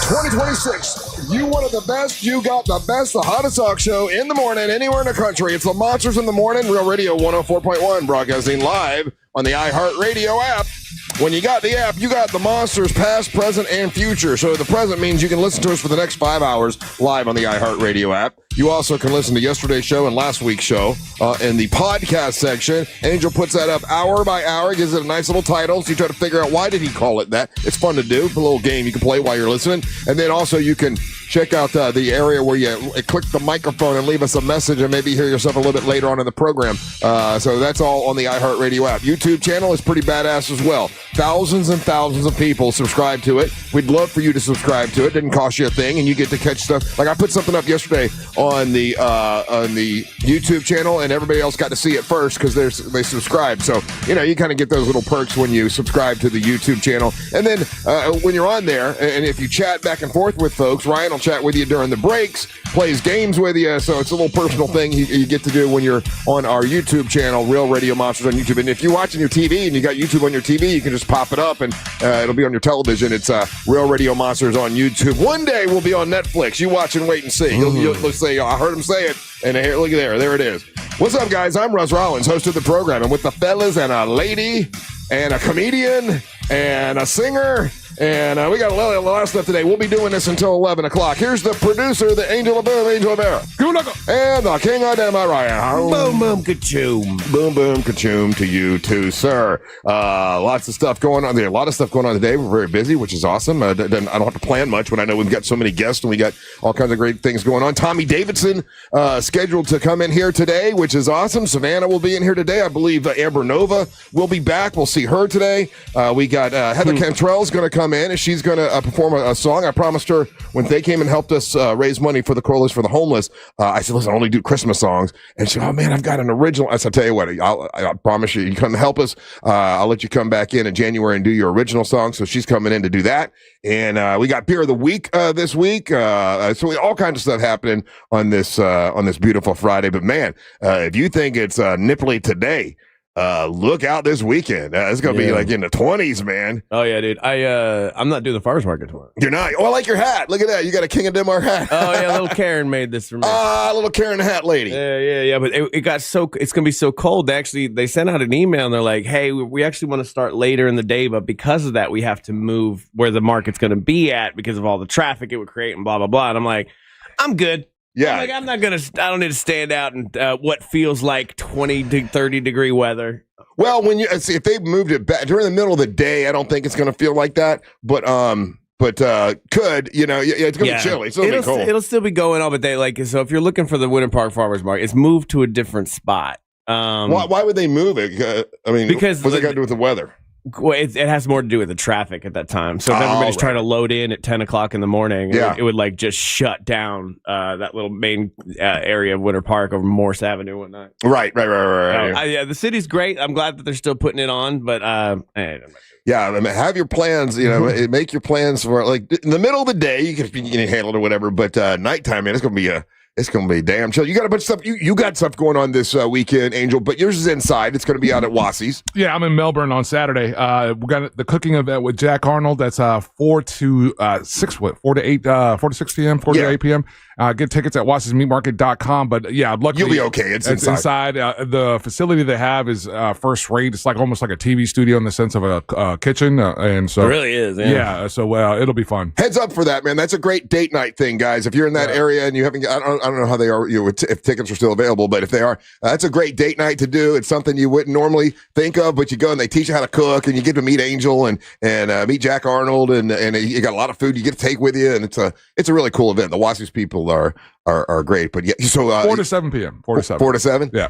2026. You wanted the best. You got the best. The hottest talk show in the morning, anywhere in the country. It's the Monsters in the Morning, Real Radio 104.1, broadcasting live on the iHeartRadio app. When you got the app, you got the Monsters past, present, and future. So the present means you can listen to us for the next 5 hours live on the iHeartRadio app. You also can listen to yesterday's show and last week's show in the podcast section. Angel puts that up hour by hour, gives it a nice little title. So you try to figure out why did he call it that. It's fun to do. It's a little game you can play while you're listening. And then also you can check out the area where you click the microphone and leave us a message and maybe hear yourself a little bit later on in the program. So that's all on the iHeartRadio app. YouTube channel is pretty badass as well. Thousands and thousands of people subscribe to it. We'd love for you to subscribe to it. Didn't cost you a thing, and you get to catch stuff. Like I put something up yesterday on the YouTube channel, and everybody else got to see it first because they subscribed. So you kind of get those little perks when you subscribe to the YouTube channel. And then when you're on there, and if you chat back and forth with folks, Ryan will chat with you during the breaks, plays games with you. So it's a little personal thing you get to do when you're on our YouTube channel, Real Radio Monsters on YouTube. And if you're watching your TV and you got YouTube on your TV, you can just pop it up and it'll be on your television. It's Real Radio Monsters on YouTube. One day we'll be on Netflix. You watch and wait and see. You'll say, I heard him say it. And here, look at there it is. What's up, guys? I'm Russ Rollins, host of the program. And with the fellas and a lady and a comedian and a singer. And we got a lot of stuff today. We'll be doing this until 11 o'clock. Here's the producer, the Angel of Boom, Angel of Era. And the King of Dem, Ryan. Boom, boom, ka-choom. Boom, boom, ka-choom to you too, sir. Lots of stuff going on there. A lot of stuff going on today. We're very busy, which is awesome. I don't have to plan much when I know we've got so many guests and we got all kinds of great things going on. Tommy Davidson scheduled to come in here today, which is awesome. Savannah will be in here today. I believe Amber Nova will be back. We'll see her today. We got Heather Cantrell's going to come in and she's going to perform a song. I promised her when they came and helped us raise money for the Coalition for the Homeless. I said, listen, I only do Christmas songs. And she said, oh man, I've got an original. I said, I'll tell you what, I promise you, you come help us. I'll let you come back in January and do your original song. So she's coming in to do that. And we got Beer of the Week this week. So all kinds of stuff happening on this beautiful Friday. But man, if you think it's nipply today, look out this weekend. It's going to be like in the 20s, man. Oh, yeah, dude. I'm not doing the farmer's market tomorrow. You're not? Oh, I like your hat. Look at that. You got a King of Denmark hat. Oh, yeah. Little Karen made this for me. Little Karen hat lady. Yeah. But it got it's going to be so cold. They sent out an email and they're like, hey, we actually want to start later in the day. But because of that, we have to move where the market's going to be at because of all the traffic it would create and blah, blah, blah. And I'm like, I'm good. Yeah. I don't need to stand out in what feels like 20 to 30 degree weather. Well, when you see if they moved it back during the middle of the day, I don't think it's going to feel like that. But could it's going to be chilly. It'll be cold. It'll still be going on, but so if you're looking for the Winter Park Farmers Market, it's moved to a different spot. Why would they move it? Because what's it got to do with the weather? Well, it has more to do with the traffic at that time. So if everybody's trying to load in at 10 o'clock in the morning, it would just shut down that little main area of Winter Park over Morse Avenue and whatnot. Right. The city's great. I'm glad that they're still putting it on, but have your plans. Make your plans for in the middle of the day. You can handle it or whatever, but nighttime, man, it's gonna be damn chill. You got a bunch of stuff. You got stuff going on this weekend, Angel, but yours is inside. It's going to be out at Wassie's. Yeah, I'm in Melbourne on Saturday. We got the cooking event with Jack Arnold. That's 4 to 6 p.m., 4 to 8 p.m. Get tickets at wassiesmeatmarket.com. But yeah, luckily you'll be okay. It's inside. The facility they have is first rate. It's almost like a TV studio in the sense of a kitchen, and so it really is. Yeah. So it'll be fun. Heads up for that, man. That's a great date night thing, guys. If you're in that area and you haven't, I don't know how they are. If tickets are still available, but if they are, that's a great date night to do. It's something you wouldn't normally think of, but you go and they teach you how to cook, and you get to meet Angel and meet Jack Arnold, and you got a lot of food you get to take with you, and it's a really cool event. The Wassie's people are great, but yeah. So 4 to 7 p.m. 4 to 7. 4 to 7. Yeah.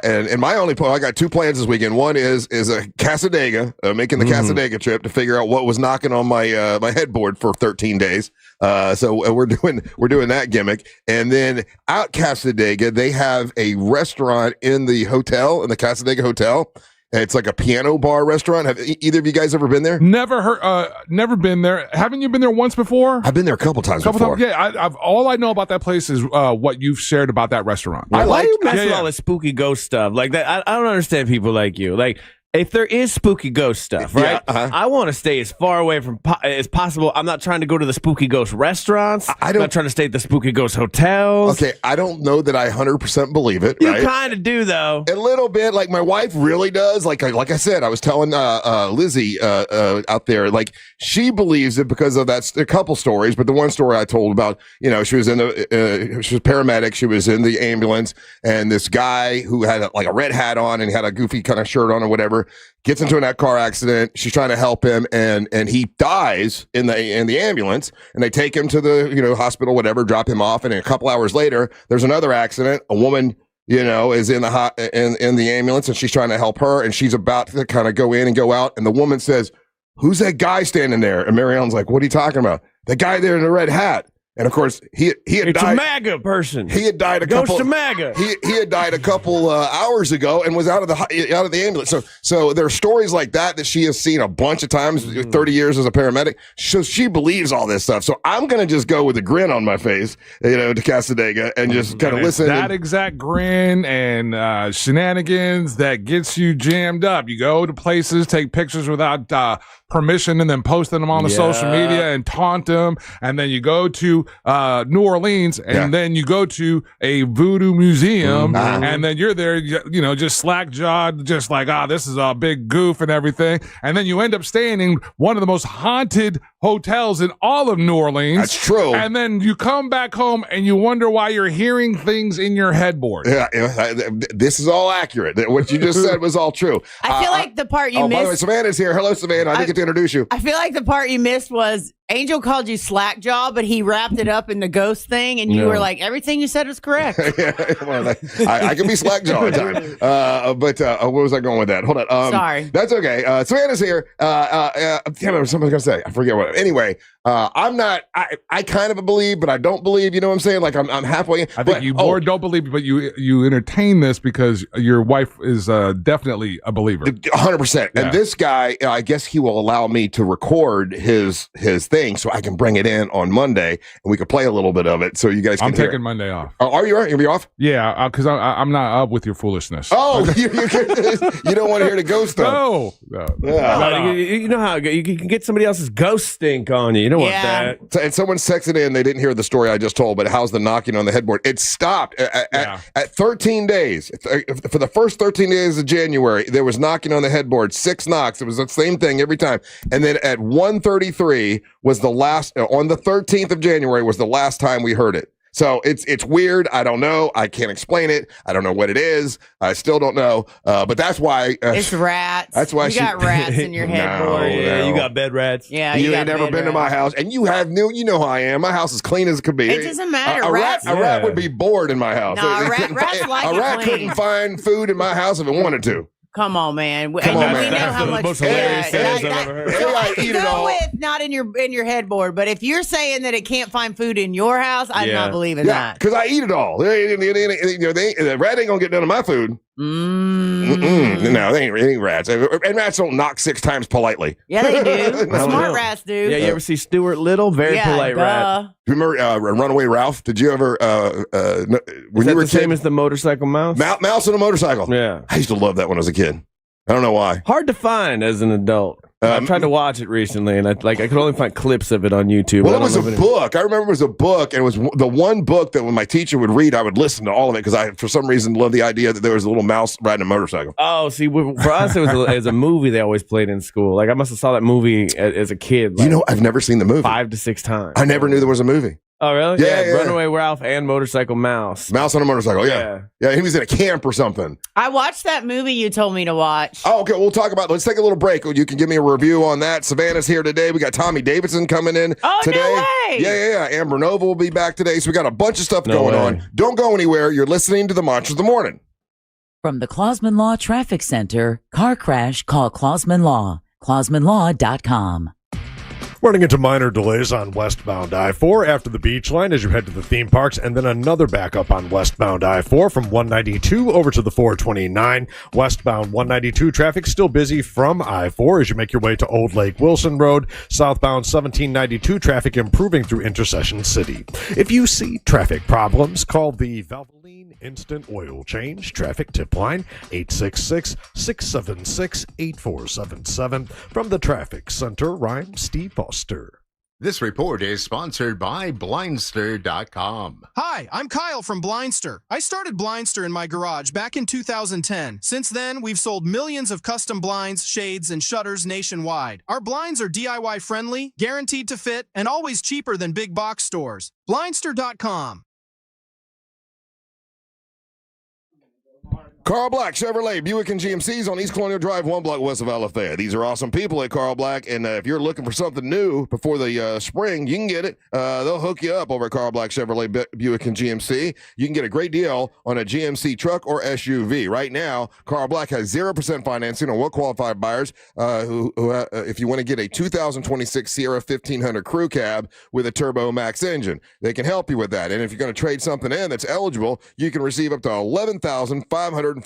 And my only plan, I got 2 plans this weekend. One is a Casadega, making the Casadega trip to figure out what was knocking on my my headboard for 13 days. So we're doing that gimmick, and then out Casadega they have a restaurant in the Casadega Hotel. It's like a piano bar restaurant. Have either of you guys ever been there? Never been there. Haven't you been there once before? I've been there a couple times before. Yeah, all I know about that place is what you've shared about that restaurant. Why are you messing with all this spooky ghost stuff like that? I don't understand people like you. Like If there is spooky ghost stuff, right? Yeah, I want to stay as far away from as possible. I'm not trying to go to the spooky ghost restaurants. I'm not trying to stay at the spooky ghost hotels. Okay, I don't know that I 100% believe it. You right? kind of do, though. A little bit. Like my wife really does. Like I said, I was telling Lizzie out there, like she believes it because of a couple stories. But the one story I told about, she was she was a paramedic. She was in the ambulance, and this guy who had a red hat on and he had a goofy kind of shirt on or whatever gets into a car accident. She's trying to help him, and he dies in the ambulance. And they take him to the hospital, whatever, drop him off. And a couple hours later, there's another accident. A woman is in the ambulance, and she's trying to help her, and she's about to kind of go in and go out, and the woman says, "Who's that guy standing there?" And Marielle's like, "What are you talking about?" "The guy there in the red hat." And of course, he had it's died. A MAGA person. He had died Ghost of MAGA. He had died a couple hours ago and was out of the ambulance. So there are stories like that she has seen a bunch of times. 30 years as a paramedic, so she believes all this stuff. So I'm gonna just go with a grin on my face, to Cassadaga and just kind of listen. That exact grin and shenanigans that gets you jammed up. You go to places, take pictures without permission, and then posting them on the social media and taunt them, and then you go to New Orleans, and then you go to a voodoo museum, and then you're there, just slack-jawed, just like, this is a big goof and everything, and then you end up staying in one of the most haunted hotels in all of New Orleans. That's true. And then you come back home, and you wonder why you're hearing things in your headboard. Yeah, this is all accurate. What you just said was all true. I feel like the part you missed. By the way, Savannah's here. Hello, Savannah. I didn't get to introduce you. I feel like the part you missed was Angel called you slackjaw, but he wrapped it up in the ghost thing, and you were like, everything you said was correct. Well, I can be slackjaw at times. But where was I going with that? Hold on. Sorry. That's okay. Savannah's here. Damn it, something I was going to say. I forget what. Anyway, I'm not, I kind of believe, but I don't believe, you know what I'm saying? Like I'm halfway in. I think you more don't believe, but you entertain this because your wife is definitely a believer. 100%. And this guy, I guess he will allow me to record his thing so I can bring it in on Monday and we can play a little bit of it so you guys can I'm hear taking it. Monday off. Are you? You'll be off? Yeah, because I'm not up with your foolishness. Oh, you don't want to hear the ghost stuff. No. No. You know how you can get somebody else's ghost stink on you. You don't want that. And someone's texted in, they didn't hear the story I just told, but how's the knocking on the headboard? It stopped at 13 days. For the first 13 days of January, there was knocking on the headboard, 6 knocks. It was the same thing every time. And then at 1:33 was the last, on the 13th of January was the last time we heard it. So it's weird. I don't know. I can't explain it. I don't know what it is. I still don't know. But that's why it's rats. That's why you got rats in your headboard. Yeah, you got bed rats. Yeah, you ain't never been to my house, and you know how I am. My house is clean as it could be. It doesn't matter. A rat would be bored in my house. No, rats like a rat couldn't find food in my house if it wanted to. Come on, man. Come on, man. We know how much. Most hilarious sentence I've ever heard. So I eat can it all. go with not in your headboard, but if you're saying that it can't find food in your house, I'm not believing that. Because I eat it all. The rat ain't gonna get none of my food. No, they ain't rats. And rats don't knock 6 times politely. Yeah, they do. Smart rats do. Yeah, you ever see Stuart Little? Very polite rat. Remember Runaway Ralph? Did you ever? When you were the same as the motorcycle mouse? Mouse on a motorcycle. Yeah, I used to love that when I was a kid. I don't know why. Hard to find as an adult. I tried to watch it recently, and I could only find clips of it on YouTube. Well, it was a book. I remember it was a book, and it was the one book that when my teacher would read, I would listen to all of it because I, for some reason, loved the idea that there was a little mouse riding a motorcycle. Oh, see, for us, it was a movie they always played in school. Like I must have saw that movie as a kid. Like, I've never seen the movie. 5 to 6 times. I never knew there was a movie. Oh, really? Yeah. Runaway Ralph and Motorcycle Mouse. Mouse on a motorcycle, yeah. He was in a camp or something. I watched that movie you told me to watch. Oh, okay. We'll talk about. Let's take a little break. You can give me a review on that. Savannah's here today. We got Tommy Davidson coming in today. No way. Yeah. Amber Nova will be back today. So we got a bunch of stuff going on. Don't go anywhere. You're listening to the Monsters of the Morning. From the Clausman Law Traffic Center, car crash, call Clausman Law. ClausmanLaw.com. Running into minor delays on westbound I-4 after the beach line as you head to the theme parks, and then another backup on westbound I-4 from 192 over to the 429. Westbound 192 traffic still busy from I-4 as you make your way to Old Lake Wilson Road. Southbound 1792 traffic improving through Intercession City. If you see traffic problems, call the Valvoline instant oil change. Traffic tip line 866-676-8477. From the Traffic Center, I'm Steve Foster. This report is sponsored by Blindster.com. Hi, I'm Kyle from Blindster. I started Blindster in my garage back in 2010. Since then, we've sold millions of custom blinds, shades, and shutters nationwide. Our blinds are DIY friendly, guaranteed to fit, and always cheaper than big box stores. Blindster.com. Carl Black Chevrolet Buick and GMC's on East Colonial Drive, 1 block west of Alafaya. These are awesome people at Carl Black, and if you're looking for something new before the spring, you can get it. They'll hook you up over at Carl Black Chevrolet Buick and GMC. You can get a great deal on a GMC truck or SUV. Right now, Carl Black has 0% financing on well-qualified buyers who if you want to get a 2026 Sierra 1500 Crew Cab with a Turbo Max engine, they can help you with that. And if you're going to trade something in that's eligible, you can receive up to $11,549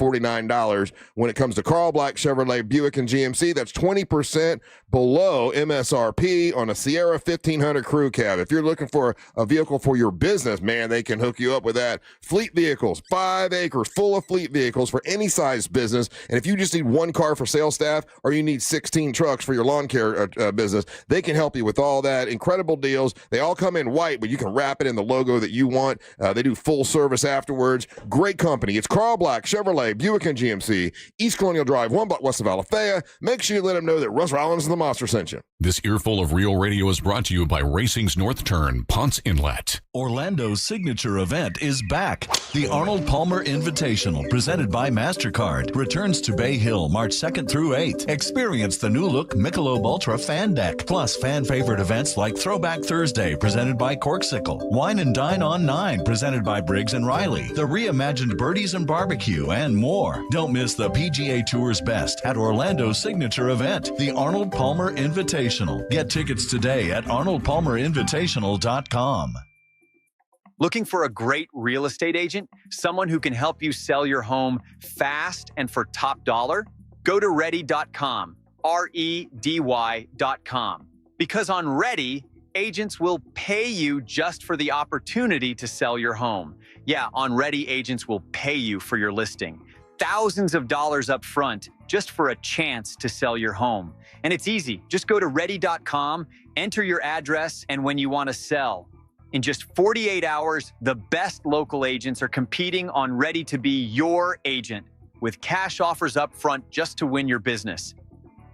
when it comes to Carl Black Chevrolet Buick and GMC. That's 20% below MSRP on a Sierra 1500 Crew Cab. If you're looking for a vehicle for your business, man, they can hook you up with that. Fleet vehicles, 5 acres full of fleet vehicles for any size business. And if you just need one car for sales staff or you need 16 trucks for your lawn care business, they can help you with all that. Incredible deals. They all come in white, but you can wrap it in the logo that you want. They do full service afterwards. Great company. It's Carl Black Chevrolet Buick and GMC, East Colonial Drive, 1 block west of Alafaya. Make sure you let them know that Russ Rollins and the Monster sent you. This earful of Real Radio is brought to you by Racing's North Turn, Ponce Inlet. Orlando's signature event is back. The Arnold Palmer Invitational, presented by MasterCard, returns to Bay Hill March 2nd through 8th. Experience the new look Michelob Ultra Fan Deck, plus fan favorite events like Throwback Thursday, presented by Corksicle, Wine and Dine on 9, presented by Briggs & Riley, the reimagined Birdies and Barbecue, and more. Don't miss the PGA Tour's best at Orlando's signature event, the Arnold Palmer Invitational. Get tickets today at arnoldpalmerinvitational.com. Looking for a great real estate agent? Someone who can help you sell your home fast and for top dollar? Go to ready.com, REDY.com. Because on Ready, agents will pay you just for the opportunity to sell your home. Yeah, on Ready, agents will pay you for your listing. Thousands of dollars up front just for a chance to sell your home. And it's easy. Just go to ready.com, enter your address, and when you want to sell. In just 48 hours, the best local agents are competing on Ready to be your agent with cash offers up front just to win your business.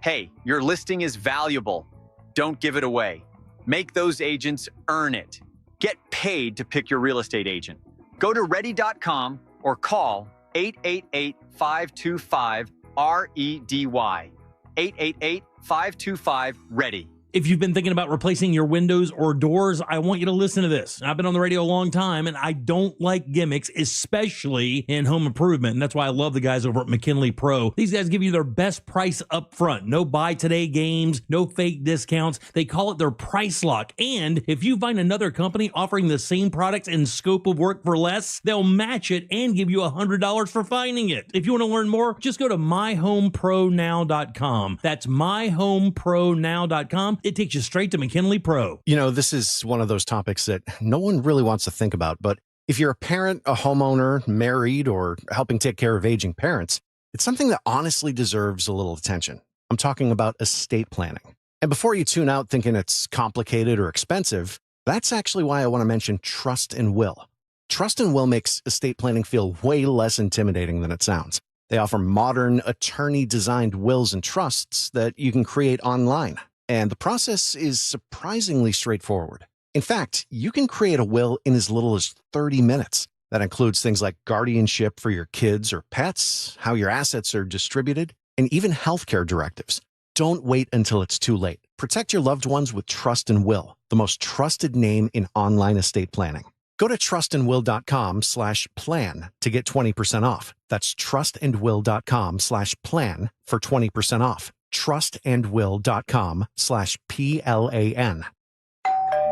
Hey, your listing is valuable. Don't give it away. Make those agents earn it. Get paid to pick your real estate agent. Go to ready.com or call 888-525-REDY. 888-525-READY. If you've been thinking about replacing your windows or doors, I want you to listen to this. I've been on the radio a long time, and I don't like gimmicks, especially in home improvement. And that's why I love the guys over at McKinley Pro. These guys give you their best price up front. No buy today games, no fake discounts. They call it their price lock. And if you find another company offering the same products and scope of work for less, they'll match it and give you $100 for finding it. If you want to learn more, just go to myhomepronow.com. That's myhomepronow.com. It takes you straight to McKinley Pro. You know, this is one of those topics that no one really wants to think about, but if you're a parent, a homeowner, married, or helping take care of aging parents, it's something that honestly deserves a little attention. I'm talking about estate planning. And before you tune out thinking it's complicated or expensive, that's actually why I want to mention Trust and Will. Trust and Will makes estate planning feel way less intimidating than it sounds. They offer modern, attorney-designed wills and trusts that you can create online. And the process is surprisingly straightforward. In fact, you can create a will in as little as 30 minutes. That includes things like guardianship for your kids or pets, how your assets are distributed, and even healthcare directives. Don't wait until it's too late. Protect your loved ones with Trust and Will, the most trusted name in online estate planning. Go to trustandwill.com/plan to get 20% off. That's trustandwill.com/plan for 20% off. trustandwill.com/PLAN.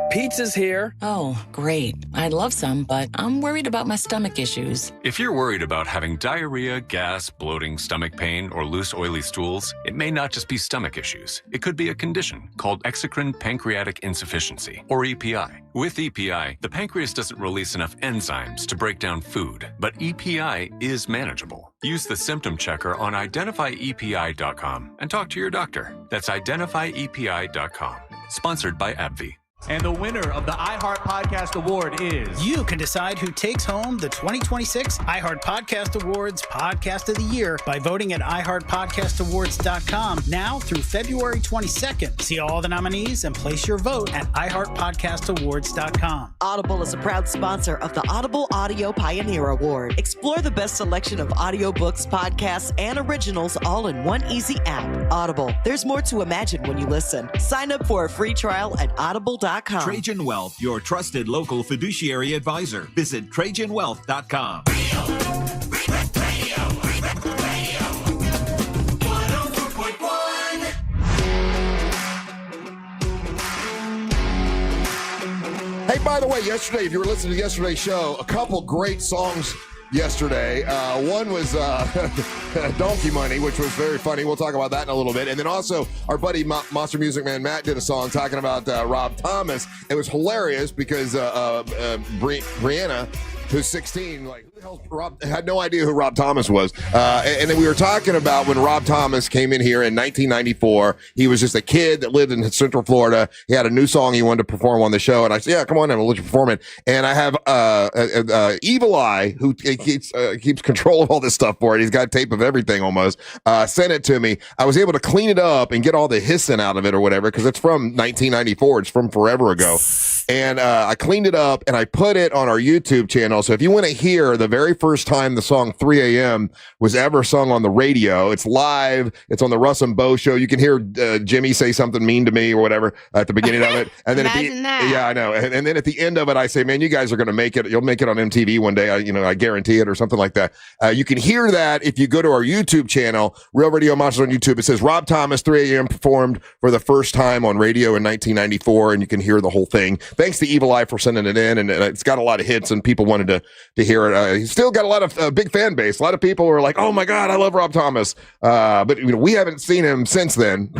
Pizza's here. Oh, great. I'd love some, but I'm worried about my stomach issues. If you're worried about having diarrhea, gas, bloating, stomach pain, or loose, oily stools, it may not just be stomach issues. It could be a condition called exocrine pancreatic insufficiency, or EPI. With EPI, the pancreas doesn't release enough enzymes to break down food, but EPI is manageable. Use the symptom checker on identifyepi.com and talk to your doctor. That's identifyepi.com. Sponsored by AbbVie. And the winner of the iHeart Podcast Award is... You can decide who takes home the 2026 iHeart Podcast Awards Podcast of the Year by voting at iHeartPodcastAwards.com now through February 22nd. See all the nominees and place your vote at iHeartPodcastAwards.com. Audible is a proud sponsor of the Audible Audio Pioneer Award. Explore the best selection of audiobooks, podcasts, and originals all in one easy app. Audible. There's more to imagine when you listen. Sign up for a free trial at audible.com. Trajan Wealth, your trusted local fiduciary advisor. Visit TrajanWealth.com. Hey, by the way, yesterday, if you were listening to yesterday's show, a couple great songs yesterday. One was Donkey Money, which was very funny. We'll talk about that in a little bit. And then also our buddy Monster Music Man Matt did a song talking about Rob Thomas. It was hilarious because Brianna, who's 16, like, who the hell Rob, had no idea who Rob Thomas was. And then we were talking about when Rob Thomas came in here in 1994. He was just a kid that lived in Central Florida. He had a new song he wanted to perform on the show. And I said, yeah, come on, we'll let you perform it. And I have Evil Eye, who keeps control of all this stuff for it. He's got tape of everything almost. Sent it to me. I was able to clean it up and get all the hissing out of it or whatever, because it's from 1994. It's from forever ago. And I cleaned it up and I put it on our YouTube channel. So if you want to hear the very first time the song 3 a.m. was ever sung on the radio, it's live. It's on the Russ and Bo show. You can hear Jimmy say something mean to me or whatever at the beginning of it. And then yeah, I know. And then at the end of it, I say, man, you guys are going to make it. You'll make it on MTV one day. I guarantee it, or something like that. You can hear that if you go to our YouTube channel, Real Radio Monsters on YouTube. It says Rob Thomas 3 a.m. performed for the first time on radio in 1994, and you can hear the whole thing. Thanks to Evil Eye for sending it in, and it's got a lot of hits, and people wanted to hear it. He's still got a lot of big fan base. A lot of people are like, "Oh my God, I love Rob Thomas," but we haven't seen him since then.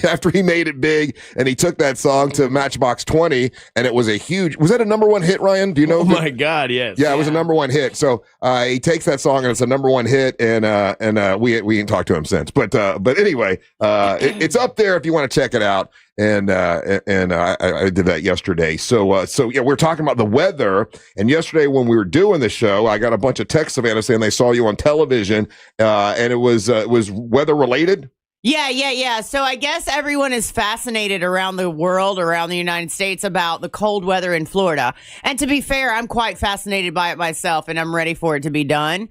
After he made it big, and he took that song to Matchbox 20, and it was a huge. Was that a #1 hit, Ryan? Do you know? Oh my God, yes. Yeah, it was a #1 hit. So he takes that song, and it's a #1 hit, and we ain't talked to him since. But anyway, it's up there if you want to check it out. And I did that yesterday. So yeah, we're talking about the weather. And yesterday when we were doing the show, I got a bunch of texts, Savannah, saying they saw you on television, and it was weather related. Yeah. So I guess everyone is fascinated around the world, around the United States, about the cold weather in Florida. And to be fair, I'm quite fascinated by it myself, and I'm ready for it to be done.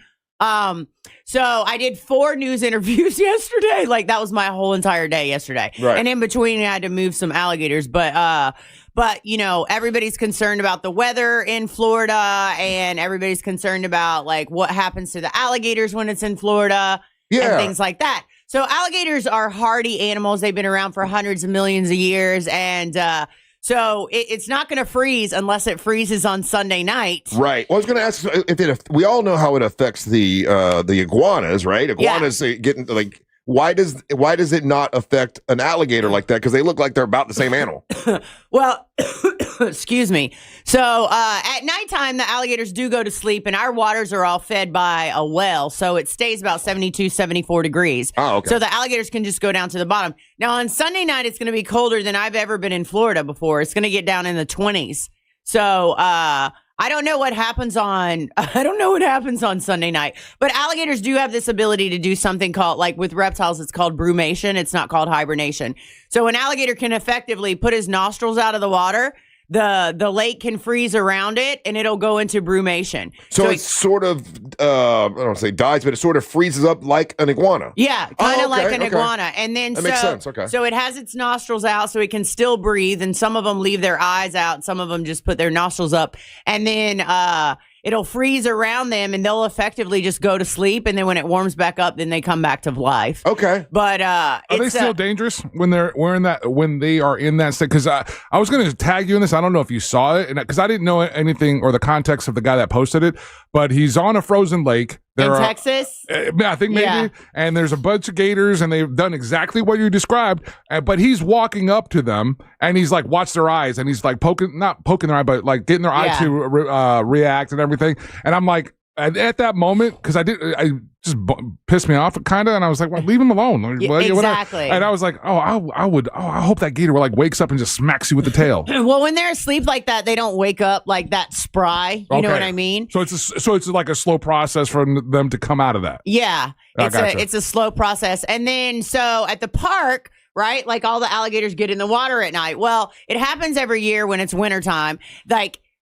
So I did 4 news interviews yesterday. Like, that was my whole entire day yesterday. Right. And in between, I had to move some alligators. But everybody's concerned about the weather in Florida, and everybody's concerned about, like, what happens to the alligators when it's in Florida and things like that. So alligators are hardy animals. They've been around for hundreds of millions of years. And, so it's not going to freeze unless it freezes on Sunday night. Right. Well, I was going to ask if we all know how it affects the iguanas, right? Iguanas getting like. Why does it not affect an alligator like that? Because they look like they're about the same animal. Well, excuse me. So at nighttime, the alligators do go to sleep, and our waters are all fed by a well. So it stays about 72, 74 degrees. Oh, okay. So the alligators can just go down to the bottom. Now, on Sunday night, it's going to be colder than I've ever been in Florida before. It's going to get down in the 20s. So I don't know what happens on Sunday night, but alligators do have this ability to do something called, like with reptiles, it's called brumation. It's not called hibernation. So an alligator can effectively put his nostrils out of the water. The lake can freeze around it, and it'll go into brumation. So it sort of, I don't want to say dies, but it sort of freezes up like an iguana. Yeah, kind of like an iguana. And then that makes sense. Okay. So it has its nostrils out so it can still breathe, and some of them leave their eyes out. Some of them just put their nostrils up. And then it'll freeze around them and they'll effectively just go to sleep. And then when it warms back up, then they come back to life. Okay. But are they still dangerous when they are in that state? Because I was going to tag you in this. I don't know if you saw it, because I didn't know anything or the context of the guy that posted it. But he's on a frozen lake. In Texas? I think maybe. Yeah. And there's a bunch of gators, and they've done exactly what you described. But he's walking up to them, and he's like, watch their eyes. And he's like not poking their eye, but like getting their eye to react and everything. And I'm like, at that moment, because I just pissed me off kind of, and I was like, well, leave him alone. Exactly. And I was like, I hope that gator like wakes up and just smacks you with the tail. Well, when they're asleep like that, they don't wake up like that spry. You know what I mean? So it's like a slow process for them to come out of that. Yeah, Gotcha. it's a slow process. And then so at the park, right, like all the alligators get in the water at night. Well, it happens every year when it's wintertime.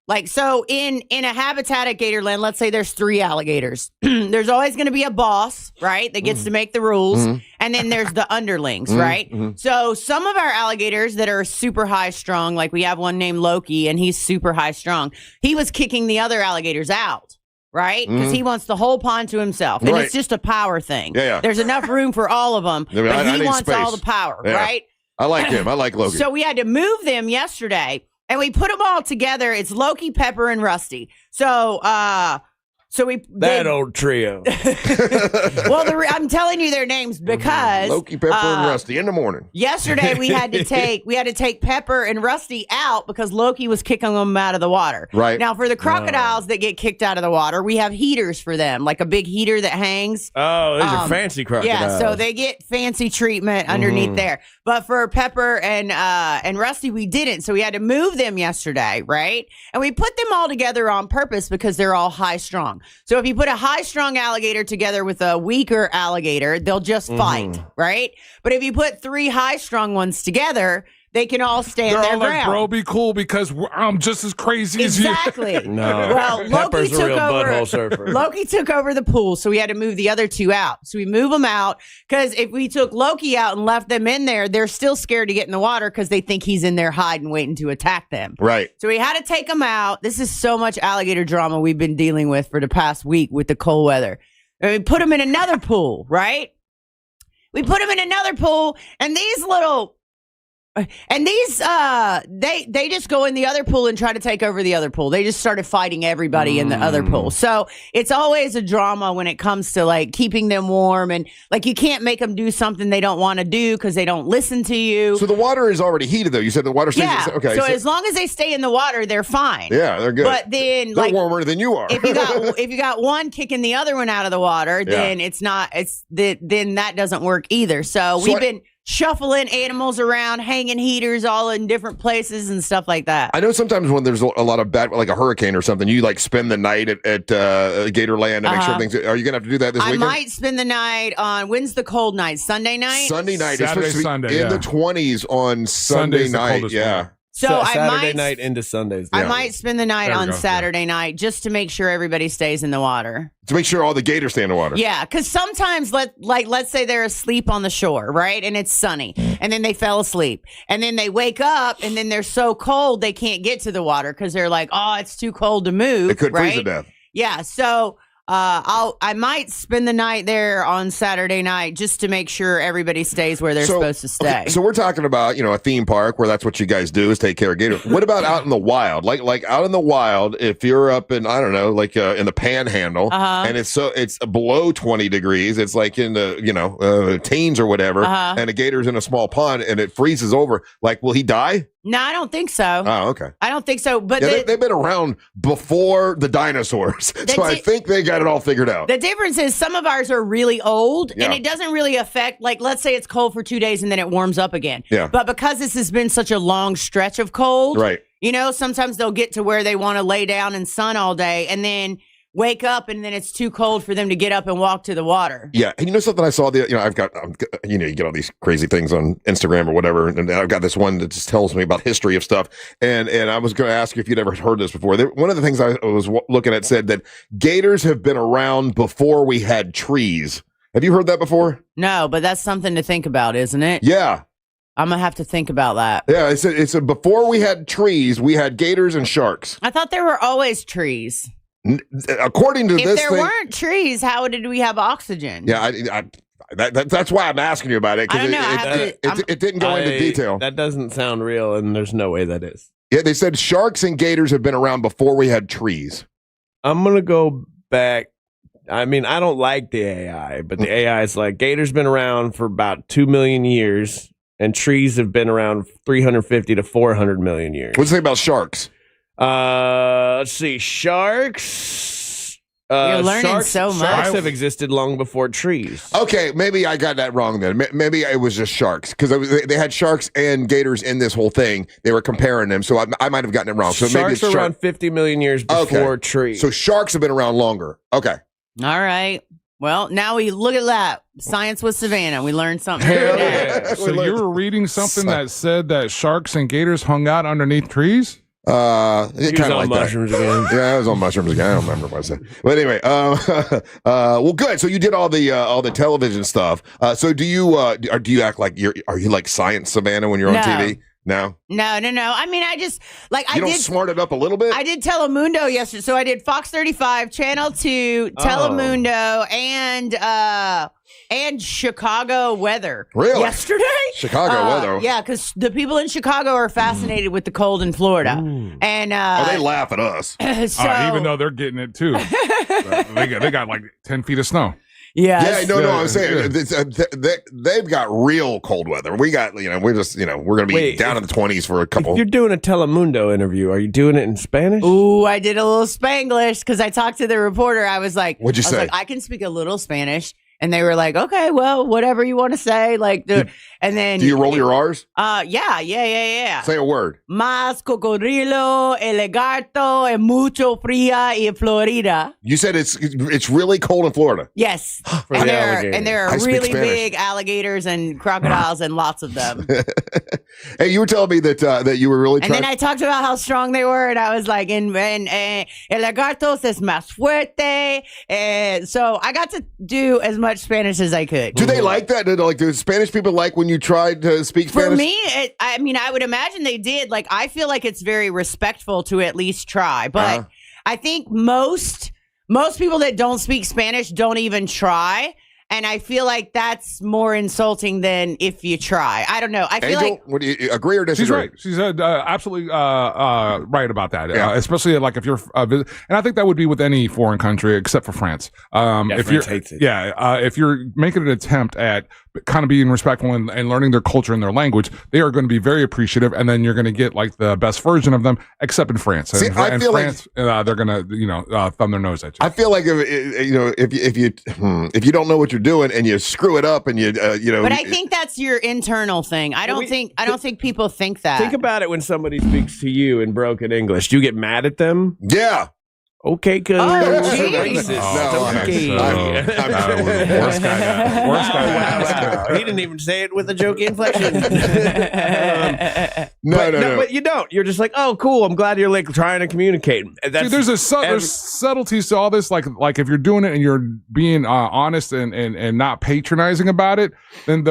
Like so in a habitat at Gatorland, let's say there's 3 alligators. There's always going to be a boss, right, that gets to make the rules. And then there's the underlings, right? So some of our alligators that are super high strung, like we have one named Loki, and he's super high strung. He was kicking the other alligators out. Right? Because he wants the whole pond to himself. And it's just a power thing. Yeah. There's enough room for all of them, but I he need wants space. all the power, Yeah. right? I like him. I like Loki. So we had to move them yesterday, and we put them all together. It's Loki, Pepper, and Rusty. So that old trio. Well, I'm telling you their names because Loki, Pepper, and Rusty in the morning. Yesterday we had to take Pepper and Rusty out because Loki was kicking them out of the water. Right. Now for the crocodiles that get kicked out of the water, we have heaters for them, like a big heater that hangs. Oh, those are fancy crocodiles. Yeah, so they get fancy treatment underneath there. But for Pepper and Rusty, we didn't. So we had to move them yesterday, right? And we put them all together on purpose because they're all high strung. So if you put a high-strung alligator together with a weaker alligator, they'll just fight, right? But if you put 3 high-strung ones together, they can all stand They're their all like, ground. bro, be cool because I'm just as crazy as you. Exactly. No. Well, Loki Pepper's a took real over. butthole surfer. Loki took over the pool, so we had to move the other 2 out. So we move them out because if we took Loki out and left them in there, they're still scared to get in the water because they think he's in there hiding, waiting to attack them. Right. So we had to take them out. This is so much alligator drama we've been dealing with for the past week with the cold weather. And we put them in another pool, right? We put them in another pool, and these they just go in the other pool and try to take over the other pool. They just started fighting everybody in the other pool. So it's always a drama when it comes to like keeping them warm, and like you can't make them do something they don't want to do because they don't listen to you. So the water is already heated, though. You said the water stays. Yeah. Okay. So as long as they stay in the water, they're fine. Yeah, they're good. But then, they're like, warmer than you are. if you got one kicking the other one out of the water, then then that doesn't work either. So we've been shuffling animals around, hanging heaters all in different places and stuff like that. I know sometimes when there's a lot of bad, like a hurricane or something, you like spend the night at Gatorland to make sure things. Are you gonna have to do that this weekend? I might spend the night on when's the cold night? Sunday night. Sunday night. It's Saturday, supposed to be Sunday, in the 20s on Sunday night. Yeah. So Saturday night into Sundays. I might spend the night on Saturday night just to make sure everybody stays in the water. To make sure all the gators stay in the water. Yeah, because sometimes, let's say they're asleep on the shore, right? And it's sunny. And then they fell asleep. And then they wake up, and then they're so cold they can't get to the water because they're like, oh, it's too cold to move. It could right? freeze to death. Yeah, so I might spend the night there on Saturday night just to make sure everybody stays where they're supposed to stay. Okay, so we're talking about, a theme park where that's what you guys do is take care of gators. What about out in the wild? Like out in the wild, if you're up in, I don't know, like in the Panhandle, and it's below 20 degrees, it's like in the teens or whatever, and a gator's in a small pond and it freezes over. Like, will he die? No, I don't think so. Oh, okay. I don't think so. But they've been around before the dinosaurs, so I think they got it all figured out. The difference is some of ours are really old, Yeah. and it doesn't really affect, like, let's say it's cold for 2 days and then it warms up again. Yeah. But because this has been such a long stretch of cold, Right. Sometimes they'll get to where they want to lay down in sun all day and then wake up and then it's too cold for them to get up and walk to the water. Yeah, and something I saw I've got you get all these crazy things on Instagram or whatever, and I've got this one that just tells me about history of stuff, and I was going to ask you if you'd ever heard this before. One of the things I was looking at said that gators have been around before we had trees. Have you heard that before? No, but that's something to think about, isn't it? Yeah. I'm going to have to think about that. Yeah, it's a before we had trees, we had gators and sharks. I thought there were always trees. According to If this there thing, weren't trees, how did we have oxygen? yeah, that's why I'm asking you about it, I because don't know. it didn't go into detail. That doesn't sound real, and there's no way that is. Yeah, they said sharks and gators have been around before we had trees. I'm gonna go back. I mean, I don't like the AI, but the AI is like gators been around for about 2 million years, and trees have been around 350 to 400 million years. What's the thing about sharks? Let's see, sharks. You're learning so much. Sharks have existed long before trees. Okay, maybe I got that wrong then. Maybe it was just sharks, because they had sharks and gators in this whole thing. They were comparing them, so I might have gotten it wrong. So maybe Sharks it's are around 50 million years before trees. So sharks have been around longer. Okay. All right. Well, now we look at that. Science with Savannah. We learned something. Hell yeah. So you were reading something that said that sharks and gators hung out underneath trees? It kind of like mushrooms that. again. Yeah, I was on mushrooms again. I don't remember what I said. But anyway, well, good. So you did all the television stuff. So do you act like are you like Science Savannah when you're on TV? No. No. I mean, I just You don't smart it up a little bit? I did Telemundo yesterday. So I did Fox 35, Channel 2, Telemundo, and Chicago weather. Really? Yesterday? Chicago weather? Yeah, because the people in Chicago are fascinated with the cold in Florida. And they laugh at us. Even though they're getting it too. they got like 10 feet of snow. Yeah. Yeah, no, I'm saying they've got real cold weather. We got, we're just, we're going to be down in the 20s for a couple. If you're doing a Telemundo interview, are you doing it in Spanish? Ooh, I did a little Spanglish because I talked to the reporter. I was like, What'd you say? I can speak a little Spanish. And they were like, okay, well, whatever you want to say. And then. Do you roll your R's? Yeah. Say a word. Más cocodrilo, el lagarto, y mucho fría y Florida. You said it's really cold in Florida. Yes. For the alligators. And there I are speak really Spanish. big alligators and crocodiles and lots of them. Hey, you were telling me that you were really And trying. then I talked about how strong they were, and I was like, el lagarto es más fuerte. So I got to do as much Spanish as I could. Do they like that? Do Spanish people like when you tried to speak Spanish? For me, I would imagine they did. Like, I feel like it's very respectful to at least try. But I think most people that don't speak Spanish don't even try. And I feel like that's more insulting than if you try. I don't know. I feel Angel, what do you agree or disagree? She's right. She's absolutely right about that. Especially like if you're, and I think that would be with any foreign country except for France. If France hates it. If you're making an attempt at kind of being respectful and learning their culture and their language, they are going to be very appreciative, and then you're going to get like the best version of them, except in France. See, and France, they're going to thumb their nose at you. I feel like if you don't know what you're doing and you screw it up and But I think that's your internal thing. I don't think people think that. Think about it when somebody speaks to you in broken English. Do you get mad at them? Yeah. Okay, because geez. Worst guy. He didn't even say it with a jokey inflection. No. But you don't. You're just like, oh, cool. I'm glad you're like trying to communicate. See, there's subtleties to all this. Like if you're doing it and you're being honest and not patronizing about it, then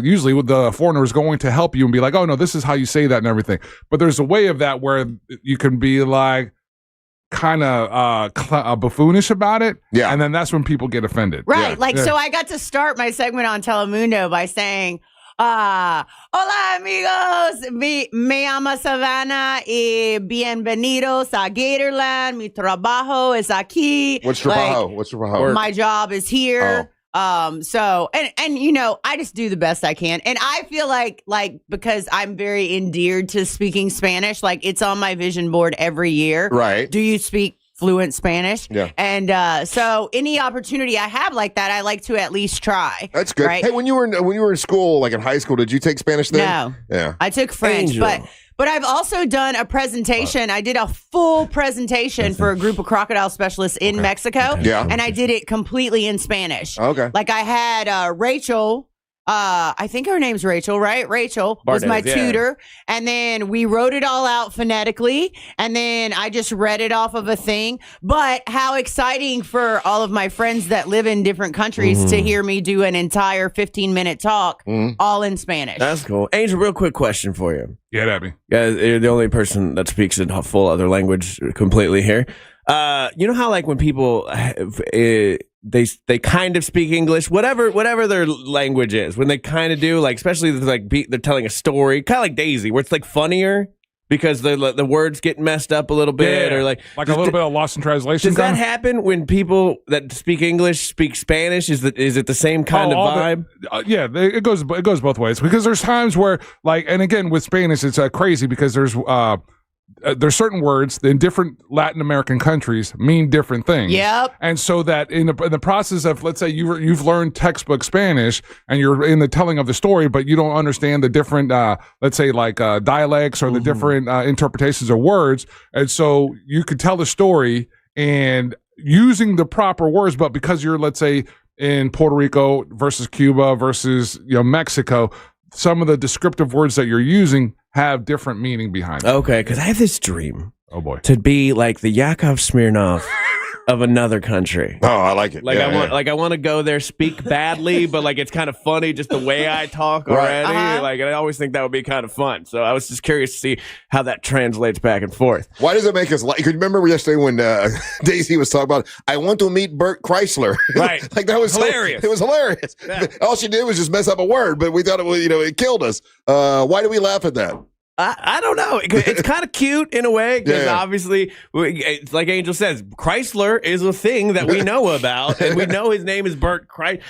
usually what the foreigner is going to help you and be like, oh no, this is how you say that and everything. But there's a way of that where you can be like, kind of buffoonish about it, and then that's when people get offended, right? So I got to start my segment on Telemundo by saying, hola amigos, me llamo Savannah y bienvenidos a Gatorland. Mi trabajo es aquí. What's trabajo? What's trabajo? My job is here. So I just do the best I can. And I feel like because I'm very endeared to speaking Spanish, like it's on my vision board every year. Right. Do you speak fluent Spanish? Yeah. And so any opportunity I have like that, I like to at least try. That's good. Right? Hey, when you were in school, like in high school, did you take Spanish then? No. Yeah. I took French, Angel. but I've also done a presentation. I did a full presentation for a group of crocodile specialists in Mexico. Yeah. And I did it completely in Spanish. Okay. Like I had Rachel. I think her name's Rachel, right? Rachel was my tutor. And then we wrote it all out phonetically. And then I just read it off of a thing. But how exciting for all of my friends that live in different countries to hear me do an entire 15-minute talk all in Spanish. That's cool. Angel, real quick question for you. Yeah, Abby. Guys, you're the only person that speaks a full other language completely here. You know how like when people they kind of speak English, whatever their language is, when they kind of do, like especially like they're telling a story, kind of like Daisy, where it's like funnier because the words get messed up a little bit, or like a little bit of lost in translation. Does that happen when people that speak English speak Spanish? Is it the same kind of vibe? It goes both ways, because there's times where like, and again with Spanish it's crazy because there's certain words in different Latin American countries mean different things. Yep. And so that in the process of, let's say you've learned textbook Spanish and you're in the telling of the story, but you don't understand the different, let's say like dialects or the different interpretations of words. And so you could tell the story and using the proper words, but because you're, let's say, in Puerto Rico versus Cuba versus Mexico, some of the descriptive words that you're using have different meaning behind it. Okay, because I have this dream. Oh boy, to be like the Yakov Smirnoff of another country. Oh, I like it. Like I want to go there, speak badly, but like it's kind of funny just the way I talk already. Like I always think that would be kind of fun. So I was just curious to see how that translates back and forth. Why does it make us like? Could you remember yesterday when Daisy was talking about, I want to meet Bert Chrysler? Right. Like that was hilarious. It was hilarious. Yeah. All she did was just mess up a word, but we thought it was, it killed us. Why do we laugh at that? I don't know. It's kind of cute in a way because obviously, it's like Angel says, Chrysler is a thing that we know about, and we know his name is Bert Chrysler.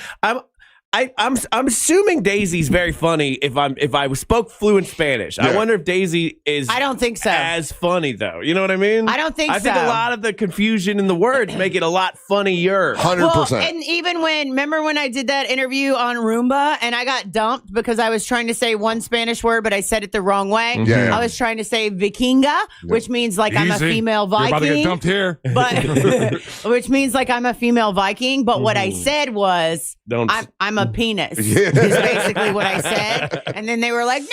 I'm assuming Daisy's very funny if I spoke fluent Spanish. Yeah. I wonder if Daisy is. I don't think so. As funny though. You know what I mean? I don't think so. I think a lot of the confusion in the words make it a lot funnier. 100%. Well, and even remember when I did that interview on Roomba and I got dumped because I was trying to say one Spanish word, but I said it the wrong way. Yeah. I was trying to say Vikinga, which means like I'm a female Viking. You're about to get dumped here. But which means like I'm a female Viking. But what I said was I'm a penis. Is basically what I said. And then they were like, no.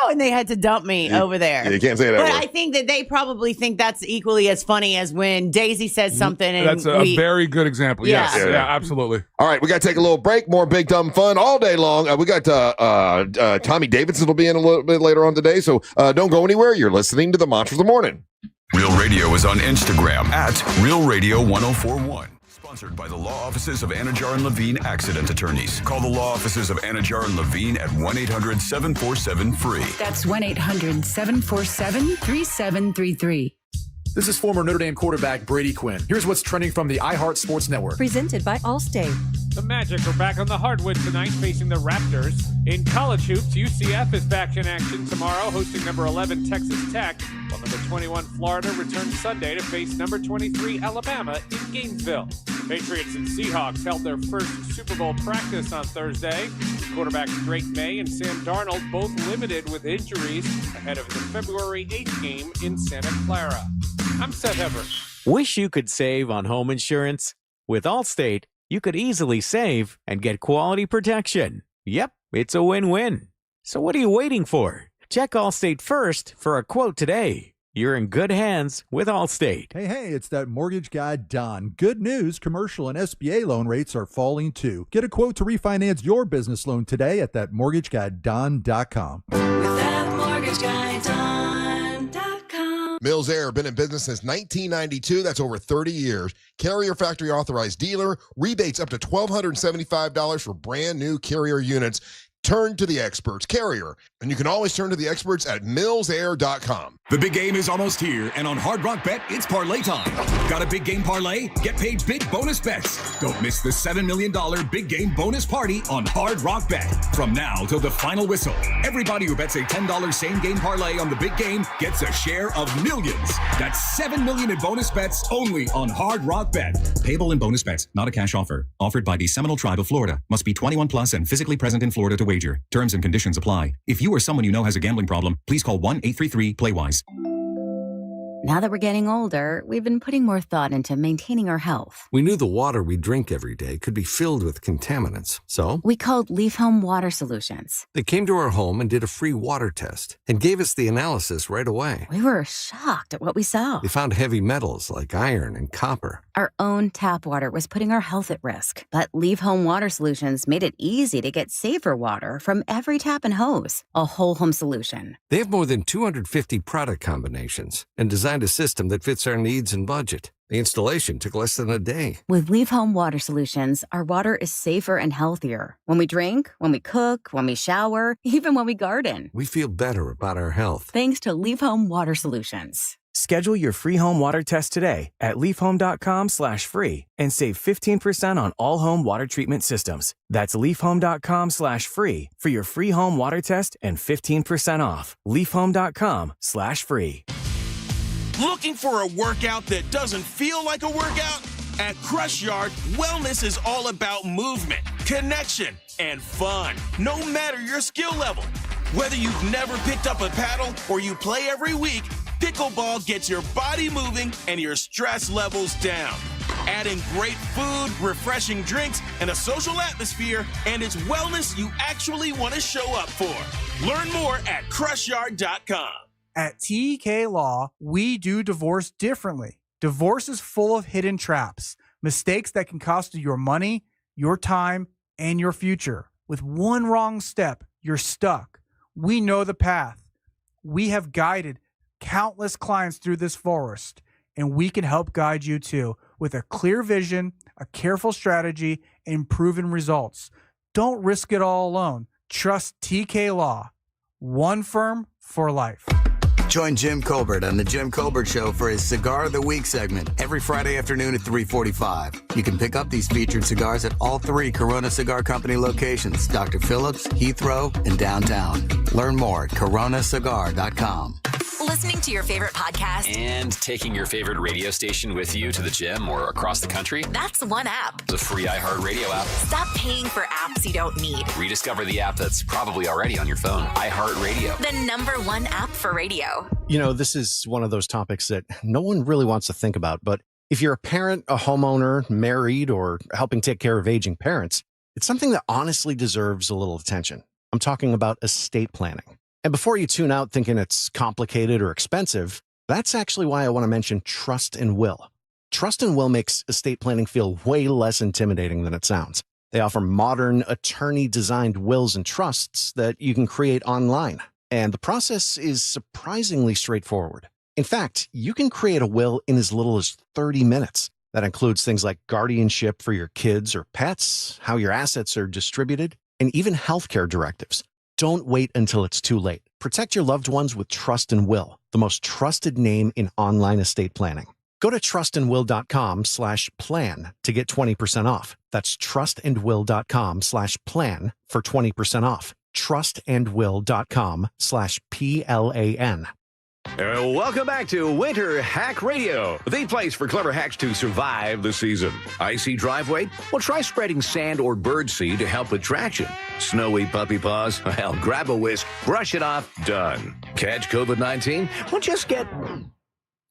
And they had to dump me over there. You can't say that But word. I think that they probably think that's equally as funny as when Daisy says something. And that's a very good example. Yeah. Yes. Yeah, absolutely. All right, we got to take a little break. More big dumb fun all day long. We got Tommy Davidson will be in a little bit later on today. So don't go anywhere. You're listening to the Monsters of the Morning. Real Radio is on Instagram at Real Radio 1041. Sponsored by the law offices of Anajar and Levine Accident Attorneys. Call the law offices of Anajar and Levine at 1-800-747-FREE. That's 1-800-747-3733. This is former Notre Dame quarterback Brady Quinn. Here's what's trending from the iHeart Sports Network. Presented by Allstate. The Magic are back on the hardwood tonight, facing the Raptors. In college hoops, UCF is back in action tomorrow, hosting number 11 Texas Tech, while number 21 Florida returns Sunday to face number 23 Alabama in Gainesville. Patriots and Seahawks held their first Super Bowl practice on Thursday. Quarterbacks Drake May and Sam Darnold both limited with injuries ahead of the February 8th game in Santa Clara. I'm Seth Everett. Wish you could save on home insurance? With Allstate, you could easily save and get quality protection. Yep, it's a win-win. So what are you waiting for? Check Allstate first for a quote today. You're in good hands with Allstate. Hey, it's that mortgage guy, Don. Good news, commercial and SBA loan rates are falling too. Get a quote to refinance your business loan today at thatmortgageguyDon.com. With that mortgage guy, Don.com. Mills Air, been in business since 1992. That's over 30 years. Carrier factory authorized dealer. Rebates up to $1,275 for brand new Carrier units. Turn to the experts, Carrier. And you can always turn to the experts at millsair.com. The big game is almost here, and on Hard Rock Bet, it's parlay time. Got a big game parlay? Get paid big bonus bets. Don't miss the $7 million big game bonus party on Hard Rock Bet. From now till the final whistle, everybody who bets a $10 same game parlay on the big game gets a share of millions. That's $7 million in bonus bets only on Hard Rock Bet. Payable in bonus bets, not a cash offer. Offered by the Seminole Tribe of Florida. Must be 21 plus and physically present in Florida to wager. Terms and conditions apply. If you or someone you know has a gambling problem, please call 1-833-PLAY-WISE. Now that we're getting older, we've been putting more thought into maintaining our health. We knew the water we drink every day could be filled with contaminants, so we called Leaf Home Water Solutions. They came to our home and did a free water test and gave us the analysis right away. We were shocked at what we saw. They found heavy metals like iron and copper. Our own tap water was putting our health at risk, but Leaf Home Water Solutions made it easy to get safer water from every tap and hose. A whole home solution. They have more than 250 product combinations and designed designed a system that fits our needs and budget. The installation took less than a day. With Leaf Home Water Solutions, our water is safer and healthier. When we drink, when we cook, when we shower, even when we garden. We feel better about our health. Thanks to Leaf Home Water Solutions. Schedule your free home water test today at leafhome.com/free and save 15% on all home water treatment systems. That's leafhome.com/free for your free home water test and 15% off. leafhome.com/free. Looking for a workout that doesn't feel like a workout? At Crush Yard, wellness is all about movement, connection, and fun, no matter your skill level. Whether you've never picked up a paddle or you play every week, pickleball gets your body moving and your stress levels down. Adding great food, refreshing drinks, and a social atmosphere, and it's wellness you actually want to show up for. Learn more at crushyard.com. At TK Law, we do divorce differently. Divorce is full of hidden traps, mistakes that can cost you your money, your time, and your future. With one wrong step, you're stuck. We know the path. We have guided countless clients through this forest, and we can help guide you too with a clear vision, a careful strategy, and proven results. Don't risk it all alone. Trust TK Law. One firm for life. Join Jim Colbert on The Jim Colbert Show for his Cigar of the Week segment every Friday afternoon at 3:45. You can pick up these featured cigars at all 3 Corona Cigar Company locations, Dr. Phillips, Heathrow, and downtown. Learn more at coronacigar.com. Listening to your favorite podcast and taking your favorite radio station with you to the gym or across the country? That's one app. The free iHeartRadio app. Stop paying for apps you don't need. Rediscover the app that's probably already on your phone. iHeartRadio. The #1 app for radio. You know, this is one of those topics that no one really wants to think about, but if you're a parent, a homeowner, married, or helping take care of aging parents, it's something that honestly deserves a little attention. I'm talking about estate planning. And before you tune out thinking it's complicated or expensive, that's actually why I want to mention Trust and Will. Trust and Will makes estate planning feel way less intimidating than it sounds. They offer modern, attorney-designed wills and trusts that you can create online. And the process is surprisingly straightforward. In fact, you can create a will in as little as 30 minutes. That includes things like guardianship for your kids or pets, how your assets are distributed, and even healthcare directives. Don't wait until it's too late. Protect your loved ones with Trust and Will, the most trusted name in online estate planning. Go to trustandwill.com/plan to get 20% off. That's trustandwill.com/plan for 20% off. trustandwill.com/PLAN. Welcome back to Winter Hack Radio, the place for clever hacks to survive the season. Icy driveway? Well, try spreading sand or birdseed to help with traction. Snowy puppy paws? Well, grab a whisk, brush it off, done. Catch COVID-19? Well, just get...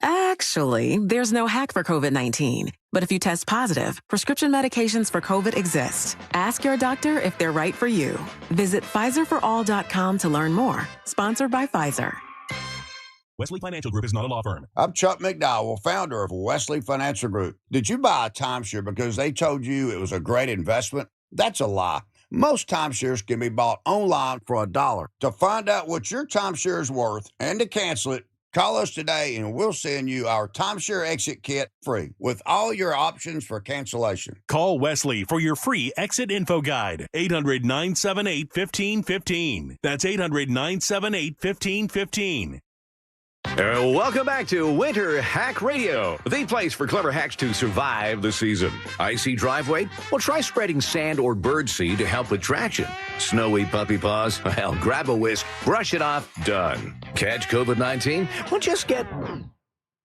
Actually, there's no hack for COVID-19. But if you test positive, prescription medications for COVID exist. Ask your doctor if they're right for you. Visit PfizerForAll.com to learn more. Sponsored by Pfizer. Wesley Financial Group is not a law firm. I'm Chuck McDowell, founder of Wesley Financial Group. Did you buy a timeshare because they told you it was a great investment? That's a lie. Most timeshares can be bought online for $1. To find out what your timeshare is worth and to cancel it, call us today and we'll send you our timeshare exit kit free with all your options for cancellation. Call Wesley for your free exit info guide. 800-978-1515. That's 800-978-1515. Welcome back to Winter Hack Radio, the place for clever hacks to survive the season. Icy driveway? Well, try spreading sand or birdseed to help with traction. Snowy puppy paws? Well, grab a whisk, brush it off, done. Catch COVID-19? Well, just get...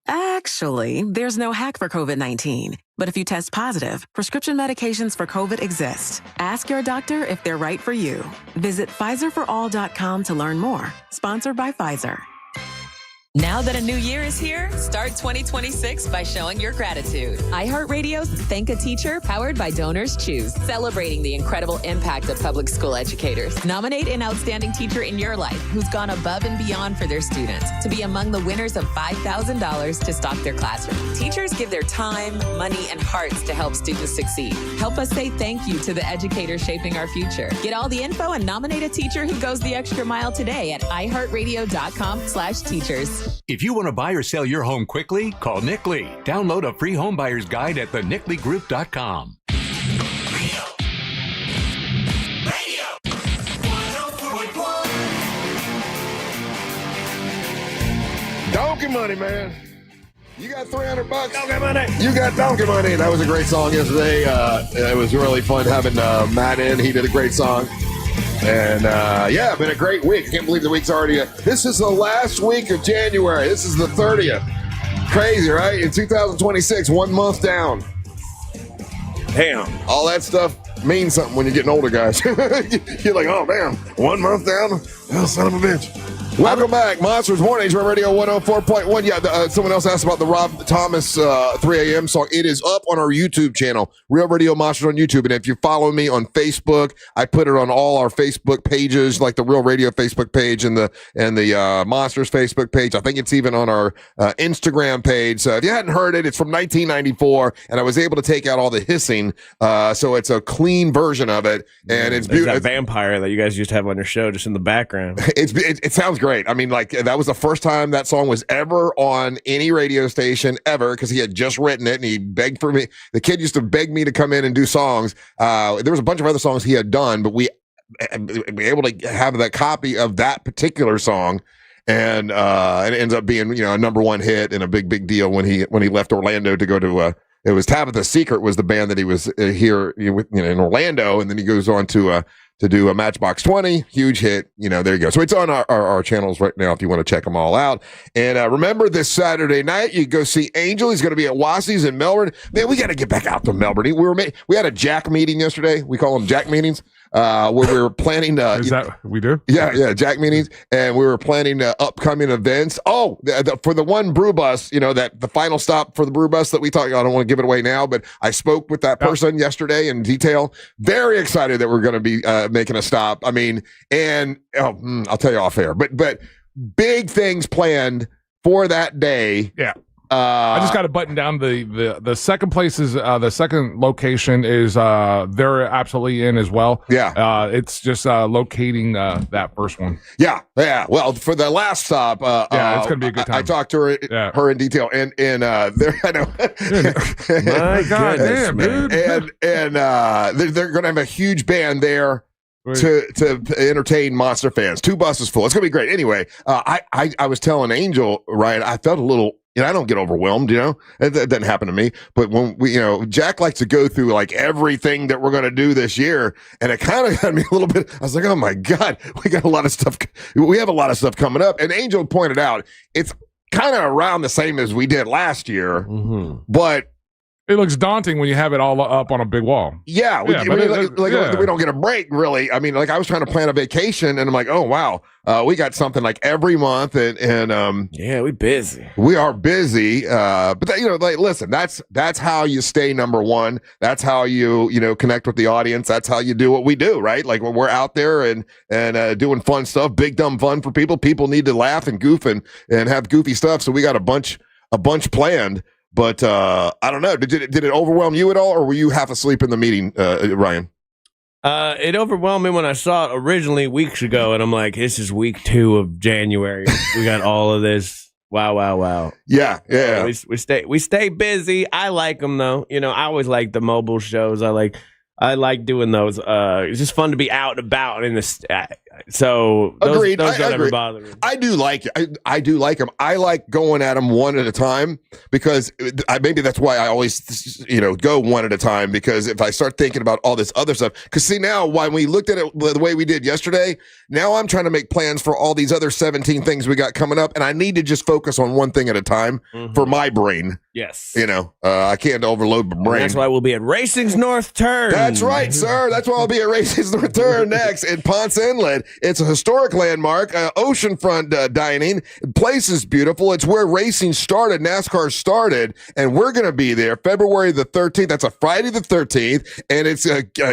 Actually, there's no hack for COVID-19. But if you test positive, prescription medications for COVID exist. Ask your doctor if they're right for you. Visit PfizerForAll.com to learn more. Sponsored by Pfizer. Now that a new year is here, start 2026 by showing your gratitude. iHeartRadio's Thank a Teacher, powered by Donors Choose, celebrating the incredible impact of public school educators. Nominate an outstanding teacher in your life who's gone above and beyond for their students to be among the winners of $5,000 to stock their classroom. Teachers give their time, money, and hearts to help students succeed. Help us say thank you to the educators shaping our future. Get all the info and nominate a teacher who goes the extra mile today at iHeartRadio.com/teachers. If you want to buy or sell your home quickly, call Nick Lee. Download a free home buyer's guide at thenickleegroup.com. Donkey money, man. You got $300. Donkey money. You got donkey money. That was a great song yesterday. It was really fun having Matt in. He did a great song. And yeah, been a great week. Can't believe the week's already. This is the last week of January. This is the 30th. Crazy, right? In 2026, 1 month down. Damn. All that stuff means something when you're getting older, guys. You're like, oh, damn. 1 month down? Oh, son of a bitch. Welcome back. Monsters Mornings, Radio 104.1. Yeah, someone else asked about the Rob Thomas 3 a.m. song. It is up on our YouTube channel, Real Radio Monsters on YouTube. And if you follow me on Facebook, I put it on all our Facebook pages, like the Real Radio Facebook page and the Monsters Facebook page. I think it's even on our Instagram page. So if you hadn't heard it, it's from 1994, and I was able to take out all the hissing. So it's a clean version of it, and it's beautiful. That vampire that you guys used to have on your show just in the background. It sounds great. I mean, like, that was the first time that song was ever on any radio station ever, because he had just written it and he begged for me. The kid used to beg me to come in and do songs. There was a bunch of other songs he had done, but we were able to have that copy of that particular song. And it ends up being, a #1 hit and a big deal when he left Orlando to go to it was Tabitha's Secret was the band that he was here in Orlando, and then he goes on to do a Matchbox 20, huge hit. There you go. So it's on our channels right now if you want to check them all out. And remember, this Saturday night, you go see Angel. He's going to be at Wassey's in Melbourne. Man, we got to get back out to Melbourne. We had a Jack meeting yesterday. We call them Jack meetings. Where we were planning is that what we do? Yeah, Jack meetings, and we were planning upcoming events. Oh, for the one brew bus, that the final stop for the brew bus that we talked. I don't want to give it away now, but I spoke with that person yesterday in detail. Very excited that we're going to be making a stop. I mean, and I'll tell you off air, but big things planned for that day. Yeah. I just got to button down the second place is the second location is they're absolutely in as well. Yeah. It's just locating that first one. Yeah. Well, for the last stop, it's gonna be a good time. I talked to her in detail, and there I know. My God, damn, dude. And they're gonna have a huge band there to entertain Monster fans. 2 buses full. It's gonna be great. Anyway, I was telling Angel, Ryan, I felt a little. I don't get overwhelmed, It doesn't happen to me. But when we, Jack likes to go through like everything that we're going to do this year. And it kind of got me a little bit, I was like, oh my God, we got a lot of stuff. We have a lot of stuff coming up. And Angel pointed out, it's kind of around the same as we did last year, but it looks daunting when you have it all up on a big wall. Yeah, we don't get a break, really. I mean, like, I was trying to plan a vacation, and I'm like, oh, wow, we got something like every month, and yeah, we busy. We are busy, but listen, that's how you stay #1. That's how you connect with the audience. That's how you do what we do, right? Like, when we're out there and doing fun stuff, big dumb fun for people. People need to laugh and goof and have goofy stuff, so we got a bunch planned. But I don't know. Did it overwhelm you at all, or were you half asleep in the meeting, Ryan? It overwhelmed me when I saw it originally weeks ago, and I'm like, this is week 2 of January. We got all of this. Wow. Yeah. We stay busy. I like them though. I always like the mobile shows. I like doing those. It's just fun to be out and about in this. So agreed. Those don't ever bother me. I do like it. I do like them. I like going at them one at a time, because maybe that's why I always go one at a time, because if I start thinking about all this other stuff, because see, now when we looked at it the way we did yesterday, now I'm trying to make plans for all these other 17 things we got coming up, and I need to just focus on one thing at a time for my brain. Yes. I can't overload my brain. And that's why we'll be at Racing's North Turn. That's right, sir. That's why I'll be at Racing's North Turn next in Ponce Inlet. It's a historic landmark, oceanfront dining. The place is beautiful. It's where racing started, NASCAR started, and we're going to be there February the 13th. That's a Friday the 13th, and it's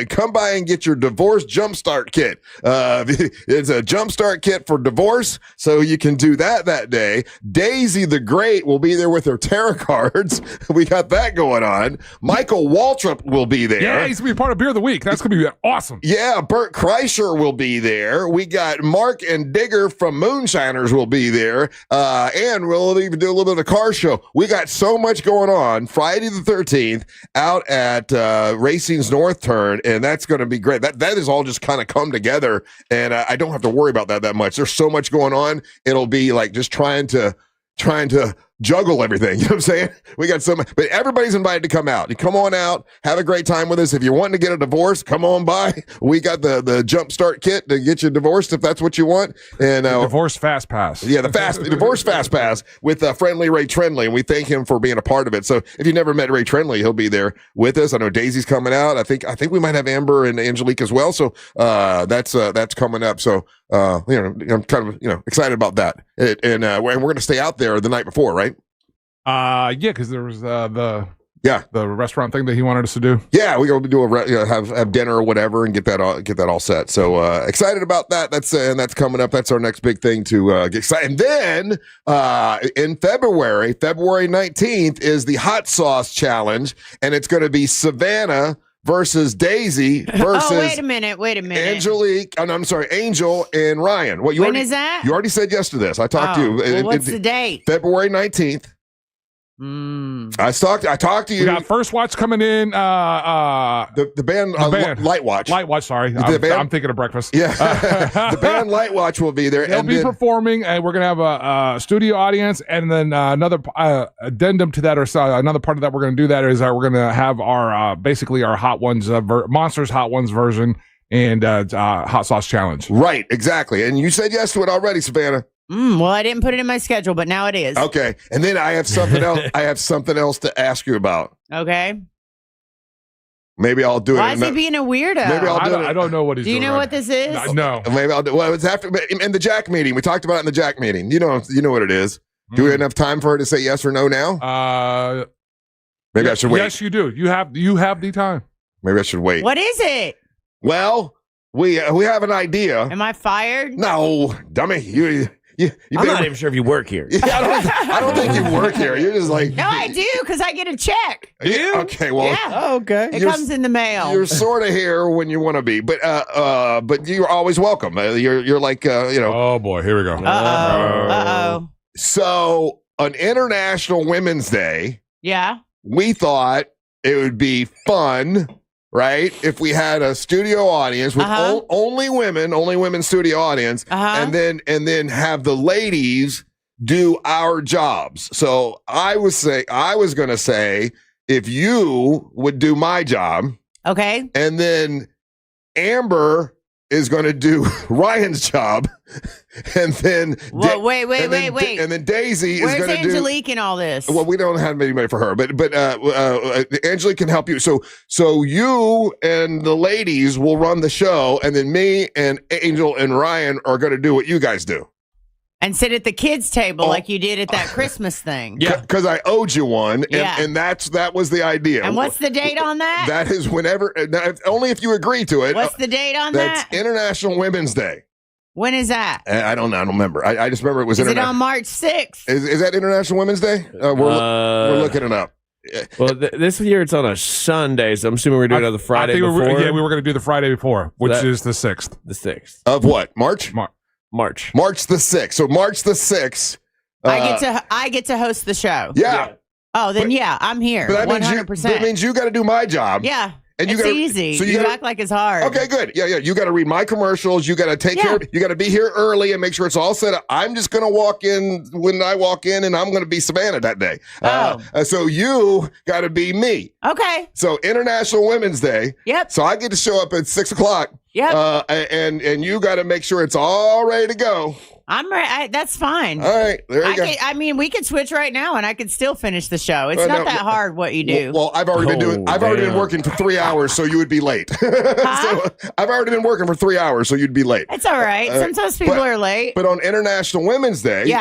come by and get your divorce jumpstart kit. It's a jumpstart kit for divorce, so you can do that day. Daisy the Great will be there with her tarot card. Awards. We got that going on. Michael Waltrip will be there. Yeah, he's going to be part of Beer of the Week. That's going to be awesome. Yeah, Bert Kreischer will be there. We got Mark and Digger from Moonshiners will be there. And we'll even do a little bit of a car show. We got so much going on Friday the 13th out at Racing's North Turn, and that's going to be great. That is all just kind of come together, and I don't have to worry about that much. There's so much going on. It'll be like just trying to juggle everything. You know what I'm saying? We got so much, but everybody's invited to come out. You come on out, have a great time with us. If you're wanting to get a divorce, come on by. We got the jump start kit to get you divorced if that's what you want. And Divorce Fast Pass. Yeah, the Divorce Fast Pass with friendly Ray Trendley, and we thank him for being a part of it. So if you've never met Ray Trendley, he'll be there with us. I know Daisy's coming out. I think we might have Amber and Angelique as well. So that's coming up. So I'm kind of excited about that. And we're going to stay out there the night before, right? Yeah, because there was the restaurant thing that he wanted us to do. Yeah, we go do have dinner or whatever and get that all set. So excited about that. That's coming up. That's our next big thing to get excited. And then in February 19th is the Hot Sauce Challenge, and it's going to be Savannah versus Daisy versus wait a minute. Angelique. Oh, no, I'm sorry, Angel and Ryan. When is that? You already said yes to this. I talked to you. Well, what's the date? February 19th. I talked to you. We got First Watch coming in. The band Light Watch. Light Watch, sorry. I'm thinking of breakfast. Yeah. The band Light Watch will be there. They'll be performing, and we're going to have a studio audience, and then another addendum to that, or another part of that we're going to do that is we're going to have our basically our Hot Ones, Monsters Hot Ones version and Hot Sauce Challenge. Right, exactly. And you said yes to it already, Savannah. Well, I didn't put it in my schedule, but now it is. Okay. And then I have something else. I have something else to ask you about. Okay. Maybe I'll do it. Why is he being a weirdo? Maybe I'll do it. I don't know what he's doing. Do you know what this is? No. Maybe I'll do. Well, it's after in the Jack meeting. We talked about it in the Jack meeting. You know what it is. Do we have enough time for her to say yes or no now? Maybe I should wait. Yes, you do. You have the time. Maybe I should wait. What is it? Well, we have an idea. Am I fired? No, dummy. I'm not even sure if you work here. Yeah, I don't think you work here. You're just like... No, I do, because I get a check. You? Okay, well... Yeah. Oh, okay. It comes in the mail. You're sort of here when you want to be, but you're always welcome. You're like, Oh, boy, here we go. Uh-oh. So, on International Women's Day... Yeah? We thought it would be fun... Right, if we had a studio audience with only women studio audience, and then have the ladies do our jobs. So I was going to say if you would do my job, okay, and then Amber is going to do Ryan's job, and then wait. And then Daisy is going to do. Where's Angelique in all this? Well, we don't have anybody for her, but Angelique can help you. So you and the ladies will run the show, and then me and Angel and Ryan are going to do what you guys do. And sit at the kids' table like you did at that Christmas thing. Yeah, because I owed you one, and that was the idea. And what's the date on that? That is whenever, only if you agree to it. What's the date on that? That's International Women's Day. When is that? I don't know. I don't remember. I just remember it was. Is it on March 6th? Is that International Women's Day? We're looking it up. Well, this year it's on a Sunday, so I'm assuming we're doing it on the Friday before. We were going to do the Friday before, which is the 6th. The 6th. Of what? March the 6th. So March the 6th. I get to host the show. Yeah. Oh, then I'm here. But 100%. That means you got to do my job. Yeah. And it's easy. So you act like it's hard. Okay, good. Yeah. You got to read my commercials. You got to take care of it. You got to be here early and make sure it's all set up. I'm just going to walk in when I walk in, and I'm going to be Savannah that day. So you got to be me. Okay. So International Women's Day. Yep. So I get to show up at 6:00. Yep. And you got to make sure it's all ready to go. I'm ready. That's fine. All right. There you go. I mean, we could switch right now, and I could still finish the show. It's not that hard what you do. Well, I've already been working for 3 hours, so you would be late. So I've already been working for 3 hours, so you'd be late. It's all right. Sometimes people are late. But on International Women's Day,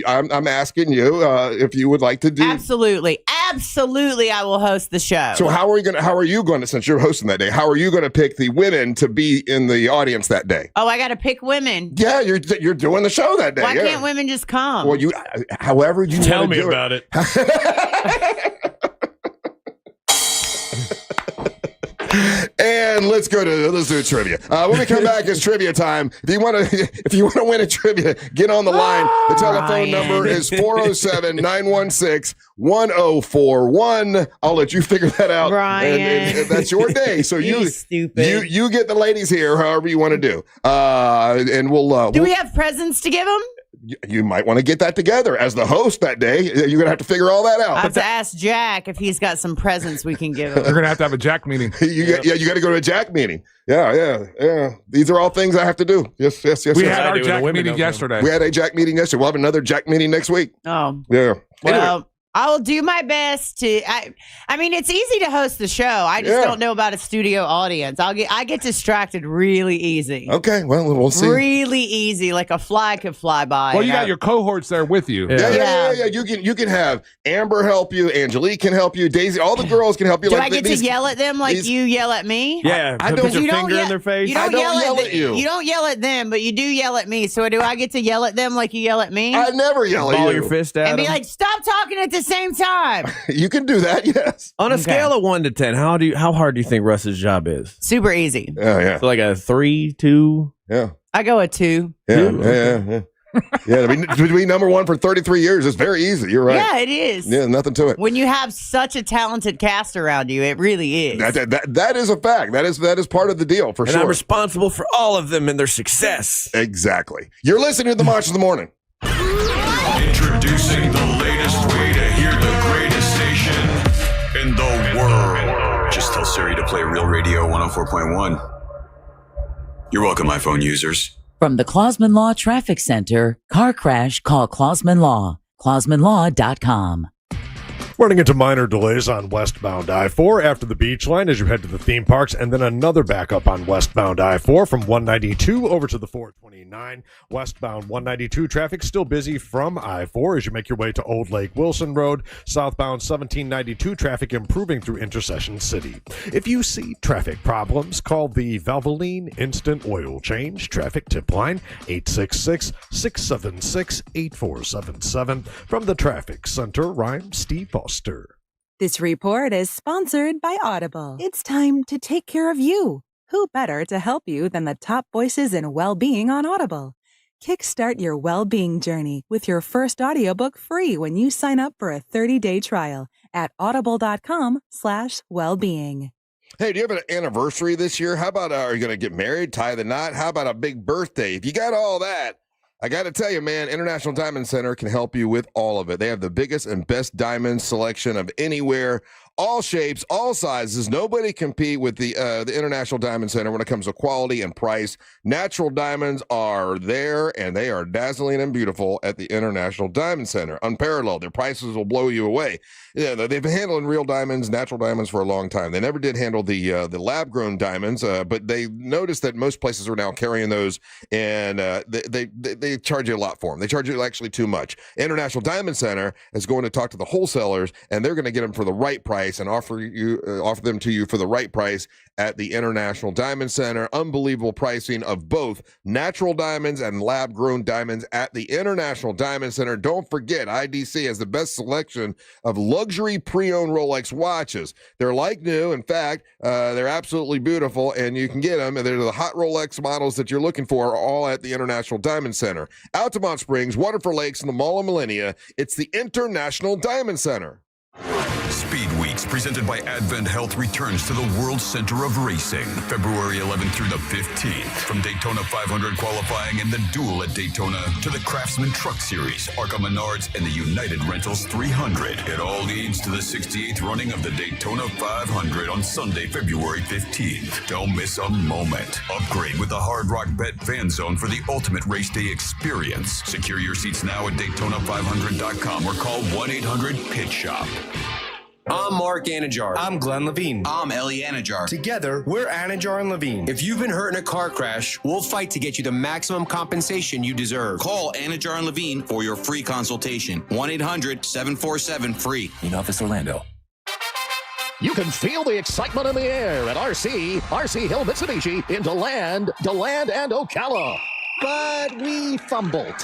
I'm asking you if you would like to do. Absolutely. Absolutely, I will host the show. So how are you going to, since you're hosting that day, how are you going to pick the women to be in the audience that day? Oh, I got to pick women. Yeah, you're doing the show that day. Why can't women just come? Well, however you tell me do about it. And let's do trivia. When we come back, it's trivia time. If you want to win a trivia, get on the line. The telephone number is 407-916-1041. I'll let you figure that out. Ryan. And that's your day. So you get the ladies here, however you want to do. And we'll. Do we have presents to give them? You might want to get that together as the host that day. You're going to have to figure all that out. I have to ask Jack if he's got some presents we can give him. You're going to have a Jack meeting. You got to go to a Jack meeting. Yeah. These are all things I have to do. Yes. We had our Jack meeting yesterday. We had a Jack meeting yesterday. We'll have another Jack meeting next week. Oh. Yeah. Well, anyway. I will do my best to. I mean, it's easy to host the show. I just don't know about a studio audience. I get distracted really easy. Okay, well, we'll see. Really easy, like a fly could fly by. Well, you got your cohorts there with you. Yeah. You can have Amber help you, Angelique can help you, Daisy, all the girls can help you. Do I get to yell at them like you yell at me? Yeah, I don't. Put your finger in their face. You don't yell at you. You don't yell at them, but you do yell at me. So do I get to yell at them like you yell at me? I never yell at you. Ball your fist at and be them. like, stop talking at the same time. You can do that, yes. On a scale of 1 to 10, how hard do you think Russ's job is? Super easy. Yeah. So like a 3, 2. Yeah. I go a 2. Yeah. I mean, to be number one for 33 years is very easy. You're right. Yeah, it is. Yeah, nothing to it. When you have such a talented cast around you, it really is. That is a fact. That is part of the deal for sure. And I'm responsible for all of them and their success. Exactly. You're listening to the Monsters of the Morning. Introducing the latest way to hear the greatest station in the world. Just tell Siri to play Real Radio 104.1. You're welcome, iPhone users. From the Clausman Law Traffic Center, car crash, call Clausman Law. ClausmanLaw.com. Running into minor delays on westbound I-4 after the beach line as you head to the theme parks, and then another backup on westbound I-4 from 192 over to the 429. Westbound 192 traffic still busy from I-4 as you make your way to Old Lake Wilson Road. Southbound 1792 traffic improving through Intercession City. If you see traffic problems, call the Valvoline Instant Oil Change traffic tip line 866-676-8477. From the Traffic Center, I'm Steve Foster. This report is sponsored by Audible. It's time to take care of you. Who better to help you than the top voices in well-being on Audible? Kickstart your well-being journey with your first audiobook free when you sign up for a 30-day trial at audible.com/wellbeing. Hey, do you have an anniversary this year? How about, are you going to get married, tie the knot? How about a big birthday? If you got all that, I got to tell you, man, International Diamond Center can help you with all of it. They have the biggest and best diamond selection of anywhere, all shapes, all sizes. Nobody compete with the International Diamond Center when it comes to quality and price. Natural diamonds are there, and they are dazzling and beautiful at the International Diamond Center. Unparalleled. Their prices will blow you away. Yeah, they've been handling real diamonds, natural diamonds for a long time. They never did handle the lab-grown diamonds, but they noticed that most places are now carrying those, and they charge you a lot for them. They charge you actually too much. International Diamond Center is going to talk to the wholesalers, and they're going to get them for the right price and offer them to you for the right price at the International Diamond Center. Unbelievable pricing of both natural diamonds and lab-grown diamonds at the International Diamond Center. Don't forget, IDC has the best selection of luxury pre-owned Rolex watches. They're like new. In fact, they're absolutely beautiful, and you can get them. And they're the hot Rolex models that you're looking for, all at the International Diamond Center. Altamont Springs, Waterford Lakes, and the Mall of Millennia. It's the International Diamond Center. Speed Weeks, presented by Advent Health, returns to the World Center of Racing, February 11th through the 15th. From Daytona 500 qualifying and the duel at Daytona to the Craftsman Truck Series, ARCA Menards, and the United Rentals 300. It all leads to the 68th running of the Daytona 500 on Sunday, February 15th. Don't miss a moment. Upgrade with the Hard Rock Bet Fan Zone for the ultimate race day experience. Secure your seats now at Daytona500.com or call 1-800-PIT-SHOP. I'm Mark Anajar. I'm Glenn Levine. I'm Ellie Anajar. Together, we're Anajar and Levine. If you've been hurt in a car crash, we'll fight to get you the maximum compensation you deserve. Call Anajar and Levine for your free consultation. 1-800-747-FREE. In Office Orlando. You can feel the excitement in the air at RC Hill Mitsubishi in DeLand and Ocala. But we fumbled.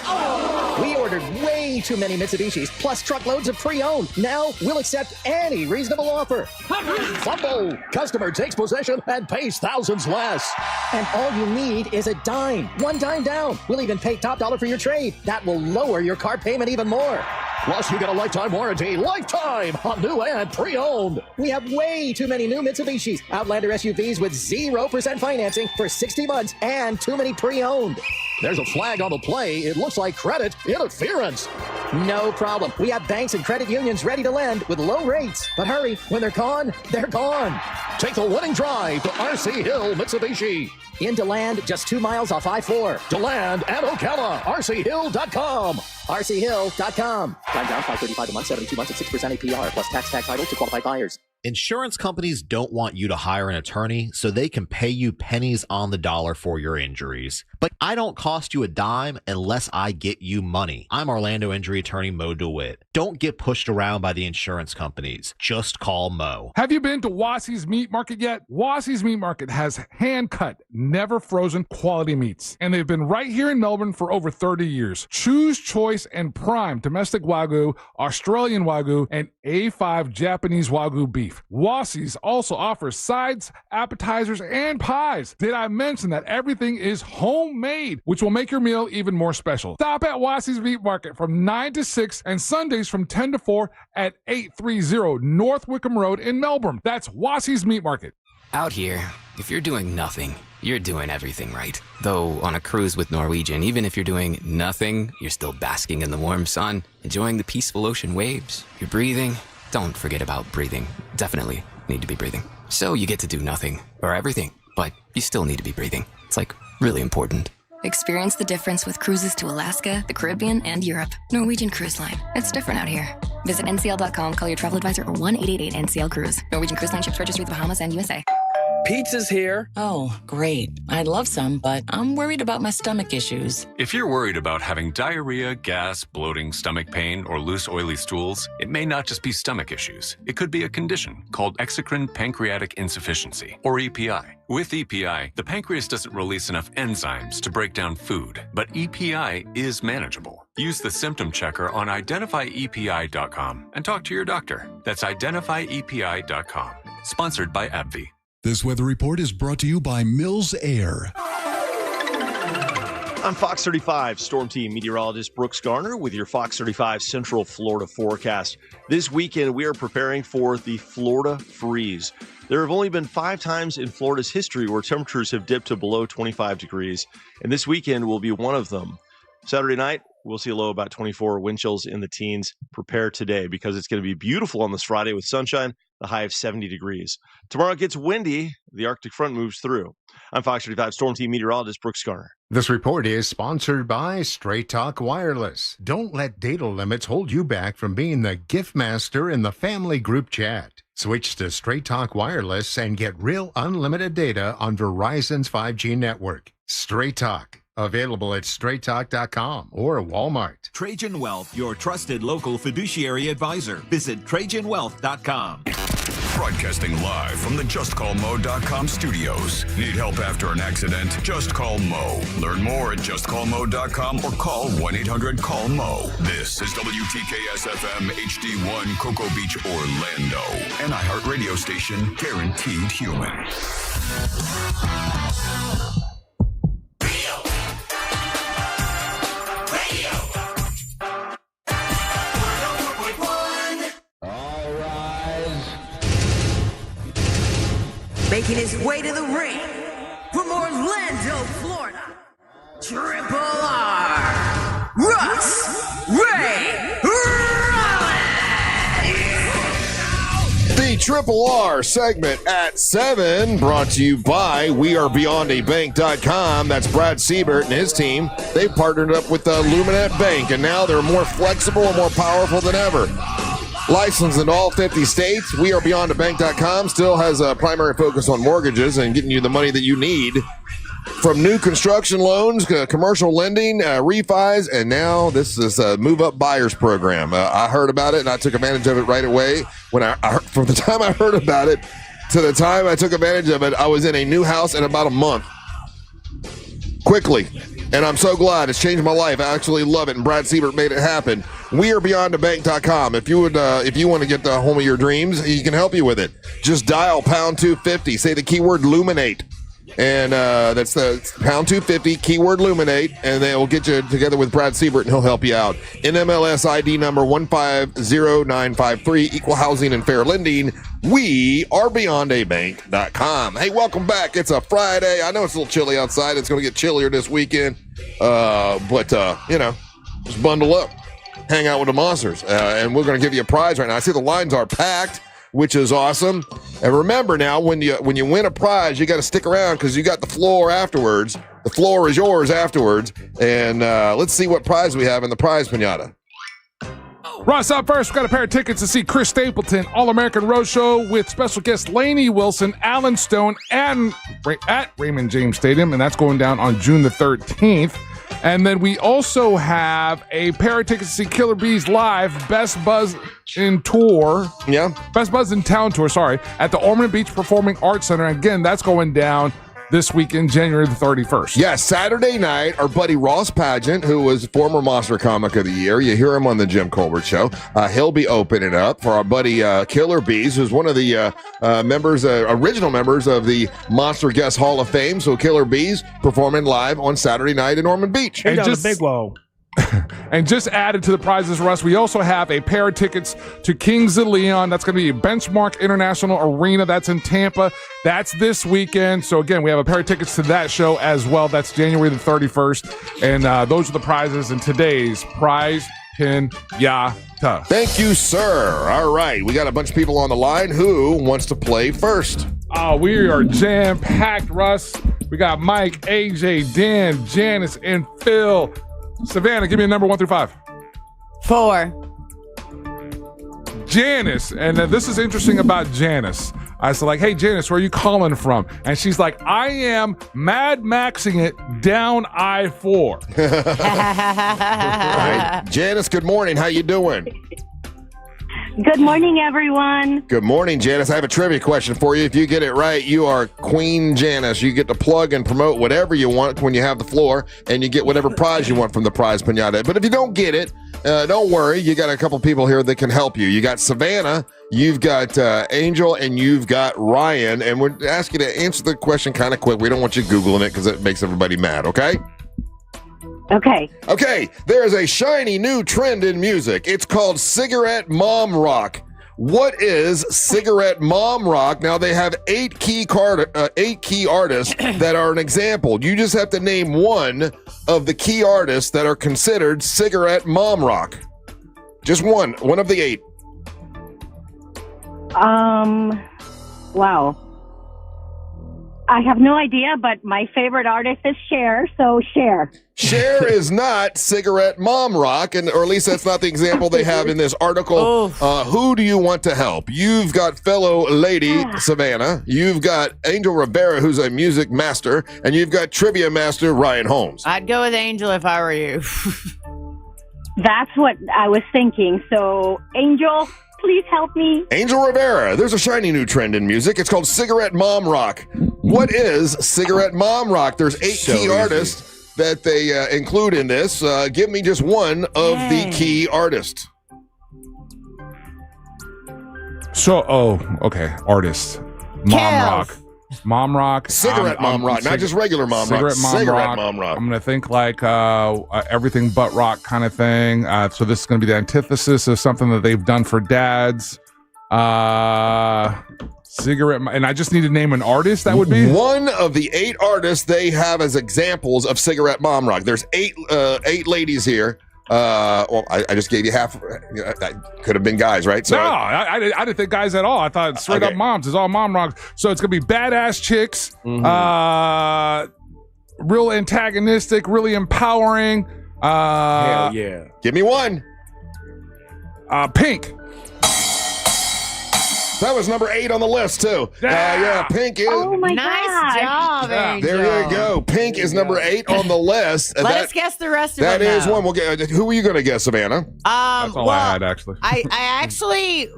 We ordered way too many Mitsubishis, plus truckloads of pre-owned. Now we'll accept any reasonable offer. Fumble! Customer takes possession and pays thousands less. And all you need is a dime. One dime down. We'll even pay top dollar for your trade. That will lower your car payment even more. Plus, you get a lifetime warranty. Lifetime on new and pre-owned. We have way too many new Mitsubishis. Outlander SUVs with 0% financing for 60 months and too many pre-owned. There's a flag on the play. It looks like credit interference. No problem. We have banks and credit unions ready to lend with low rates. But hurry, when they're gone, they're gone. Take the winning drive to RC Hill Mitsubishi. In DeLand, just 2 miles off I-4. DeLand and Ocala. RCHill.com. RCHill.com. Time down, $535 a month, 72 months at 6% APR, plus tax title to qualified buyers. Insurance companies don't want you to hire an attorney so they can pay you pennies on the dollar for your injuries. But I don't cost you a dime unless I get you money. I'm Orlando injury attorney Mo DeWitt. Don't get pushed around by the insurance companies. Just call Mo. Have you been to Wassey's Meat Market yet? Wassey's Meat Market has hand-cut, never frozen quality meats. And they've been right here in Melbourne for over 30 years. Choose choice and prime domestic Wagyu, Australian Wagyu, and A5 Japanese Wagyu beef. Wassey's also offers sides, appetizers, and pies. Did I mention that everything is homemade, which will make your meal even more special? Stop at Wassey's Meat Market from 9 to 6 and Sundays from 10 to 4 at 830 North Wickham Road in Melbourne. That's Wassey's Meat Market. Out here, if you're doing nothing, you're doing everything right. Though on a cruise with Norwegian, even if you're doing nothing, you're still basking in the warm sun, enjoying the peaceful ocean waves. You're breathing. Don't forget about breathing. Definitely need to be breathing. So you get to do nothing or everything, but you still need to be breathing. It's like really important. Experience the difference with cruises to Alaska, the Caribbean, and Europe. Norwegian Cruise Line. It's different out here. Visit ncl.com, call your travel advisor, or 1-888-NCL-CRUISE. Norwegian Cruise Line ships registry the Bahamas and USA. Pizza's here. Oh, great. I'd love some, but I'm worried about my stomach issues. If you're worried about having diarrhea, gas, bloating, stomach pain, or loose, oily stools, it may not just be stomach issues. It could be a condition called exocrine pancreatic insufficiency, or EPI. With EPI, the pancreas doesn't release enough enzymes to break down food, but EPI is manageable. Use the symptom checker on identifyepi.com and talk to your doctor. That's identifyepi.com. Sponsored by AbbVie. This weather report is brought to you by Mills Air. I'm Fox 35 Storm Team meteorologist Brooks Garner with your Fox 35 Central Florida forecast. This weekend, we are preparing for the Florida freeze. There have only been 5 times in Florida's history where temperatures have dipped to below 25 degrees, and this weekend will be one of them. Saturday night, we'll see a low about 24, wind chills in the teens. Prepare today because it's going to be beautiful on this Friday with sunshine, the high of 70 degrees. Tomorrow it gets windy. The Arctic front moves through. I'm Fox 35 Storm Team meteorologist Brooks Garner. This report is sponsored by Straight Talk Wireless. Don't let data limits hold you back from being the gift master in the family group chat. Switch to Straight Talk Wireless and get real unlimited data on Verizon's 5G network. Straight Talk. Available at straighttalk.com or Walmart. Trajan Wealth, your trusted local fiduciary advisor. Visit TrajanWealth.com. Broadcasting live from the JustCallMo.com studios. Need help after an accident? Just call Mo. Learn more at JustCallMo.com or call 1-800-CALL-MO. This is WTKS-FM HD1 Cocoa Beach, Orlando. An iHeart radio station guaranteed human. Making his way to the ring from Orlando, Florida, Triple R, Russ Ray Rollins. The Triple R segment at 7, brought to you by WeAreBeyondABank.com. That's Brad Siebert and his team. They've partnered up with the Luminant Bank, and now they're more flexible and more powerful than ever. Licensed in all 50 states. WeAreBeyondTheBank.com still has a primary focus on mortgages and getting you the money that you need. From new construction loans, commercial lending, refis, and now this is a move-up buyers program. I heard about it, and I took advantage of it right away. From the time I heard about it to the time I took advantage of it, I was in a new house in about a month. Quickly. And I'm so glad. It's changed my life. I actually love it, and Brad Siebert made it happen. WeAreBeyondTheBank.com. If you want to get the home of your dreams, he can help you with it. Just dial pound 250. Say the keyword Luminate. And that's the pound 250, keyword Luminate, and they will get you together with Brad Siebert, and he'll help you out. NMLS ID number 150953, equal housing and fair lending. WeAreBeyondABank.com. Hey, welcome back. It's a Friday. I know it's a little chilly outside. It's going to get chillier this weekend. But just bundle up. Hang out with the monsters. And we're going to give you a prize right now. I see the lines are packed, which is awesome. And remember now, when you win a prize, you got to stick around because you got the floor afterwards. The floor is yours afterwards. And let's see what prize we have in the prize pinata. Russ, up first, we've got a pair of tickets to see Chris Stapleton, All-American Roadshow with special guests Lainey Wilson, Alan Stone, and at Raymond James Stadium, and that's going down on June the 13th. And then we also have a pair of tickets to see Killer Bees live, Best Buzz in Tour. Yeah. Best Buzz in Town Tour, at the Ormond Beach Performing Arts Center. Again, that's going down this weekend, January the 31st. Yeah, Saturday night, our buddy Ross Pageant, who was former Monster Comic of the Year, you hear him on the Jim Colbert Show, he'll be opening up for our buddy Killer Bees, who's one of the original members of the Monster Guest Hall of Fame. So Killer Bees performing live on Saturday night in Ormond Beach. And just, big whoa. And just added to the prizes, Russ, we also have a pair of tickets to Kings of Leon. That's going to be Benchmark International Arena. That's in Tampa. That's this weekend. So, again, we have a pair of tickets to that show as well. That's January the 31st. And those are the prizes in today's Prize Pinata. Thank you, sir. All right. We got a bunch of people on the line. Who wants to play first? We are jam-packed, Russ. We got Mike, AJ, Dan, Janice, and Phil. Savannah, give me a number 1 through 5. 4. Janice, and this is interesting about Janice. I said, hey, Janice, where are you calling from? And she's like, I am Mad Maxing it down I-4. Right. Janice, good morning. How you doing? Good morning, everyone. Good morning, Janice. I have a trivia question for you. If you get it right, you are Queen Janice. You get to plug and promote whatever you want when you have the floor, and you get whatever prize you want from the prize pinata. But if you don't get it, don't worry. You got a couple people here that can help you. You got Savannah, you've got Angel, and you've got Ryan. And we're asking you to answer the question kind of quick. We don't want you Googling it because it makes everybody mad, okay? Okay, there is a shiny new trend in music. It's called cigarette mom rock. What is cigarette mom rock? Now, they have 8 key artists that are an example. You just have to name one of the key artists that are considered cigarette mom rock. Just one of the 8. Wow. I have no idea, but my favorite artist is Cher, so Cher. Cher is not cigarette mom rock, or at least that's not the example they have in this article. Who do you want to help? You've got fellow lady Savannah. You've got Angel Rivera, who's a music master, and you've got trivia master Ryan Holmes. I'd go with Angel if I were you. That's what I was thinking. So, Angel, please help me. Angel Rivera. There's a shiny new trend in music. It's called cigarette mom rock. What is cigarette mom rock? There's 8 key artists that they include in this. Give me just one of the key artists. Artists. Mom rock. Cigarette mom rock, not just regular mom rock. Cigarette mom rock. I'm going to think like everything but rock kind of thing. So this is going to be the antithesis of something that they've done for dads. Cigarette, and I just need to name an artist. That would be one of the 8 artists they have as examples of cigarette mom rock. There's 8 ladies here. I just gave you half. That could have been guys, right? So I didn't think guys at all. I thought straight up moms. It's all mom rock. So it's gonna be badass chicks, real antagonistic, really empowering. Hell yeah! Give me one. Pink. That was number 8 on the list, too. Yeah, Pink is. Oh my Nice gosh. job, Angel. There you go. Pink is number 8 on the list. Let us guess the rest of That them. is one. We'll get. Who are you going to guess, Savannah? That's all I had, actually. I actually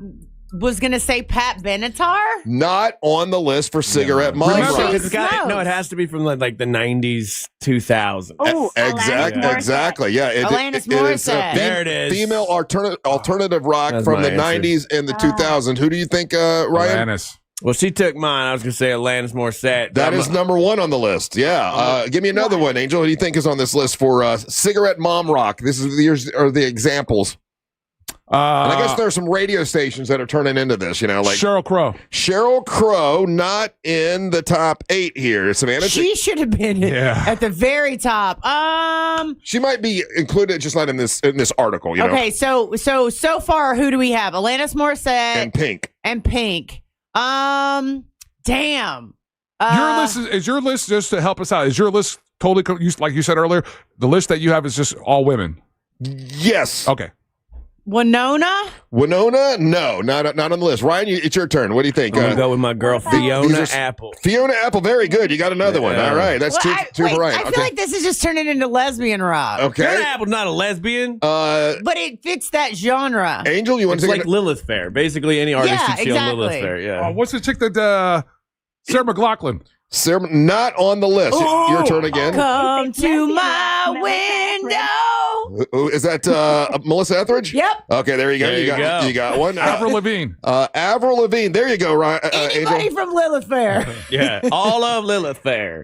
was going to say Pat Benatar. Not on the list for Cigarette Mom Remember, Rock. it's got, no, it has to be from like the 90s, 2000s. Oh, Exactly. Yeah. Alanis is Morissette. There it is. Female alternative rock That's from my the answer. 90s and the 2000s. Who do you think, Ryan? Alanis. Well, she took mine. I was going to say Alanis Morissette. That is number 1 on the list. Yeah. Give me another one, Angel. Who do you think is on this list for Cigarette Mom Rock? This is the examples. And I guess there are some radio stations that are turning into this, like Sheryl Crow. Sheryl Crow, not in the top 8 here. Savannah, She should have been at the very top. she might be included, just not in this article. Okay, so far, who do we have? Alanis Morissette and Pink. Damn. Your list is your list, just to help us out, is your list totally, like you said earlier, the list that you have is just all women? Yes. Okay. Winona? No, not on the list. Ryan, it's your turn. What do you think? I'm going to go with my girl, Fiona Apple. Fiona Apple, very good. You got another one. All right, that's two for Ryan. I feel like this is just turning into lesbian rock. Okay. Fiona Apple's not a lesbian. But it fits that genre. Angel, you want it's to like Lilith Fair. Basically, any artist Yeah, should feel exactly. Lilith Fair. Yeah. What's the chick that Sarah McLachlan? Sarah, not on the list. Your turn again. Come to my window. Is that Melissa Etheridge? Yep. Okay, there you go. You got one. Avril Lavigne. Avril Lavigne. There you go, Ryan. Anybody Angel. from Lilith Fair? Yeah, all of Lilith Fair.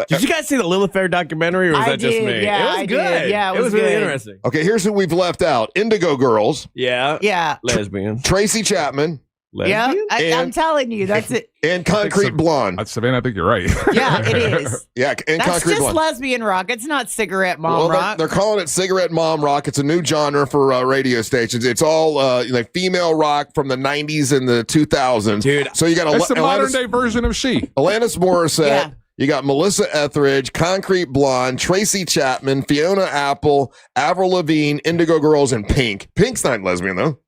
Did you guys see the Lilith Fair documentary, or was I that just did, me? yeah, it was I good. did. Yeah, it was really good. interesting. Okay, here's who we've left out: Indigo Girls. Yeah, lesbian. Tracy Chapman. Yeah, I'm telling you, that's it. And Concrete Blonde. Savannah, I think you're right. Yeah, it is. Yeah, and That's Concrete just Blonde. lesbian rock. It's not cigarette mom Well, rock. they're calling it Cigarette Mom Rock. It's a new genre for radio stations. It's all like female rock from the 90s and the 2000s. Dude, so you got That's the modern day version of She. Alanis Morissette. Yeah. You got Melissa Etheridge, Concrete Blonde, Tracy Chapman, Fiona Apple, Avril Lavigne, Indigo Girls, and Pink. Pink's not lesbian, though.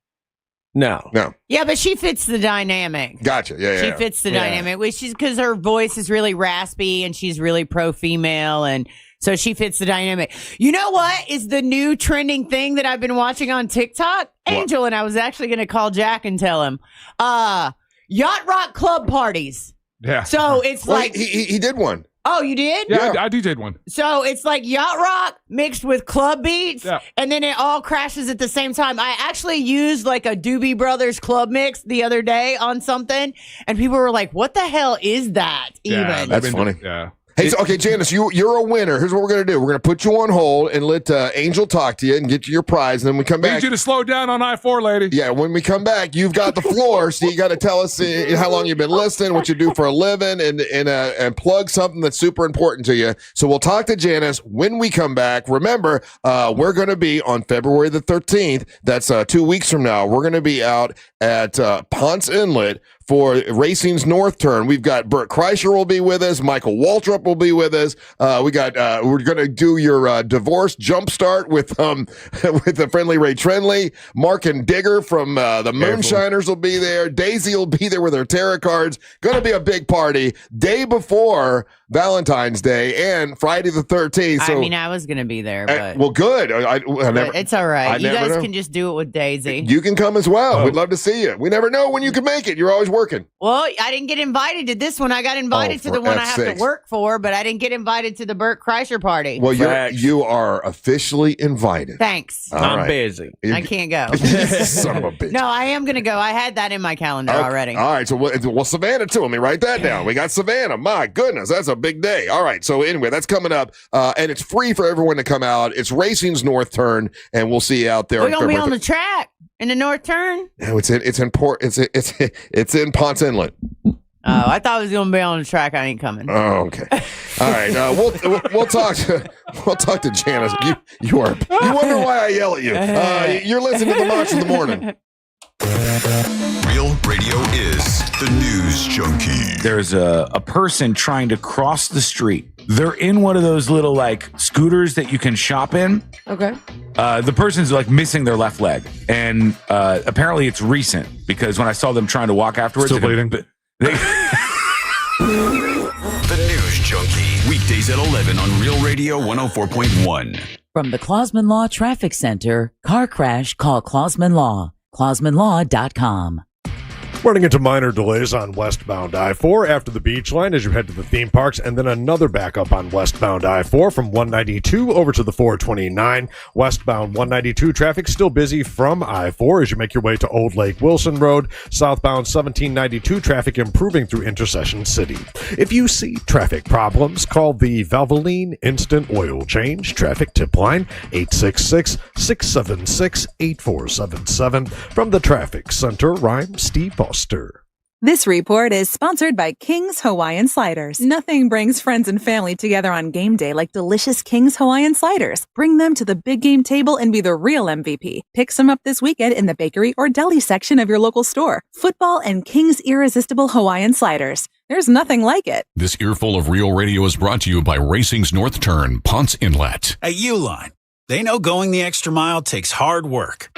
No. Yeah, but she fits the dynamic. Gotcha. Yeah. She fits the dynamic, which is because her voice is really raspy and she's really pro-female, and so she fits the dynamic. You know what is the new trending thing that I've been watching on TikTok? Angel, and I was actually going to call Jack and tell him. Yacht rock club parties. Yeah. So it's like he did one. Oh, you did? Yeah, I DJ'd one. So it's like yacht rock mixed with club beats, and then it all crashes at the same time. I actually used like a Doobie Brothers club mix the other day on something, and people were like, "What the hell is that?" Even That's funny. Yeah. Hey, so, okay, Janice, you're a winner. Here's what we're going to do. We're going to put you on hold and let Angel talk to you and get you your prize. And then we come back. Need you to slow down on I-4, lady. Yeah, when we come back, you've got the floor, so you got to tell us how long you've been listening, what you do for a living, and plug something that's super important to you. So we'll talk to Janice when we come back. Remember, we're going to be on February the 13th. That's 2 weeks from now. We're going to be out at Ponce Inlet for Racing's North Turn. We've got Bert Kreischer will be with us. Michael Waltrip will be with us. We're going to do your divorce jumpstart with the friendly Ray Trenley. Mark and Digger from the Moonshiners will be there. Daisy will be there with her tarot cards. Going to be a big party day before Valentine's Day and Friday the 13th. So, I mean, I was going to be there, but well, good. but it's all right. You guys know. can just do it with Daisy. You can come as well. We'd love to see you. We never know when you can make it. You're always working. Well, I didn't get invited to this one. I got invited to the one I have to work for, but I didn't get invited to the Bert Kreischer party. Well, you are officially invited. Thanks. I'm busy. I can't go. Son of a bitch. No, I am going to go. I had that in my calendar already. All right. So, well, Savannah too. Let me write that down. We got Savannah. My goodness, that's a big day. All right. So anyway, that's coming up, and it's free for everyone to come out. It's Racing's North Turn, and we'll see you out there. We're going to be on the track in the North Turn. No, it's in Ponce Inlet. Oh, I thought it was going to be on the track. I ain't coming. Oh, okay. All right. We'll talk to Janice. You wonder why I yell at you. You're listening to the Monster in the Morning. Real radio is the news junkie. There's a person trying to cross the street. They're in one of those little like scooters that you can shop in. Okay. The person's like missing their left leg, and apparently it's recent because when I saw them trying to walk afterwards, Still bleeding. The News Junkie. Weekdays at 11 on Real Radio 104.1. From the Clausman Law Traffic Center, car crash, call Clausman Law. ClausmanLaw.com. Running into minor delays on westbound I-4 after the beach line as you head to the theme parks, and then another backup on westbound I-4 from 192 over to the 429. Westbound 192 traffic still busy from I-4 as you make your way to Old Lake Wilson Road. Southbound 1792 traffic improving through Intercession City. If you see traffic problems, call the Valvoline Instant Oil Change Traffic Tip Line 866-676-8477. From the Traffic Center, I'm Steve Foster. This report is sponsored by King's Hawaiian Sliders. Nothing brings friends and family together on game day like delicious King's Hawaiian Sliders. Bring them to the big game table and be the real MVP. Pick some up this weekend in the bakery or deli section of your local store. Football and King's Irresistible Hawaiian Sliders. There's nothing like it. This earful of Real Radio is brought to you by Racing's North Turn, Ponce Inlet. At Uline, they know going the extra mile takes hard work.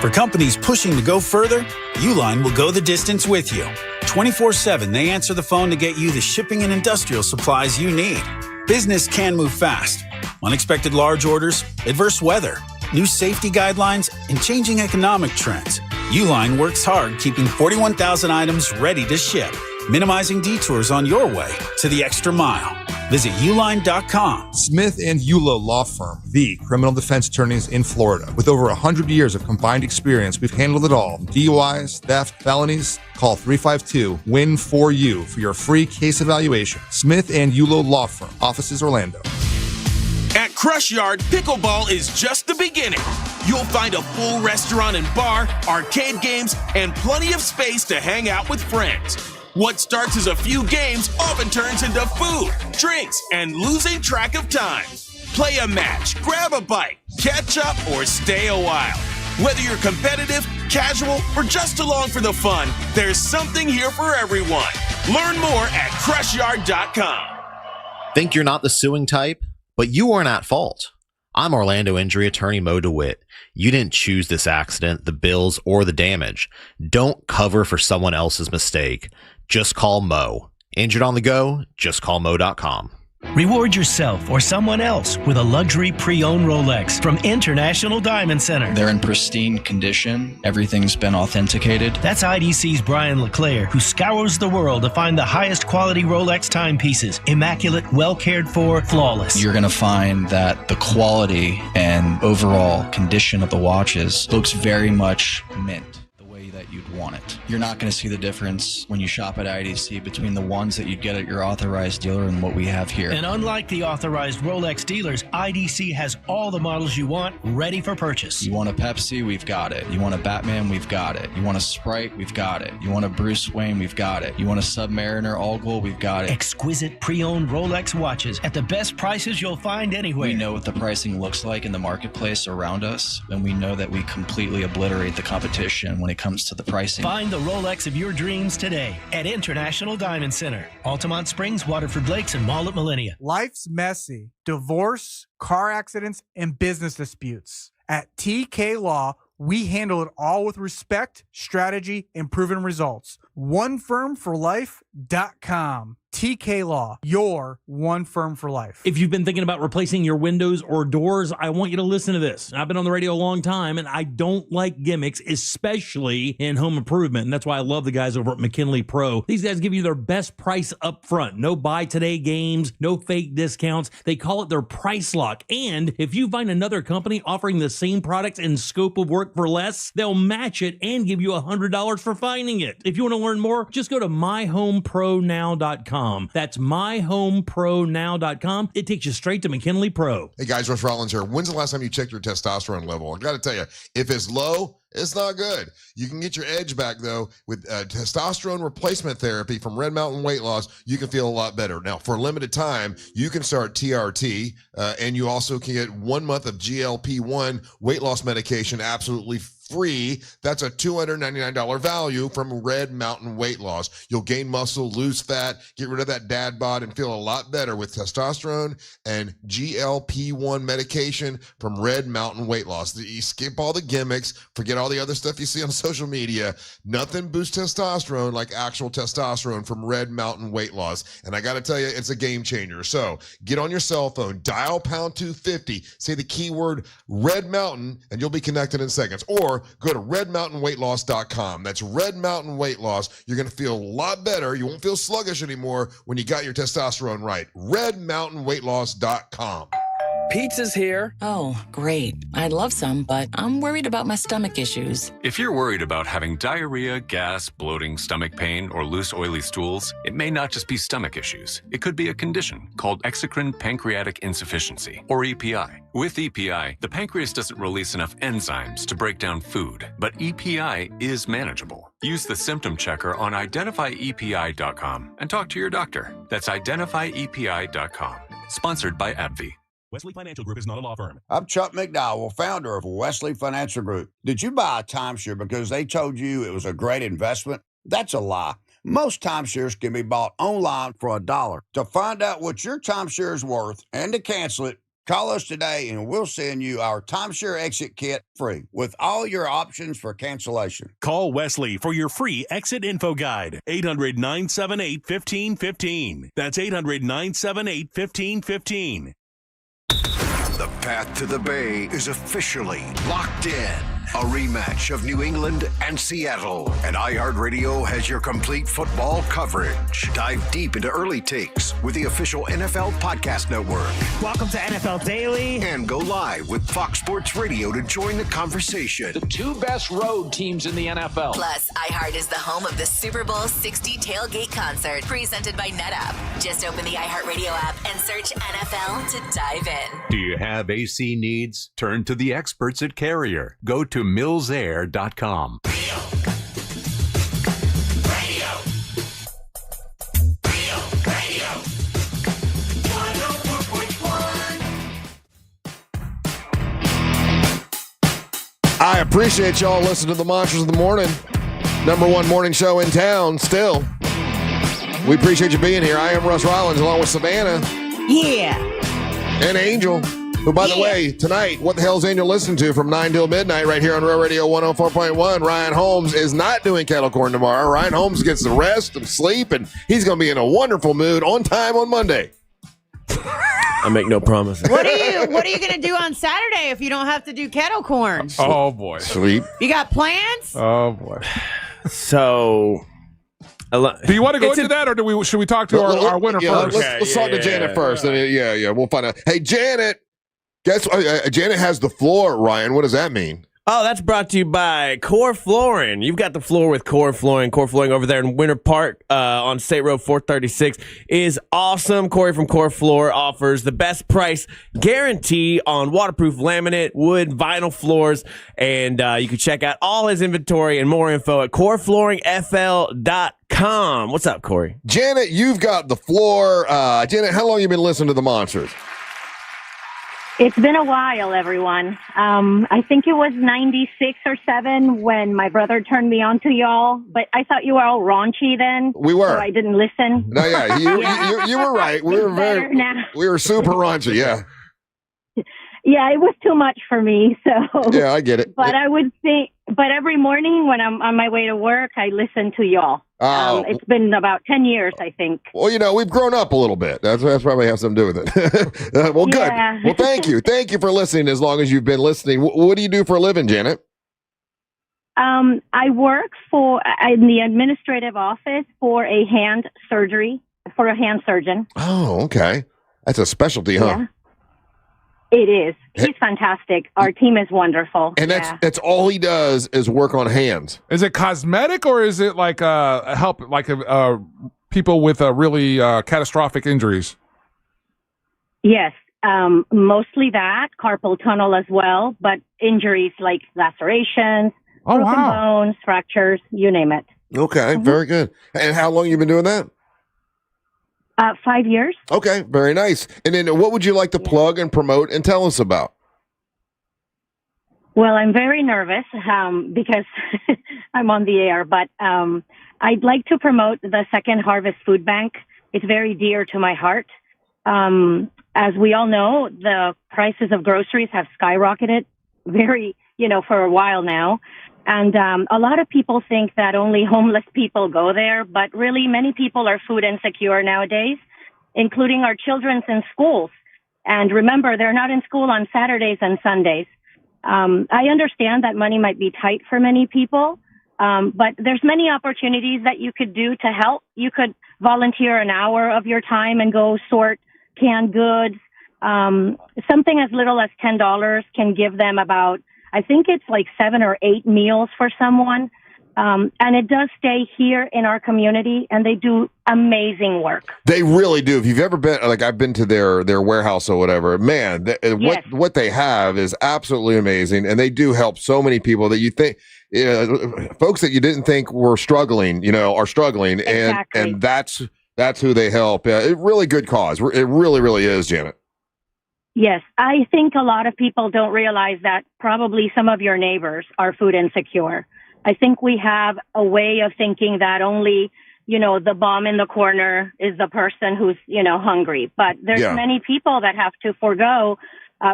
For companies pushing to go further, Uline will go the distance with you. 24/7, they answer the phone to get you the shipping and industrial supplies you need. Business can move fast. Unexpected large orders, adverse weather, new safety guidelines, and changing economic trends. Uline works hard keeping 41,000 items ready to ship, minimizing detours on your way to the extra mile. Visit uline.com. Smith & Yulo Law Firm, the criminal defense attorneys in Florida. With over 100 years of combined experience, we've handled it all. DUIs, theft, felonies. Call 352-WIN-4U for your free case evaluation. Smith & Yulo Law Firm, offices Orlando. At Crush Yard, pickleball is just the beginning. You'll find a full restaurant and bar, arcade games, and plenty of space to hang out with friends. What starts as a few games often turns into food, drinks, and losing track of time. Play a match, grab a bite, catch up, or stay a while. Whether you're competitive, casual, or just along for the fun, there's something here for everyone. Learn more at crushyard.com. Think you're not the suing type? But you aren't at fault. I'm Orlando injury attorney Mo DeWitt. You didn't choose this accident, the bills, or the damage. Don't cover for someone else's mistake. Just call Mo. Injured on the go? Just call Mo.com. Reward yourself or someone else with a luxury pre-owned Rolex from International Diamond Center. They're in pristine condition. Everything's been authenticated. That's IDC's Brian LeClaire, who scours the world to find the highest quality Rolex timepieces. Immaculate, well cared for, flawless. You're going to find that the quality and overall condition of the watches looks very much mint. That you'd want it. You're not going to see the difference when you shop at IDC between the ones that you'd get at your authorized dealer and what we have here. And unlike the authorized Rolex dealers, IDC has all the models you want ready for purchase. You want a Pepsi? We've got it. You want a Batman? We've got it. You want a Sprite? We've got it. You want a Bruce Wayne? We've got it. You want a Submariner All-Gold? We've got it. Exquisite pre-owned Rolex watches at the best prices you'll find anywhere. We know what the pricing looks like in the marketplace around us, and we know that we completely obliterate the competition when it comes to the pricing. Find the Rolex of your dreams today at International Diamond Center, Altamont Springs, Waterford Lakes, and Mall at Millennia. Life's messy. Divorce, car accidents, and business disputes. At TK Law, we handle it all with respect, strategy, and proven results. OneFirmForLife.com. TK Law, your one firm for life. If you've been thinking about replacing your windows or doors, I want you to listen to this. I've been on the radio a long time, and I don't like gimmicks, especially in home improvement. And that's why I love the guys over at McKinley Pro. These guys give you their best price up front. No buy today games, no fake discounts. They call it their price lock. And if you find another company offering the same products and scope of work for less, they'll match it and give you $100 for finding it. If you want to learn more, just go to myhomepronow.com. That's myhomepronow.com. It takes you straight to McKinley Pro. Hey guys, Russ Rollins here. When's the last time you checked your testosterone level? I got to tell you, if it's low, it's not good. You can get your edge back, though, with testosterone replacement therapy from Red Mountain Weight Loss. You can feel a lot better. Now, for a limited time, you can start TRT, and you also can get 1 month of GLP-1 weight loss medication absolutely free. That's a $299 value from Red Mountain Weight Loss. You'll gain muscle, lose fat, get rid of that dad bod, and feel a lot better with testosterone and GLP-1 medication from Red Mountain Weight Loss. You skip all the gimmicks, forget all the other stuff you see on social media. Nothing boosts testosterone like actual testosterone from Red Mountain Weight Loss. And I got to tell you, it's a game changer. So get on your cell phone, dial pound 250, say the keyword Red Mountain, and you'll be connected in seconds. Or go to redmountainweightloss.com. That's Red Mountain Weight Loss. You're going to feel a lot better. You won't feel sluggish anymore when you got your testosterone right. redmountainweightloss.com. Pizza's here. Oh, great. I'd love some, but I'm worried about my stomach issues. If you're worried about having diarrhea, gas, bloating, stomach pain, or loose, oily stools, it may not just be stomach issues. It could be a condition called exocrine pancreatic insufficiency, or EPI. With EPI, the pancreas doesn't release enough enzymes to break down food, but EPI is manageable. Use the symptom checker on identifyepi.com and talk to your doctor. That's identifyepi.com. Sponsored by AbbVie. Wesley Financial Group is not a law firm. I'm Chuck McDowell, founder of Wesley Financial Group. Did you buy a timeshare because they told you it was a great investment? That's a lie. Most timeshares can be bought online for $1. To find out what your timeshare is worth and to cancel it, call us today and we'll send you our timeshare exit kit free with all your options for cancellation. Call Wesley for your free exit info guide. 800-978-1515. That's 800-978-1515. The path to the Bay is officially locked in. A rematch of New England and Seattle. And iHeartRadio has your complete football coverage. Dive deep into early takes with the official NFL Podcast Network. Welcome to NFL Daily. And go live with Fox Sports Radio to join the conversation. The two best road teams in the NFL. Plus, iHeart is the home of the Super Bowl 60 tailgate concert presented by NetApp. Just open the iHeartRadio app and search NFL to dive in. Do you have AC needs? Turn to the experts at Carrier. Go to millsair.com. I appreciate y'all listening to the Monsters of the Morning. #1 morning show in town still. We appreciate you being here. I am Russ Rollins along with Savannah. Yeah. And Angel. Who, by the way, tonight, what the hell is Angel listening to from 9 till midnight right here on Real Radio 104.1? Ryan Holmes is not doing kettle corn tomorrow. Ryan Holmes gets the rest and sleep, and he's going to be in a wonderful mood on time on Monday. I make no promises. What are you going to do on Saturday if you don't have to do kettle corn? Oh, boy. Sleep. You got plans? Oh, boy. So... Do you want to go into that, or should we talk to our winner first? Let's talk to Janet first. Yeah, we'll find out. Hey, Janet. Guess Janet has the floor, Ryan. What does that mean? Oh, that's brought to you by Core Flooring. You've got the floor with Core Flooring. Core Flooring over there in Winter Park on State Road 436 is awesome. Corey from Core Floor offers the best price guarantee on waterproof laminate, wood, vinyl floors. And you can check out all his inventory and more info at coreflooringfl.com. What's up, Corey? Janet, you've got the floor. Janet, how long have you been listening to the Monsters? It's been a while, everyone. I think it was 96 or 7 when my brother turned me on to y'all, but I thought you were all raunchy then. We were. So I didn't listen. No, yeah, you were right. We were super raunchy, yeah. Yeah, it was too much for me. So yeah, I get it. But I would think, but every morning when I'm on my way to work, I listen to y'all. It's been about 10 years, I think. Well, we've grown up a little bit. That's probably has something to do with it. Well, good. Well, thank you. Thank you for listening as long as you've been listening. What do you do for a living, Janet? I work in the administrative office for a hand surgeon. Oh, okay. That's a specialty, huh? Yeah. It is. He's fantastic. Our team is wonderful. And that's all he does is work on hands. Is it cosmetic, or is it like help people with really catastrophic injuries? Yes, mostly that, carpal tunnel as well, but injuries like lacerations, broken bones, fractures, you name it. Okay, very good. And how long you been doing that? 5 years. Okay, very nice. And then what would you like to plug and promote and tell us about? Well, I'm very nervous because I'm on the air, but I'd like to promote the Second Harvest Food Bank. It's very dear to my heart. As we all know, the prices of groceries have skyrocketed for a while now. And a lot of people think that only homeless people go there, but really many people are food insecure nowadays, including our children in schools. And remember, they're not in school on Saturdays and Sundays. I understand that money might be tight for many people, but there's many opportunities that you could do to help. You could volunteer an hour of your time and go sort canned goods. Something as little as $10 can give them about, I think it's like 7 or 8 meals for someone. And it does stay here in our community, and they do amazing work. They really do. If you've ever been, like I've been to their warehouse or whatever, man, Yes. what they have is absolutely amazing, and they do help so many people that you think, folks that you didn't think were struggling, are struggling, Exactly. and that's who they help. Really good cause. It really, really is, Janet. Yes, I think a lot of people don't realize that probably some of your neighbors are food insecure. I think we have a way of thinking that only, the bum in the corner is the person who's, hungry. But there's many people that have to forego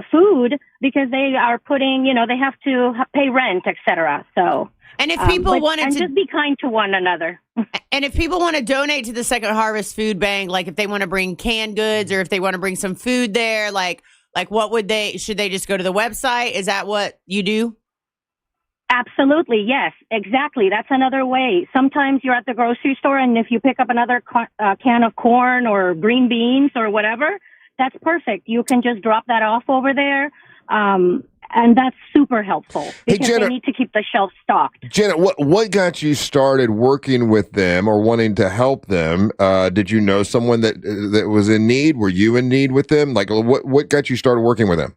food because they are putting, they have to pay rent, etc. So, and if people wanted to just be kind to one another. And if people want to donate to the Second Harvest Food Bank, like if they want to bring canned goods or if they want to bring some food there, like what should they just go to the website? Is that what you do? Absolutely. Yes, exactly. That's another way. Sometimes you're at the grocery store, and if you pick up another can of corn or green beans or whatever, that's perfect. You can just drop that off over there. And that's super helpful because Janet, they need to keep the shelf stocked. Janet, what got you started working with them or wanting to help them? Did you know someone that was in need? Were you in need with them? Like, what got you started working with them?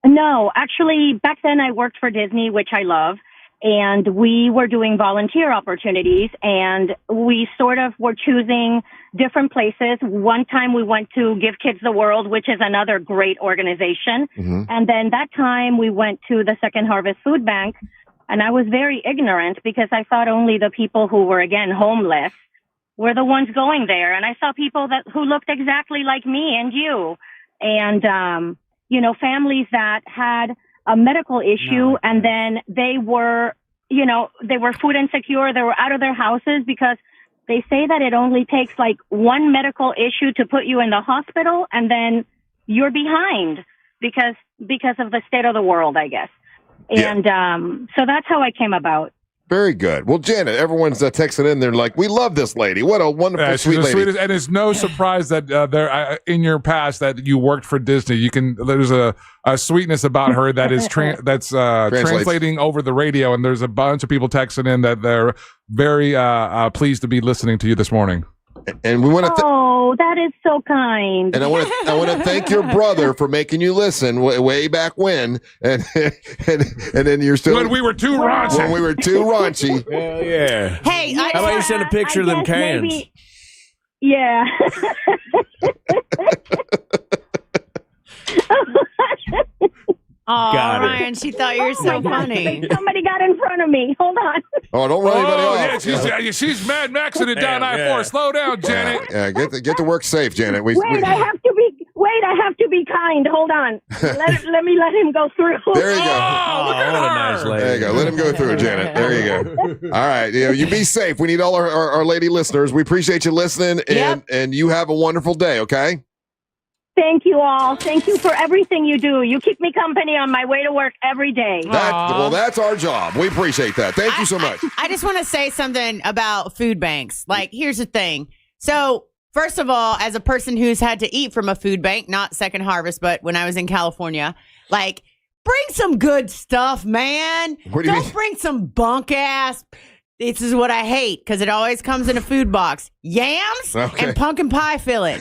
No, actually, back then I worked for Disney, which I love, and we were doing volunteer opportunities, and we sort of were choosing different places. One time we went to Give Kids the World, which is another great organization. Mm-hmm. And then that time we went to the Second Harvest Food Bank, and I was very ignorant because I thought only the people who were, again, homeless were the ones going there. And I saw people who looked exactly like me and you. And, families that had a medical issue and then they were food insecure. They were out of their houses because they say that it only takes like one medical issue to put you in the hospital and then you're behind because of the state of the world, I guess. And so that's how I came about. Very good. Well, Janet, everyone's texting in. They're like, we love this lady. What a wonderful, sweet lady. Sweetest, and it's no surprise that there in your past that you worked for Disney. There's a sweetness about her that is translating over the radio, and there's a bunch of people texting in that they're very pleased to be listening to you this morning. And we want to. Oh, that is so kind. And I want to thank your brother for making you listen way back when, and then you're still when we were too raunchy. When we were too raunchy. Hell yeah. Hey, how about you send a picture of them cans? Maybe, yeah. Oh, Got it. Ryan, she thought you were so funny. Somebody got in front of me. Hold on. Oh, don't run anybody off. Yeah, she's Mad Maxing it down I-4. Slow down, Janet. Yeah, get to work safe, Janet. Wait, I have to be kind. Hold on. let me let him go through. There you go. Oh, what a nice lady. There you go. Let him go through, Janet. There you go. All right. You be safe. We need all our lady listeners. We appreciate you listening, and you have a wonderful day, okay? Thank you all. Thank you for everything you do. You keep me company on my way to work every day. That's our job. We appreciate that. Thank you so much. I just want to say something about food banks. Like, here's the thing. So, first of all, as a person who's had to eat from a food bank, not Second Harvest, but when I was in California, like, bring some good stuff, man. What do you Don't mean? bring some bunk ass. This is what I hate because it always comes in a food box: yams and pumpkin pie filling.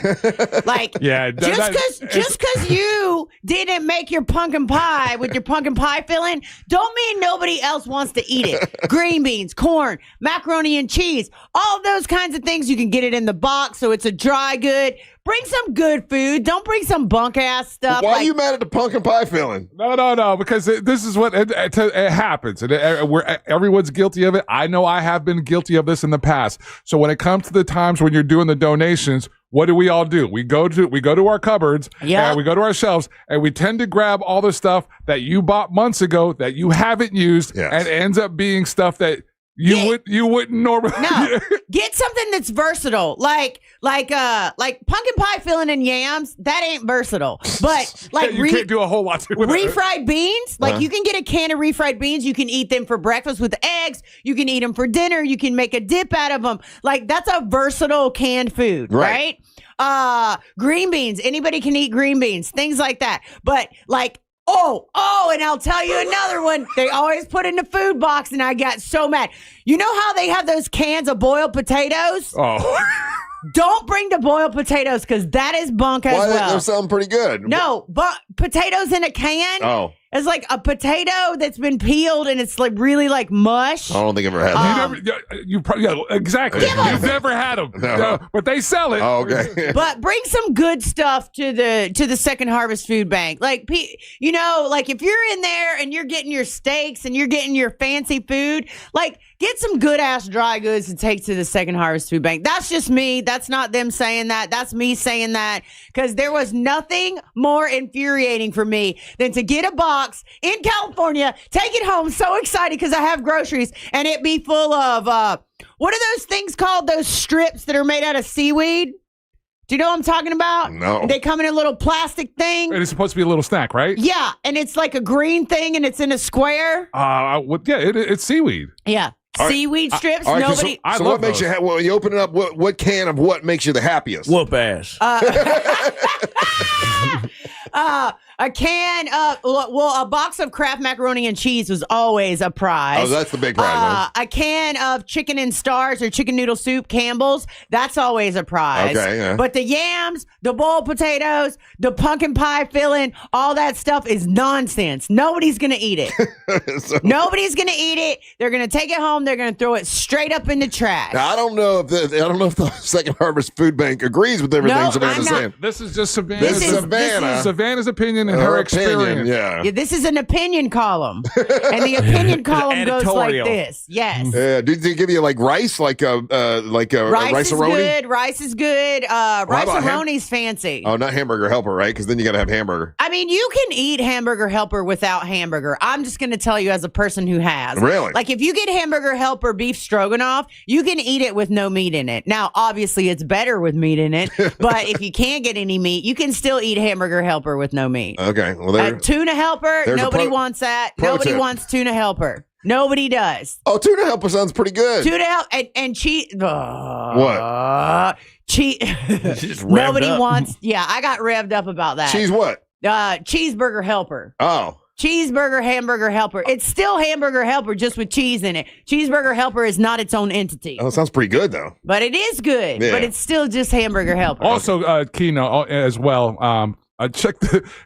Like, just because you didn't make your pumpkin pie with your pumpkin pie filling, don't mean nobody else wants to eat it. Green beans, corn, macaroni and cheese, all of those kinds of things. You can get it in the box, so it's a dry good. Bring some good food. Don't bring some bunk ass stuff. Why are you mad at the pumpkin pie filling? No, because this is what it happens. And everyone's guilty of it. I know I have been guilty of this in the past. So when it comes to the times when you're doing the donations, what do we all do? We go to our cupboards, and we go to our shelves, and we tend to grab all the stuff that you bought months ago that you haven't used, and it ends up being stuff that you wouldn't normally. No, get something that's versatile, like pumpkin pie filling and yams. That ain't versatile, but like you can't do a whole lot with refried beans. Like you can get a can of refried beans. You can eat them for breakfast with eggs. You can eat them for dinner. You can make a dip out of them. Like that's a versatile canned food, right? Green beans. Anybody can eat green beans. Things like that. But like. Oh, and I'll tell you another one. They always put in the food box, and I got so mad. You know how they have those cans of boiled potatoes? Oh. Don't bring the boiled potatoes, because that is bunk as well. They're sounding pretty good. No, but potatoes in a can? Oh. It's like a potato that's been peeled, and it's like really like mush. I don't think I've ever had that. You probably, exactly. You've never had them, No. But they sell it. Oh, okay. But bring some good stuff to the Second Harvest Food Bank. Like, you know, like if you're in there and you're getting your steaks and you're getting your fancy food, like get some good ass dry goods to take to the Second Harvest Food Bank. That's just me. That's not them saying that. That's me saying that, because there was nothing more infuriating for me than to get a box in California, take it home, so excited because I have groceries, and it be full of what are those things called? Those strips that are made out of seaweed. Do you know what I'm talking about? No. They come in a little plastic thing. And it's supposed to be a little snack, right? Yeah, and it's like a green thing, and it's in a square. It's seaweed. Yeah. Seaweed strips. All right, Nobody. So what makes you when you open it up? What can of what makes you the happiest? Whoop ass. A can of a box of Kraft macaroni and cheese was always a prize. Oh, that's the big prize. A can of chicken and stars or chicken noodle soup, Campbell's, that's always a prize. Okay, yeah. But the yams, the boiled potatoes, the pumpkin pie filling, all that stuff is nonsense. Nobody's gonna eat it. Nobody's gonna eat it. They're gonna take it home. They're gonna throw it straight up in the trash. Now, I don't know if the Second Harvest Food Bank agrees with everything Savannah's saying. This is just Savannah. This is Savannah. Savannah's opinion and her experience. Yeah. This is an opinion column, and the opinion column goes like this. Yes. Yeah. Did they give you like rice, like a rice-a-roni? Good. Rice is good. Rice-a-roni's fancy. Oh, not Hamburger Helper, right? Because then you got to have hamburger. I mean, you can eat Hamburger Helper without hamburger. I'm just going to tell you as a person who has. Really? Like if you get Hamburger Helper beef stroganoff, you can eat it with no meat in it. Now, obviously, it's better with meat in it, but if you can't get any meat, you can still eat Hamburger Helper with no meat. Okay. Well, tuna helper, nobody wants that. Nobody wants tuna helper. Nobody does. Oh, tuna helper sounds pretty good. Tuna helper and cheese. What? Cheese. Nobody wants. Yeah, I got revved up about that. Cheese what? Cheeseburger helper. Oh. Cheeseburger, hamburger helper. It's still hamburger helper, just with cheese in it. Cheeseburger helper is not its own entity. Oh, it sounds pretty good, though. But it is good. Yeah. But it's still just hamburger helper. Also, Keno, as well, check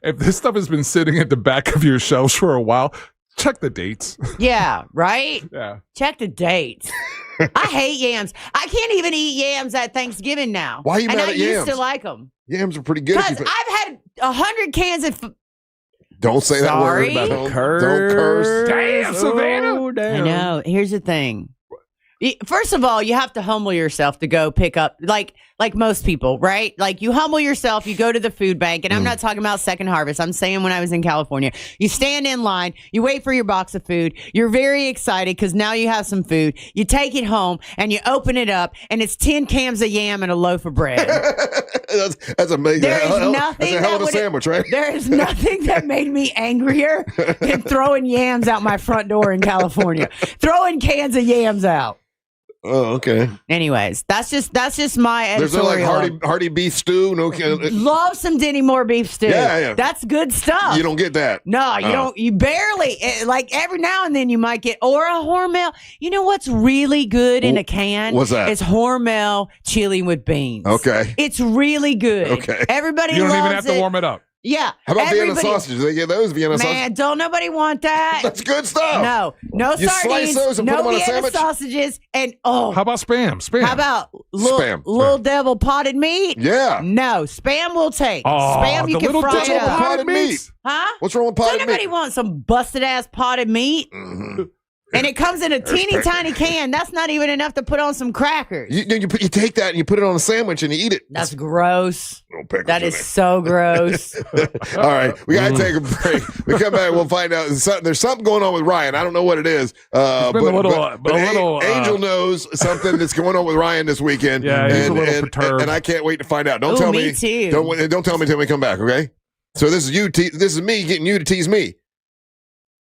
if this stuff has been sitting at the back of your shelves for a while, check the dates. Yeah, right? Yeah. Check the dates. I hate yams. I can't even eat yams at Thanksgiving now. Why are you mad at yams? I used yams? to like them. Yams are pretty good. Because I've had 100 cans of... Don't say that word. Don't curse. Damn, Savannah. I know. Here's the thing. First of all, you have to humble yourself to go pick up, like most people, right? Like you humble yourself, you go to the food bank, and I'm not talking about Second Harvest. I'm saying when I was in California, you stand in line, you wait for your box of food, you're very excited because now you have some food. You take it home and you open it up, and it's 10 cans of yam and a loaf of bread. That's amazing. There is nothing that's a hell of a sandwich, right? There is nothing that made me angrier than throwing yams out my front door in California. Throwing cans of yams out. Oh, okay. Anyways, that's just my editorial. There's no like hearty beef stew. No, love some Denny Moore beef stew. Yeah. That's good stuff. You don't get that. No, you don't. You barely. Like every now and then you might get or a Hormel. You know what's really good in a can? What's that? It's Hormel chili with beans. Okay. It's really good. Okay. Everybody You don't loves even have to warm it up. Yeah. How about Vienna everybody- sausages? Do they get those Vienna sausages? Man, don't nobody want that. That's good stuff. No You sardines, slice those and no put them on a Vienna sandwich? sausages, and oh, How about Spam? Spam. how about little devil potted meat? Yeah. No, Spam will take. Oh, Spam you the can little fry devil it up. potted meat? Huh? What's wrong with Don't potted nobody meat? want some busted ass potted meat. And it comes in a teeny picture. tiny can. That's not even enough to put on some crackers. You take that and you put it on a sandwich and you eat it. That's gross. pickles That in is it. so gross. All right, we got to take a break. We come back, we'll find out. There's something going on with Ryan. I don't know what it is. It's been a little, Angel knows something that's going on with Ryan this weekend. Yeah, he's a little perturbed. And I can't wait to find out. Don't Ooh, tell me me. too. Don't tell me until we come back. Okay. So this is you. This is me getting you to tease me.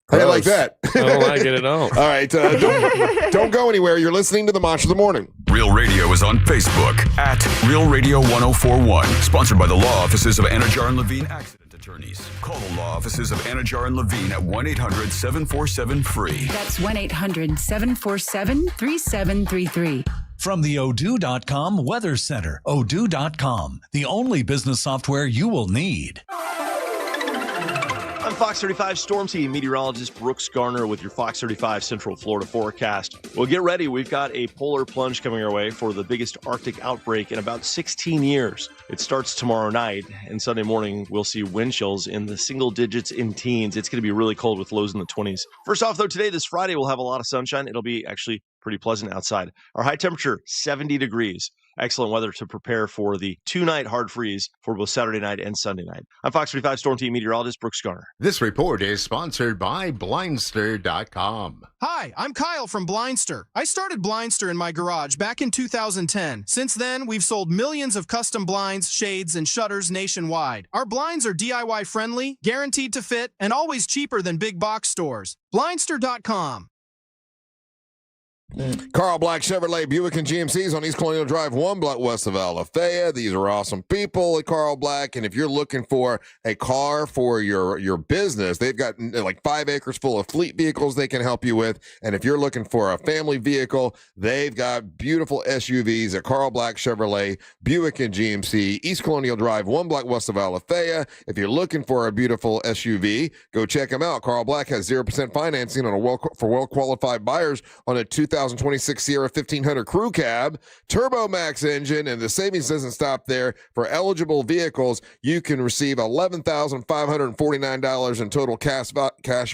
How do you like that? I don't like it at all. All right, don't go anywhere. You're listening to the Monster of the Morning. Real Radio is on Facebook at Real Radio 1041. Sponsored by the law offices of Anajar and Levine Accident Attorneys. Call the law offices of Anajar and Levine at 1-800-747-FREE. That's 1-800-747-3733. From the Odoo.com Weather Center, Odoo.com, the only business software you will need. I'm Fox 35 Storm Team meteorologist Brooks Garner with your Fox 35 Central Florida forecast. Well, get ready. We've got a polar plunge coming our way for the biggest Arctic outbreak in about 16 years. It starts tomorrow night, and Sunday morning we'll see wind chills in the single digits in teens. It's going to be really cold with lows in the 20s. First off, though, today, this Friday, we'll have a lot of sunshine. It'll be actually pretty pleasant outside. Our high temperature, 70 degrees. Excellent weather to prepare for the two-night hard freeze for both Saturday night and Sunday night. I'm Fox 35 Storm Team meteorologist Brooks Garner. This report is sponsored by Blindster.com. Hi, I'm Kyle from Blindster. I started Blindster in my garage back in 2010. Since then, we've sold millions of custom blinds, shades, and shutters nationwide. Our blinds are DIY friendly, guaranteed to fit, and always cheaper than big box stores. Blindster.com. Carl Black Chevrolet Buick and GMC's on East Colonial Drive, 1 block west of Alafaya. These are awesome people at Carl Black, and if you're looking for a car for your business, they've got like 5 acres full of fleet vehicles they can help you with. And if you're looking for a family vehicle, they've got beautiful SUVs at Carl Black Chevrolet Buick and GMC, East Colonial Drive, 1 block west of Alafaya. If you're looking for a beautiful SUV, go check them out. Carl Black has 0% financing on for well-qualified buyers on a 2026 Sierra 1500 Crew Cab, Turbo Max engine, and the savings doesn't stop there. For eligible vehicles, you can receive $11,549 in total cash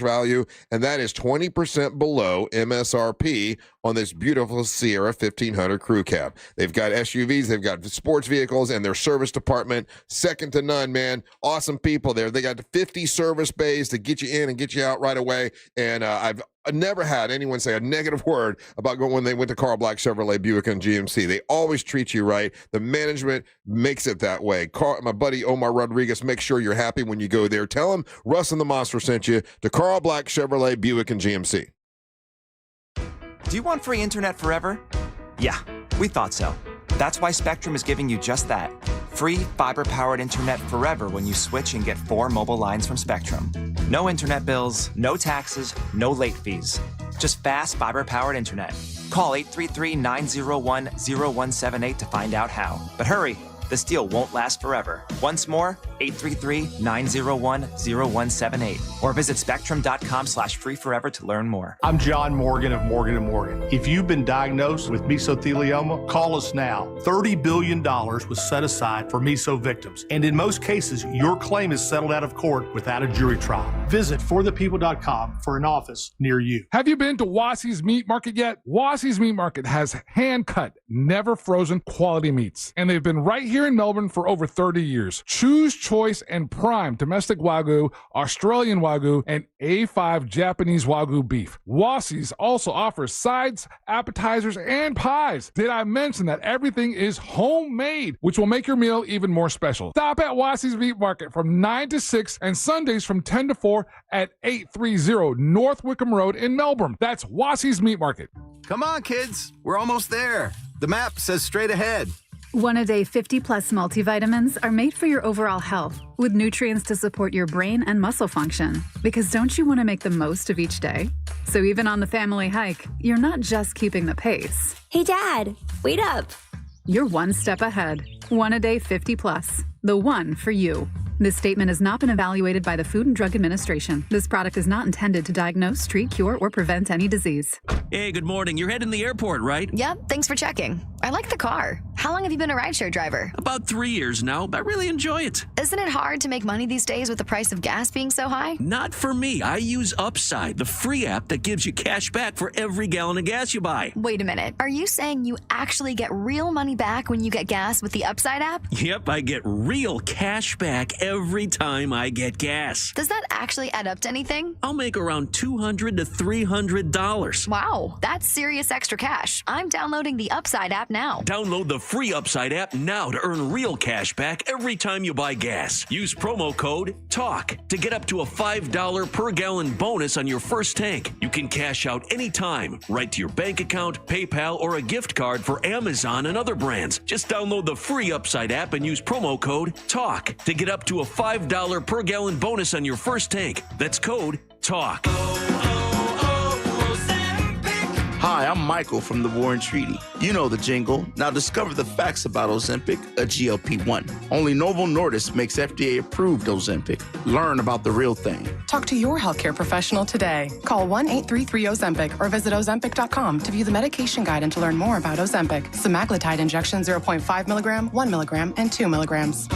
value, and that is 20% below MSRP on this beautiful Sierra 1500 Crew Cab. They've got SUVs, they've got sports vehicles, and their service department, second to none, man. Awesome people there. They got 50 service bays to get you in and get you out right away, and I've never had anyone say a negative word about going when they went to Carl Black Chevrolet Buick and GMC. They always treat you right. The management makes it that way. My buddy Omar Rodriguez, make sure you're happy when you go there. Tell him Russ and the Monster sent you to Carl Black Chevrolet Buick and GMC. Do you want free internet forever? Yeah, we thought so. That's why Spectrum is giving you just that. Free fiber-powered internet forever when you switch and get 4 mobile lines from Spectrum. No internet bills, no taxes, no late fees. Just fast fiber-powered internet. Call 833-901-0178 to find out how. But hurry, this deal won't last forever. Once more, 833-901-0178. Or visit spectrum.com/free forever to learn more. I'm John Morgan of Morgan & Morgan. If you've been diagnosed with mesothelioma, call us now. $30 billion was set aside for meso victims. And in most cases, your claim is settled out of court without a jury trial. Visit forthepeople.com for an office near you. Have you been to Wassie's Meat Market yet? Wassie's Meat Market has hand-cut, never frozen quality meats. And they've been right here in Melbourne for over 30 years. Choose choice and prime domestic Wagyu, Australian Wagyu, and A5 Japanese Wagyu beef. Wassie's also offers sides, appetizers, and pies. Did I mention that everything is homemade, which will make your meal even more special? Stop at Wassie's Meat Market from 9 to 6 and Sundays from 10 to 4 at 830 North Wickham Road in Melbourne. That's Wassie's Meat Market. Come on, kids. We're almost there. The map says straight ahead. One-a-day 50-plus multivitamins are made for your overall health, with nutrients to support your brain and muscle function. Because don't you want to make the most of each day? So even on the family hike, you're not just keeping the pace. Hey, Dad, wait up. You're one step ahead. One-a-day 50-plus. The one for you. This statement has not been evaluated by the Food and Drug Administration. This product is not intended to diagnose, treat, cure, or prevent any disease. Hey, good morning. You're heading to the airport, right? Yep, thanks for checking. I like the car. How long have you been a rideshare driver? About 3 years now. I really enjoy it. Isn't it hard to make money these days with the price of gas being so high? Not for me. I use Upside, the free app that gives you cash back for every gallon of gas you buy. Wait a minute. Are you saying you actually get real money back when you get gas with the Upside app? Yep, I get real cash back every time I get gas. Does that actually add up to anything? I'll make around $200 to $300. Wow, that's serious extra cash. I'm downloading the Upside app now. Download the free Upside app now to earn real cash back every time you buy gas. Use promo code TALK to get up to a $5 per gallon bonus on your first tank. You can cash out anytime, right to your bank account, PayPal, or a gift card for Amazon and other brands. Just download the free Upside app and use promo code TALK to get up to a $5 per gallon bonus on your first tank. That's code TALK. Hi, I'm Michael from the Warren Treaty. You know the jingle. Now discover the facts about Ozempic, a GLP-1. Only Novo Nordisk makes FDA-approved Ozempic. Learn about the real thing. Talk to your healthcare professional today. Call 1-833-OZEMPIC or visit Ozempic.com to view the medication guide and to learn more about Ozempic. Semaglutide injection 0.5 milligram, 1 milligram, and 2 milligrams.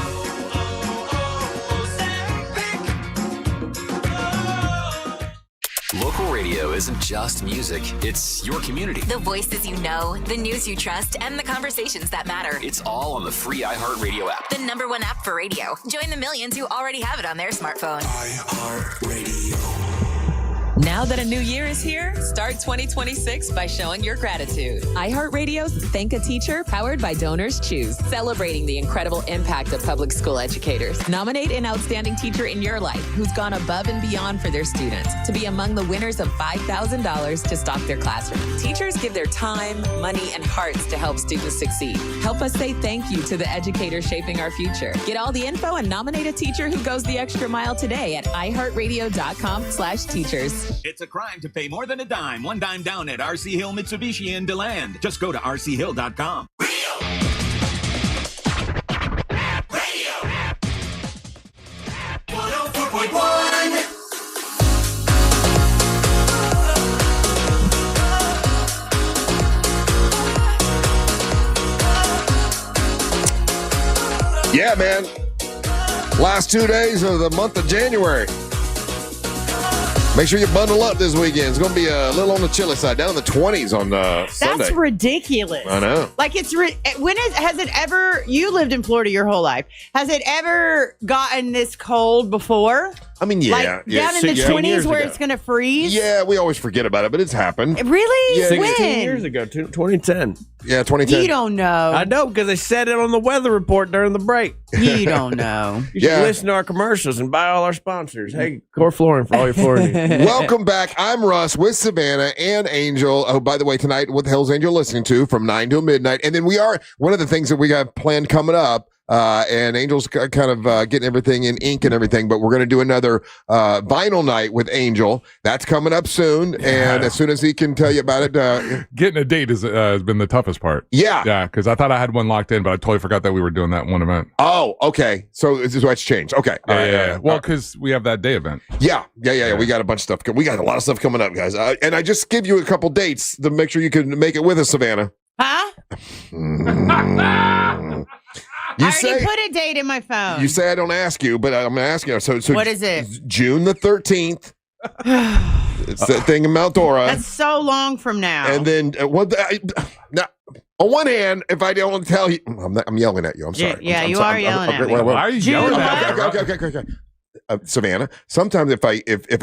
Local radio isn't just music, it's your community. The voices you know, the news you trust, and the conversations that matter. It's all on the free iHeartRadio app. The #1 app for radio. Join the millions who already have it on their smartphone. iHeartRadio. Now that a new year is here, start 2026 by showing your gratitude. iHeartRadio's Thank a Teacher, powered by Donors Choose, celebrating the incredible impact of public school educators. Nominate an outstanding teacher in your life who's gone above and beyond for their students to be among the winners of $5,000 to stock their classroom. Teachers give their time, money, and hearts to help students succeed. Help us say thank you to the educators shaping our future. Get all the info and nominate a teacher who goes the extra mile today at iHeartRadio.com/teachers. It's a crime to pay more than a dime. One dime down at RC Hill Mitsubishi in DeLand. Just go to rchill.com. Yeah, man. Last 2 days of the month of January. Make sure you bundle up this weekend. It's going to be a little on the chilly side, down in the 20s on Sunday. That's ridiculous. I know. Like has it ever, you lived in Florida your whole life, has it ever gotten this cold before? I mean, yeah. Like down in the 20s where ago. it's going to freeze? Yeah, we always forget about it, but it's happened. Really? Yeah, 16 when? years ago, 2010. Yeah, 2010. You don't know. I know because they said it on the weather report during the break. You don't know. You should listen to our commercials and buy all our sponsors. Hey, Core Flooring for all your flooring needs. Welcome back. I'm Russ with Savannah and Angel. Oh, by the way, tonight, what the hell's Angel listening to from 9 till midnight? And then we are, one of the things that we got planned coming up, and Angel's kind of getting everything in ink and everything, but we're going to do another vinyl night with Angel. That's coming up soon, and as soon as he can tell you about it. Getting a date has been the toughest part. Yeah. Yeah, because I thought I had one locked in, but I totally forgot that we were doing that one event. Oh, okay. So this is what's changed. Okay. Yeah. Well, because we have that day event. Yeah. We got a bunch of stuff. We got a lot of stuff coming up, guys. And I just give you a couple dates to make sure you can make it with us, Savannah. Huh? You I say, already put a date in my phone. You say I don't ask you, but I'm going to ask you. So what is it? June the 13th. It's that thing in Mount Dora. That's so long from now. And then now, on one hand, if I don't tell you, I'm yelling at you. I'm sorry. Yeah, I'm you sorry. are yelling at me. Why are you yelling at me? Okay. Savannah, sometimes if I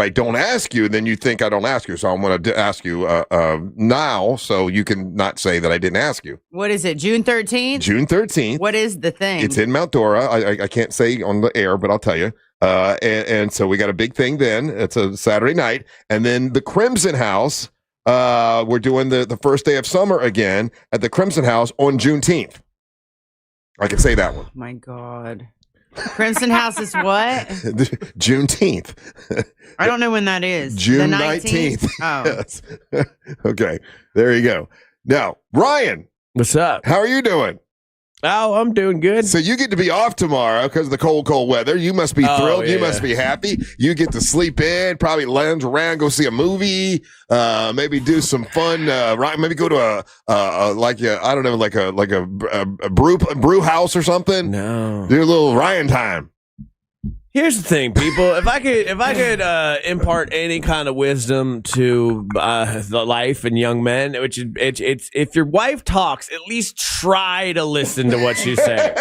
don't ask you, then you think I don't ask you. So I'm going to ask you now, so you can not say that I didn't ask you. What is it? June 13th? June 13th. What is the thing? It's in Mount Dora. I can't say on the air, but I'll tell you. And so we got a big thing then. It's a Saturday night. And then the Crimson House, we're doing the first day of summer again at the Crimson House on Juneteenth. I can say that one. Oh my God. Crimson House is what? Juneteenth. I don't know when that is. June the 19th. Oh. Yes. Okay. There you go. Now, Ryan. What's up? How are you doing? Oh, I'm doing good. So you get to be off tomorrow because of the cold weather. You must be thrilled. You must be happy. You get to sleep in, probably lounge around, go see a movie, maybe do some fun. Maybe go to a brew house or something. No, do a little Ryan time. Here's the thing, people. If I could impart any kind of wisdom to the life and young men, which it's if your wife talks, at least try to listen to what she's saying.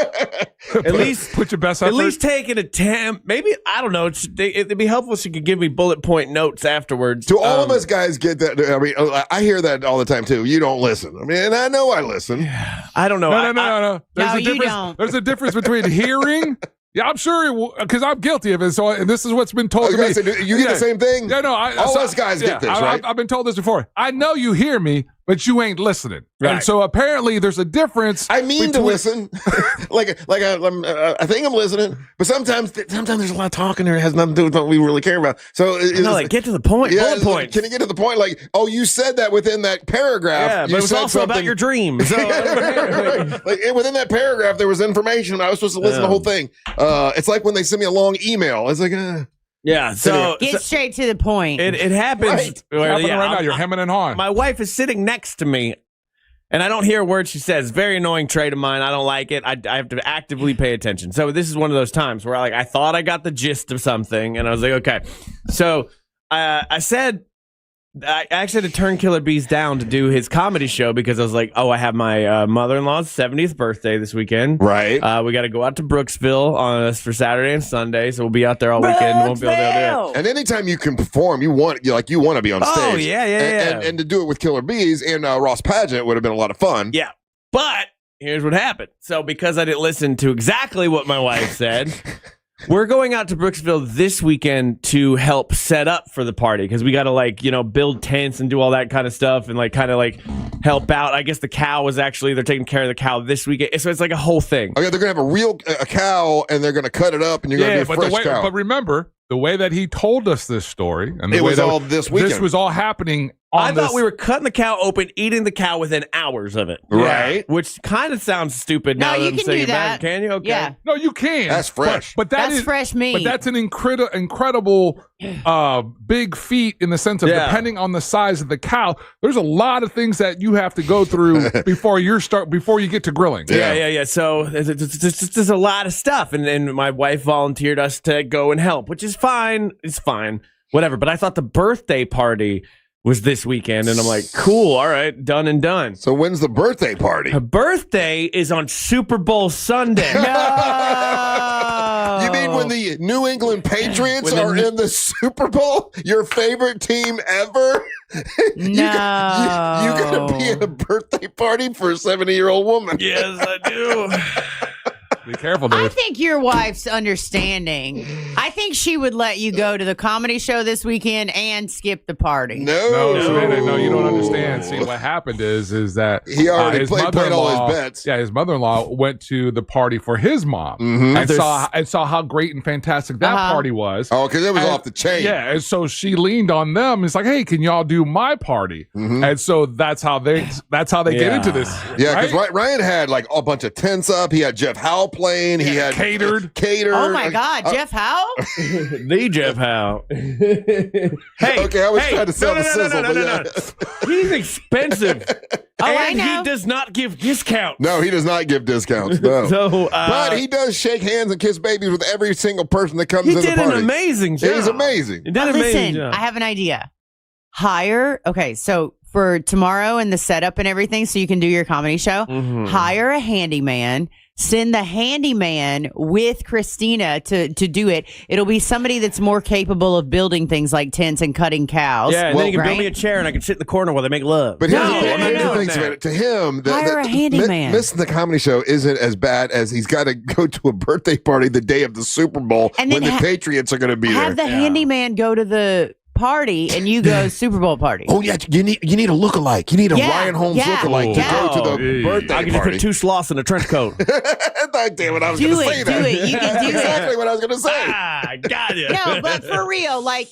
At least put your best effort. At least take an attempt. Maybe I don't know. It'd be helpful if she could give me bullet point notes afterwards. Do all of us guys get that? I mean, I hear that all the time too. You don't listen. I mean, and I know I listen. I don't know. No. There's a difference between hearing. Yeah, I'm sure because I'm guilty of it. So, and this is what's been told to me. You get the same thing? Yeah, no. All us guys get this, right? I've been told this before. I know you hear me, but you ain't listening. Right. And so apparently there's a difference. I mean to listen. I think I'm listening, but sometimes there's a lot of talking there. It has nothing to do with what we really care about. So get to the point. Yeah, bullet points. Can you get to the point? Like, oh, you said that within that paragraph. Yeah, but it was also about your dreams. So, within that paragraph, there was information. I was supposed to listen to the whole thing. It's like when they send me a long email. It's like, yeah. So get straight to the point. It happens. Right. Right now, you're hemming and hawing. My wife is sitting next to me, and I don't hear a word she says. Very annoying trait of mine. I don't like it. I have to actively pay attention. So this is one of those times where I thought I got the gist of something, and I was like, okay. So I said. I actually had to turn Killer Bees down to do his comedy show because I was like, oh, I have my mother-in-law's 70th birthday this weekend. Right. We got to go out to Brooksville for Saturday and Sunday, so we'll be out there all weekend. Won't be able to do it. And anytime you can perform, you want to be on stage. Oh, yeah. And to do it with Killer Bees and Ross Pageant would have been a lot of fun. Yeah. But here's what happened. So because I didn't listen to exactly what my wife said... We're going out to Brooksville this weekend to help set up for the party because we got to build tents and do all that kind of stuff and help out. I guess the cow they're taking care of the cow this weekend. So it's like a whole thing. Okay, they're going to have a cow and they're going to cut it up and you're going to be a fresh cow. But remember, the way that he told us this story and it was all this weekend. This was all happening I thought we were cutting the cow open, eating the cow within hours of it. Right. Which kind of sounds stupid now that I'm saying it back. Can you? Okay. Yeah. No, you can. That's fresh. But that's fresh meat. But that's an incredible big feat in the sense of depending on the size of the cow, there's a lot of things that you have to go through before you get to grilling. Yeah. So there's a lot of stuff. And my wife volunteered us to go and help, which is fine. It's fine. Whatever. But I thought the birthday party was this weekend, and I'm like, cool, all right, done and done. So when's the birthday party? Her birthday is on Super Bowl Sunday. No! You mean when the New England Patriots are in the Super Bowl? Your favorite team ever? No. You got to be at a birthday party for a 70-year-old woman. Yes, I do. Be careful, dude. I think your wife's understanding. I think she would let you go to the comedy show this weekend and skip the party. No, Savannah, you don't understand. See, what happened is that he already played all his bets. Yeah, his mother-in-law went to the party for his mom and saw how great and fantastic that party was. Oh, because it was off the chain. Yeah, and so she leaned on them. It's like, hey, can y'all do my party? And so that's how they get into this. Yeah, because Ryan had like a bunch of tents up. He had Jeff Howe playing. He had catered. Oh my God, Jeff Howe? The Jeff Howe. Hey, okay, I was trying to sell the sizzle. No. He's expensive. I know. He does not give discounts. No, he does not give discounts. No. So, but he does shake hands and kiss babies with every single person that comes in the party. He did an amazing job. He's amazing. Listen, I have an idea. So for tomorrow and the setup and everything, so you can do your comedy show, hire a handyman. Send the handyman with Christina to do it. It'll be somebody that's more capable of building things like tents and cutting cows. Yeah, and then you can build me a chair and I can sit in the corner while they make love. But here's the thing, to him, hire a handyman. Missing the comedy show isn't as bad as he's got to go to a birthday party the day of the Super Bowl when the Patriots are going to be there. Have the handyman go to the party and you go Super Bowl party. Oh yeah, you need a lookalike. You need a Ryan Holmes lookalike to go to the birthday I can party. just put 2 sloths in a trench coat. Damn it, I was going to say that. Do it. You can do exactly it. what I was going to say. Got it. No, but for real, like,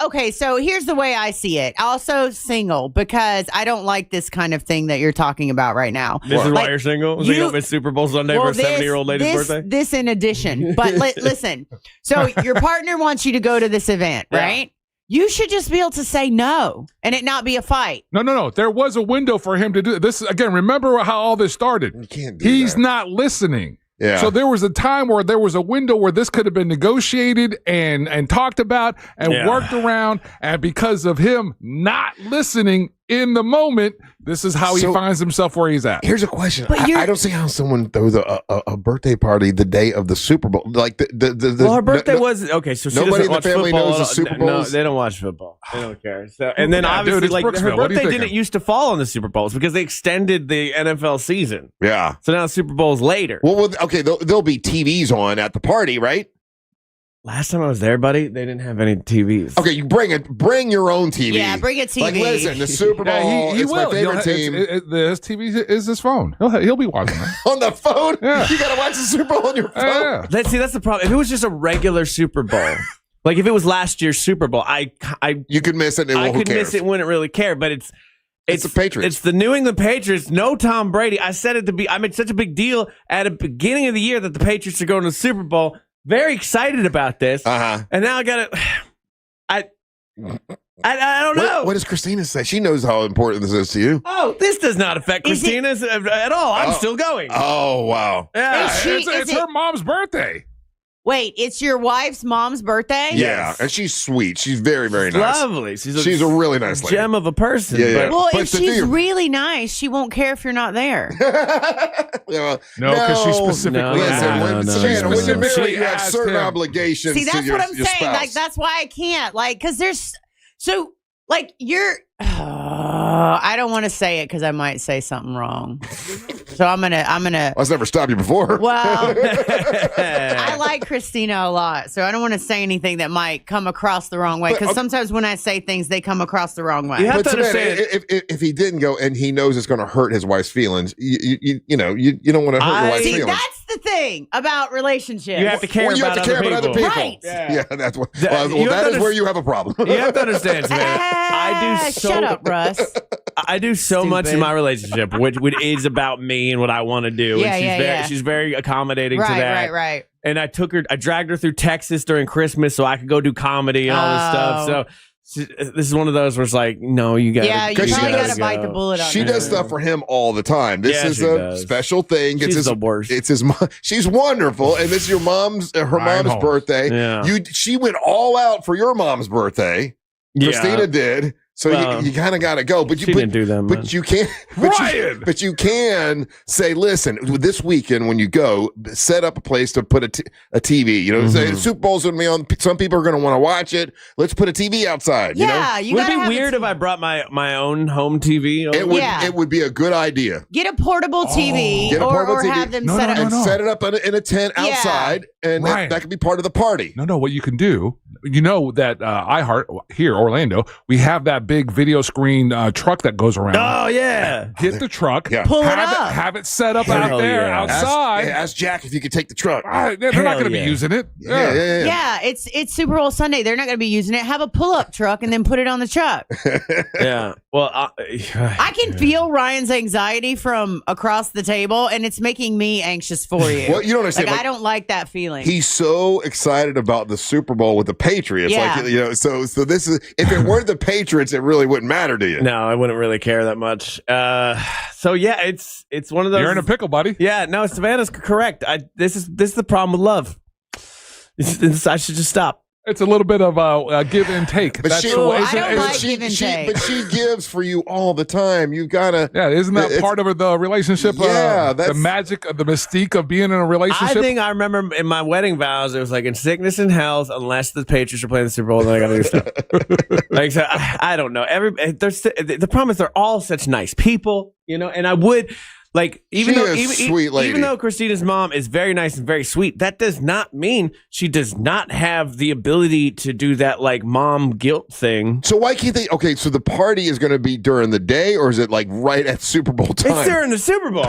okay, so here's the way I see it. Also single, because I don't like this kind of thing that you're talking about right now. This is why you're single? So you don't miss Super Bowl Sunday for a 70-year-old lady's birthday? This in addition. But listen, so your partner wants you to go to this event, right? You should just be able to say no and it not be a fight. No. There was a window for him to do this. Again, remember how all this started. You can't do He's that. not listening. Yeah. So there was a time where there was a window where this could have been negotiated and talked about and worked around. And because of him not listening in the moment, this is how he finds himself where he's at. Here's a question. But I don't see how someone throws a birthday party the day of the Super Bowl. Like well, her birthday was okay. So she nobody doesn't in the watch family football. knows the Super No, Bowls. they don't watch football. They don't care. So, and then Yeah, obviously, dude, it's like her Brooksville. What are you birthday thinking? didn't used to fall on the Super Bowls because they extended the NFL season. Yeah. So now the Super Bowl's later. Well, okay, there'll be TVs on at the party, right? Last time I was there, buddy, they didn't have any TVs. Okay, you bring your own TV. Yeah, bring a TV. Like, listen, the Super Bowl Yeah, he is will. my favorite team. His TV is his phone. He'll be watching that. On the phone? Yeah. You got to watch the Super Bowl on your phone? Yeah. That's the problem. If it was just a regular Super Bowl, like if it was last year's Super Bowl, you could miss it. I could miss it, wouldn't really care. But it's the Patriots. It's the New England Patriots. No Tom Brady. I said it to be. I made such a big deal at the beginning of the year that the Patriots are going to the Super Bowl. Very excited about this. And now I got to. I don't know. What does Christina say? She knows how important this is to you. Oh, this does not affect Christina's at all. I'm still going. Oh, wow. Yeah. It's her mom's birthday. Wait, it's your wife's mom's birthday? Yeah, and she's sweet. She's very, very nice. Lovely. She's a really nice lady. Gem of a person. Yeah. Well, But if to do she's your- really nice, she won't care if you're not there. Yeah, No, because she specifically Listen, when you're married, She you have asked certain him. obligations See, to that's your, what I'm your saying. spouse. Like, that's why I can't. Like, because there's so, like, you're. I don't want to say it because I might say something wrong. So I'm gonna. Let's never stop you before. Well, I like Christina a lot, so I don't want to say anything that might come across the wrong way. But, Because sometimes when I say things, they come across the wrong way. You have But to Savannah, understand. if he didn't go and he knows it's going to hurt his wife's feelings, you don't want to hurt your wife's See, feelings. that's the thing about relationships. You have to care Well, you have about to care about other people. Right. Yeah, that's what. You Well, have that to is where you have a problem. You have to understand, Savannah. I do so. Shut up, Russ. I do so much in Stupid. my relationship, which is about me and what I want to do. Yeah, and she's very accommodating to that. Right. And I dragged her through Texas during Christmas so I could go do comedy and all this stuff. So this is one of those where it's like, no, you got to. Yeah, you Because she probably got does- to bite the bullet on She that. does stuff for him all the time. This Yeah, is she a does. special thing. She's the worst. It's his. She's wonderful, and this is your mom's. Her Ryan mom's Holmes. birthday. Yeah. She went all out for your mom's birthday. Yeah. Christina did. So Well, you kind of got to go, but you she didn't do that But much. you can't. But you can say, listen, this weekend when you go, set up a place to put a TV. You know, say the Super Bowl's going to be on. Some people are going to want to watch it. Let's put a TV outside. Yeah, you you Would gotta it be have weird if I brought my own home TV? know, it would. Yeah. It would be a good idea. Get a portable TV, Get a portable or TV. have them No, set no, up. no, And no. set it up in a tent Yeah. outside, and Right. that could be part of the party. No, what you can do, you know that iHeart here, Orlando, we have that big video screen truck that goes around. Oh yeah. Get the truck, Pull it have up. have it set up Hell out there yeah. outside. Ask Jack if you could take the truck. They're Hell not going to yeah. be using it. Yeah. Yeah, it's Super Bowl Sunday. They're not going to be using it. Have a pull-up truck and then put it on the truck. Yeah. Well, I can feel Ryan's anxiety from across the table, and it's making me anxious for you. Well, you don't understand. Like, like, I don't like that feeling. He's so excited about the Super Bowl with the Patriots. Yeah. Like, you know, so this is, if it weren't the Patriots, it really wouldn't matter to you. no, I wouldn't really care that much. So yeah, it's one of those. You're in a pickle, buddy. Yeah, no, Savannah's correct. This is the problem with love. I should just stop. It's a little bit of a give and take. But she, Ooh, I isn't- don't isn't- like give and take. But she gives for you all the time. You gotta. Yeah, isn't that It's- part of the relationship? Yeah, the that's- magic, the mystique of being in a relationship. I think I remember in my wedding vows, it was like in sickness and health, unless the Patriots are playing the Super Bowl, then I got to do stuff. Like, so, I don't know. The problem is they're all such nice people, you know. And I would Like She is a sweet lady. even though Christina's mom is very nice and very sweet, that does not mean she does not have the ability to do that like mom guilt thing. So why can't they? Okay, so the party is going to be during the day, or is it like right at Super Bowl time? It's during the Super Bowl.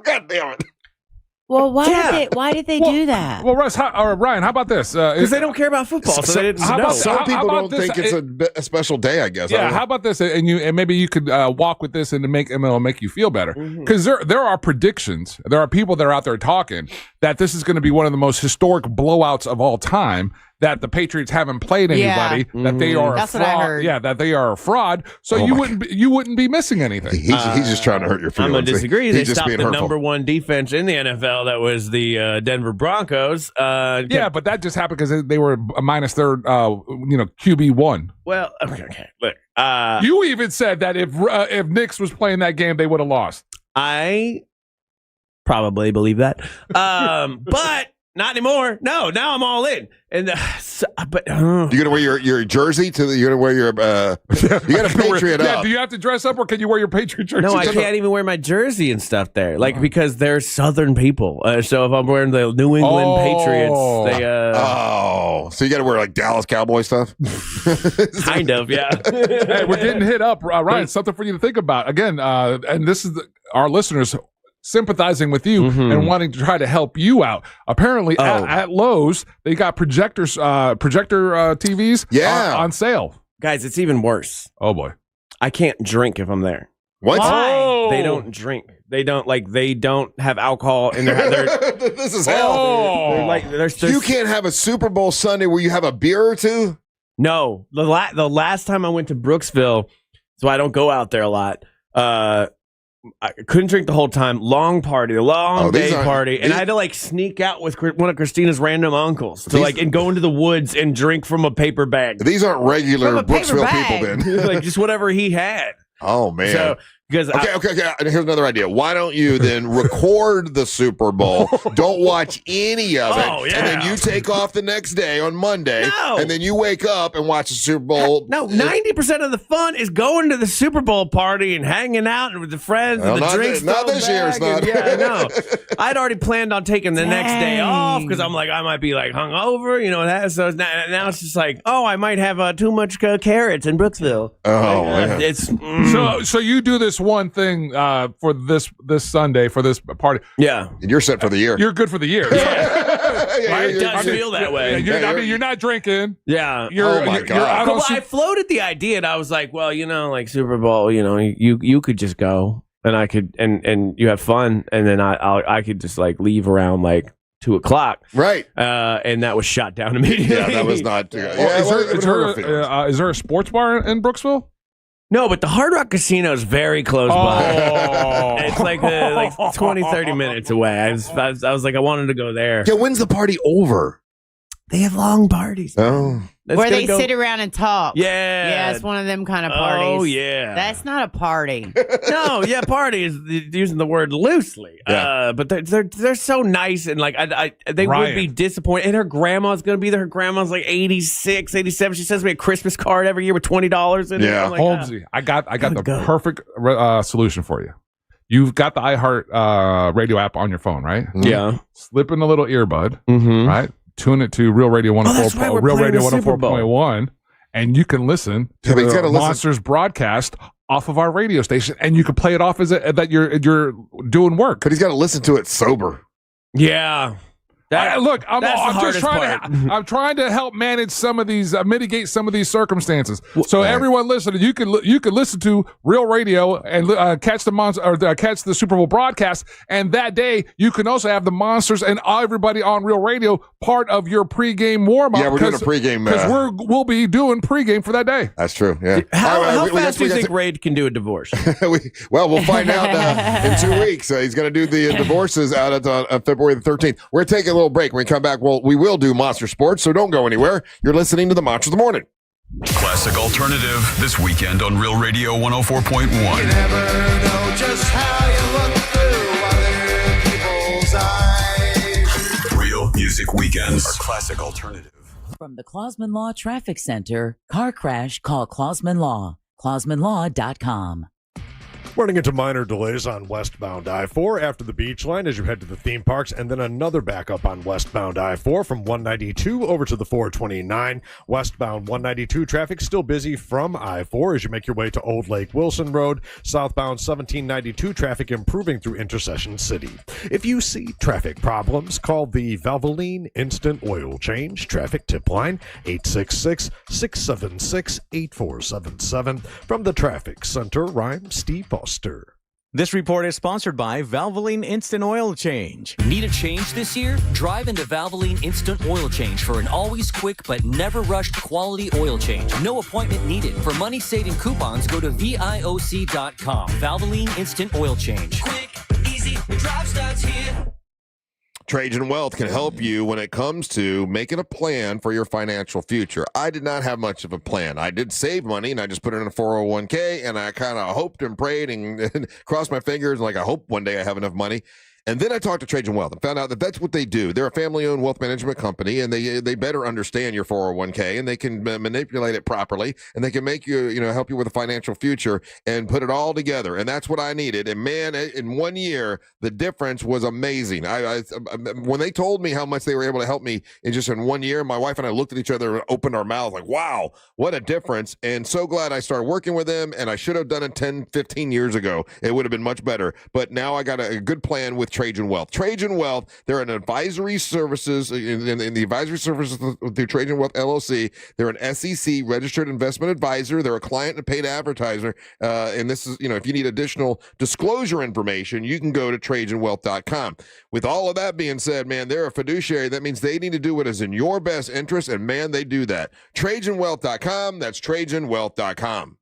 God damn it! Well, why did they do that? Well, Russ, Ryan, how about this? Because they don't care about football, so they didn't know. Some people don't this? think it's a special day. I guess. I Yeah, don't know. how about this? And maybe you could walk with this and it'll make you feel better. Because there are predictions. There are people that are out there talking that this is going to be one of the most historic blowouts of all time. That the Patriots haven't played anybody. That they are That's a what I fraud. heard. Yeah, that they are a fraud. So you wouldn't be missing anything. He's just trying to hurt your feelings. I'm going to disagree. He's They just stopped being the hurtful. number one defense in the NFL. That was the Denver Broncos. Yeah, but that just happened because they were minus their QB1. Well, okay. Look, You even said that if Knicks was playing that game, they would have lost. I probably believe that. But not anymore. No, now I'm all in. And You gonna wear your jersey you're gonna wear your you got a Patriot Yeah, up. do you have to dress up or can you wear your Patriot jersey? no, I can't even wear my jersey and stuff there. Like because they're Southern people. So if I'm wearing the New England Patriots, they so you got to wear like Dallas Cowboy stuff. kind of, yeah. Hey, we're getting hit up, Ryan. Something for you to think about. Again, and this is our listeners sympathizing with you and wanting to try to help you out. Apparently, at Lowe's, they got projector TVs on sale. Guys, it's even worse. Oh boy, I can't drink if I'm there. What? Oh. They don't drink. They don't have alcohol in their. This is hell. Oh. You can't have a Super Bowl Sunday where you have a beer or two. No, the last time I went to Brooksville, so I don't go out there a lot. I couldn't drink the whole time. Long party, day party, and I had to like sneak out with one of Christina's random uncles to and go into the woods and drink from a paper bag. These aren't regular Brooksville people, then. Like just whatever he had. Oh man. So, because okay. Here's another idea. Why don't you then record the Super Bowl? Don't watch any of it, and then you take off the next day on Monday, and then you wake up and watch the Super Bowl. No, 90% of the fun is going to the Super Bowl party and hanging out with the friends and the drinks. Not this year, it's not. Yeah, no. I'd already planned on taking the next day off because I'm like I might be like hungover, So now it's just like, I might have too much carrots in Brooksville. Oh, man. It's so you do this one thing for this Sunday for this party. Yeah, and you're set for the year. You're good for the year. It does feel that way. You're not drinking. Yeah. Oh my God. I floated the idea, and I was like, well, like Super Bowl, you could just go, and I could, and you have fun, and then I could just like leave around like 2:00, right? And that was shot down immediately. Yeah, that was not. Is there a sports bar in Brooksville? No, but the Hard Rock Casino is very close by. It's like 20, 30 minutes away. I was like, I wanted to go there. Yeah, when's the party over? They have long parties. Oh. Where they sit around and talk. Yeah. Yeah, it's one of them kind of parties. Oh, yeah. That's not a party. No, yeah, party is using the word loosely. Yeah. But they're so nice, and like they would be disappointed. And her grandma's going to be there. Her grandma's like 86, 87. She sends me a Christmas card every year with $20 in it. Yeah. I'm like, Holmesy, I got the perfect solution for you. You've got the iHeart radio app on your phone, right? Yeah. Slip in a little earbud, Mm-hmm. right? Tune it to Real Radio 104, Real Radio 104.1, and you can listen to the Monsters broadcast off of our radio station, and you can play it off as that you're doing work. But he's got to listen to it sober. Yeah. I'm trying to help manage some of these, mitigate some of these circumstances. So everyone listening, you can listen to Real Radio and catch the Super Bowl broadcast. And that day, you can also have the Monsters and everybody on Real Radio part of your pregame warm up. Yeah, we're doing a pregame because we'll be doing pregame for that day. That's true. Yeah. How fast do you think Ray can do a divorce? We'll find out in 2 weeks. He's going to do the divorces out on February the 13th. We're taking a little break. When we come back, we will do Monster Sports, so don't go anywhere. You're listening to the Monsters of the Morning. Classic Alternative this weekend on Real Radio 104.1. You never know just how you look through other people's eyes. Real Music Weekends are Classic Alternative. From the Clausman Law Traffic Center, car crash, call Clausman Law. ClausmanLaw.com. Running into minor delays on westbound I-4 after the beach line as you head to the theme parks, and then another backup on westbound I-4 from 192 over to the 429. Westbound 192 traffic still busy from I-4 as you make your way to Old Lake Wilson Road. Southbound 1792 traffic improving through Intercession City. If you see traffic problems, call the Valvoline Instant Oil Change traffic tip line 866-676-8477. From the Traffic Center, I'm Steve Foster. This report is sponsored by Valvoline Instant Oil Change. Need a change this year? Drive into Valvoline Instant Oil Change for an always quick but never rushed quality oil change. No appointment needed. For money-saving coupons, go to VIOC.com. Valvoline Instant Oil Change. Quick, easy, the drive starts here. Trajan Wealth can help you when it comes to making a plan for your financial future. I did not have much of a plan. I did save money, and I just put it in a 401k, and I kind of hoped and prayed and crossed my fingers, like I hope one day I have enough money. And then I talked to Trajan Wealth and found out that that's what they do. They're a family-owned wealth management company, and they better understand your 401k, and they can manipulate it properly, and they can make you, help you with a financial future and put it all together. And that's what I needed. And man, in 1 year, the difference was amazing. I when they told me how much they were able to help me in 1 year, my wife and I looked at each other and opened our mouths like, wow, what a difference. And so glad I started working with them, and I should have done it 10, 15 years ago. It would have been much better. But now I got a good plan with Trajan Wealth. Trajan Wealth, they're an advisory services in the advisory services through Trajan Wealth LLC. They're an SEC registered investment advisor. They're a client and paid advertiser. And this is, if you need additional disclosure information, you can go to TrajanWealth.com. With all of that being said, man, they're a fiduciary. That means they need to do what is in your best interest, and man, they do that. TrajanWealth.com. That's TrajanWealth.com.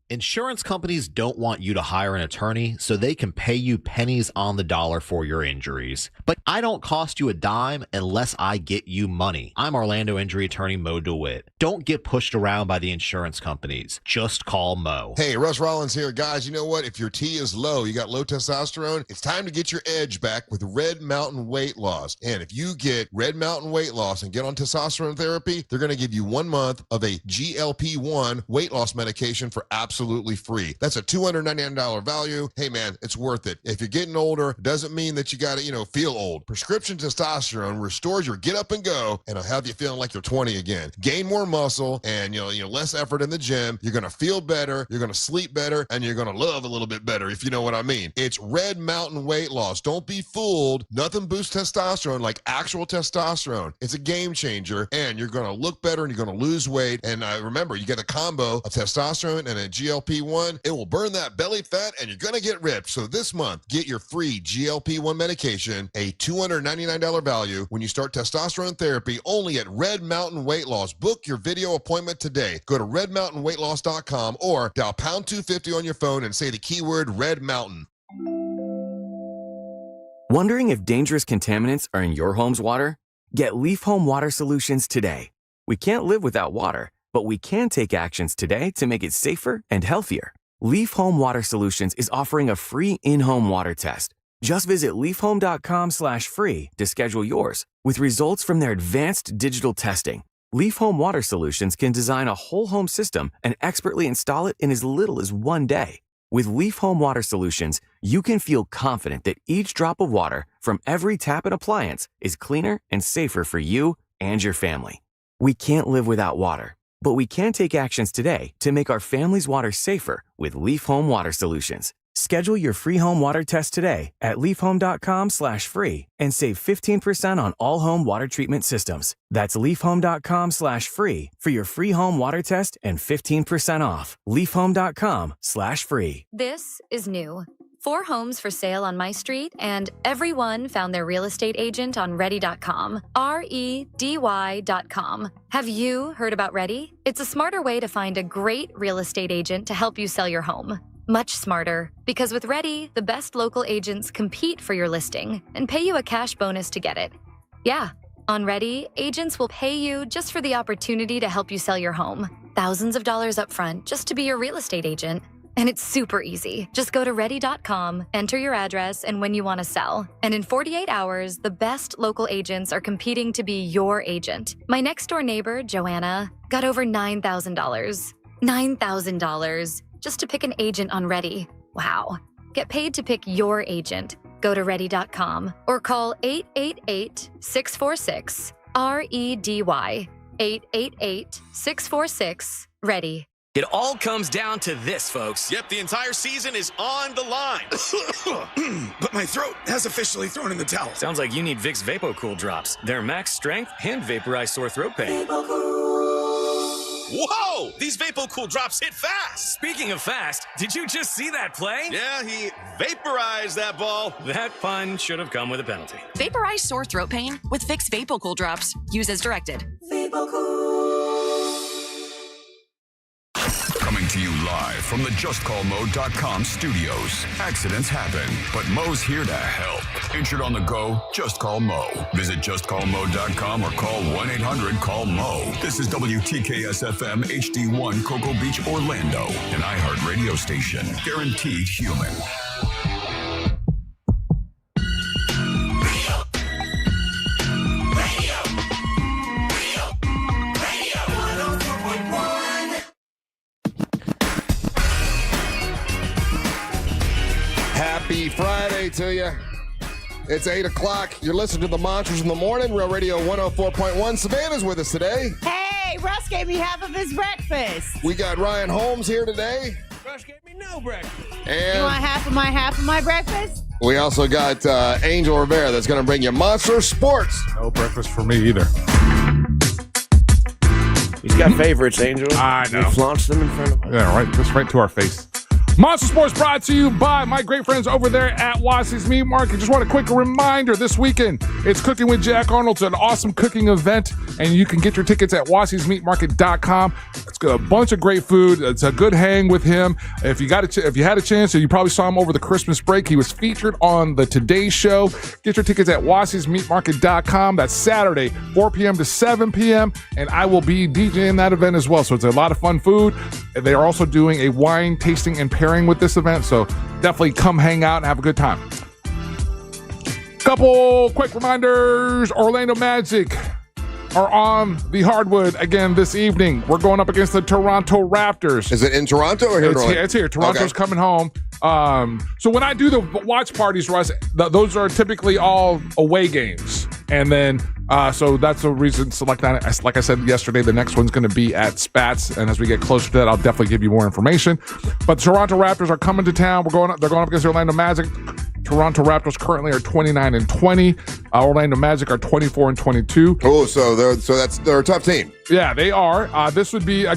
Insurance companies don't want you to hire an attorney so they can pay you pennies on the dollar for your injuries. But I don't cost you a dime unless I get you money. I'm Orlando injury attorney Mo DeWitt. Don't get pushed around by the insurance companies. Just call Mo. Hey, Russ Rollins here. Guys, you know what? If your T is low, you got low testosterone, it's time to get your edge back with Red Mountain Weight Loss. And if you get Red Mountain Weight Loss and get on testosterone therapy, they're going to give you 1 month of a GLP-1 weight loss medication for absolutely free. That's a $299 value. Hey man, it's worth it. If you're getting older, doesn't mean that you got to, feel old. Prescription testosterone restores your get up and go, and it'll have you feeling like you're 20 again. Gain more muscle and less effort in the gym. You're going to feel better, you're going to sleep better, and you're going to love a little bit better, if you know what I mean. It's Red Mountain Weight Loss. Don't be fooled. Nothing boosts testosterone like actual testosterone. It's a game changer, and you're going to look better and you're going to lose weight. And remember, you get a combo of testosterone and a GLP-1. It will burn that belly fat and you're going to get ripped. So this month, get your free GLP-1 medication, a $299 value when you start testosterone therapy only at Red Mountain Weight Loss. Book your video appointment today. Go to redmountainweightloss.com or dial pound 250 on your phone and say the keyword Red Mountain. Wondering if dangerous contaminants are in your home's water? Get Leaf Home Water Solutions today. We can't live without water, but we can take actions today to make it safer and healthier. Leaf Home Water Solutions is offering a free in-home water test. Just visit leafhome.com/free to schedule yours. With results from their advanced digital testing, Leaf Home Water Solutions can design a whole home system and expertly install it in as little as 1 day. With Leaf Home Water Solutions, you can feel confident that each drop of water from every tap and appliance is cleaner and safer for you and your family. We can't live without water, but we can take actions today to make our family's water safer with Leaf Home Water Solutions. Schedule your free home water test today at leafhome.com/free and save 15% on all home water treatment systems. That's leafhome.com/free for your free home water test and 15% off. leafhome.com/free. This is new. 4 homes for sale on my street, and everyone found their real estate agent on Ready.com. REDY.com. Have you heard about Ready? It's a smarter way to find a great real estate agent to help you sell your home. Much smarter, because with Ready, the best local agents compete for your listing and pay you a cash bonus to get it. Yeah, on Ready, agents will pay you just for the opportunity to help you sell your home. Thousands of dollars up front just to be your real estate agent. And it's super easy. Just go to Ready.com, enter your address and when you want to sell. And in 48 hours, the best local agents are competing to be your agent. My next door neighbor, Joanna, got over $9,000. $9,000 just to pick an agent on Ready. Wow. Get paid to pick your agent. Go to ready.com or call 888-646-REDY. 888-646-READY. It all comes down to this, folks. Yep, the entire season is on the line. But my throat has officially thrown in the towel. Sounds like you need Vicks VapoCool drops. They're max strength and vaporize sore throat pain. Whoa! These VapoCool drops hit fast. Speaking of fast, did you just see that play? Yeah, he vaporized that ball. That pun should have come with a penalty. Vaporize sore throat pain with Vicks VapoCool drops. Use as directed. Coming to you live from the JustCallMo.com studios. Accidents happen, but Mo's here to help. Injured on the go? Just call Mo. Visit JustCallMo.com or call 1-800-CALL-MO. This is WTKS-FM HD1 Cocoa Beach, Orlando, an iHeart radio station. Guaranteed human. Happy Friday to you. It's 8 o'clock. You're listening to the Monsters in the Morning, Real Radio 104.1. Savannah's with us today. Hey, Russ gave me half of his breakfast. We got Ryan Holmes here today. Russ gave me no breakfast. And You want half of my breakfast? we also got Angel Rivera that's going to bring you Monster Sports. No breakfast for me either. He's got favorites, Angel. I know. He flaunts them in front of us. Yeah, right. Just right to our face. Monster Sports brought to you by my great friends over there at Wassy's Meat Market. Just want a quick reminder, this weekend, it's Cooking with Jack Arnold. It's an awesome cooking event, and you can get your tickets at wassysmeatmarket.com. It's got a bunch of great food. It's a good hang with him. If you had a chance, you probably saw him over the Christmas break. He was featured on the Today Show. Get your tickets at wassysmeatmarket.com. That's Saturday, 4 p.m. to 7 p.m., and I will be DJing that event as well. So it's a lot of fun food. They are also doing a wine tasting and pairing with this event, so definitely come hang out and have a good time. Couple quick reminders. Orlando Magic are on the hardwood again this evening. We're going up against the Toronto Raptors. Is it in Toronto or here? It's here. Toronto's coming home. So when I do the watch parties, Russ, those are typically all away games. And then, so that's the reason. So like I said yesterday, the next one's going to be at Spats. And as we get closer to that, I'll definitely give you more information. But the Toronto Raptors are coming to town. They're going up against the Orlando Magic. Toronto Raptors currently are 29-20. Orlando Magic are 24-22. Oh, so they're a tough team. Yeah, they are. This would be a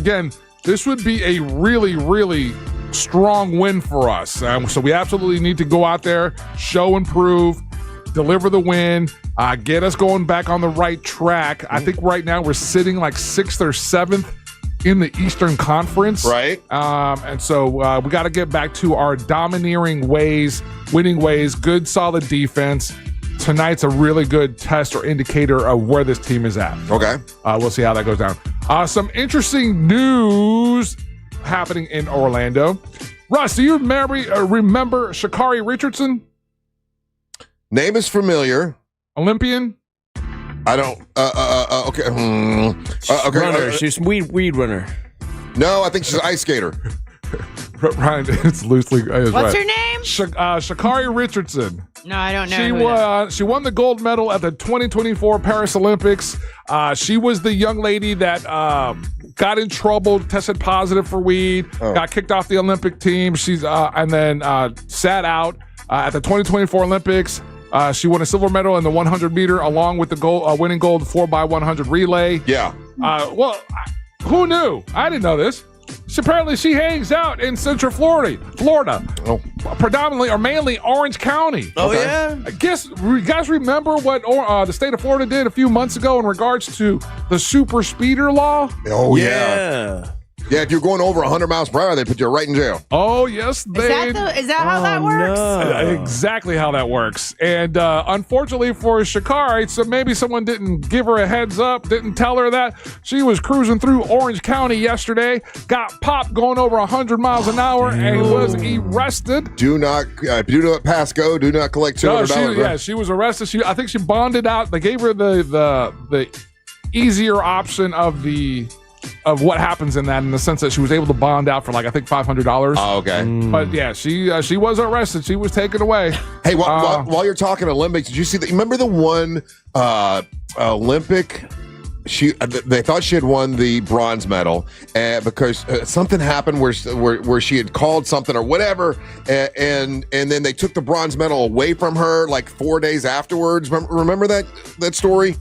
really, really strong win for us. So we absolutely need to go out there, show and prove, deliver the win, get us going back on the right track. I think right now we're sitting like 6th or 7th in the Eastern Conference. Right. And so we got to get back to our domineering ways, winning ways, good, solid defense. Tonight's a really good test or indicator of where this team is at. Okay. We'll see how that goes down. Some interesting news happening in Orlando. Russ, do you remember Sha'Carri Richardson? Name is familiar. Olympian? I don't. Okay. Okay. Runner. She's weed runner. No, I think she's an ice skater. Ryan, it's loosely. What's her name? Sha'Carri Richardson. No, I don't know. She won the gold medal at the 2024 Paris Olympics. She was the young lady that got in trouble, tested positive for weed, got kicked off the Olympic team. And then sat out at the 2024 Olympics. She won a silver medal in the 100 meter, along with the winning gold 4x100 relay. Yeah. Well, who knew? I didn't know this. Apparently, she hangs out in Central Florida, predominantly or mainly Orange County. Oh, yeah? I guess you guys remember what the state of Florida did a few months ago in regards to the super speeder law? Oh, yeah. Yeah, if you're going over 100 miles per hour, they put you right in jail. Oh, yes, they. Is that how that works? No. Exactly how that works. And unfortunately for Sha'Carri, so maybe someone didn't give her a heads up, didn't tell her that. She was cruising through Orange County yesterday, got popped going over 100 miles an hour, and was arrested. Do not pass go. Do not collect $200. She was arrested. I think she bonded out. They gave her the easier option of the of what happens in that, in the sense that she was able to bond out for like I think $500. Oh, okay. But yeah, she was arrested. She was taken away. Hey, while you're talking Olympics, did you see that? Remember the one Olympic? They thought she had won the bronze medal because something happened where she had called something or whatever, and then they took the bronze medal away from her like 4 days afterwards. Remember that story?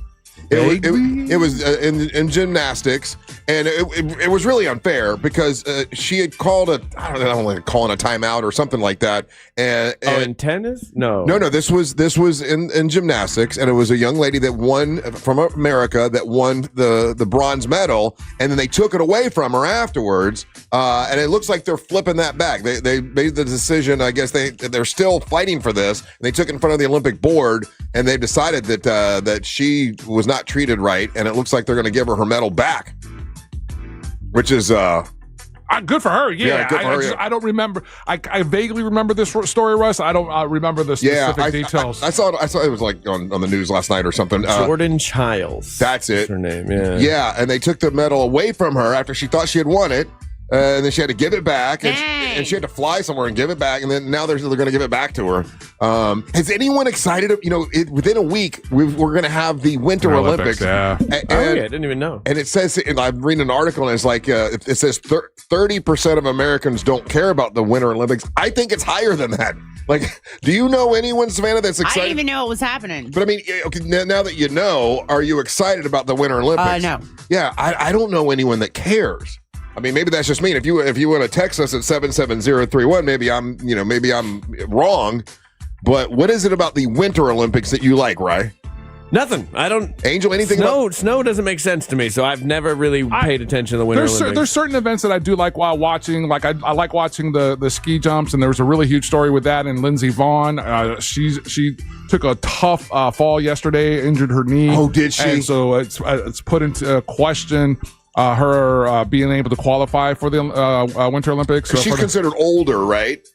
It was in gymnastics, and it was really unfair because she had called I don't know, calling a timeout or something like that. And in tennis? No. This was in gymnastics, and it was a young lady that won from America that won the bronze medal, and then they took it away from her afterwards. And it looks like they're flipping that back. They made the decision. I guess they're still fighting for this. And they took it in front of the Olympic board, and they decided that she was not treated right, and it looks like they're going to give her medal back, which is good for her. Yeah, good for her, I don't remember. I vaguely remember this story, Russ. I don't remember the specific details. I saw it was like on the news last night or something. Jordan Childs. That's it. That's her name. Yeah. Yeah, and they took the medal away from her after she thought she had won it. And then she had to give it back, and she had to fly somewhere and give it back, and then now they're going to give it back to her. Has anyone excited? Within a week, we're going to have the Winter Olympics. Yeah. I didn't even know. And it says, and I'm reading an article, and it's like it says 30% of Americans don't care about the Winter Olympics. I think it's higher than that. Like, do you know anyone, Savannah, that's excited? I didn't even know it was happening. But I mean, okay, now that you know, are you excited about the Winter Olympics? No. Yeah, I don't know anyone that cares. I mean, maybe that's just me. If you want to text us at 77031, maybe I'm wrong. But what is it about the Winter Olympics that you like, Rye? Nothing. I don't. Angel, anything? Snow doesn't make sense to me, so I've never really paid attention to the Winter Olympics. There's certain events that I do like while watching. Like I like watching the ski jumps, and there was a really huge story with that. And Lindsey Vonn, she took a tough fall yesterday, injured her knee. Oh, did she? And so it's put into question her being able to qualify for the Winter Olympics. So she's considered older, right?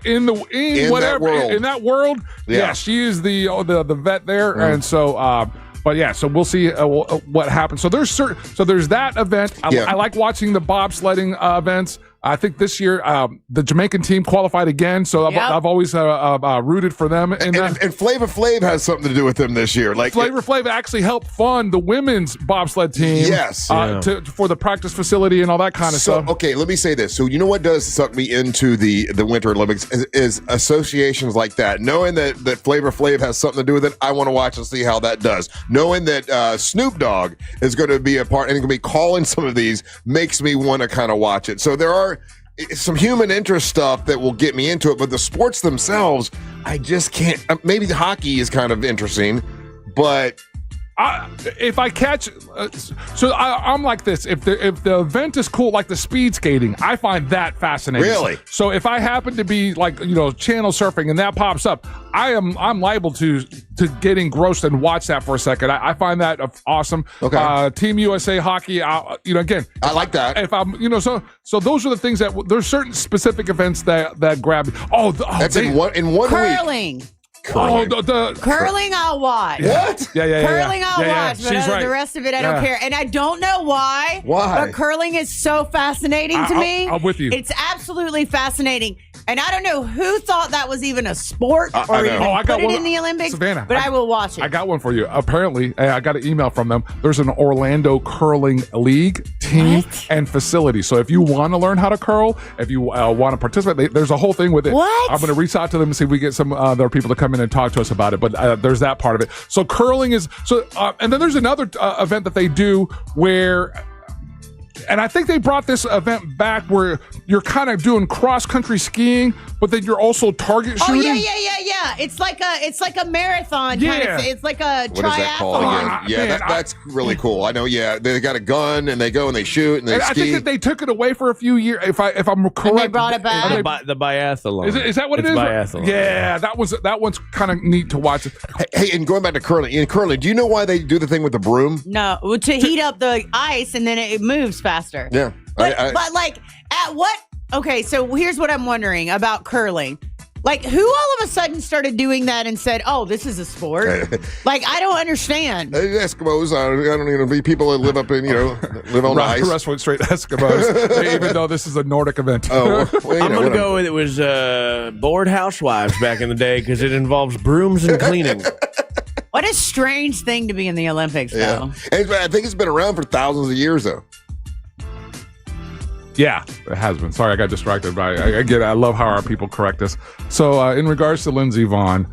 In that world, yeah, she is the vet there, and so. But yeah, so we'll see what happens. So there's that event. I like watching the bobsledding events. I think this year the Jamaican team qualified again, so I've always rooted for them. And Flavor Flav has something to do with them this year. Like Flavor Flav actually helped fund the women's bobsled team. Yes, for the practice facility and all that kind of stuff. Okay, let me say this. So you know what does suck me into the Winter Olympics is associations like that. Knowing that Flavor Flav has something to do with it, I want to watch and see how that does. Knowing that Snoop Dogg is going to be a part and going to be calling some of these makes me want to kind of watch it. So there are some human interest stuff that will get me into it, but the sports themselves, I just can't. Maybe the hockey is kind of interesting, but if I catch, I'm like this. If the event is cool, like the speed skating, I find that fascinating. Really? So if I happen to be like channel surfing and that pops up, I'm liable to get engrossed and watch that for a second. I find that awesome. Okay. Team USA hockey. Again, I like that. If I'm so those are the things that there's certain specific events that grab me. That's in one curling. week. Curling, I'll watch. What? Yeah. Curling, I'll watch, but She's right. the rest of it, I don't care. And I don't know why. Why? But curling is so fascinating to me. I'm with you. It's absolutely fascinating. And I don't know who thought that was even a sport or even put it in the Olympics, Savannah, but I will watch it. I got one for you. Apparently, I got an email from them. There's an Orlando curling league team and facility. So if you want to learn how to curl, if you want to participate, there's a whole thing with it. What? I'm going to reach out to them and see if we get some other people to come in and talk to us about it. But there's that part of it. So curling is and then there's another event that they do where. And I think they brought this event back where you're kind of doing cross-country skiing, but then you're also target shooting. Oh, yeah. It's like a marathon. Yeah. It's like a What is that called triathlon. again? Yeah, that's really cool. I know. Yeah, they got a gun and they go and they shoot and they ski. I think that they took it away for a few years. If I'm correct, and they brought it back. The biathlon. Is that what it is? Biathlon. Yeah, that one's kind of neat to watch. Hey, and going back to curling. In curling, do you know why they do the thing with the broom? No, to heat up the ice and then it moves faster. Yeah. But like at what? Okay, so here's what I'm wondering about curling. Like, who all of a sudden started doing that and said, "Oh, this is a sport"? Like, I don't understand. Eskimos, I don't even be people that live up in, live on ice. Russ went straight Eskimos, even though this is a Nordic event. Oh, well, I'm going to go with it was bored housewives back in the day because it involves brooms and cleaning. What a strange thing to be in the Olympics, though. And I think it's been around for thousands of years, though. Yeah, it has been. Sorry, I got distracted by. I get it. I love how our people correct us. So, in regards to Lindsey Vonn,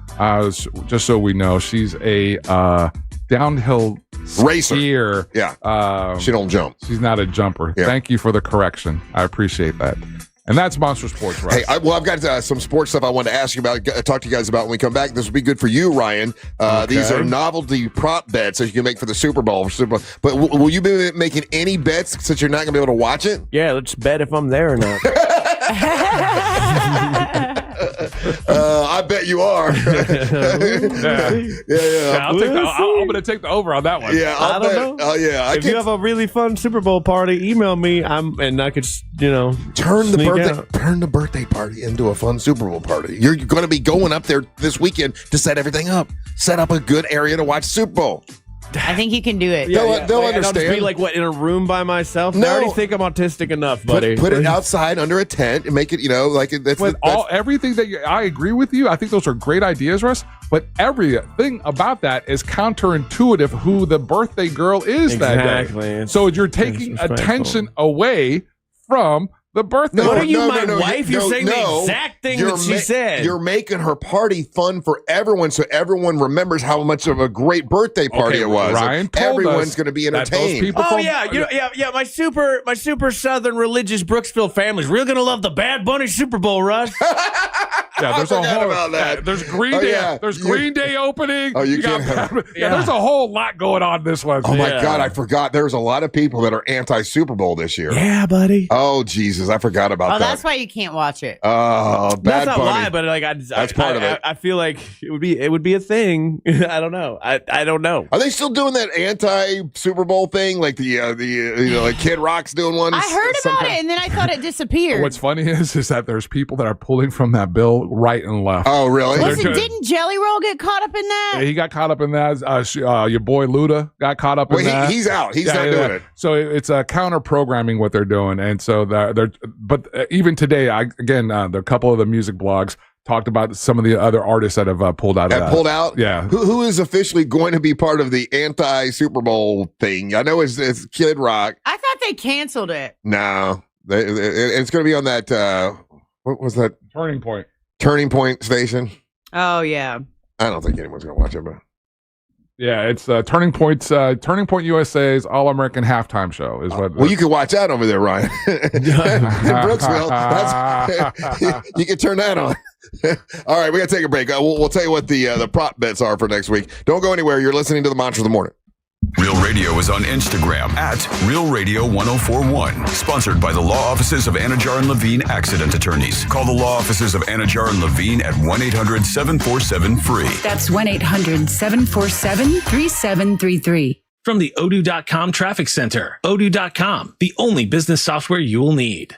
just so we know, she's a downhill racer. Skier. Yeah, she don't jump. She's not a jumper. Yeah. Thank you for the correction. I appreciate that. And that's Monster Sports, right? Hey, I've got some sports stuff I wanted to ask you about, talk to you guys about when we come back. This will be good for you, Ryan. These are novelty prop bets that you can make for the Super Bowl. But will you be making any bets since you're not going to be able to watch it? Yeah, let's bet if I'm there or not. I bet you are. Yeah. I'm going to take the over on that one. Yeah, I don't know. Oh, yeah. If you have a really fun Super Bowl party, email me. And I could, turn the birthday party into a fun Super Bowl party. You're going to be going up there this weekend to set everything up. Set up a good area to watch Super Bowl. I think you can do it. They'll And understand. I'll just be like, what, in a room by myself? No. I already think I'm autistic enough, buddy. Put it outside under a tent and make it, everything that I agree with you. I think those are great ideas, Russ. But everything about that is counterintuitive. Who the birthday girl is that day. So you're taking attention away from the birthday. What are you, my wife? You're saying the exact thing that she said. You're making her party fun for everyone, so everyone remembers how much of a great birthday party it was. Ryan told everyone's going to be entertained. My super southern religious Brooksville family's really going to love the Bad Bunny Super Bowl, Russ. Yeah, there's a whole about that. There's Green Day. Yeah. There's Green Day opening. Oh, you got can't. there's a whole lot going on this one. Oh my God, I forgot. There's a lot of people that are anti-Super Bowl this year. Yeah, buddy. Oh Jesus, I forgot about that. That's why you can't watch it. Oh, Bad That's not Bunny. why, but That's part of it. I feel like it would be a thing. I don't know. I don't know. Are they still doing that anti-Super Bowl thing? Like like Kid Rock's doing one? I heard about it, and then I thought it disappeared. What's funny is that there's people that are pulling from that bill right and left. Oh, really? Didn't Jelly Roll get caught up in that? Yeah, he got caught up in that. Your boy Luda got caught up in that. He's out. He's not doing it. So it's counter programming what they're doing, and so but even today, the couple of the music blogs talked about some of the other artists that have pulled out of that. Pulled out? Yeah. Who is officially going to be part of the anti-Super Bowl thing? I know it's Kid Rock. I thought they canceled it. No. It's going to be on that, what was that? Turning Point station. Oh, yeah. I don't think anyone's going to watch it, but. Yeah, it's Turning Point USA's All-American Halftime Show is what. Well, you can watch that over there, Ryan. In Brooksville. You can turn that on. All right, we got to take a break. We'll tell you what the prop bets are for next week. Don't go anywhere. You're listening to the Monster of the Morning. Real Radio is on Instagram at Real Radio 1041. Sponsored by the law offices of Anajar and Levine Accident Attorneys. Call the law offices of Anajar and Levine at 1-800-747-FREE. That's 1-800-747-3733. From the Odoo.com Traffic Center. Odoo.com, the only business software you will need.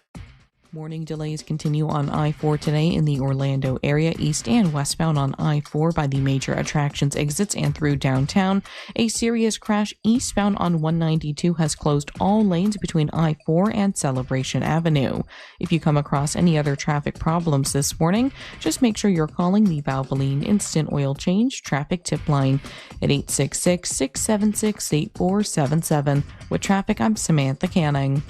Morning delays continue on I-4 today in the Orlando area, east and westbound on I-4 by the major attractions exits and through downtown. A serious crash eastbound on 192 has closed all lanes between I-4 and Celebration Avenue. If you come across any other traffic problems this morning, just make sure you're calling the Valvoline Instant Oil Change Traffic Tip Line at 866-676-8477. With traffic, I'm Samantha Canning.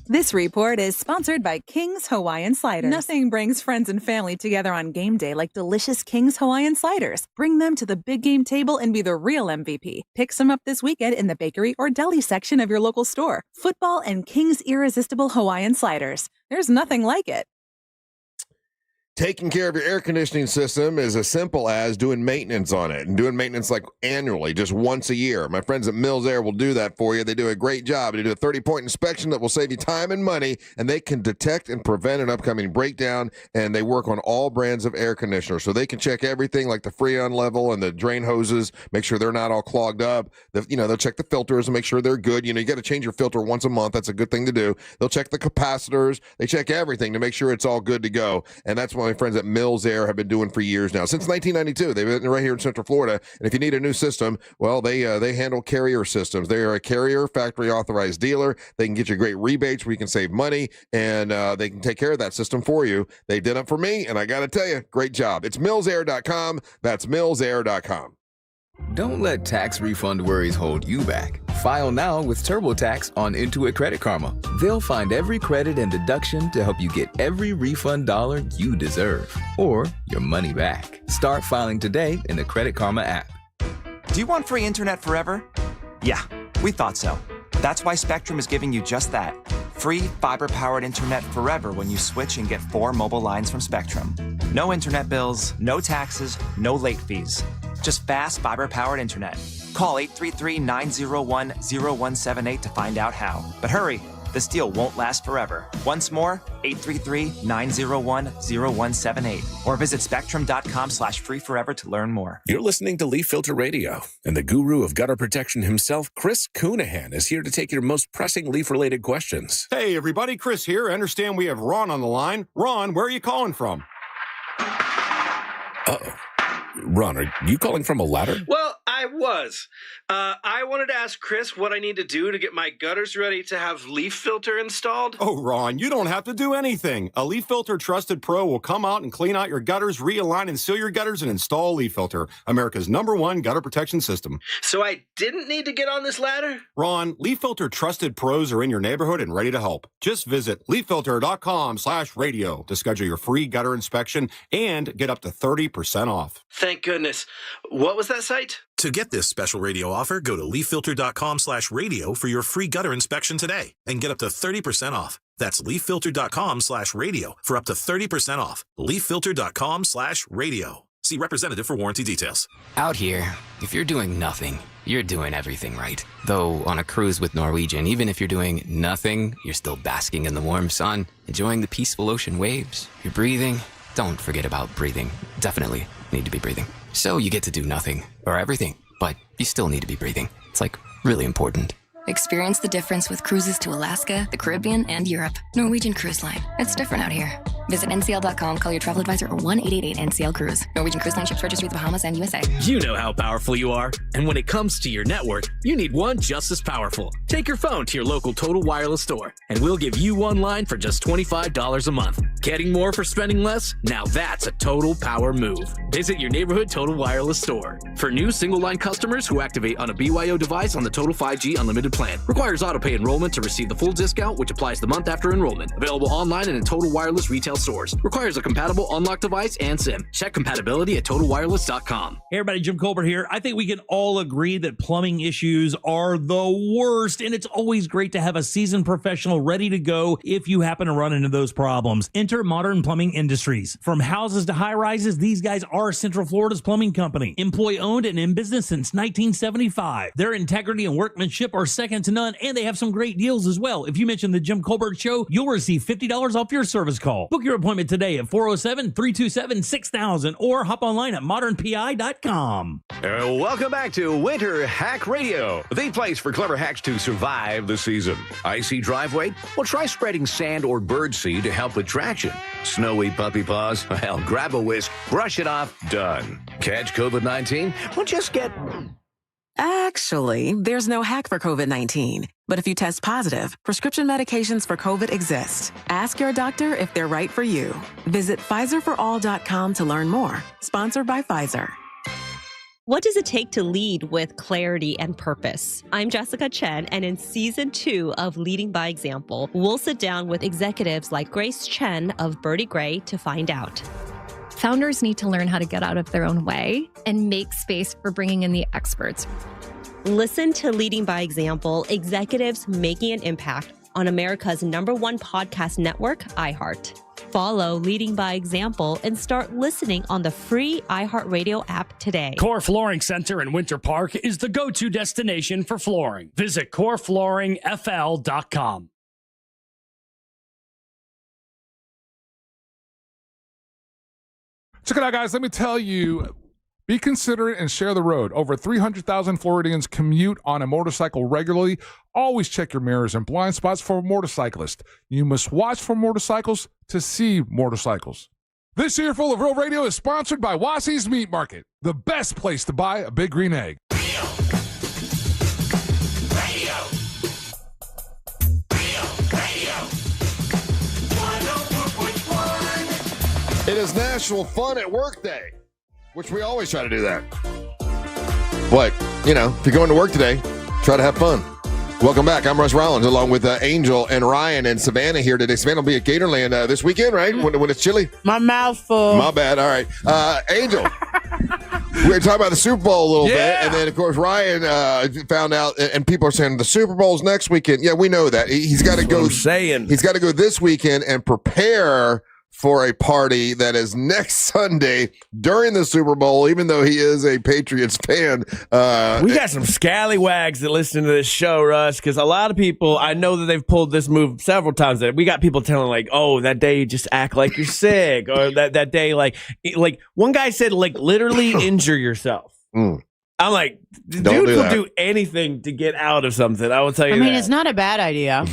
This report is sponsored by King's Hawaiian Sliders. Nothing brings friends and family together on game day like delicious King's Hawaiian Sliders. Bring them to the big game table and be the real MVP. Pick some up this weekend in the bakery or deli section of your local store. Football and King's Irresistible Hawaiian Sliders. There's nothing like it. Taking care of your air conditioning system is as simple as doing maintenance on it and doing maintenance like annually, just once a year. My friends at Mills Air will do that for you. They do a great job. They do a 30-point inspection that will save you time and money, and they can detect and prevent an upcoming breakdown, and they work on all brands of air conditioners. So they can check everything like the Freon level and the drain hoses, make sure they're not all clogged up. They'll check the filters and make sure they're good. You got to change your filter once a month. That's a good thing to do. They'll check the capacitors. They check everything to make sure it's all good to go. And that's one my friends at Mills Air have been doing for years now, since 1992. They've been right here in Central Florida. And if you need a new system, well, they handle Carrier systems. They are a Carrier factory authorized dealer. They can get you great rebates where you can save money, and they can take care of that system for you. They did it for me, and I got to tell you, great job. It's millsair.com. That's millsair.com. Don't let tax refund worries hold you back. File now with TurboTax on Intuit Credit Karma. They'll find every credit and deduction to help you get every refund dollar you deserve, or your money back. Start filing today in the Credit Karma app. Do you want free internet forever? Yeah, we thought so. That's why Spectrum is giving you just that. Free fiber-powered internet forever when you switch and get 4 mobile lines from Spectrum. No internet bills, no taxes, no late fees. Just fast fiber-powered internet. Call 833-901-0178 to find out how. But hurry, this deal won't last forever. Once more, 833-901-0178. Or visit spectrum.com/free forever to learn more. You're listening to Leaf Filter Radio, and the guru of gutter protection himself, Chris Coonahan, is here to take your most pressing leaf-related questions. Hey, everybody, Chris here. I understand we have Ron on the line. Ron, where are you calling from? Uh-oh. Ron, are you calling from a ladder? Well, I was. I wanted to ask Chris what I need to do to get my gutters ready to have leaf filter installed. Oh, Ron, you don't have to do anything. A Leaf Filter Trusted Pro will come out and clean out your gutters, realign and seal your gutters, and install Leaf Filter, America's #1 gutter protection system. So I didn't need to get on this ladder? Ron, Leaf Filter Trusted Pros are in your neighborhood and ready to help. Just visit leaffilter.com/radio to schedule your free gutter inspection and get up to 30% off. Thank goodness. What was that site? To get this special radio offer, go to leaffilter.com/radio for your free gutter inspection today and get up to 30% off. That's leaffilter.com/radio for up to 30% off. leaffilter.com/radio. See representative for warranty details. Out here, if you're doing nothing, you're doing everything right. Though on a cruise with Norwegian, even if you're doing nothing, you're still basking in the warm sun, enjoying the peaceful ocean waves. You're breathing. Don't forget about breathing. Definitely need to be breathing. So you get to do nothing or everything, but you still need to be breathing. It's like really important. Experience the difference with cruises to Alaska, the Caribbean, and Europe. Norwegian Cruise Line. It's different out here. Visit ncl.com, call your travel advisor, or 1-888-NCL-CRUISE. Norwegian Cruise Line ships registry the Bahamas and USA. You know how powerful you are. And when it comes to your network, you need one just as powerful. Take your phone to your local Total Wireless store, and we'll give you one line for just $25 a month. Getting more for spending less? Now that's a total power move. Visit your neighborhood Total Wireless store. For new single-line customers who activate on a BYO device on the Total 5G Unlimited plan. Requires auto-pay enrollment to receive the full discount, which applies the month after enrollment. Available online and in Total Wireless retail stores. Requires a compatible unlock device and SIM. Check compatibility at TotalWireless.com. Hey everybody, Jim Colbert here. I think we can all agree that plumbing issues are the worst, and it's always great to have a seasoned professional ready to go if you happen to run into those problems. Enter Modern Plumbing Industries. From houses to high-rises, these guys are Central Florida's plumbing company. Employee-owned and in business since 1975. Their integrity and workmanship are second to none, and they have some great deals as well. If you mention the Jim Colbert Show, you'll receive $50 off your service call. Book your appointment today at 407-327-6000 or hop online at modernpi.com. Welcome back to Winter Hack Radio, the place for clever hacks to survive the season. Icy driveway? Well, try spreading sand or birdseed to help with traction. Snowy puppy paws? Well, grab a whisk, brush it off, done. Catch COVID-19? Well, just get... Actually, there's no hack for COVID-19. But if you test positive, prescription medications for COVID exist. Ask your doctor if they're right for you. Visit PfizerForAll.com to learn more. Sponsored by Pfizer. What does it take to lead with clarity and purpose? I'm Jessica Chen, and in Season 2 of Leading by Example, we'll sit down with executives like Grace Chen of Birdie Gray to find out. Founders need to learn how to get out of their own way and make space for bringing in the experts. Listen to Leading by Example, Executives Making an Impact on America's #1 podcast network, iHeart. Follow Leading by Example and start listening on the free iHeartRadio app today. Core Flooring Center in Winter Park is the go-to destination for flooring. Visit coreflooringfl.com. Check it out, guys. Let me tell you, be considerate and share the road. Over 300,000 Floridians commute on a motorcycle regularly. Always check your mirrors and blind spots for motorcyclists. You must watch for motorcycles to see motorcycles. This earful of Real Radio is sponsored by Wassey's Meat Market, the best place to buy a big green egg. It is National Fun at Work Day, which we always try to do that. But, if you're going to work today, try to have fun. Welcome back. I'm Russ Rollins, along with Angel and Ryan and Savannah here today. Savannah will be at Gatorland this weekend, right? When it's chilly? My mouth's full. My bad. All right. Angel, we were talking about the Super Bowl a little bit. And then, of course, Ryan found out, and people are saying the Super Bowl's next weekend. Yeah, we know that. He's got to go. He's got to go this weekend and prepare for a party that is next Sunday during the Super Bowl, even though he is a Patriots fan. We got some scallywags that listen to this show, Russ, because a lot of people, I know that they've pulled this move several times. That we got people telling like, oh, that day you just act like you're sick, or that day like one guy said like literally injure yourself. I'm like, dude will do anything to get out of something. I will tell you I mean, it's not a bad idea.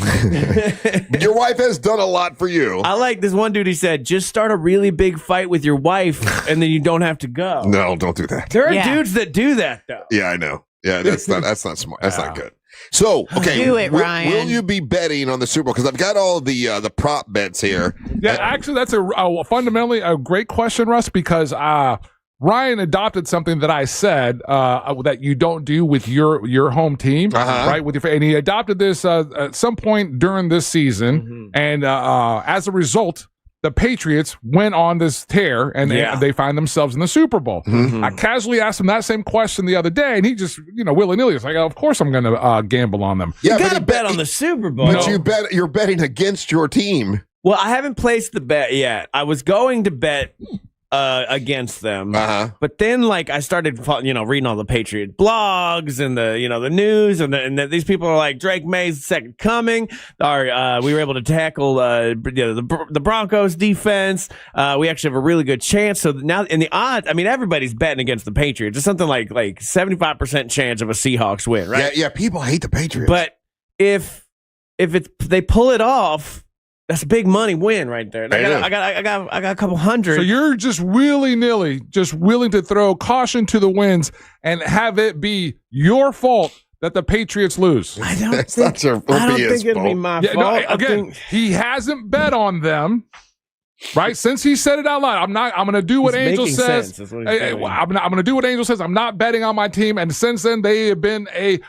Your wife has done a lot for you. I like this one dude. He said, just start a really big fight with your wife and then you don't have to go. No, don't do that. There are dudes that do that, though. Yeah, I know. Yeah, that's not smart. That's not good. So, okay. Do it, Ryan. Will you be betting on the Super Bowl? Because I've got all the prop bets here. Yeah, actually, that's a fundamentally a great question, Russ, because Ryan adopted something that I said that you don't do with your home team, right? And he adopted this at some point during this season, and as a result, the Patriots went on this tear, and they find themselves in the Super Bowl. I casually asked him that same question the other day, and he just, willy-nilly was like, "Of course I'm going to gamble on them." Yeah, you got to bet on the Super Bowl. But you're betting against your team. Well, I haven't placed the bet yet. I was going to bet against them, but then I started reading all the Patriot blogs and the news, and these people are like, Drake May's second coming, or we were able to tackle the Broncos defense. We actually have a really good chance. So now in the odds, I mean, everybody's betting against the Patriots. It's something like 75% chance of a Seahawks win, right? Yeah, people hate the Patriots, but if they pull it off, that's a big money win right there. I got a couple hundred. So you're just willy-nilly, just willing to throw caution to the winds and have it be your fault that the Patriots lose. I don't think it'll be my fault. He hasn't bet on them. Right, since he said it out loud, I'm going to do what Angel says. I'm going to do what Angel says. I'm not betting on my team. And since then, they have been a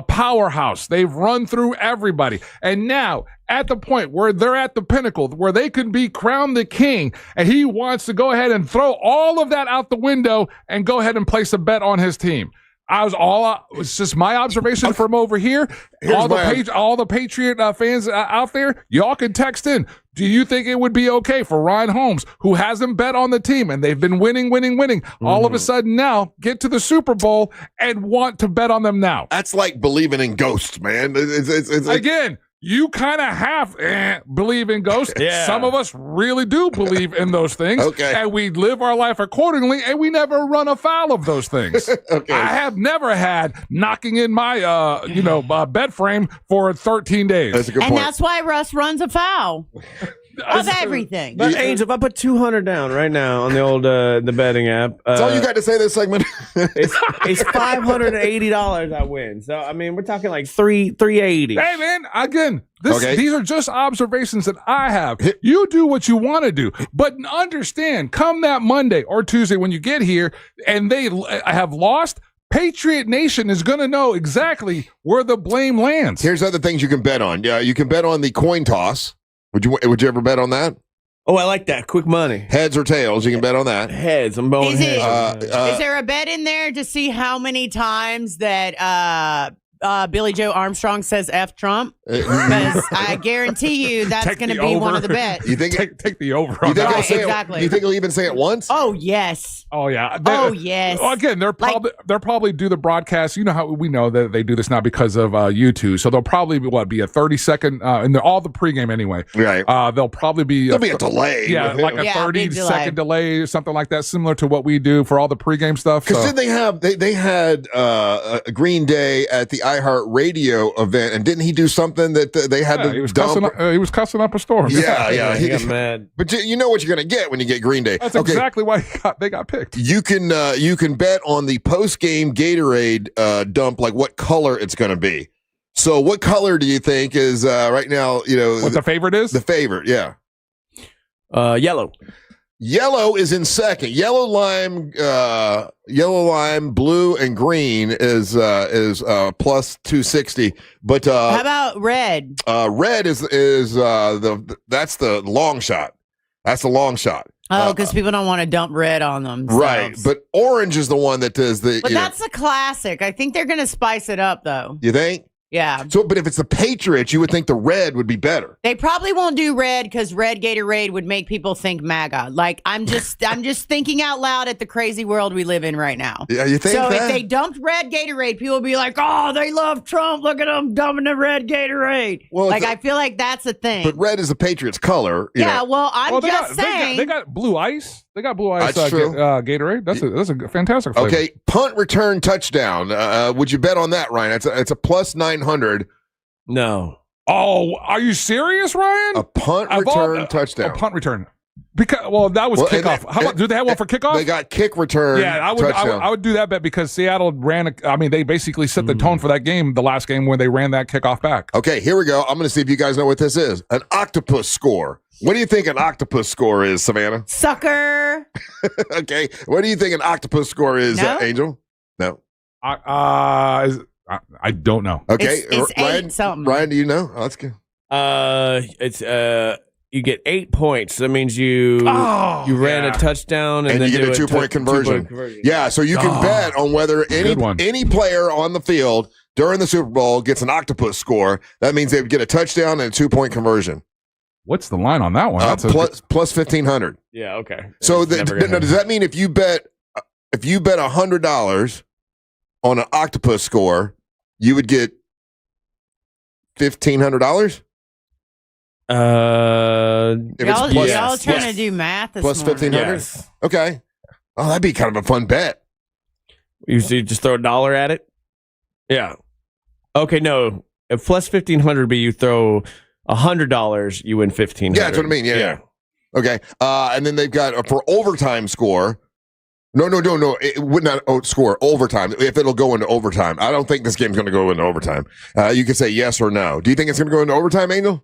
powerhouse. They've run through everybody. And now, at the point where they're at the pinnacle, where they can be crowned the king, and he wants to go ahead and throw all of that out the window and go ahead and place a bet on his team. It's just my observation from over here. All the Patriot fans out there, y'all can text in. Do you think it would be okay for Ryan Holmes, who hasn't bet on the team and they've been winning, all of a sudden now get to the Super Bowl and want to bet on them now? That's like believing in ghosts, man. It's again. You kind of half believe in ghosts. Yeah. Some of us really do believe in those things. Okay. And we live our life accordingly, and we never run afoul of those things. Okay. I have never had knocking in my, bed frame for 13 days. That's a good point. And that's why Russ runs afoul of everything. But Angel, if I put $200 down right now on the old the betting app, that's all you got to say this segment. it's $580 I win. So I mean, we're talking like $380. Hey man, again, these are just observations that I have. You do what you want to do, but understand, come that Monday or Tuesday when you get here and they have lost, Patriot Nation is going to know exactly where the blame lands. Here's other things you can bet on. You can bet on the coin toss. Would you ever bet on that? Oh, I like that. Quick money. Heads or tails, you can bet on that. Heads. I'm going heads. Is there a bet in there to see how many times that Billy Joe Armstrong says F Trump? Because I guarantee you that's going to be one of the bets. You think take the over you on think that? Exactly. You think he'll even say it once? Oh, yes. Oh, yeah. Yes. Well, again, they'll probably do the broadcast. You know how we know that they do this now because of YouTube. So they'll probably be a 30-second, and all the pregame anyway. Right. There'll probably be a delay. Yeah, like a 30-second delay or something like that, similar to what we do for all the pregame stuff. Because then they had Green Day at the iHeartRadio event, and didn't he do something that they had to dump? He was cussing up a storm. Yeah. He got mad. But you know what you're going to get when you get Green Day. That's exactly why they got picked. You can bet on the post-game Gatorade dump, like what color it's going to be. So what color do you think is right now, what the favorite is? The favorite, yeah. Yellow. Yellow is in second. Yellow, lime, blue, and green is plus 260. But how about red? Red is that's the long shot. That's the long shot. Oh, because people don't want to dump red on them. Right. But orange is the one that does the. But that's a classic. I think they're going to spice it up, though. You think? Yeah. So, but if it's the Patriots, you would think the red would be better. They probably won't do red because red Gatorade would make people think MAGA. Like I'm just thinking out loud at the crazy world we live in right now. Yeah, you think so? That? If they dumped red Gatorade, people would be like, "Oh, they love Trump. Look at them dumping the red Gatorade." Well, I feel like that's a thing. But red is the Patriots' color. Yeah. Well, I'm just saying they got blue ice. They got blue ice. That's true. Gatorade. That's a fantastic flavor. Okay, punt return touchdown. Would you bet on that, Ryan? It's a plus 900. No. Oh, are you serious, Ryan? A punt return touchdown. A punt return. Because that was kickoff. How about, do they have one for kickoff? They got kick return. Yeah, I would do that bet because Seattle they basically set the tone for that game, the last game when they ran that kickoff back. Okay, here we go. I'm going to see if you guys know what this is. An octopus score. What do you think an octopus score is, Savannah? Sucker. Okay. What do you think an octopus score is, Angel? No. I don't know. Okay, it's Ryan, 8 something. Ryan, do you know? Oh, that's good. It's you get 8 points. That means you ran a touchdown and then you get a 2-point conversion. Yeah, so you can bet on whether any player on the field during the Super Bowl gets an octopus score. That means they would get a touchdown and a 2-point conversion. What's the line on that one? That's plus 1,500. Yeah. Okay. So does that mean if you bet $100 on an octopus score, you would get $1,500? Y'all trying to do math this plus morning. 1,500? Yes. Okay. Oh, that'd be kind of a fun bet. You just throw $1 at it? Yeah. Okay, no. If plus 1,500 be you throw $100, you win 1,500. Yeah, that's what I mean. Yeah. Okay. And then they've got for overtime score. No. It would not score overtime if it'll go into overtime. I don't think this game's going to go into overtime. You can say yes or no. Do you think it's going to go into overtime, Angel?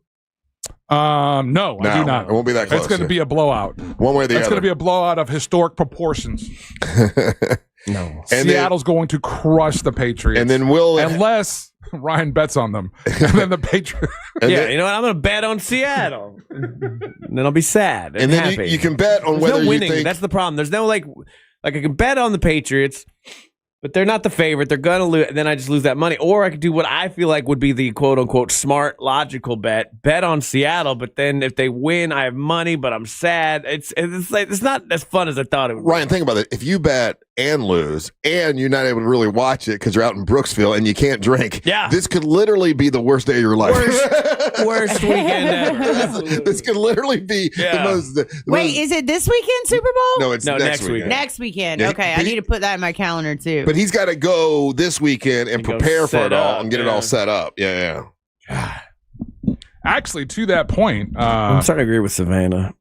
No, I do not. It won't be that close. It's going to be a blowout. One way or the other. It's going to be a blowout of historic proportions. No. And Seattle's going to crush the Patriots. And then unless Ryan bets on them. And then the Patriots. You know what? I'm going to bet on Seattle. And then I'll be sad and then happy. you can bet on whether no winning. You think... That's the problem. There's no like I can bet on the Patriots, but they're not the favorite. They're going to lose. Then I just lose that money. Or I could do what I feel like would be the quote unquote smart, logical bet on Seattle. But then if they win, I have money, but I'm sad. It's not as fun as I thought it would. Ryan, think about it. If you bet and lose and you're not able to really watch it because you're out in Brooksville and you can't drink, this could literally be the worst day of your life. Worst weekend ever. This could literally be the most. Wait, is it this weekend Super Bowl? No, it's next weekend. Next weekend. Yeah, okay, I need to put that in my calendar too. But he's got to go this weekend and prepare for it all and get it all set up. Yeah. Actually, to that point, I'm starting to agree with Savannah.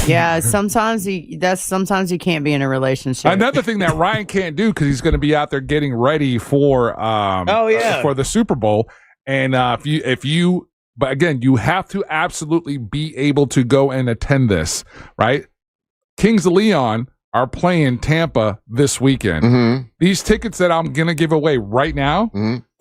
Yeah, sometimes you can't be in a relationship. Another thing that Ryan can't do because he's going to be out there getting ready for for the Super Bowl, and but again, you have to absolutely be able to go and attend this, right? Kings of Leon are playing Tampa this weekend. Mm-hmm. These tickets that I'm going to give away right now,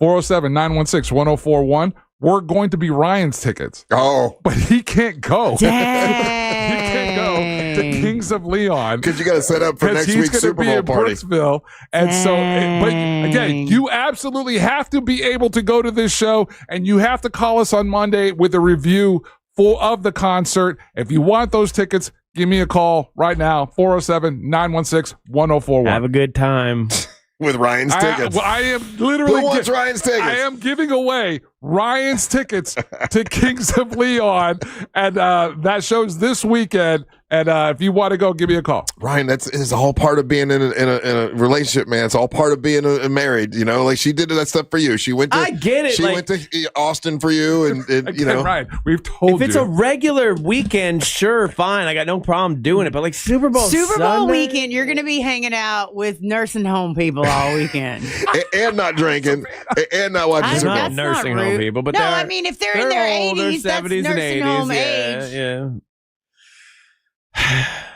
407-916-1041, we're going to be Ryan's tickets. Oh. But he can't go. Dang. He can't go to Kings of Leon. Because you got to set up for next week's Super Bowl party. Brooksville. And but again, you absolutely have to be able to go to this show, and you have to call us on Monday with a review of the concert. If you want those tickets, give me a call right now, 407-916-1041. Have a good time. With Ryan's tickets. I am literally. Who wants Ryan's tickets? I am giving away Ryan's tickets to Kings of Leon, and that show's this weekend. And if you want to go, give me a call. Ryan, is all part of being in a relationship, man. It's all part of being married. You know, like she did that stuff for you. She went to. I get it. She went to Austin for you, and you know, Ryan, we've told if it's a regular weekend, sure, fine. I got no problem doing it. But like Super Bowl Sunday? Weekend, you're going to be hanging out with nursing home people all weekend, and not drinking, and not watching Super Bowl. Nursing home people, but no, I mean if they're in their 80s, that's 70s, nursing and 80s, home yeah, age. Yeah.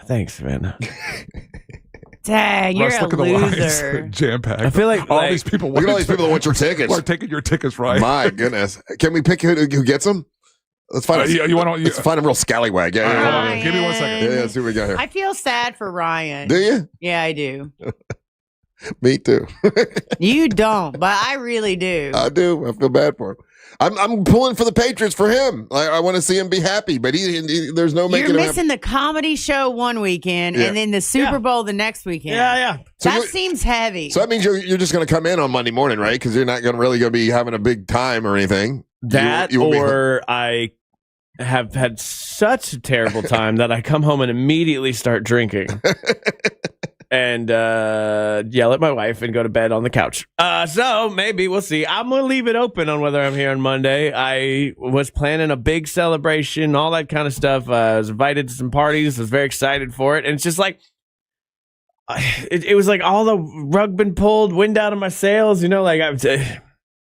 Thanks, Savannah. Dang, you're Russ, a look at the loser. lines, jam packed. I feel like all these people. Look at all these people that want your tickets. Are taking your tickets, right? My goodness, can we pick who gets them? Let's find. Let's find a real scallywag. Yeah, give me 1 second. Yeah, see what we got here. I feel sad for Ryan. Do you? Yeah, I do. Me too. You don't, but I really do. I do. I feel bad for him. I'm pulling for the Patriots for him. I want to see him be happy, but he there's no making. You're missing the comedy show one weekend and then the Super Bowl the next weekend. Yeah. So that seems heavy. So that means you're just going to come in on Monday morning, right? Because you're not going to be having a big time or anything. I have had such a terrible time that I come home and immediately start drinking. And yell at my wife and go to bed on the couch. So maybe we'll see. I'm going to leave it open on whether I'm here on Monday. I was planning a big celebration, all that kind of stuff. I was invited to some parties. I was very excited for it. And it's just like, it was like all the rug been pulled, wind out of my sails, you know, like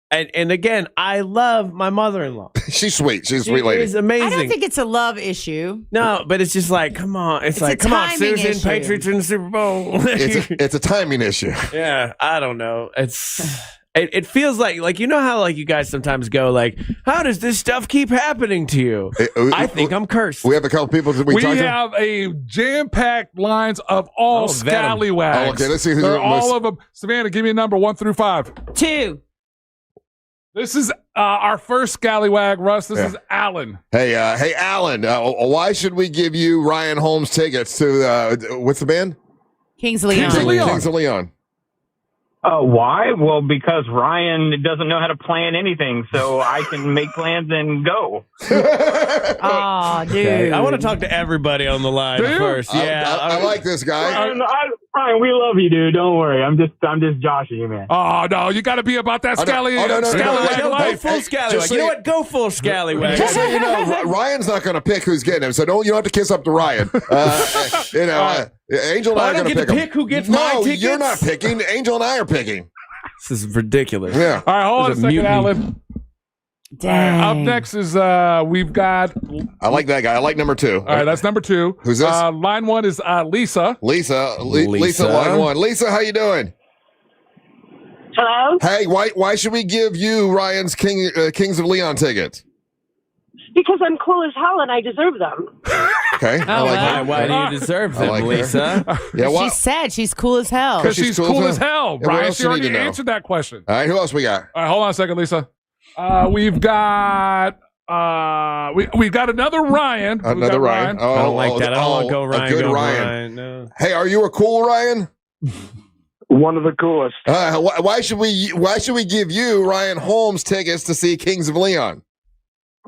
and again, I love my mother-in-law. She's sweet. She's a sweet lady. She's amazing. I don't think it's a love issue. No, but it's just like, come on. It's like, come on, Susan, issue. Patriots in the Super Bowl. It's a timing issue. Yeah, I don't know. It feels like you know how like you guys sometimes go like, how does this stuff keep happening to you? I think I'm cursed. We have a couple people that we talked to. have a jam-packed lines of all scallywags. Oh, okay, let's see who's They're all of them. Savannah, give me a number 1 through 5. 2. This is our first scallywag, Russ. This is Alan. Hey, Alan. Why should we give you Ryan Holmes tickets to what's the band? Kings of Leon. Kings of Leon. Why? Well, because Ryan doesn't know how to plan anything, so I can make plans and go. Oh, dude. Okay. I want to talk to everybody on the line first. Yeah, I like this guy. Ryan, we love you, dude. Don't worry. I'm just joshing you, man. Oh no, you got to be about that scallywag. Go full scallywag. You know what? Go full scallywag. Just so you know, Ryan's not going to pick who's getting him, so you don't have to kiss up to Ryan. Angel and I are going to pick who gets my tickets. No, you're not picking. Angel and I are picking. This is ridiculous. Yeah. All right, hold on a second, Alan. Dang. Up next is we've got. I like that guy. I like number 2. All right, that's number 2. Who's this? Line 1 is Lisa. Lisa, line 1. Lisa, how you doing? Hello? Hey, why should we give you Ryan's Kings of Leon tickets? Because I'm cool as hell and I deserve them. Okay. Why do you deserve them, Lisa? She said she's cool as hell. Because she's cool as hell. Yeah, Ryan, she already answered that question. All right, who else we got? All right, hold on a second, Lisa. We've got we've got another Ryan. Another Ryan. I don't like that. I don't want to go Ryan. A good go Ryan. No. Hey, are you a cool Ryan? One of the coolest. Why should we give you Ryan Holmes tickets to see Kings of Leon?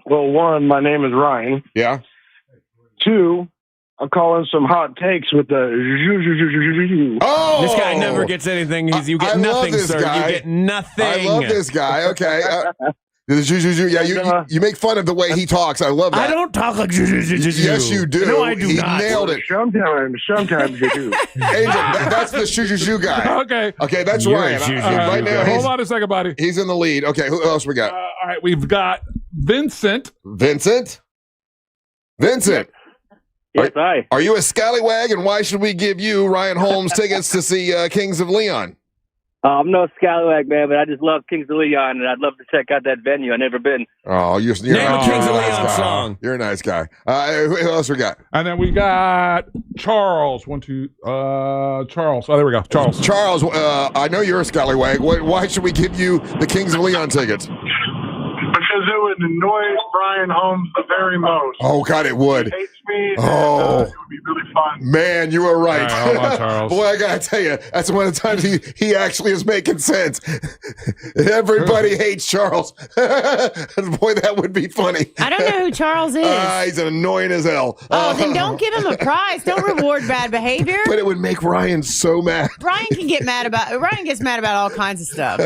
Well, 1, my name is Ryan. Yeah. 2, I'll call in some hot takes with the. Oh, this guy never gets anything. You get nothing, sir. Guy. You get nothing. I love this guy. Okay. Yeah, you make fun of the way he talks. I love that. I don't talk like Yes, you do. No, I do not. He nailed it. Sometimes you do. Angel, that's the shoo guy. Okay, that's Ryan. Right now, hold on a second, buddy. He's in the lead. Okay, who else we got? All right, we've got Vincent. Vincent. Yes, Are you a scallywag, and why should we give you Ryan Holmes tickets to see Kings of Leon? I'm no scallywag, man, but I just love Kings of Leon, and I'd love to check out that venue. I've never been. Oh, you're Name a Kings of Leon song. You're a nice guy. Who else we got? And then we got Charles. Charles. Oh, there we go. Charles, I know you're a scallywag. Why should we give you the Kings of Leon tickets? Because because it would annoy Brian Holmes the very most. Oh, God, it would. He hates me. Oh. And, it would be really fun. Man, you are right. All right, hold on, Charles. Boy, I got to tell you, that's one of the times he actually is making sense. Everybody hates Charles. Boy, that would be funny. I don't know who Charles is. He's annoying as hell. Oh, then don't give him a prize. Don't reward bad behavior. But it would make Ryan so mad. Ryan gets mad about all kinds of stuff.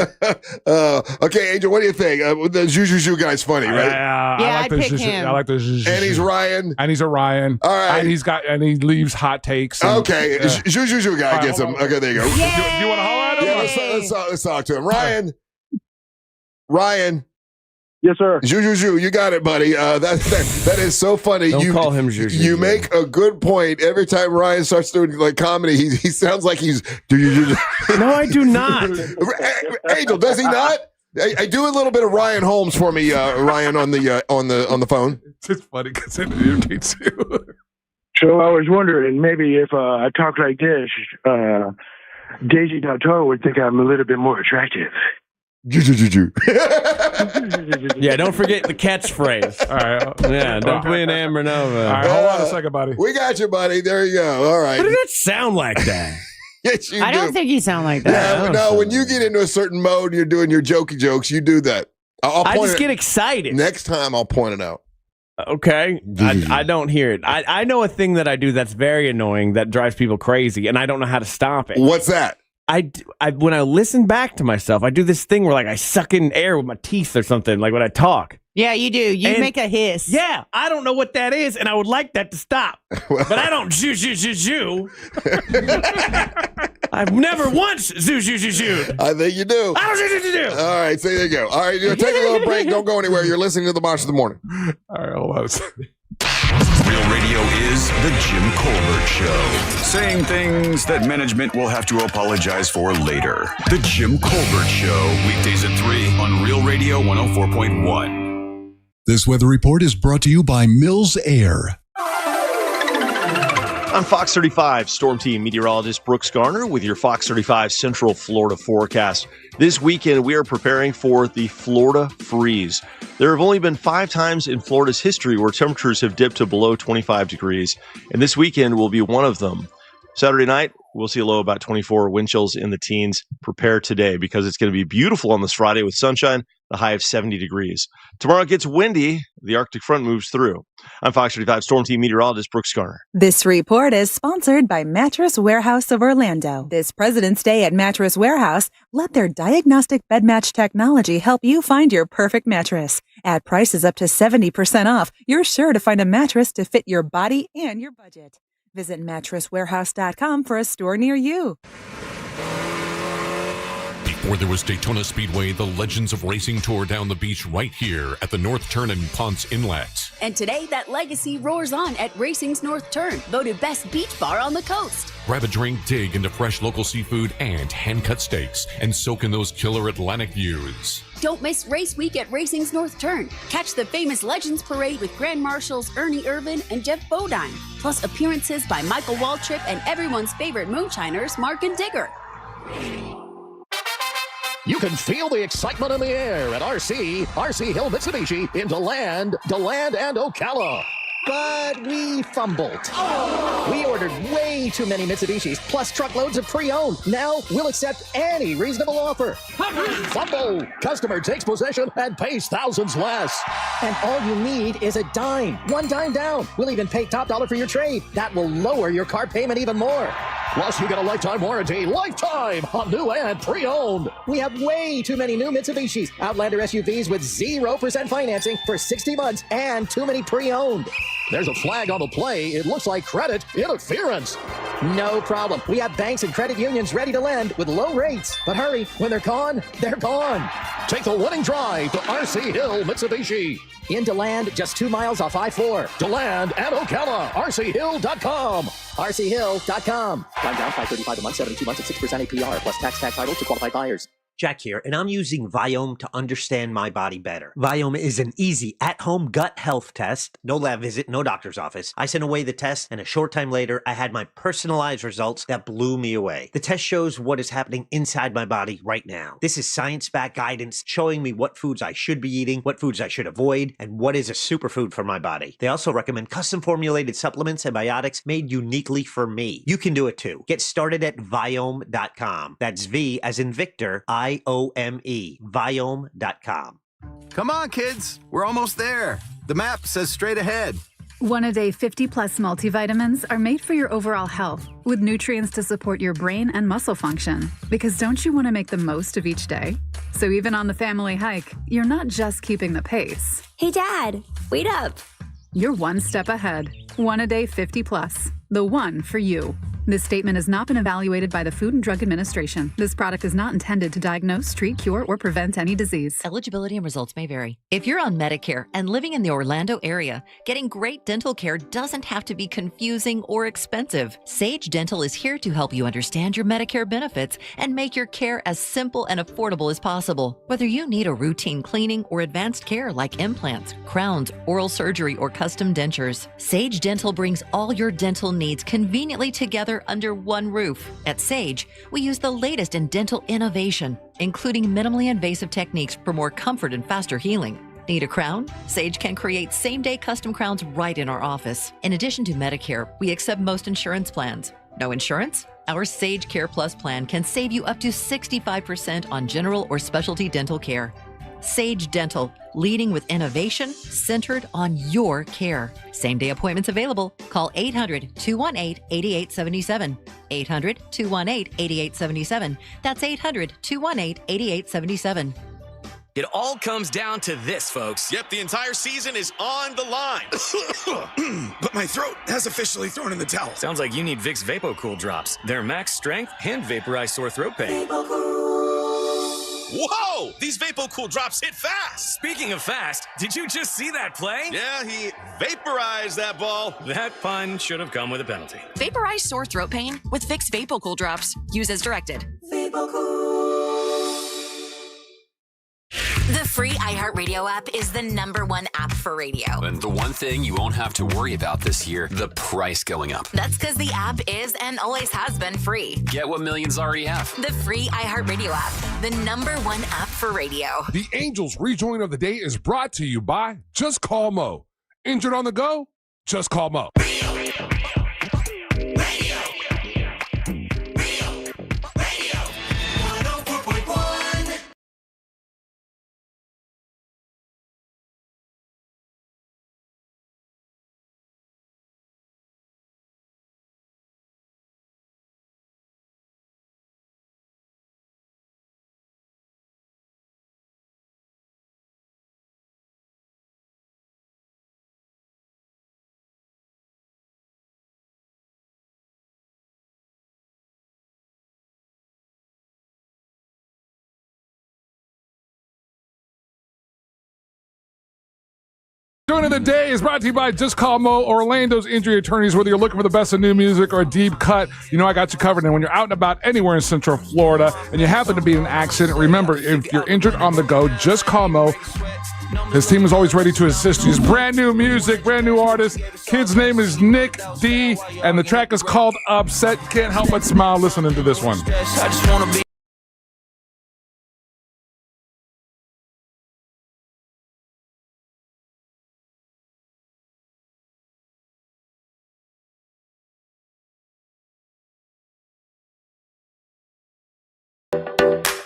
Okay, Angel, what do you think? The Zhu guy's funny, right? Yeah, I'd pick him. I like the And he's Ryan. And he's a Ryan. All right. And he leaves hot takes. And, Okay, Zhu guy gets him. Okay, there you go. Do you want to holler at him? Yeah, let's talk to him. Ryan. Yes, sir. Zhu, you got it, buddy. That is so funny. Don't call him Zhu. You make a good point. Every time Ryan starts doing like comedy, he sounds like he's. No, I do not. Angel, does he not? I do a little bit of Ryan Holmes for me, Ryan, on the phone. It's funny because it irritates you. So I was wondering, maybe if I talk like this, Daisy Del Toro would think I'm a little bit more attractive. Yeah, don't forget the catchphrase. All right. Yeah, don't play an Amber Nova. All right, hold on a second, buddy. We got you, buddy. There you go. All right. What did it sound like that? Yes, you do. I don't think you sound like that. No, when you get into a certain mode, you're doing your jokey jokes. You do that. I just get excited. Next time, I'll point it out. Okay. I don't hear it. I know a thing that I do that's very annoying that drives people crazy, and I don't know how to stop it. What's that? When I listen back to myself, I do this thing where like I suck in air with my teeth or something, like when I talk. Yeah, you do. You make a hiss. Yeah, I don't know what that is, and I would like that to stop. But I don't zoo. I've never once zoo. I think you do. I don't zoo. All right, so there you go. All right, you're take a little break. Don't go anywhere. You're listening to the Monster of the Morning. All right, hold on. Real Radio is the Jim Colbert Show. Saying things that management will have to apologize for later. The Jim Colbert Show, weekdays at 3 on Real Radio 104.1. This weather report is brought to you by Mills Air. I'm Fox 35 Storm Team meteorologist Brooks Garner with your Fox 35 Central Florida forecast. This weekend, we are preparing for the Florida freeze. There have only been 5 times in Florida's history where temperatures have dipped to below 25 degrees, and this weekend will be one of them. Saturday night, we'll see a low about 24, wind chills in the teens. Prepare today because it's going to be beautiful on this Friday with sunshine, the high of 70 degrees. Tomorrow it gets windy. The Arctic front moves through. I'm Fox 35 Storm Team meteorologist Brooks Garner. This report is sponsored by Mattress Warehouse of Orlando. This President's Day at Mattress Warehouse, let their diagnostic bed match technology help you find your perfect mattress. At prices up to 70% off, you're sure to find a mattress to fit your body and your budget. Visit mattresswarehouse.com for a store near you. Before there was Daytona Speedway, the Legends of Racing tore down the beach right here at the North Turn and Ponce Inlet. And today, that legacy roars on at Racing's North Turn, voted best beach bar on the coast. Grab a drink, dig into fresh local seafood and hand-cut steaks, and soak in those killer Atlantic views. Don't miss Race Week at Racing's North Turn. Catch the famous Legends Parade with Grand Marshals Ernie Irvin and Jeff Bodine, plus appearances by Michael Waltrip and everyone's favorite moonshiners, Mark and Digger. You can feel the excitement in the air at RC Hill Mitsubishi in DeLand, and Ocala. But we fumbled. We ordered way too many Mitsubishis, plus truckloads of pre-owned. Now we'll accept any reasonable offer. Fumble! Customer takes possession and pays thousands less. And all you need is a dime. One dime down. We'll even pay top dollar for your trade. That will lower your car payment even more. Plus, you get a lifetime warranty. Lifetime on new and pre-owned. We have way too many new Mitsubishis. Outlander SUVs with 0% financing for 60 months and too many pre-owned. There's a flag on the play. It looks like credit interference. No problem. We have banks and credit unions ready to lend with low rates. But hurry, when they're gone, they're gone. Take the winning drive to RC Hill Mitsubishi. In DeLand, just 2 miles off I-4. DeLand and Ocala. RCHill.com. RCHill.com. Prime down, $535 a month, 72 months at 6% APR, plus tax title to qualified buyers. Jack here, and I'm using Viome to understand my body better. Viome is an easy, at-home gut health test. No lab visit, no doctor's office. I sent away the test, and a short time later, I had my personalized results that blew me away. The test shows what is happening inside my body right now. This is science-backed guidance showing me what foods I should be eating, what foods I should avoid, and what is a superfood for my body. They also recommend custom-formulated supplements and biotics made uniquely for me. You can do it too. Get started at Viome.com. That's V as in Victor, I-O-M-E, Viome.com. Come on, kids. We're almost there. The map says straight ahead. One a day 50 plus multivitamins are made for your overall health with nutrients to support your brain and muscle function. Because don't you want to make the most of each day? So even on the family hike, you're not just keeping the pace. Hey, Dad, wait up. You're one step ahead. One a day 50 plus. The one for you. This statement has not been evaluated by the Food and Drug Administration. This product is not intended to diagnose, treat, cure, or prevent any disease. Eligibility and results may vary. If you're on Medicare and living in the Orlando area, getting great dental care doesn't have to be confusing or expensive. Sage Dental is here to help you understand your Medicare benefits and make your care as simple and affordable as possible. Whether you need a routine cleaning or advanced care like implants, crowns, oral surgery, or custom dentures, Sage Dental brings all your dental needs conveniently together under one roof. At Sage, we use the latest in dental innovation, including minimally invasive techniques for more comfort and faster healing. Need a crown? Sage can create same-day custom crowns right in our office. In addition to Medicare, we accept most insurance plans. No insurance? Our Sage Care Plus plan can save you up to 65% on general or specialty dental care. Sage Dental, leading with innovation centered on your care. Same-day appointments available. Call 800-218-8877. 800-218-8877. That's 800-218-8877. It all comes down to this, folks. Yep, the entire season is on the line. But my throat has officially thrown in the towel. Sounds like you need Vicks VapoCool drops. They're max strength and vaporize sore throat pain. Whoa! These VapoCool drops hit fast! Speaking of fast, did you just see that play? Yeah, he vaporized that ball. That pun should have come with a penalty. Vaporize sore throat pain with Vicks VapoCool drops. Use as directed. The free iHeartRadio app is the #1 app for radio. And the one thing you won't have to worry about this year, the price going up. That's because the app is and always has been free. Get what millions already have. The free iHeartRadio app, the #1 app for radio. The Angels rejoin of the day is brought to you by Just Call Mo. Injured on the go? Just call Mo. Join of the day is brought to you by Just Call Mo, Orlando's injury attorneys. Whether you're looking for the best of new music or a deep cut, you know I got you covered. And when you're out and about anywhere in Central Florida and you happen to be in an accident, remember, if you're injured on the go, just call Mo. His team is always ready to assist you. It's brand new music, brand new artist. Kid's name is Nick D, and the track is called Upset. Can't help but smile listening to this one. I just wanna be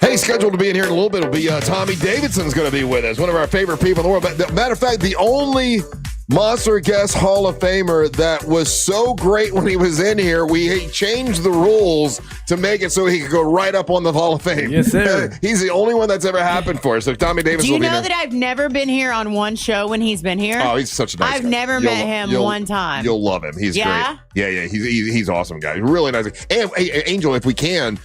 Hey, scheduled to be in here in a little bit will be Tommy Davidson's going to be with us, one of our favorite people in the world. But matter of fact, the only Monster Guest Hall of Famer that was so great when he was in here, we changed the rules to make it so he could go right up on the Hall of Fame. Yes, sir. He's the only one that's ever happened for us. So Tommy Davis Do you will be know here. that I've never been here on one show when he's been here? Oh, he's such a nice guy. I've never met him one time. You'll love him. He's Yeah? great. Yeah. He's awesome guy. He's really nice. And hey, Angel, if we can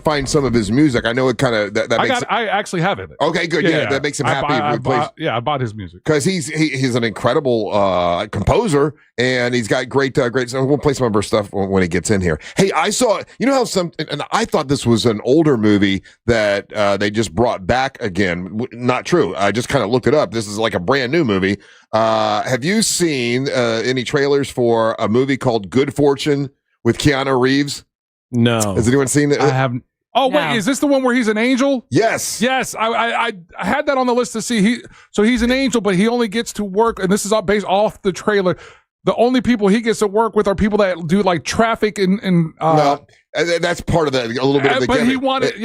find some of his music, I know it kind of that makes. I actually have it. Okay, good. Yeah, that makes him happy. I bought his music because he's an incredible incredible composer, and he's got great. So we'll play some of her stuff when he gets in here. Hey, I saw. You know how and I thought this was an older movie that they just brought back again. Not true. I just kind of looked it up. This is like a brand new movie. Have you seen any trailers for a movie called Good Fortune with Keanu Reeves? No. Has anyone seen it? I haven't. Oh, wait, is this the one where he's an angel? Yes. Yes, I had that on the list to see. So he's an angel, but he only gets to work, and this is all based off the trailer. The only people he gets to work with are people that do like traffic and no, that's part of a little bit of the but gimmick.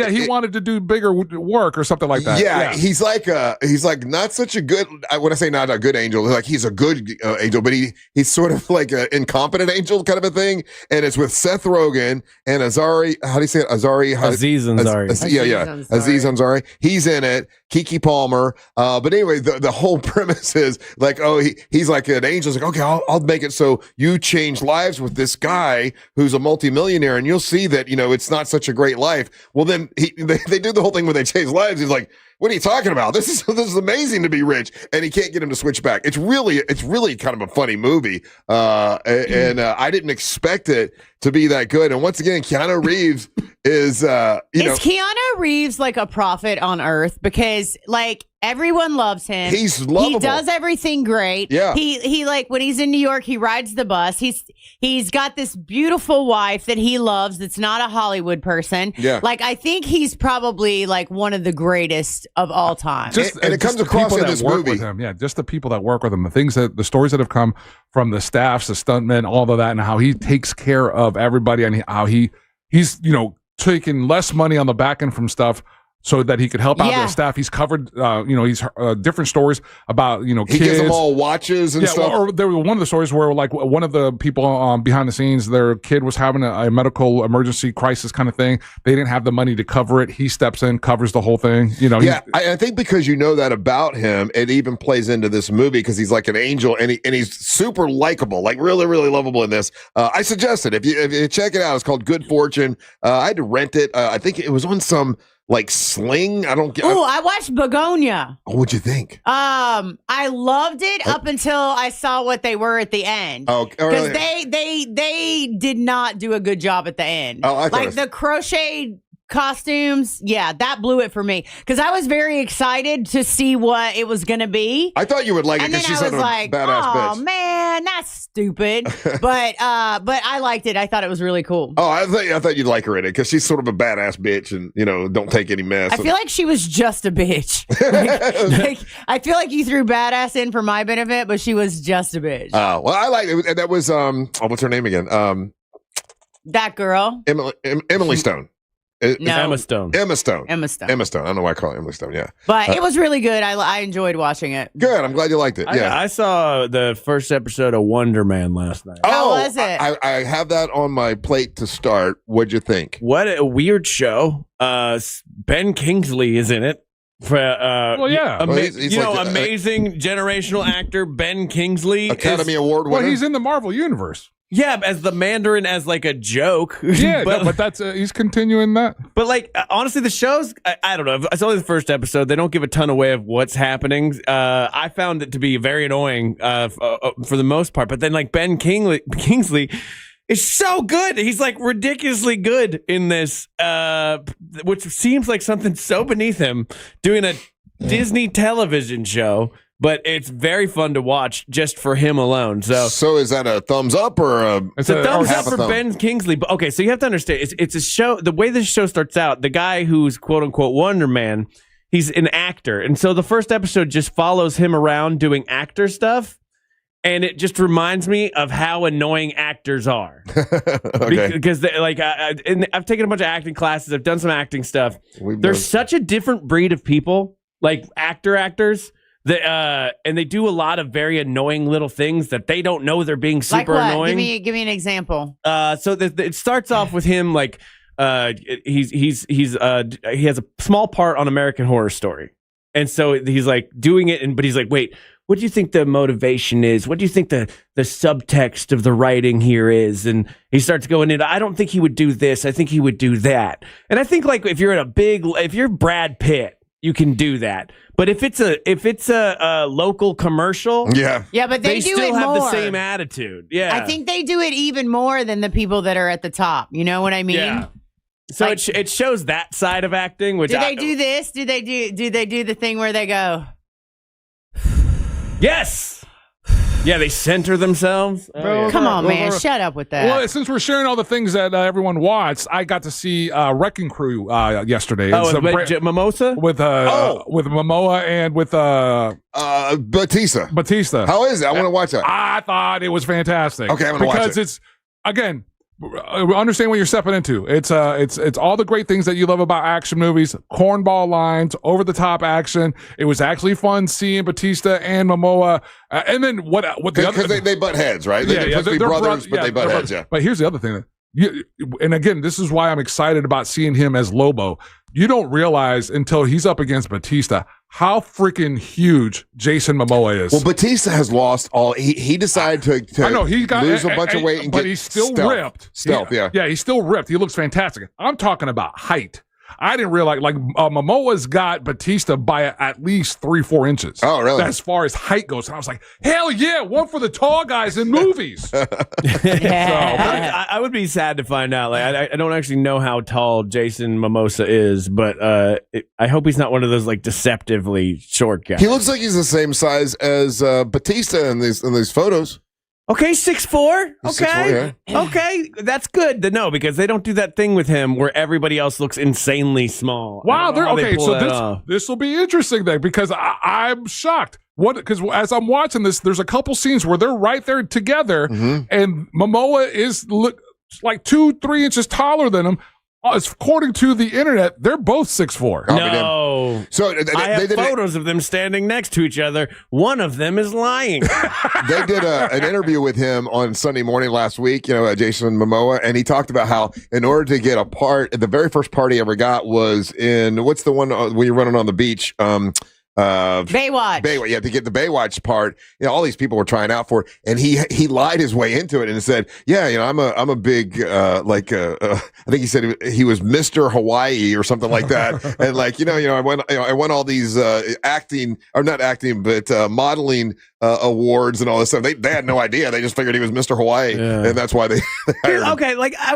he wanted to do bigger work or something like that. Yeah, he's like not such a good. When I say not a good angel, like he's a good angel, but he's sort of like an incompetent angel kind of a thing. And it's with Seth Rogen and Azari. How do you say it? Aziz Ansari. Aziz Ansari. He's in it. Keke Palmer. But anyway, the whole premise is like, he's like an angel. He's like, okay, I'll make it so you change lives with this guy who's a multimillionaire, and you'll see that it's not such a great life. Well, then they do the whole thing where they change lives. He's like, what are you talking about? This is amazing to be rich, and he can't get him to switch back. It's really kind of a funny movie, and I didn't expect it to be that good. And once again, Keanu Reeves is Is Keanu Reeves like a prophet on earth? Because like everyone loves him. He's lovable. He does everything great. Yeah. He like when he's in New York, he rides the bus. He's got this beautiful wife that he loves. That's not a Hollywood person. Yeah. Like I think he's probably like one of the greatest of all time. And it comes across in this movie. With him. Yeah, just the people that work with him, the stories that have come from the staffs, the stuntmen, all of that, and how he takes care of everybody, and how he's taking less money on the back end from stuff so that he could help out the staff. He's covered, he's different stories about, kids. He gives them all watches and stuff. Or there was one of the stories where like one of the people behind the scenes, their kid was having a medical emergency crisis kind of thing. They didn't have the money to cover it. He steps in, covers the whole thing. I think because that about him, it even plays into this movie because he's like an angel and he's super likable, like really, really lovable in this. I suggest it. If you check it out, it's called Good Fortune. I had to rent it. I think it was on some like Sling. I watched Begonia. Oh, what'd you think? I loved it up until I saw what they were at the end. Oh, because really? they did not do a good job at the end. Oh, I thought like the crochet costumes, that blew it for me because I was very excited to see what it was going to be. I thought you would like it because she's such a badass bitch. Oh man, that's stupid. but I liked it. I thought it was really cool. Oh, I thought you'd like her in it because she's sort of a badass bitch and don't take any mess. I feel like she was just a bitch. like, I feel like you threw badass in for my benefit, but she was just a bitch. Oh, well, I like it. That was what's her name again? That girl, Emily Stone. Emma Stone. Emma Stone. I don't know why I call her Emily Stone. Yeah, but it was really good. I enjoyed watching it. Good. I'm glad you liked it. Yeah, I saw the first episode of Wonder Man last night. How was it? I have that on my plate to start. What'd you think? What a weird show. Ben Kingsley is in it. Amazing generational actor Ben Kingsley, Academy Award winner. Well, he's in the Marvel universe. Yeah, as the Mandarin, as like a joke. Yeah, but that's he's continuing that. But like honestly, the show's I don't know. It's only the first episode. They don't give a ton away of what's happening. I found it to be very annoying for the most part. But then like Ben Kingsley is so good. He's like ridiculously good in this, which seems like something so beneath him, doing a Disney television show. But it's very fun to watch just for him alone. So is that a thumbs up or it's a thumbs up for Ben Kingsley? But okay, so you have to understand, it's a show. The way this show starts out, the guy who's quote unquote Wonder Man, he's an actor, and so the first episode just follows him around doing actor stuff, and it just reminds me of how annoying actors are. Okay. Because I've taken a bunch of acting classes, I've done some acting stuff. There's such a different breed of people, like actors. And they do a lot of very annoying little things that they don't know they're being super like what? annoying. Give me an example. So it starts off with him like he has a small part on American Horror Story, and so he's like doing it, but he's like, wait, what do you think the motivation is? What do you think the subtext of the writing here is? And he starts going into, I don't think he would do this. I think he would do that. And I think like if you're Brad Pitt. you can do that. But if it's a local commercial, yeah, but they do still it have more. the same attitude. Yeah, I think they do it even more than the people that are at the top. You know what I mean? Yeah. So it shows that side of acting. Which do they do this? Do they do the thing where they go? Yes. Yeah, they center themselves. Come on, man. Shut up with that. Well, since we're sharing all the things that everyone wants, I got to see Wrecking Crew yesterday. Oh, with Mimosa? With Momoa and with Batista. Batista. How is it? I want to watch that. I thought it was fantastic. Okay, I'm going to watch it. Because it's, again, understand what you're stepping into. It's all the great things that you love about action movies, cornball lines, over the top action. It was actually fun seeing Batista and Momoa, and then what the other, because they butt heads, right? They're supposed to be brothers, but they butt heads. Yeah. But here's the other thing. And again, this is why I'm excited about seeing him as Lobo. You don't realize until he's up against Batista how freaking huge Jason Momoa is. Well, Batista has lost all. He decided to I know, he got, lose a bunch of weight, but he's still ripped. Yeah. Yeah, he's still ripped. He looks fantastic. I'm talking about height. I didn't realize, Momoa's got Batista by at least 3-4 inches. Oh, really? As far as height goes. And I was like, hell yeah, one for the tall guys in movies. I would be sad to find out. Like, I don't actually know how tall Jason Momoa is, but I hope he's not one of those like deceptively short guys. He looks like he's the same size as Batista in these photos. Okay, 6'4". Okay, 6'4", yeah. Okay, that's good to know because they don't do that thing with him where everybody else looks insanely small. Wow, this will be interesting then because I'm shocked. Because as I'm watching this, there's a couple scenes where they're right there together, and Momoa is like 2-3 inches taller than him. According to the internet, they're both 6'4". No. So I have photos of them standing next to each other. One of them is lying. They did an interview with him on Sunday morning last week, Jason Momoa, and he talked about how in order to get a part, the very first part he ever got was in, what's the one when you're running on the beach? Baywatch. Yeah, to get the Baywatch part, all these people were trying out for it, and he lied his way into it and said, "Yeah, I'm a big I think he said he was Mr. Hawaii or something like that." And I won all these modeling awards and all this stuff. They had no idea. They just figured he was Mr. Hawaii, and that's why they hired him. Okay,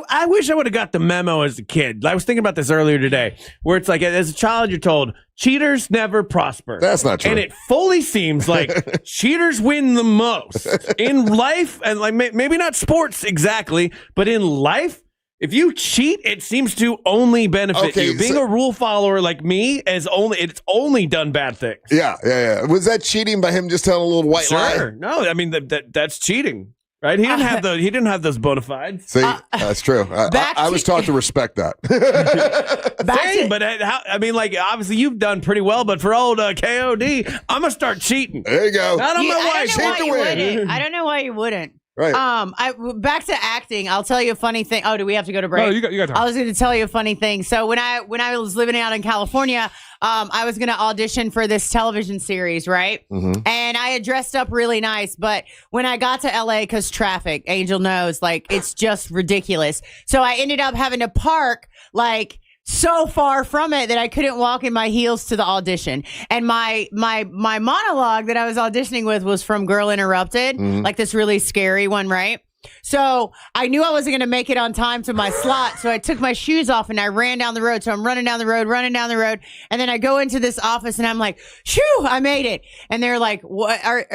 I wish I would have got the memo as a kid. I was thinking about this earlier today, where it's like as a child you're told cheaters never prosper. That's not true. And it fully seems like cheaters win the most in life, and maybe not sports exactly, but in life. If you cheat, it seems to only benefit you. Being a rule follower like me it's only done bad things. Yeah. Was that cheating by him just telling a little white lie? No, I mean that's cheating. Right? He didn't have those bona fides. See, that's true. I was taught to respect that. Obviously you've done pretty well, but for old KOD, I'm gonna start cheating. There you go. Not on my wife. I don't know why you wouldn't. Right. Back to acting. I'll tell you a funny thing. Oh, do we have to go to break? No, you got time. I was going to tell you a funny thing. So when I was living out in California, I was going to audition for this television series, right? Mm-hmm. And I had dressed up really nice, but when I got to LA, because traffic, Angel knows, it's just ridiculous. So I ended up having to park so far from it that I couldn't walk in my heels to the audition. And my monologue that I was auditioning with was from Girl Interrupted, this really scary one, right? So I knew I wasn't going to make it on time to my slot. So I took my shoes off and I ran down the road. So I'm running down the road. And then I go into this office and I'm like, shoo, I made it. And they're like, what are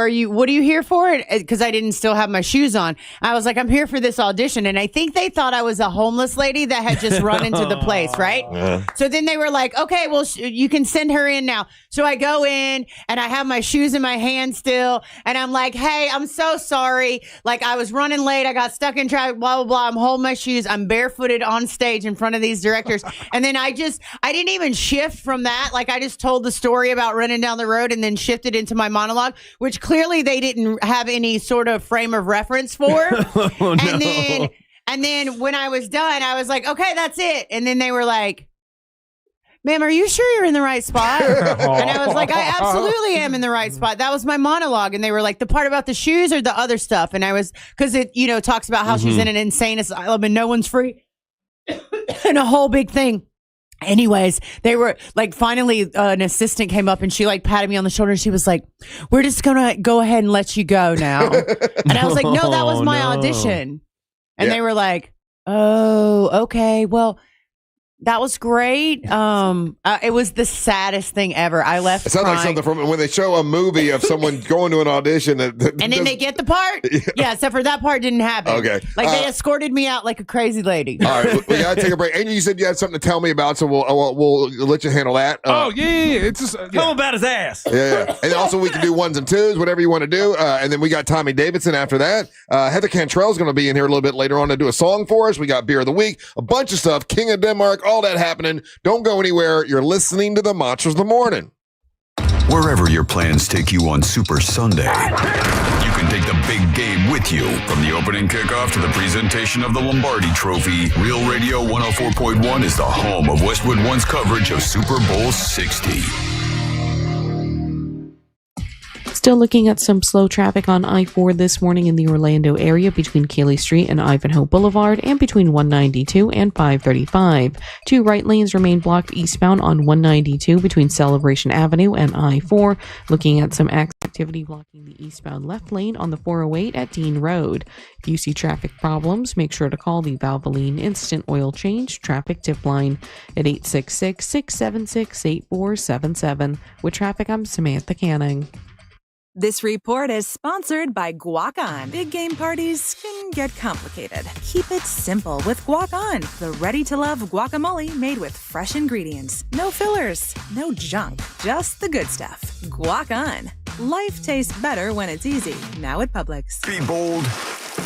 you, what are you here for? Cause I didn't still have my shoes on. I was like, I'm here for this audition. And I think they thought I was a homeless lady that had just run into the place. Right. Yeah. So then they were like, okay, well, you can send her in now. So I go in and I have my shoes in my hand still. And I'm like, hey, I'm so sorry. I was running late. I got stuck in traffic, blah, blah, blah. I'm holding my shoes. I'm barefooted on stage in front of these directors. And then I didn't even shift from that. I just told the story about running down the road and then shifted into my monologue, which clearly they didn't have any sort of frame of reference for. Oh, no. And then when I was done, I was like, okay, that's it. And then they were like, ma'am, are you sure you're in the right spot? And I was like, I absolutely am in the right spot. That was my monologue. And they were like, the part about the shoes or the other stuff? And I was, because it, talks about how she's in an insane asylum and no one's free and a whole big thing. Anyways, they were like, finally, an assistant came up and she like patted me on the shoulder and she was like, "We're just gonna go ahead and let you go now." And I was like, "No, that was my audition." And they were like, "Oh, okay. Well, that was great." It was the saddest thing ever. I left. It sounds like something from when they show a movie of someone going to an audition and then they get the part. Yeah, except for that part didn't happen. Okay. Like they escorted me out like a crazy lady. All right, we gotta take a break. Angel, you said you had something to tell me about, so we'll let you handle that. It's just tell him about his ass. Yeah. And also we can do ones and twos, whatever you want to do. And then we got Tommy Davidson after that. Heather Cantrell's going to be in here a little bit later on to do a song for us. We got Beer of the Week, a bunch of stuff, King of Denmark, all that happening. Don't go anywhere. You're listening to the Monsters of the Morning. Wherever your plans take you on Super Sunday, you can take the big game with you. From the opening kickoff to the presentation of the Lombardi Trophy, Real Radio 104.1 is the home of Westwood One's coverage of Super Bowl 60. Still looking at some slow traffic on I-4 this morning in the Orlando area between Cayley Street and Ivanhoe Boulevard and between 192 and 535. 2 right lanes remain blocked eastbound on 192 between Celebration Avenue and I-4. Looking at some activity blocking the eastbound left lane on the 408 at Dean Road. If you see traffic problems, make sure to call the Valvoline Instant Oil Change Traffic Tip Line at 866-676-8477. With traffic, I'm Samantha Canning. This report is sponsored by Guac On. Big game parties can get complicated. Keep it simple with Guac On, the ready-to-love guacamole made with fresh ingredients. No fillers, no junk, just the good stuff. Guac On. Life tastes better when it's easy. Now at Publix. Be bold,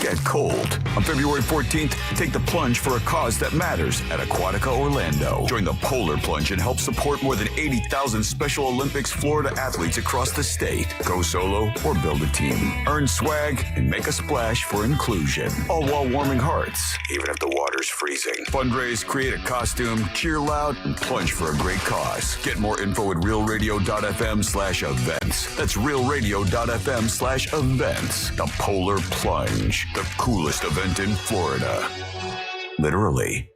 get cold. On February 14th, take the plunge for a cause that matters at Aquatica Orlando. Join the Polar Plunge and help support more than 80,000 Special Olympics Florida athletes across the state. Go solo or build a team. Earn swag and make a splash for inclusion. All while warming hearts, even if the water's freezing. Fundraise, create a costume, cheer loud, and plunge for a great cause. Get more info at realradio.fm/events. That's realradio.fm/events. The Polar Plunge, the coolest event in Florida. Literally.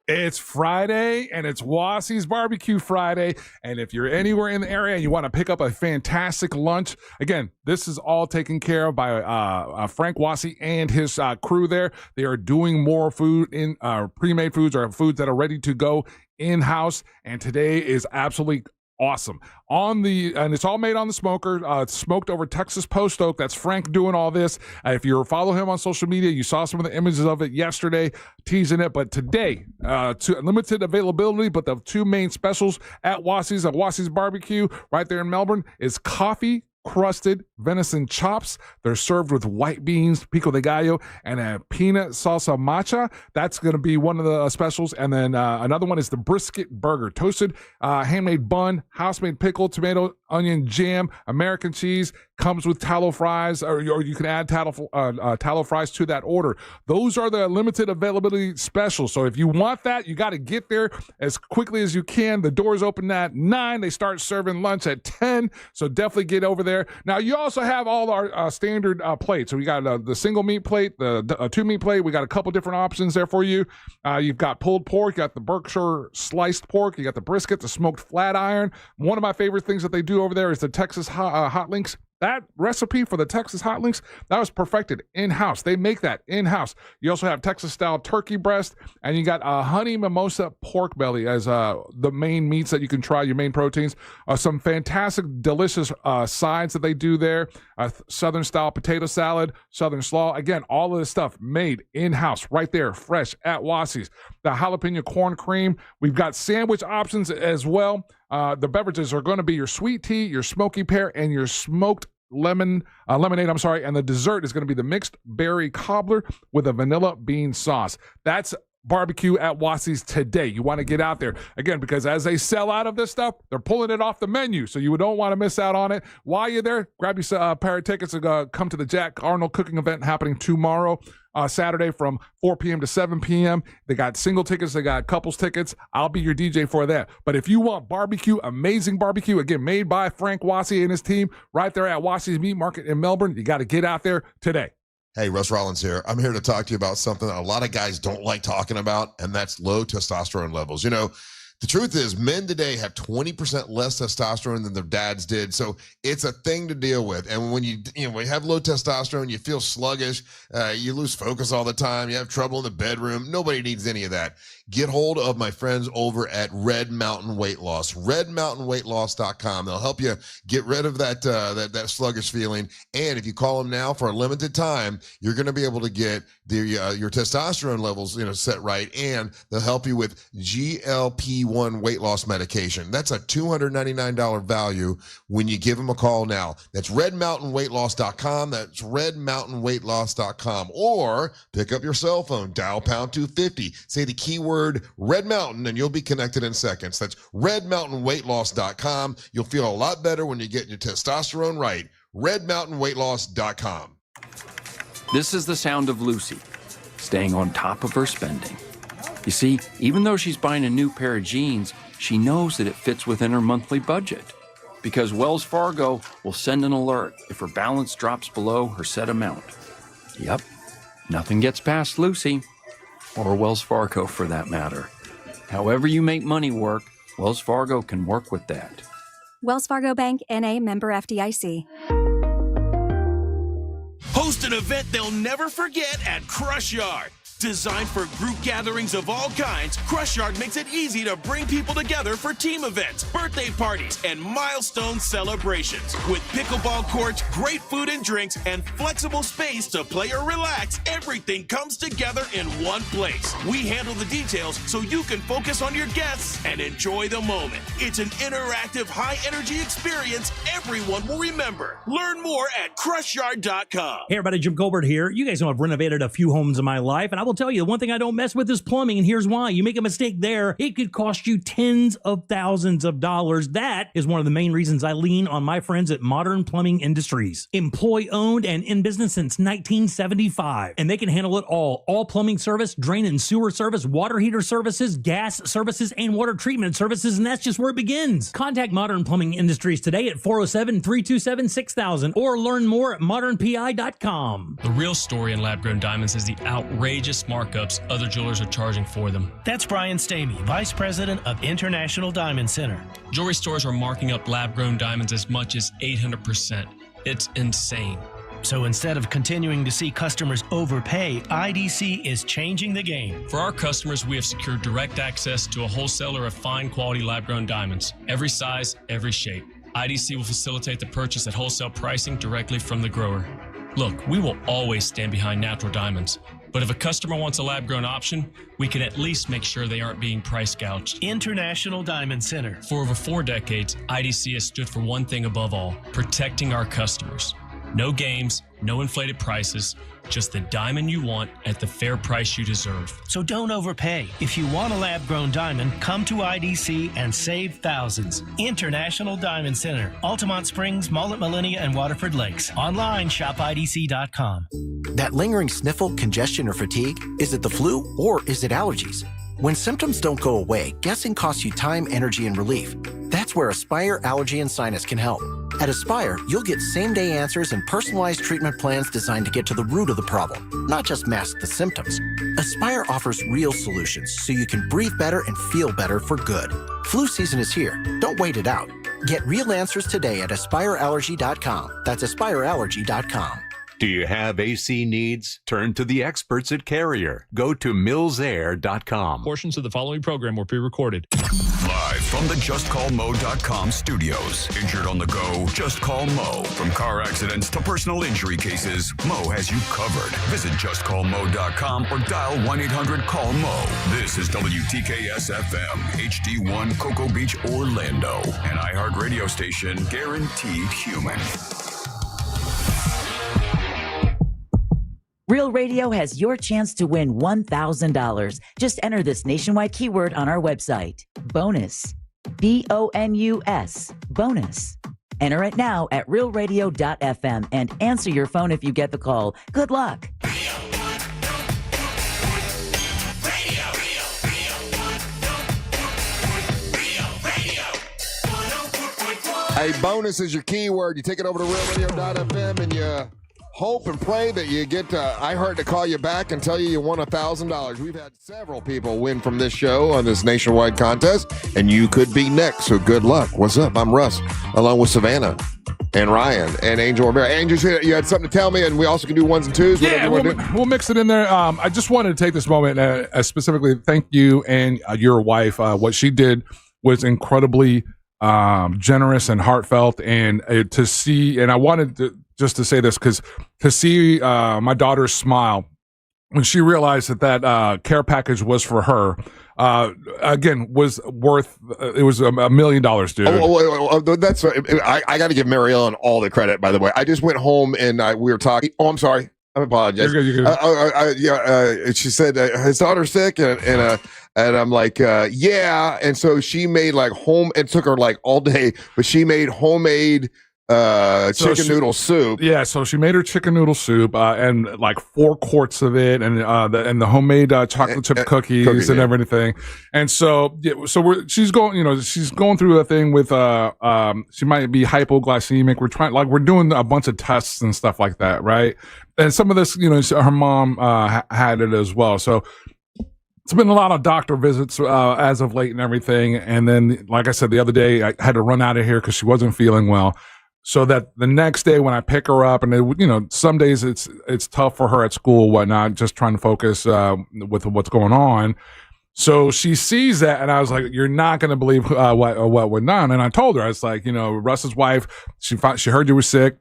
It's Friday and it's Wassie's Barbecue Friday. And if you're anywhere in the area and you want to pick up a fantastic lunch, again, this is all taken care of by Frank Wassie and his crew there. They are doing more food in pre-made foods or foods that are ready to go in-house. And today is absolutely awesome. And it's all made on the smoker. It's smoked over Texas post oak. That's Frank doing all this. If you follow him on social media, you saw some of the images of it yesterday, teasing it. But today, to limited availability, but the 2 main specials at Wassie's Barbecue right there in Melbourne is coffee crusted venison chops. They're served with white beans, pico de gallo, and a peanut salsa macha. That's going to be one of the specials. And then another one is the brisket burger, toasted handmade bun, house-made pickle, tomato, onion, jam, American cheese. Comes with tallow fries, or you can add tallow fries to that order. Those are the limited availability specials. So if you want that, you got to get there as quickly as you can. The doors open at 9. They start serving lunch at 10. So definitely get over there. Now, you also have all our standard plates. So we got the single meat plate, the 2 meat plate. We got a couple different options there for you. You've got pulled pork. You got the Berkshire sliced pork. You got the brisket, the smoked flat iron. One of my favorite things that they do over there is the Texas hot links. That recipe for the Texas hot links, that was perfected in-house. They make that in-house. You also have Texas-style turkey breast, and you got a honey mimosa pork belly as the main meats that you can try, your main proteins. Some fantastic, delicious sides that they do there. Southern-style potato salad, Southern slaw. Again, all of this stuff made in-house, right there, fresh at Wassie's. The jalapeno corn cream. We've got sandwich options as well. The beverages are going to be your sweet tea, your smoky pear, and your smoked lemonade, and the dessert is going to be the mixed berry cobbler with a vanilla bean sauce. That's barbecue at Wassie's today. You want to get out there again, because as they sell out of this stuff, they're pulling it off the menu, so you don't want to miss out on it. While you're there, grab your pair of tickets and come to the Jack Arnold cooking event happening tomorrow, Saturday from 4 p.m. to 7 p.m. They got single tickets, they got couples tickets. I'll be your DJ for that. But if you want barbecue, amazing barbecue, again, made by Frank Wassie and his team right there at Wassie's Meat Market in Melbourne, you got to get out there today. Hey, Russ Rollins here. I'm here to talk to you about something a lot of guys don't like talking about, and that's low testosterone levels. You know, The truth is, men today have 20% less testosterone than their dads did, so it's a thing to deal with. And when you have low testosterone, you feel sluggish, you lose focus all the time, you have trouble in the bedroom. Nobody needs any of that. Get hold of my friends over at Red Mountain Weight Loss, redmountainweightloss.com. They'll help you get rid of that sluggish feeling. And if you call them now for a limited time, you're going to be able to get your testosterone levels set right, and they'll help you with GLP-1 weight loss medication. That's a $299 value when you give them a call now. That's redmountainweightloss.com. That's redmountainweightloss.com. Or pick up your cell phone, dial pound 250, say the keyword Red Mountain, and you'll be connected in seconds. That's redmountainweightloss.com. You'll feel a lot better when you get your testosterone right. redmountainweightloss.com. This is the sound of Lucy, staying on top of her spending. You see, even though she's buying a new pair of jeans, she knows that it fits within her monthly budget. Because Wells Fargo will send an alert if her balance drops below her set amount. Yep, nothing gets past Lucy, or Wells Fargo for that matter. However you make money work, Wells Fargo can work with that. Wells Fargo Bank, N.A., member FDIC. Host an event they'll never forget at Crush Yard. Designed for group gatherings of all kinds, Crush Yard makes it easy to bring people together for team events, birthday parties, and milestone celebrations. With pickleball courts, great food and drinks, and flexible space to play or relax, everything comes together in one place. We handle the details so you can focus on your guests and enjoy the moment. It's an interactive, high-energy experience everyone will remember. Learn more at crushYard.com. Hey everybody, Jim Colbert here. You guys know I've renovated a few homes in my life, and I will tell you, the one thing I don't mess with is plumbing, and here's why. You make a mistake there, it could cost you tens of thousands of dollars. That is one of the main reasons I lean on my friends at Modern Plumbing Industries. Employee-owned and in business since 1975, and they can handle it all. All plumbing service, drain and sewer service, water heater services, gas services, and water treatment services, and that's just where it begins. Contact Modern Plumbing Industries today at 407-327-6000 or learn more at modernpi.com. The real story in lab-grown diamonds is the outrageous markups other jewelers are charging for them. That's Brian Stamey, Vice President of International Diamond Center. Jewelry stores are marking up lab-grown diamonds as much as 800%. It's insane. So instead of continuing to see customers overpay, IDC is changing the game. For our customers, we have secured direct access to a wholesaler of fine quality lab-grown diamonds. Every size, every shape. IDC will facilitate the purchase at wholesale pricing directly from the grower. Look, we will always stand behind natural diamonds. But if a customer wants a lab-grown option, we can at least make sure they aren't being price gouged. International Diamond Center. For over 4 decades, IDC has stood for one thing above all, protecting our customers. No games, no inflated prices, just the diamond you want at the fair price you deserve. So don't overpay. If you want a lab-grown diamond, come to IDC and save thousands. International Diamond Center, Altamont Springs, Mullet, Millenia, and Waterford Lakes. Online, shopidc.com. That lingering sniffle, congestion, or fatigue, is it the flu or is it allergies? When symptoms don't go away, guessing costs you time, energy, and relief. That's where Aspire Allergy and Sinus can help. At Aspire, you'll get same-day answers and personalized treatment plans designed to get to the root of the problem, not just mask the symptoms. Aspire offers real solutions so you can breathe better and feel better for good. Flu season is here. Don't wait it out. Get real answers today at AspireAllergy.com. That's AspireAllergy.com. Do you have AC needs? Turn to the experts at Carrier. Go to millsair.com. Portions of the following program were pre-recorded. Live from the JustCallMo.com studios. Injured on the go? Just call Mo. From car accidents to personal injury cases, Mo has you covered. Visit JustCallMo.com or dial 1-800-CALL-MO. This is WTKS-FM, HD1 Cocoa Beach, Orlando. An iHeart radio station guaranteed human. Real Radio has your chance to win $1,000. Just enter this nationwide keyword on our website. Bonus. B-O-N-U-S. Bonus. Enter it now at realradio.fm and answer your phone if you get the call. Good luck. A bonus is your keyword. You take it over to realradio.fm and you hope and pray that you get iHeart to call you back and tell you won $1,000. We've had several people win from this show on this nationwide contest, and you could be next, so good luck. What's up? I'm Russ, along with Savannah and Ryan and Angel Rivera. Angel, you had something to tell me, and we also can do ones and twos. Yeah, we'll mix it in there. I just wanted to take this moment specifically thank you and your wife. What she did was incredibly generous and heartfelt, and to see, and I wanted to say this because to see my daughter's smile when she realized that care package was for her, again, was worth, it was $1 million, dude. That's I got to give Mary Ellen all the credit, by the way. I just went home and we were talking. Oh, I'm sorry. I apologize. You're good. She said his daughter's sick, and I'm like, yeah. And so she made like it took her like all day, but she made homemade chicken noodle soup. Yeah, so she made her chicken noodle soup and like 4 quarts of it, and the homemade chocolate chip cookies and everything. And so she's going through a thing with she might be hypoglycemic. We're doing a bunch of tests and stuff like that, right? And some of this, her mom had it as well. So it's been a lot of doctor visits as of late and everything. And then, like I said, the other day I had to run out of here because she wasn't feeling well. So that the next day when I pick her up, and some days it's tough for her at school, whatnot, just trying to focus with what's going on. So she sees that, and I was like, "You're not going to believe what went on." And I told her, I was like, Russ's wife, she heard you were sick.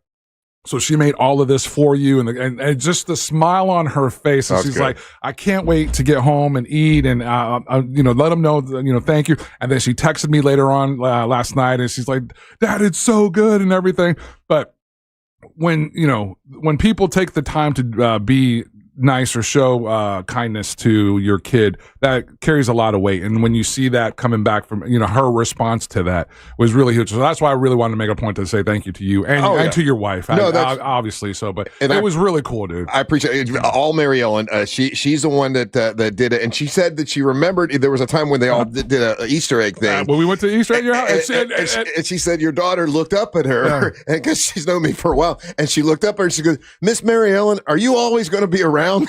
So she made all of this for you, and just the smile on her face. And she's like, I can't wait to get home and eat, and let them know, thank you. And then she texted me later on last night, and she's like, Dad, it's so good and everything. But when people take the time to be nice or show kindness to your kid, that carries a lot of weight. And when you see that coming back from her response to that was really huge. So that's why I really wanted to make a point to say thank you to you and to your wife. Obviously so, but it was really cool, dude. I appreciate it. All Mary Ellen. She's the one that did it, and she said that she remembered there was a time when they all did an Easter egg thing. When we went to Easter egg your house, and she said your daughter looked up at her, and because she's known me for a while, and she looked up at her and she goes, Miss Mary Ellen, are you always going to be around? and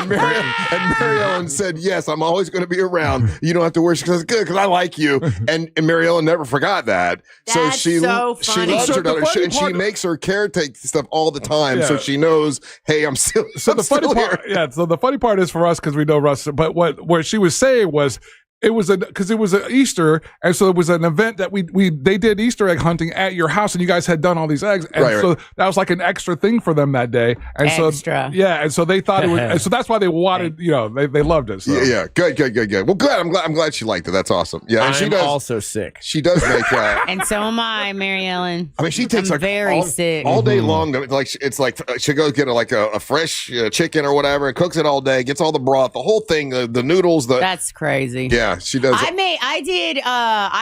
Mary Ellen said, yes, I'm always going to be around. You don't have to worry. She goes, good, because I like you. And Mary Ellen never forgot that. That's she funny. She loves her daughter, and she makes her caretake stuff all the time, so she knows, hey, I'm still here. So the funny part is for us, because we know Russ, but what she was saying was, it was because it was an Easter, and so it was an event that they did Easter egg hunting at your house, and you guys had done all these eggs, and so that was like an extra thing for them that day, and and so they thought it was, and so that's why they wanted, they loved it. So. Yeah, good. Well, good. I'm glad she liked it. That's awesome. Yeah, and she does also sick. She does make and so am I, Mary Ellen. I mean, she takes very sick all day long. Like it's like she goes get a fresh chicken or whatever and cooks it all day, gets all the broth, the whole thing, the noodles. That's crazy. Yeah, she does. I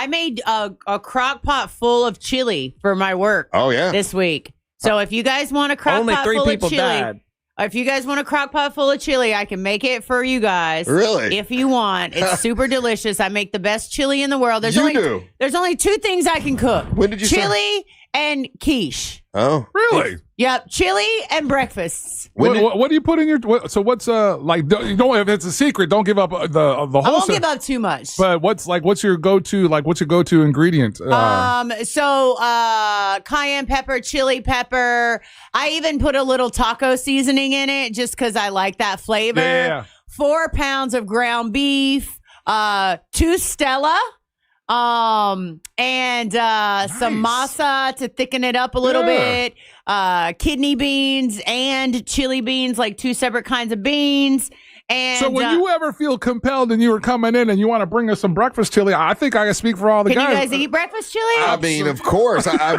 made a crock pot full of chili for my work. Oh yeah, this week. So if you guys want a crock pot full of chili, if you guys want a crock pot full of chili, I can make it for you guys. Really? If you want, it's super delicious. I make the best chili in the world. There's only 2 things I can cook. When did you chili and quiche? Oh, really? Yep, chili and breakfasts. What do you put in your? So what's like? You don't, if it's a secret, don't give up the whole. I won't give up too much. But what's your go-to? Like, what's your go-to ingredient? So cayenne pepper, chili pepper. I even put a little taco seasoning in it just because I like that flavor. Yeah. 4 pounds of ground beef. 2 Stella. And some masa to thicken it up a little bit. Kidney beans and chili beans, like 2 separate kinds of beans. And so when you ever feel compelled and you were coming in and you want to bring us some breakfast chili, I think I can speak for all the guys. Can you guys eat breakfast chili? I mean, of course. I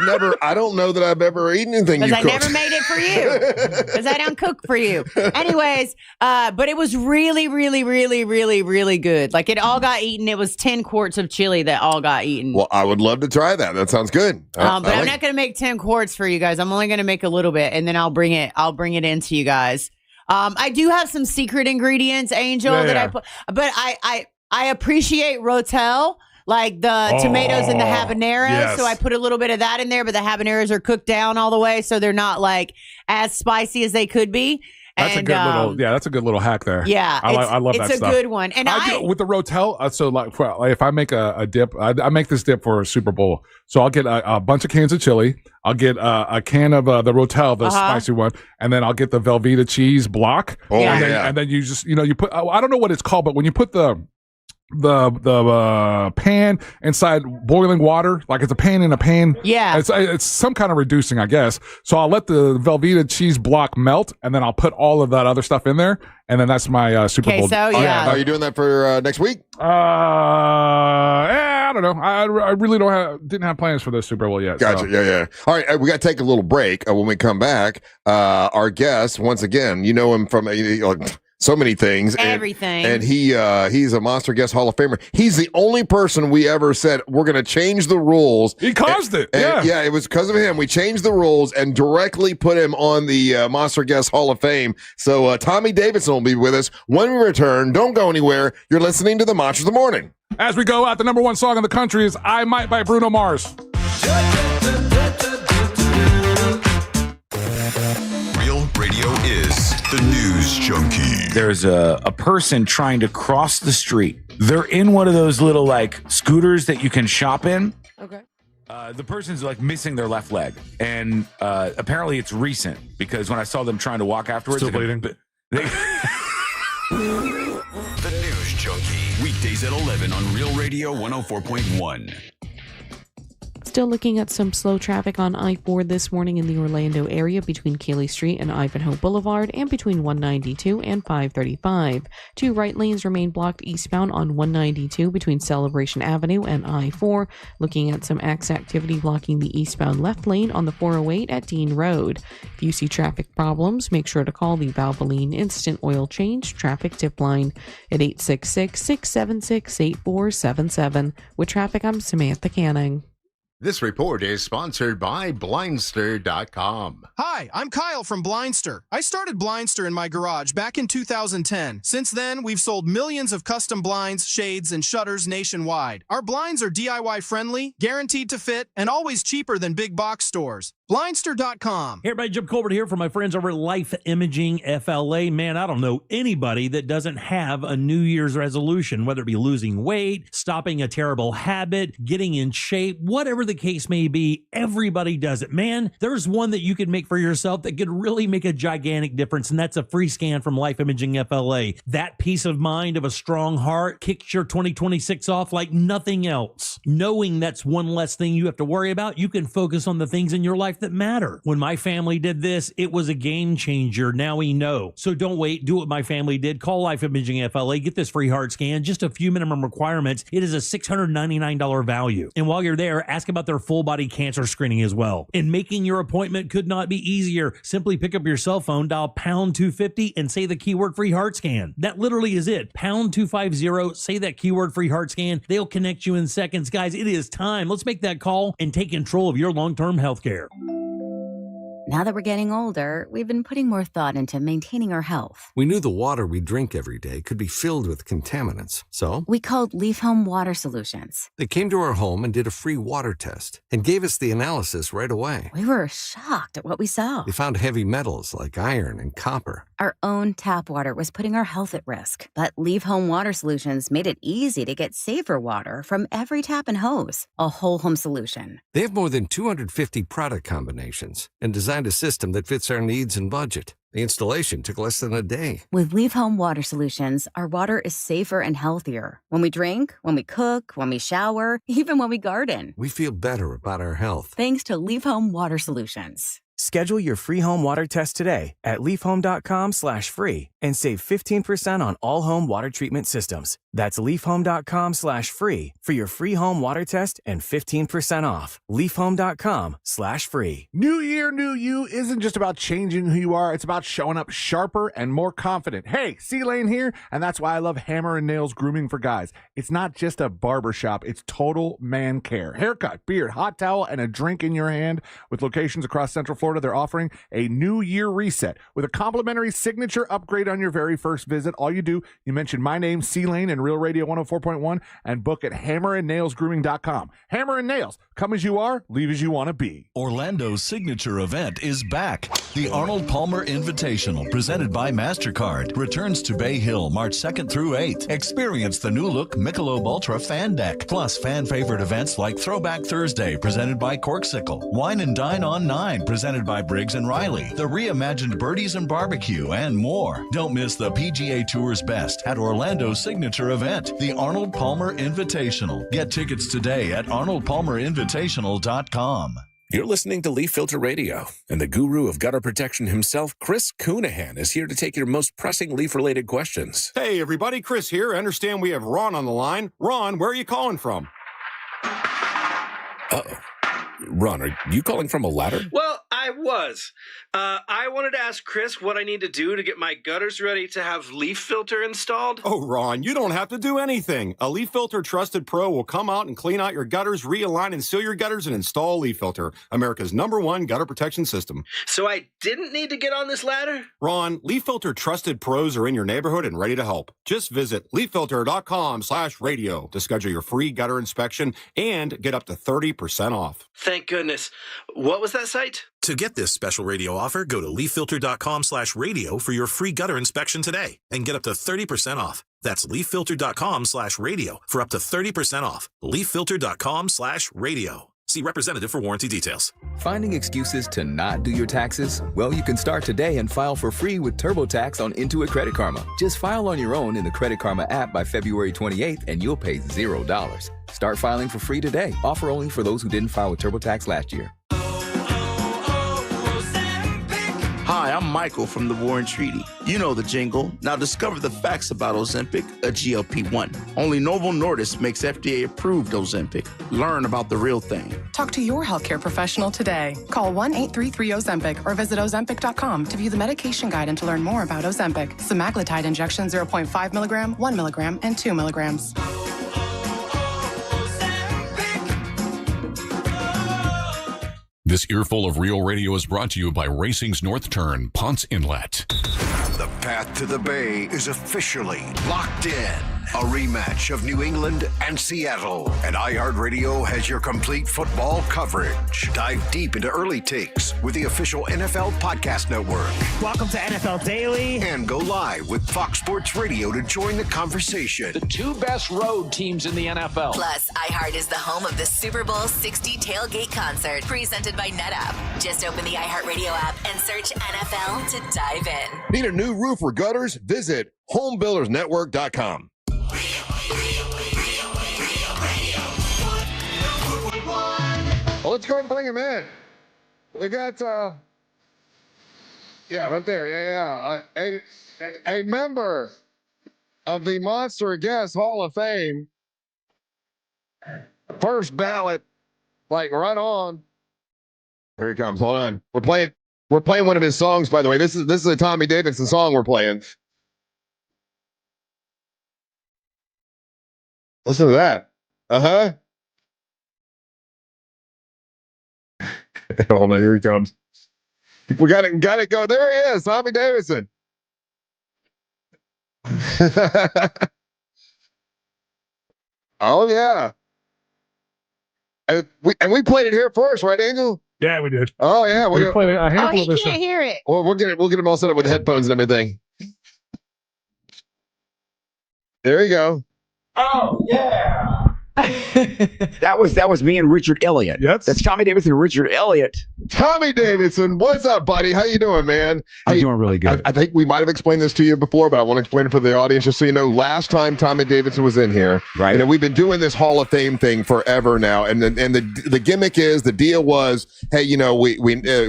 don't know that I've ever eaten anything you cooked. Because I never made it for you. Because I don't cook for you. Anyways, but it was really, really, really, really, really good. Like, it all got eaten. It was 10 quarts of chili that all got eaten. Well, I would love to try that. That sounds good. But I'm not going to make 10 quarts for you guys. I'm only going to make a little bit, and then I'll bring it into you guys. I do have some secret ingredients, Angel, that I put, but I appreciate Rotel. like the tomatoes and the habaneros. yes. So I put a little bit of that in there, but the habaneros are cooked down all the way, so they're not like as spicy as they could be. That's a good that's a good little hack there. Yeah, I love that stuff. It's a good one. And with the Rotel, so like if I make a dip, I make this dip for a Super Bowl. So I'll get a bunch of cans of chili. I'll get a can of the Rotel, the spicy one, and then I'll get the Velveeta cheese block. And then you just you put I don't know what it's called, but when you put the pan inside boiling water, like it's a pan in a pan. Yeah, it's some kind of reducing, I guess. So I'll let the Velveeta cheese block melt, and then I'll put all of that other stuff in there, and then that's my Super Bowl. So yeah, are you doing that for next week? I don't know. I really didn't have plans for this Super Bowl yet. Gotcha. So. Yeah. All right, we got to take a little break. When we come back, our guest once again, you know him from so many things. Everything. And he's a Monster Guest Hall of Famer. He's the only person we ever said, we're going to change the rules. He caused it. Yeah, it was because of him. We changed the rules and directly put him on the Monster Guest Hall of Fame. So Tommy Davidson will be with us when we return. Don't go anywhere. You're listening to the Monsters of the Morning. As we go out, the number one song in the country is I Might by Bruno Mars. Real Radio is the news junkie. There's a person trying to cross the street. They're in one of those little like scooters that you can shop in. Okay. The person's like missing their left leg, and apparently it's recent because when I saw them trying to walk afterwards, still bleeding. The News Junkie, weekdays at 11 on Real Radio 104.1. Still looking at some slow traffic on I-4 this morning in the Orlando area between Cayley Street and Ivanhoe Boulevard and between 192 and 535. 2 right lanes remain blocked eastbound on 192 between Celebration Avenue and I-4. Looking at some activity blocking the eastbound left lane on the 408 at Dean Road. If you see traffic problems, make sure to call the Valvoline Instant Oil Change Traffic Tip Line at 866-676-8477. With traffic, I'm Samantha Canning. This report is sponsored by Blindster.com. Hi, I'm Kyle from Blindster. I started Blindster in my garage back in 2010. Since then, we've sold millions of custom blinds, shades, and shutters nationwide. Our blinds are DIY friendly, guaranteed to fit, and always cheaper than big box stores. Blindster.com. Hey everybody, Jim Colbert here from my friends over at Life Imaging FLA. Man, I don't know anybody that doesn't have a New Year's resolution, whether it be losing weight, stopping a terrible habit, getting in shape, whatever the case may be. Everybody does it. Man, there's one that you can make for yourself that could really make a gigantic difference, and that's a free scan from Life Imaging FLA. That peace of mind of a strong heart kicks your 2026 off like nothing else. Knowing that's one less thing you have to worry about, you can focus on the things in your life that matter. When my family did this, it was a game changer. Now we know. So don't wait. Do what my family did. Call Life Imaging FLA. Get this free heart scan. Just a few minimum requirements. It is a $699 value. And while you're there, ask about their full body cancer screening as well. And making your appointment could not be easier. Simply pick up your cell phone, dial pound 250 and say the keyword free heart scan. That literally is it. Pound 250, say that keyword free heart scan. They'll connect you in seconds. Guys, it is time. Let's make that call and take control of your long-term health care. Now that we're getting older, we've been putting more thought into maintaining our health. We knew the water we drink every day could be filled with contaminants, so we called Leaf Home Water Solutions. They came to our home and did a free water test and gave us the analysis right away. We were shocked at what we saw. They found heavy metals like iron and copper. Our own tap water was putting our health at risk, but Leaf Home Water Solutions made it easy to get safer water from every tap and hose. A whole home solution. They have more than 250 product combinations and designed a system that fits our needs and budget. The installation took less than a day. With Leaf Home Water Solutions, our water is safer and healthier. When we drink, when we cook, when we shower, even when we garden. We feel better about our health. Thanks to Leaf Home Water Solutions. Schedule your free home water test today at leafhome.com/free and save 15% on all home water treatment systems. That's leafhome.com/free for your free home water test and 15% off. leafhome.com/free. New year, new you isn't just about changing who you are. It's about showing up sharper and more confident. Hey, C-Lane here, and that's why I love Hammer and Nails Grooming for Guys. It's not just a barbershop. It's total man care. Haircut, beard, hot towel, and a drink in your hand with locations across Central Florida Florida, they're offering a New Year reset with a complimentary signature upgrade on your very first visit. All you do, you mention my name, C-Lane, and Real Radio 104.1, and book at hammerandnailsgrooming.com. Hammer and Nails. Come as you are, leave as you want to be. Orlando's signature event is back. The Arnold Palmer Invitational, presented by MasterCard, returns to Bay Hill March 2nd through 8th. Experience the new look Michelob Ultra Fan Deck, plus fan favorite events like Throwback Thursday, presented by Corksicle, Wine and Dine on 9, presented by Briggs & Riley, the reimagined Birdies and Barbecue, and more. Don't miss the PGA Tour's best at Orlando's signature event, the Arnold Palmer Invitational. Get tickets today at arnoldpalmerinvitational.com. You're listening to Leaf Filter Radio, and the guru of gutter protection himself, Chris Coonahan, is here to take your most pressing leaf-related questions. Hey, everybody, Chris here. I understand we have Ron on the line. Ron, where are you calling from? Uh-oh. Ron, are you calling from a ladder? Well, I was. I wanted to ask Chris what I need to do to get my gutters ready to have leaf filter installed. Oh, Ron, you don't have to do anything. A Leaf Filter Trusted Pro will come out and clean out your gutters, realign and seal your gutters, and install Leaf Filter, America's #1 gutter protection system. So I didn't need to get on this ladder? Ron, Leaf Filter Trusted Pros are in your neighborhood and ready to help. Just visit leaffilter.com/radio to schedule your free gutter inspection and get up to 30% off. Thank goodness. What was that site? To get this special radio offer, go to leaffilter.com/radio for your free gutter inspection today and get up to 30% off. That's leaffilter.com/radio for up to 30% off. leaffilter.com/radio. See representative for warranty details. Finding excuses to not do your taxes? Well, you can start today and file for free with TurboTax on Intuit Credit Karma. Just file on your own in the Credit Karma app by February 28th and you'll pay $0. Start filing for free today. Offer only for those who didn't file with TurboTax last year. Hi, I'm Michael from the War and Treaty. You know the jingle. Now discover the facts about Ozempic, a GLP-1. Only Novo Nordisk makes FDA-approved Ozempic. Learn about the real thing. Talk to your healthcare professional today. Call 1-833-OZEMPIC or visit Ozempic.com to view the medication guide and to learn more about Ozempic. Semaglutide injection 0.5 milligram, 1 milligram, and 2 milligrams. This earful of Real Radio is brought to you by Racing's North Turn, Ponce Inlet. The path to the Bay is officially locked in. A rematch of New England and Seattle. And iHeartRadio has your complete football coverage. Dive deep into early takes with the official NFL Podcast Network. Welcome to NFL Daily. And go live with Fox Sports Radio to join the conversation. The two best road teams in the NFL. Plus, iHeart is the home of the Super Bowl 60 tailgate concert presented by NetApp. Just open the iHeartRadio app and search NFL to dive in. Need a new roof or gutters? Visit homebuildersnetwork.com. Well, let's go and bring him in. We got, right there. A member of the Monster Guest Hall of Fame. First ballot, right on. Here he comes. Hold on. We're playing one of his songs, by the way. This is a Tommy Davidson song we're playing. Listen to that. Uh-huh. Hold on, here he comes. We got it go. There he is, Tommy Davidson. Oh yeah. And we played it here first, right, Angel? Yeah, we did. Oh yeah, we played a handful of this. He can't hear it. Well, we'll get him all set up with headphones and everything. There you go. Oh yeah. that was me and Richard Elliott. Yes. That's Tommy Davidson and Richard Elliott. Tommy Davidson, what's up, buddy? How you doing, man? I'm doing really good. I think we might have explained this to you before, but I want to explain it for the audience just so you know. Last time Tommy Davidson was in here, right? And we've been doing this Hall of Fame thing forever now, and the gimmick is, the deal was, hey,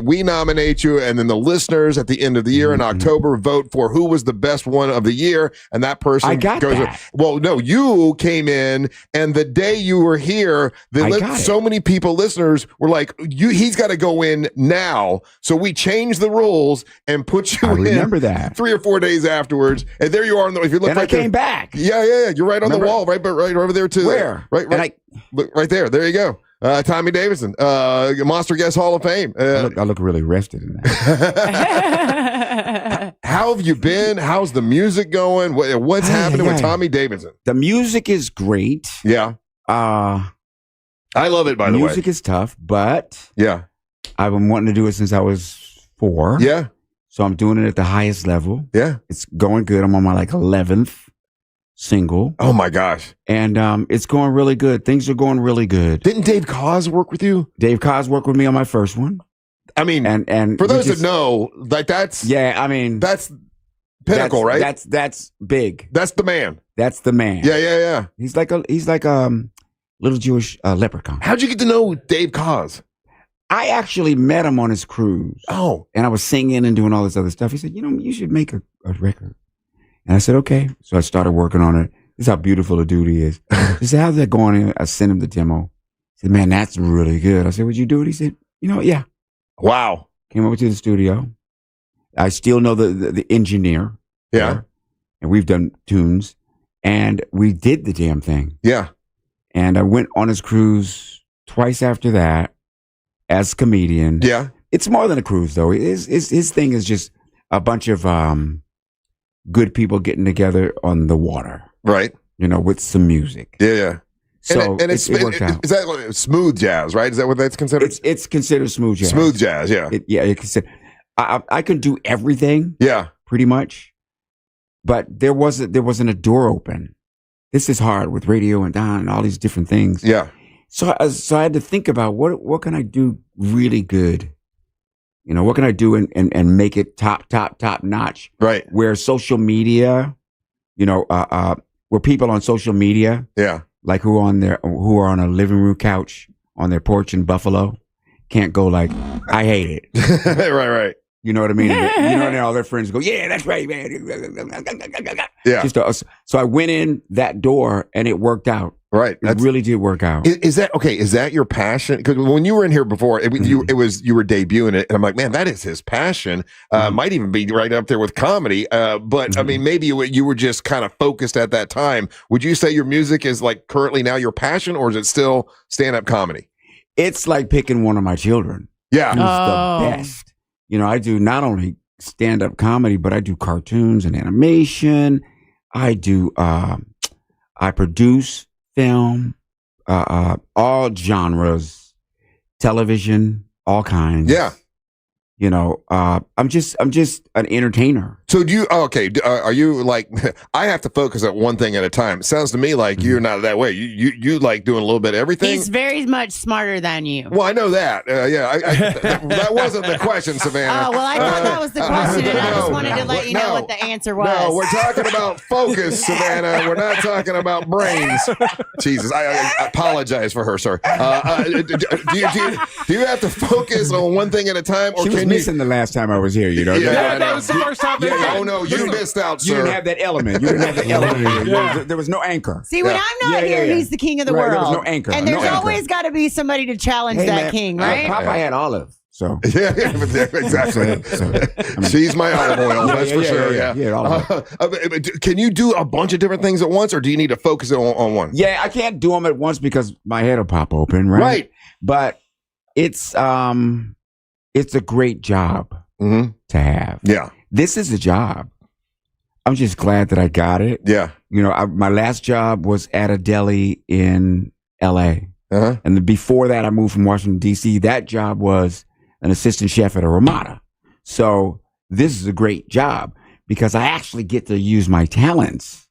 we nominate you, and then the listeners at the end of the year in October vote for who was the best one of the year, and that person goes. That. Well, no, you came in, and the day you were here, so many people, listeners, were like, he's got to go in now. So we changed the rules and put you in. Remember that 3 or 4 days afterwards, and there you are. If you look, and I came back. Yeah, you're right on the wall, right over there too. Where? Right there. There you go. Tommy Davidson, Monster Guest Hall of Fame. I look really rested in that. How have you been? How's the music going? What's happening with Tommy Davidson? The music is great. Yeah. I love it, by the way. Music is tough, but yeah, I've been wanting to do it since I was 4. Yeah. So I'm doing it at the highest level. Yeah. It's going good. I'm on my 11th single. Oh my gosh. And it's going really good. Things are going really good. Didn't Dave Cause work with you? Dave Cause worked with me on my first one. I mean, and for those that know, that's that's pinnacle, right? That's big. That's the man. That's the man. Yeah. He's like a little Jewish leprechaun. How'd you get to know Dave Cause? I actually met him on his cruise. Oh. And I was singing and doing all this other stuff. He said, you should make a record. And I said, okay. So I started working on it. This is how beautiful a dude he is. He said, how's that going? I sent him the demo. He said, man, that's really good. I said, would you do it? He said, yeah. Wow. Came over to the studio. I still know the engineer. Yeah. There, and we've done tunes. And we did the damn thing. Yeah. And I went on his cruise twice after that as a comedian. Yeah. It's more than a cruise, though. His thing is just a bunch of good people getting together on the water. Right. With some music. Yeah. So it worked out. Is that smooth jazz, right? Is that what that's considered? It's considered smooth jazz. Smooth jazz, yeah. I can do everything. Yeah. Pretty much. But there wasn't a door open. This is hard with radio and Don and all these different things. Yeah. So I had to think about what can I do really good? What can I do and make it top notch? Right. Where social media, where people on social media, yeah, like who are on a living room couch on their porch in Buffalo, can't go like, I hate it. Right. You know what I mean? And all their friends go, yeah, that's right, man. Yeah. So I went in that door and it worked out. Right. It really did work out. Is that okay? Is that your passion? Because when you were in here before, you were debuting it, and I'm like, man, that is his passion. Might even be right up there with comedy. But I mean, maybe you were just kind of focused at that time. Would you say your music is like currently now your passion, or is it still stand-up comedy? It's like picking one of my children. Yeah. Who's the best. I do not only stand-up comedy, but I do cartoons and animation. I produce film, all genres, television, all kinds. Yeah. I'm just an entertainer. So do you, are you like, I have to focus on one thing at a time. It sounds to me like you're not that way. You like doing a little bit of everything. He's very much smarter than you. Well, I know that. That wasn't the question, Savannah. Oh, well, I thought that was the question, and I just wanted to let you know what the answer was. No, we're talking about focus, Savannah. We're not talking about brains. Jesus, I apologize for her, sir. Do you have to focus on one thing at a time, or she was missing the last time I was here, Yeah, that was the first time. Oh no, you missed out, sir. You didn't have that element. There was no anchor. See, when I'm not here, he's the king of the world. There was no anchor. And there's always got to be somebody to challenge that king, right? Popeye had olive. So yeah, exactly. She's my olive oil, that's for sure. Yeah. Can you do a bunch of different things at once, or do you need to focus on one? Yeah, I can't do them at once because my head will pop open, right? Right. But it's a great job to have. Yeah. This is a job. I'm just glad that I got it. Yeah. My last job was at a deli in L.A. Uh-huh. And before that, I moved from Washington, D.C. That job was an assistant chef at a Ramada. So this is a great job because I actually get to use my talents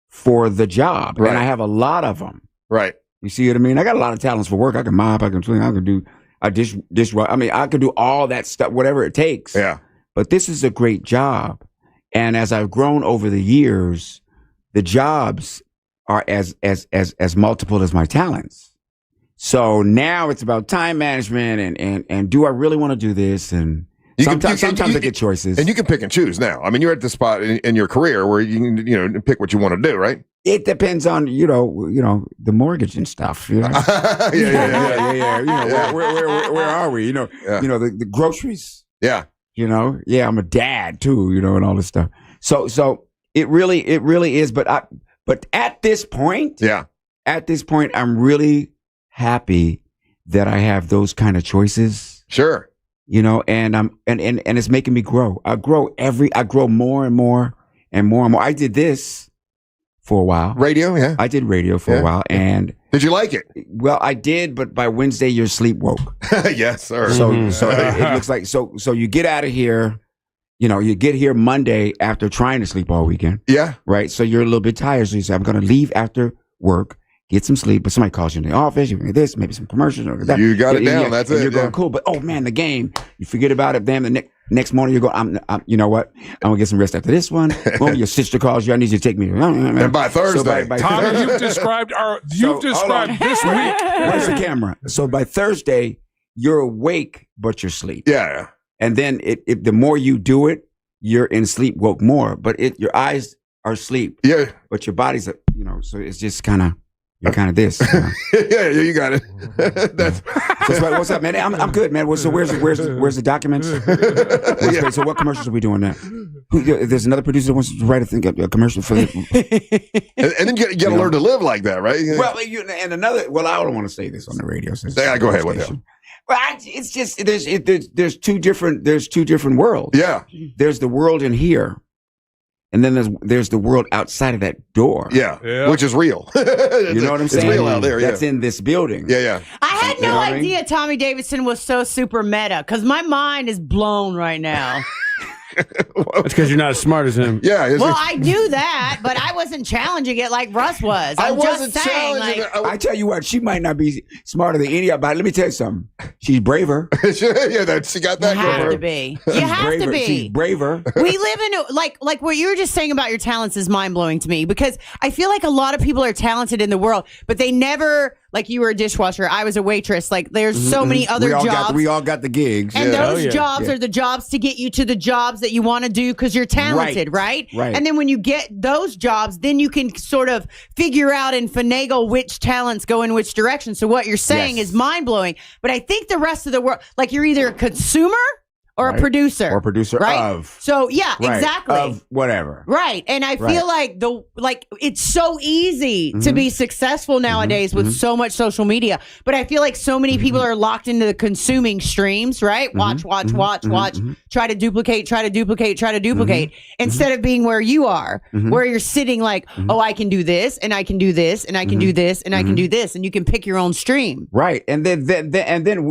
for the job. Right. And I have a lot of them. Right. You see what I mean? I got a lot of talents for work. I can mop, I can clean, I can do I can do all that stuff, whatever it takes. Yeah. But this is a great job. And as I've grown over the years, the jobs are as multiple as my talents. So now it's about time management and do I really want to do this? And sometimes I get choices. And you can pick and choose now. I mean, you're at the spot in your career where you can, pick what you want to do, right? It depends on, the mortgage and stuff. Yeah. Where are we? The groceries. Yeah. I'm a dad too, and all this stuff. So it really is. But at this point, I'm really happy that I have those kind of choices. Sure. You know, and it's making me grow. I grow more and more and more and more. I did this for a while. Radio, yeah. I did radio for a while. And did you like it? Well, I did, but by Wednesday you're sleep woke. Yes, sir. So it looks like so you get out of here, you know, you get here Monday after trying to sleep all weekend. Yeah. Right. So you're a little bit tired. So you say, I'm gonna leave after work, get some sleep, but somebody calls you in the office, you get this, maybe some commercials or that. You got it down. That's it. You're going cool, but oh man, the game. You forget about it. Damn, the next morning you're going. I'm you know what? I'm gonna get some rest after this one. Boom, your sister calls you. I need you to take me. And by Thursday, by Tommy, Thursday, you've described this week. Where's the camera? So by Thursday, you're awake, but you're asleep. Yeah. And then the more you do it, you're in sleep woke more. But your eyes are asleep. Yeah. But your body's, you know. So it's just kind of. You're kind of this. Yeah, you got it. What's up, man? I'm good, man. So where's the documents? So what commercials are we doing now? There's another producer that wants to write a commercial for it. And then you got to learn to live like that, right? Well, I don't want to say this on the radio. Yeah, go ahead with it. Well, it's just there's two different worlds. Yeah, there's the world in here. And then there's the world outside of that door. Yeah. Which is real. You know what I'm saying? It's real out there, That's in this building. Yeah. I had no idea Tommy Davidson was so super meta because my mind is blown right now. That's because you're not as smart as him. Yeah. Well, I knew that, but I wasn't challenging it like Russ was. I wasn't just saying, challenging it. I tell you what, she might not be smarter than any of but let me tell you something. She's braver. Yeah, she got that. You have to be. You have to be. She's braver. We live in like what you were just saying about your talents is mind blowing to me because I feel like a lot of people are talented in the world, but they never. Like you were a dishwasher, I was a waitress. Like there's so many other jobs. We all got the gigs. And those jobs are the jobs to get you to the jobs that you want to do because you're talented, right? And then when you get those jobs, then you can sort of figure out and finagle which talents go in which direction. So what you're saying is mind blowing. But I think the rest of the world, like you're either a consumer or a producer. Or producer of. So yeah, exactly. Of whatever. Right. And I feel like it's so easy to be successful nowadays with so much social media. But I feel like so many people are locked into the consuming streams, right? Watch. Try to duplicate. Instead of being where you are, where you're sitting like, oh, I can do this and I can do this and I can do this and I can do this. And you can pick your own stream. Right. And then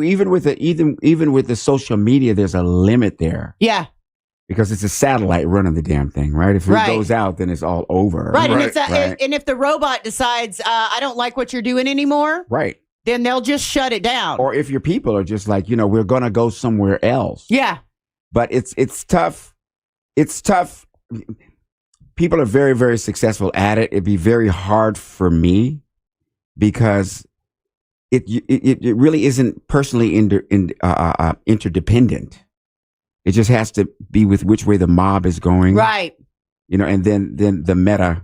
even with the social media, there's a limit there. Yeah. Because it's a satellite running the damn thing, right? If it goes out, then it's all over. Right. And if the robot decides, I don't like what you're doing anymore. Right. Then they'll just shut it down. Or if your people are just like, we're going to go somewhere else. Yeah. But it's tough. It's tough. People are very, very successful at it. It'd be very hard for me because it really isn't personally interdependent. It just has to be with which way the mob is going, right? And then the meta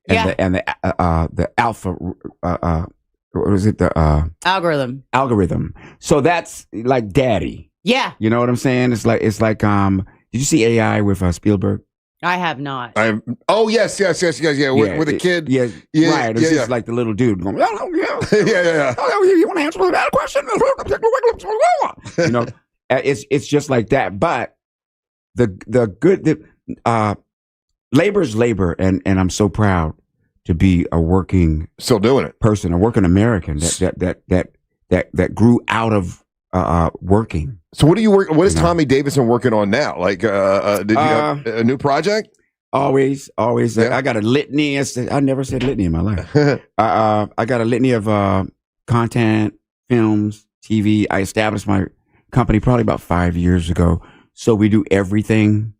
and the alpha. Or is it the algorithm? So that's like daddy. Yeah. You know what I'm saying? It's like. Did you see AI with Spielberg? I have not. Oh yes. Yeah. With a kid. Yeah. Right. It's just like the little dude going. Yeah. You want to answer that question? It's just like that. But labor's labor, and I'm so proud to be a working, still doing it person, a working American that grew out of working. So what is Tommy Davidson working on now? Like, did you have a new project? Always. Yeah. I got a litany. I never said litany in my life. I got a litany of content, films, TV. I established my company probably about 5 years ago. So we do everything.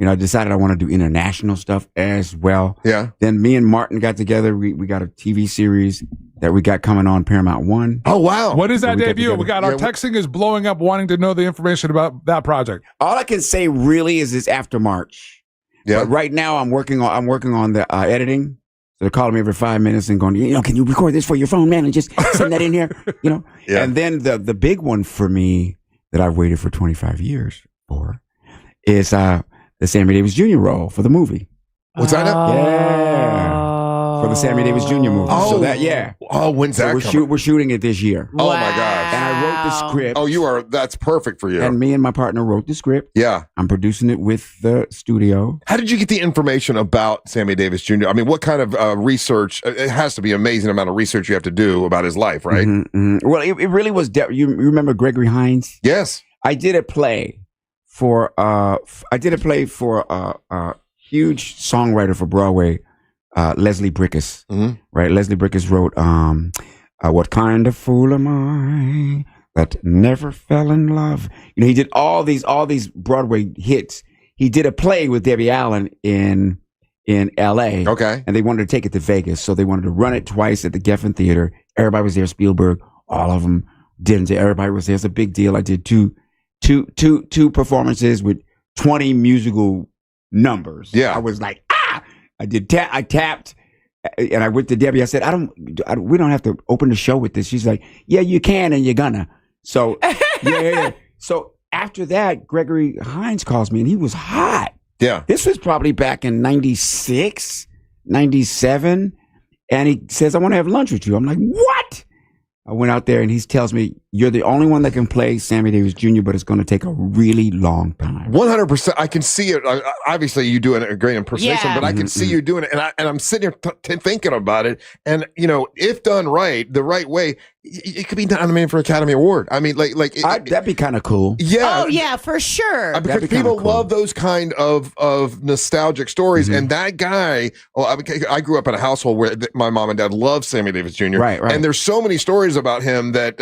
I decided I want to do international stuff as well. Yeah. Then me and Martin got together. We got a TV series that we got coming on Paramount 1. Oh, wow. What is that debut? We got our texting is blowing up wanting to know the information about that project. All I can say really is it's after March. Yeah. But right now I'm working on the editing. So they're calling me every 5 minutes and going, can you record this for your phone, man, and just send that in here, Yeah. And then the big one for me that I've waited for 25 years for is the Sammy Davis Jr. role for the movie. What's that? Yeah. for the Sammy Davis Jr. movie. Oh. So that, yeah. Oh, when's that coming? We're shooting it this year. Oh, my gosh. And I wrote the script. Oh, that's perfect for you. And me and my partner wrote the script. Yeah. I'm producing it with the studio. How did you get the information about Sammy Davis Jr.? I mean, what kind of research? It has to be an amazing amount of research you have to do about his life, right? Well, it really was. You remember Gregory Hines? Yes. I did a play for a huge songwriter for Broadway, Leslie Brickus. Right? Leslie Brickus wrote "What Kind of Fool Am I That Never Fell in Love." You know, he did all these Broadway hits. He did a play with Debbie Allen in L.A. Okay. And they wanted to take it to Vegas, so they wanted to run it twice at the Geffen Theater. Everybody was there. Spielberg, all of them didn't. Everybody was there. It's a big deal. I did two performances with 20 musical numbers. Yeah. I was like, I tapped, and I went to Debbie. I said, we don't have to open the show with this. She's like, yeah, you can, and you're gonna. So, yeah. So after that, Gregory Hines calls me, and he was hot. Yeah. This was probably back in 96, 97. And he says, I want to have lunch with you. I'm like, what? I went out there and he tells me, you're the only one that can play Sammy Davis Jr., but it's going to take a really long time. 100%. I can see it. Obviously, you do a great impersonation, but I can see you doing it. And I'm sitting here thinking about it. And, if done right, the right way, it could be nominated for Academy Award. I mean, that'd be kind of cool. Yeah. Oh, yeah, for sure. Because people love those kind of nostalgic stories. And that guy, I grew up in a household where my mom and dad loved Sammy Davis Jr. Right. And there's so many stories about him that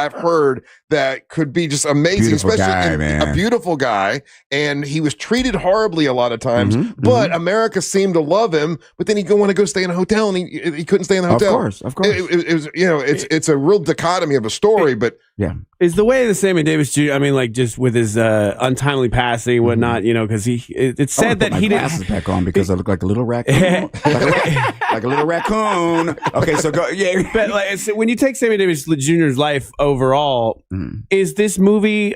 I've heard that could be just amazing, Beautiful guy, man. A beautiful guy. And he was treated horribly a lot of times, but America seemed to love him. But then he'd want to go stay in a hotel, and he couldn't stay in the hotel. Of course. It was, it's a real dichotomy of a story, but yeah. Is the way the Sammy Davis Jr., I mean, like just with his untimely passing and whatnot, because it's said that he didn't. Glasses back on because I look like a little raccoon. like a little raccoon. Okay, so go. Yeah. But so when you take Sammy Davis Jr.'s life overall, is this movie?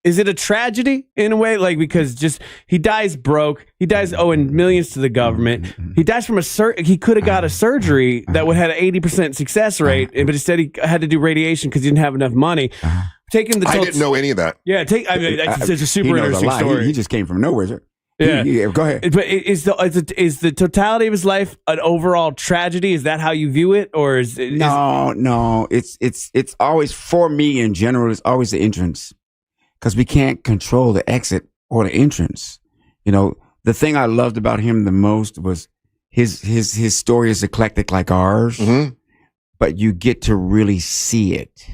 Is it a tragedy in a way? Because just he dies broke. He dies owing millions to the government. He dies from he could have got a surgery that would have had an 80% success rate, but instead he had to do radiation because he didn't have enough money. I didn't know any of that. Yeah, it's a super interesting story. He just came from nowhere. Sir. Yeah. Go ahead. But is the totality of his life an overall tragedy? Is that how you view it, or is it? No. It's always, for me in general, it's always the entrance. Because we can't control the exit or the entrance. The thing I loved about him the most was his story is eclectic like ours, but you get to really see it.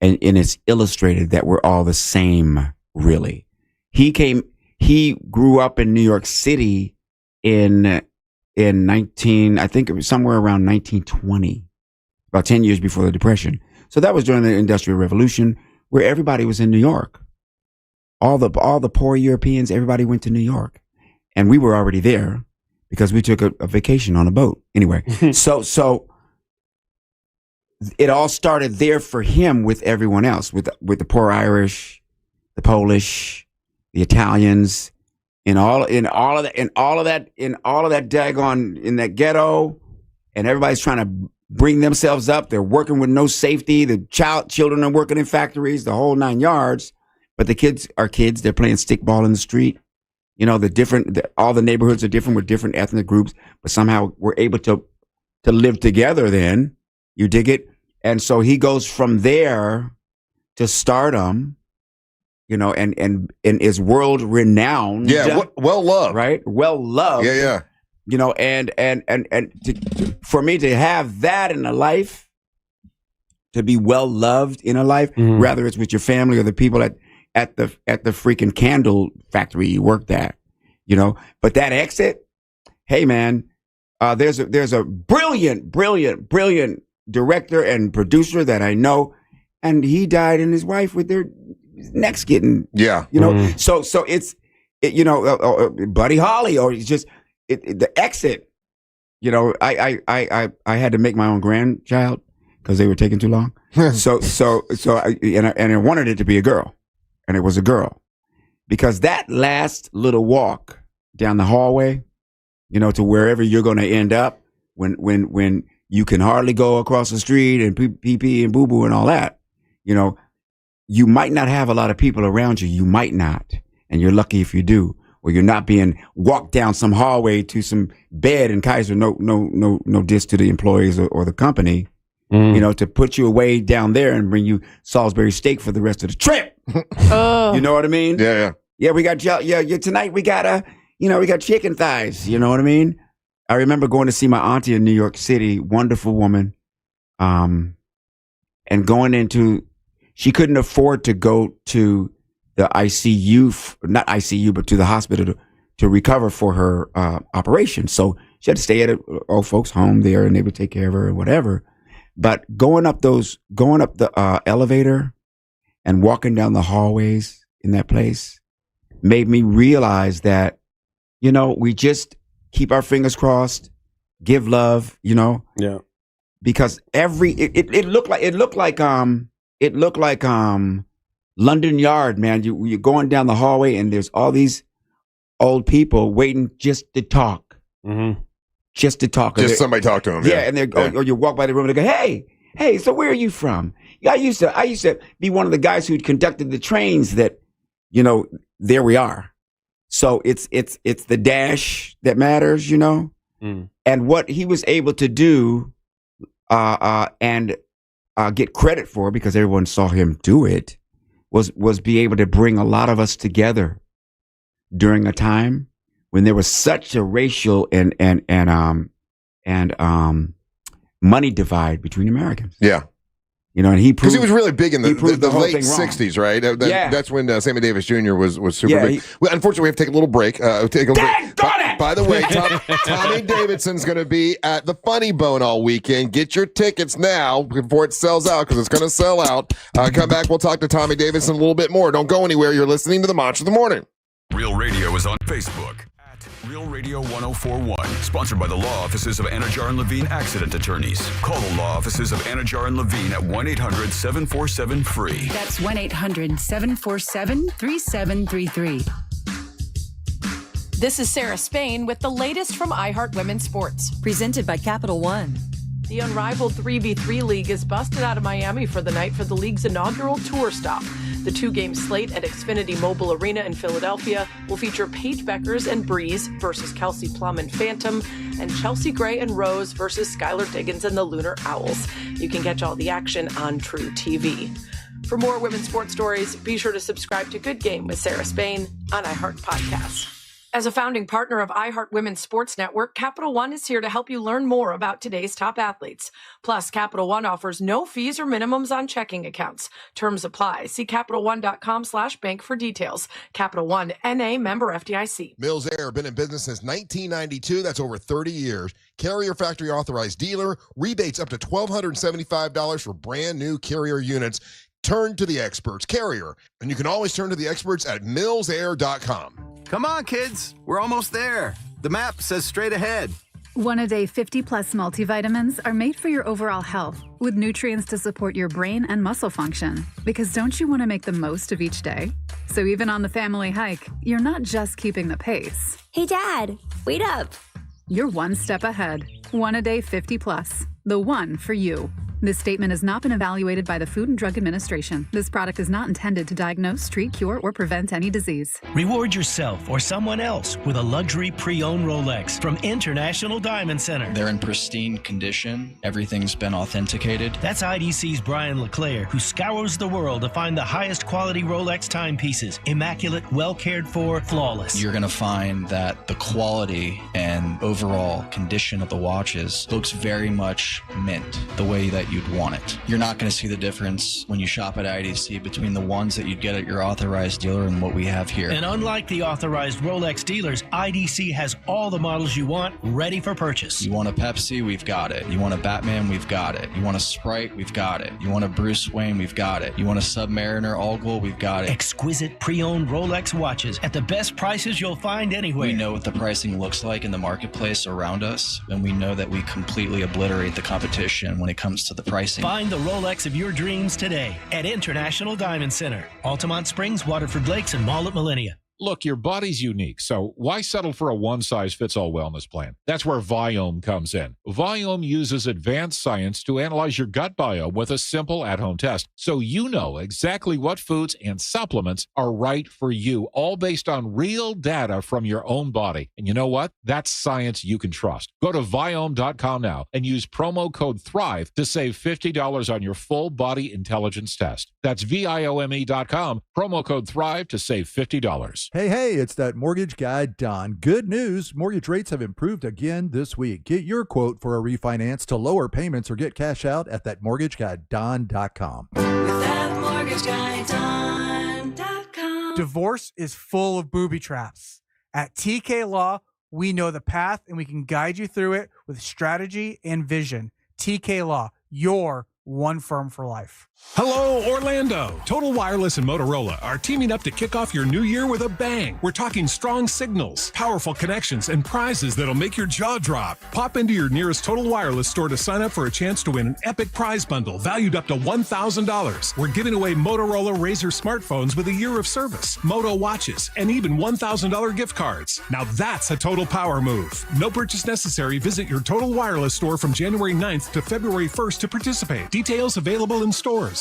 And it's illustrated that we're all the same, really. He grew up in New York City in I think it was somewhere around 1920, about 10 years before the Depression. So that was during the Industrial Revolution, where everybody was in New York. All the poor Europeans, everybody went to New York, and we were already there because we took a vacation on a boat. Anyway, so it all started there for him with everyone else, with the poor Irish, the Polish, the Italians, in all of that daggone in that ghetto, and everybody's trying to bring themselves up. They're working with no safety. The children are working in factories, the whole 9 yards. But the kids are kids. They're playing stickball in the street. All the neighborhoods are different with different ethnic groups, but somehow we're able to live together then. You dig it? And so he goes from there to stardom, and is world renowned. Yeah, well loved. Right? Well loved. Yeah. For me to have that in a life, to be well loved in a life, whether it's with your family or the people at the freaking candle factory you worked at, But that exit, hey man, there's a brilliant director and producer that I know, and he died and his wife with their necks getting So it's Buddy Holly, or it's just the exit. I had to make my own grandchild because they were taking too long. So I wanted it to be a girl. And it was a girl, because that last little walk down the hallway, to wherever you're going to end up when you can hardly go across the street and pee and boo-boo and all that. You might not have a lot of people around you. You might not. And you're lucky if you do. Or you're not being walked down some hallway to some bed in Kaiser. No diss to the employees or the company. To put you away down there and bring you Salisbury steak for the rest of the trip. You know what I mean? Yeah. Yeah, we got tonight we got we got chicken thighs. You know what I mean? I remember going to see my auntie in New York City, wonderful woman, and going into. She couldn't afford to go to the ICU, not ICU, but to the hospital to recover for her operation. So she had to stay at an old folks' home there, and they would take care of her and whatever. But going up the elevator and walking down the hallways in that place made me realize that, we just keep our fingers crossed, give love, Yeah. Because it looked like London Yard, man. You're going down the hallway and there's all these old people waiting just to talk. Mm-hmm. Just to talk. Just somebody talk to them. Yeah, and or you walk by the room and they go, hey, so where are you from? Yeah, I used to be one of the guys who conducted the trains that, there we are. So it's the dash that matters, and what he was able to do, and get credit for, because everyone saw him do it, was be able to bring a lot of us together during a time when there was such a racial and money divide between Americans. Yeah. And he because he was really big in the late thing wrong. 60s, right? That's when Sammy Davis Jr. was super Yeah, big. Well, unfortunately, we have to take a little break. By the way, Tommy Davidson's going to be at the Funny Bone all weekend. Get your tickets now before it sells out, because it's going to sell out. Come back. We'll talk to Tommy Davidson a little bit more. Don't go anywhere. You're listening to the Monster of the Morning. Real Radio is on Facebook at Real Radio 1041. Sponsored by the law offices of Anajar and Levine Accident Attorneys. Call the law offices of Anajar and Levine at 1-800-747-FREE. That's 1-800-747-3733. This is Sarah Spain with the latest from iHeart Women's Sports. Presented by Capital One. The unrivaled 3v3 League is busted out of Miami for the night for the league's inaugural tour stop. The two-game slate at Xfinity Mobile Arena in Philadelphia will feature Paige Beckers and Breeze versus Kelsey Plum and Phantom, and Chelsea Gray and Rose versus Skylar Diggins and the Lunar Owls. You can catch all the action on True TV. For more women's sports stories, be sure to subscribe to Good Game with Sarah Spain on iHeart Podcasts. As a founding partner of iHeart Women's Sports Network, Capital One is here to help you learn more about today's top athletes. Plus, Capital One offers no fees or minimums on checking accounts. Terms apply. See CapitalOne.com/bank for details. Capital One, N.A., member FDIC. Mills Air, been in business since 1992. That's over 30 years. Carrier factory authorized dealer. Rebates up to $1,275 for brand new Carrier units. Turn to the experts. Carrier. And you can always turn to the experts at millsair.com. Come on, kids. We're almost there. The map says straight ahead. One-a-day 50-plus multivitamins are made for your overall health, with nutrients to support your brain and muscle function. Because don't you want to make the most of each day? So even on the family hike, you're not just keeping the pace. Hey, Dad, wait up. You're one step ahead. One-a-day 50-plus. The one for you. This statement has not been evaluated by the Food and Drug Administration. This product is not intended to diagnose, treat, cure, or prevent any disease. Reward yourself or someone else with a luxury pre-owned Rolex from International Diamond Center. They're in pristine condition. Everything's been authenticated. That's IDC's Brian LeClaire, who scours the world to find the highest quality Rolex timepieces. Immaculate, well cared for, flawless. You're going to find that the quality and overall condition of the watches looks very much mint, the way that you'd want it. You're not going to see the difference when you shop at IDC between the ones that you'd get at your authorized dealer and what we have here. And unlike the authorized Rolex dealers, IDC has all the models you want ready for purchase. You want a Pepsi? We've got it. You want a Batman? We've got it. You want a Sprite? We've got it. You want a Bruce Wayne? We've got it. You want a Submariner All-Gold? We've got it. Exquisite pre-owned Rolex watches at the best prices you'll find anywhere. We know what the pricing looks like in the marketplace around us, and we know that we completely obliterate the competition when it comes to the pricing. Find the Rolex of your dreams today at International Diamond Center, Altamont Springs, Waterford Lakes, and Mall at Millennia. Look, your body's unique, so why settle for a one-size-fits-all wellness plan? That's where Viome comes in. Viome uses advanced science to analyze your gut biome with a simple at-home test, so you know exactly what foods and supplements are right for you, all based on real data from your own body. And you know what? That's science you can trust. Go to Viome.com now and use promo code THRIVE to save $50 on your full body intelligence test. That's Viome.com, promo code THRIVE to save $50. Hey, it's that mortgage guy, Don. Good news. Mortgage rates have improved again this week. Get your quote for a refinance to lower payments or get cash out at thatmortgageguyDon.com. ThatmortgageguyDon.com. Divorce is full of booby traps. At TK Law, we know the path and we can guide you through it with strategy and vision. TK Law, your one firm for life. Hello, Orlando. Total Wireless and Motorola are teaming up to kick off your new year with a bang. We're talking strong signals, powerful connections, and prizes that'll make your jaw drop. Pop into your nearest Total Wireless store to sign up for a chance to win an epic prize bundle valued up to $1,000. We're giving away Motorola Razr smartphones with a year of service, Moto watches, and even $1,000 gift cards. Now that's a total power move. No purchase necessary. Visit your Total Wireless store from January 9th to February 1st to participate. Details available in stores.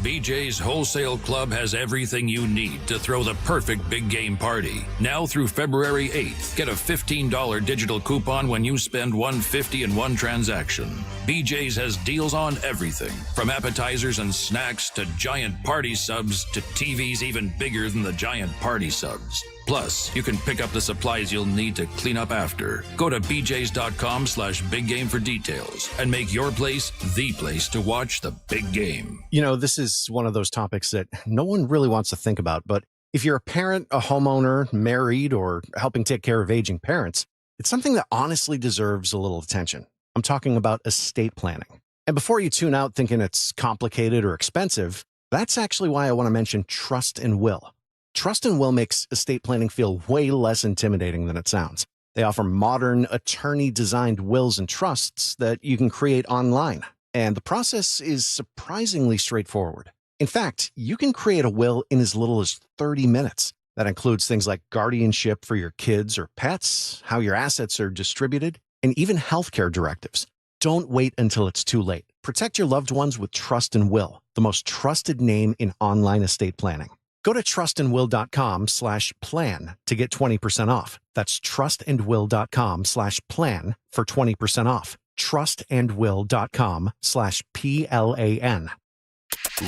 BJ's Wholesale Club has everything you need to throw the perfect big game party. Now through February 8th, get a $15 digital coupon when you spend $150 in one transaction. BJ's has deals on everything, from appetizers and snacks to giant party subs to TVs even bigger than the giant party subs. Plus, you can pick up the supplies you'll need to clean up after. Go to bjs.com/biggame for details and make your place the place to watch the big game. You know, this is one of those topics that no one really wants to think about, but if you're a parent, a homeowner, married, or helping take care of aging parents, it's something that honestly deserves a little attention. I'm talking about estate planning. And before you tune out thinking it's complicated or expensive, that's actually why I want to mention Trust and Will. Trust and Will makes estate planning feel way less intimidating than it sounds. They offer modern, attorney-designed wills and trusts that you can create online. And the process is surprisingly straightforward. In fact, you can create a will in as little as 30 minutes. That includes things like guardianship for your kids or pets, how your assets are distributed, and even healthcare directives. Don't wait until it's too late. Protect your loved ones with Trust and Will, the most trusted name in online estate planning. Go to trustandwill.com/plan to get 20% off. That's trustandwill.com/plan for 20% off. Trustandwill.com/PLAN.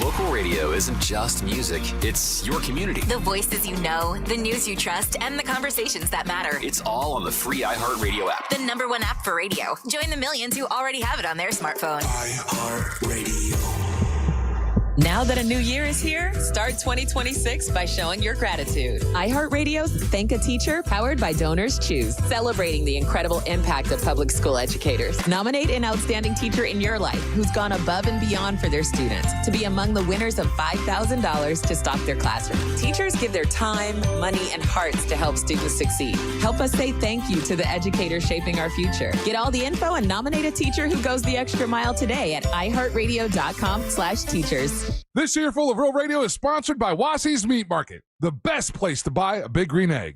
Local radio isn't just music, it's your community. The voices you know, the news you trust, and the conversations that matter. It's all on the free iHeartRadio app. The #1 app for radio. Join the millions who already have it on their smartphone. iHeartRadio. Now that a new year is here, start 2026 by showing your gratitude. iHeartRadio's Thank a Teacher, powered by Donors Choose, celebrating the incredible impact of public school educators. Nominate an outstanding teacher in your life who's gone above and beyond for their students to be among the winners of $5,000 to stock their classroom. Teachers give their time, money, and hearts to help students succeed. Help us say thank you to the educators shaping our future. Get all the info and nominate a teacher who goes the extra mile today at iHeartRadio.com/teachers. This year full of Real Radio is sponsored by Wassy's Meat Market, the best place to buy a big green egg.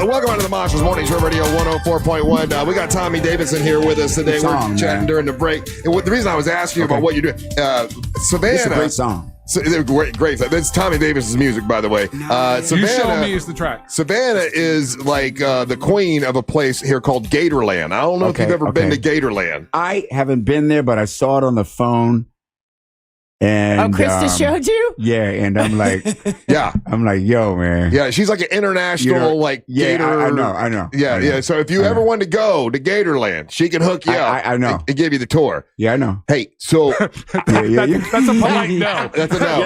Welcome to the Monsters Morning Show, Radio 104.1. We got Tommy Davidson here with us today. We're chatting during the break. And the reason I was asking you about what you do, Savannah. It's a great song. Great. That's Tommy Davis's music, by the way. Savannah, You Show Me is the track. Savannah is like the queen of a place here called Gatorland. I don't know if you've ever been to Gatorland. I haven't been there, but I saw it on the phone. And, Krista showed you? Yeah, and I'm like, I'm like, yo, man. Yeah, she's like an international Gator. I know. Yeah. So if you ever want to go to Gatorland, she can hook you up. I know. And give you the tour. Yeah, I know. Hey, so That's a polite no. That's a no.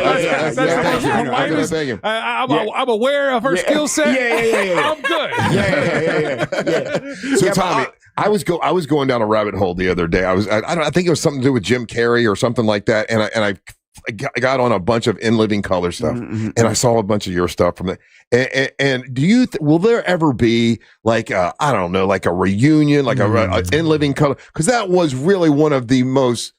Thank you. I'm aware of her skill set. Yeah. I'm good. Yeah. So Tommy, I was going down a rabbit hole the other day. I think it was something to do with Jim Carrey or something like that, and got on a bunch of In Living Color stuff, and I saw a bunch of your stuff from it. And do you will there ever be like I don't know, like a reunion, like a In Living Color? Because that was really one of the most.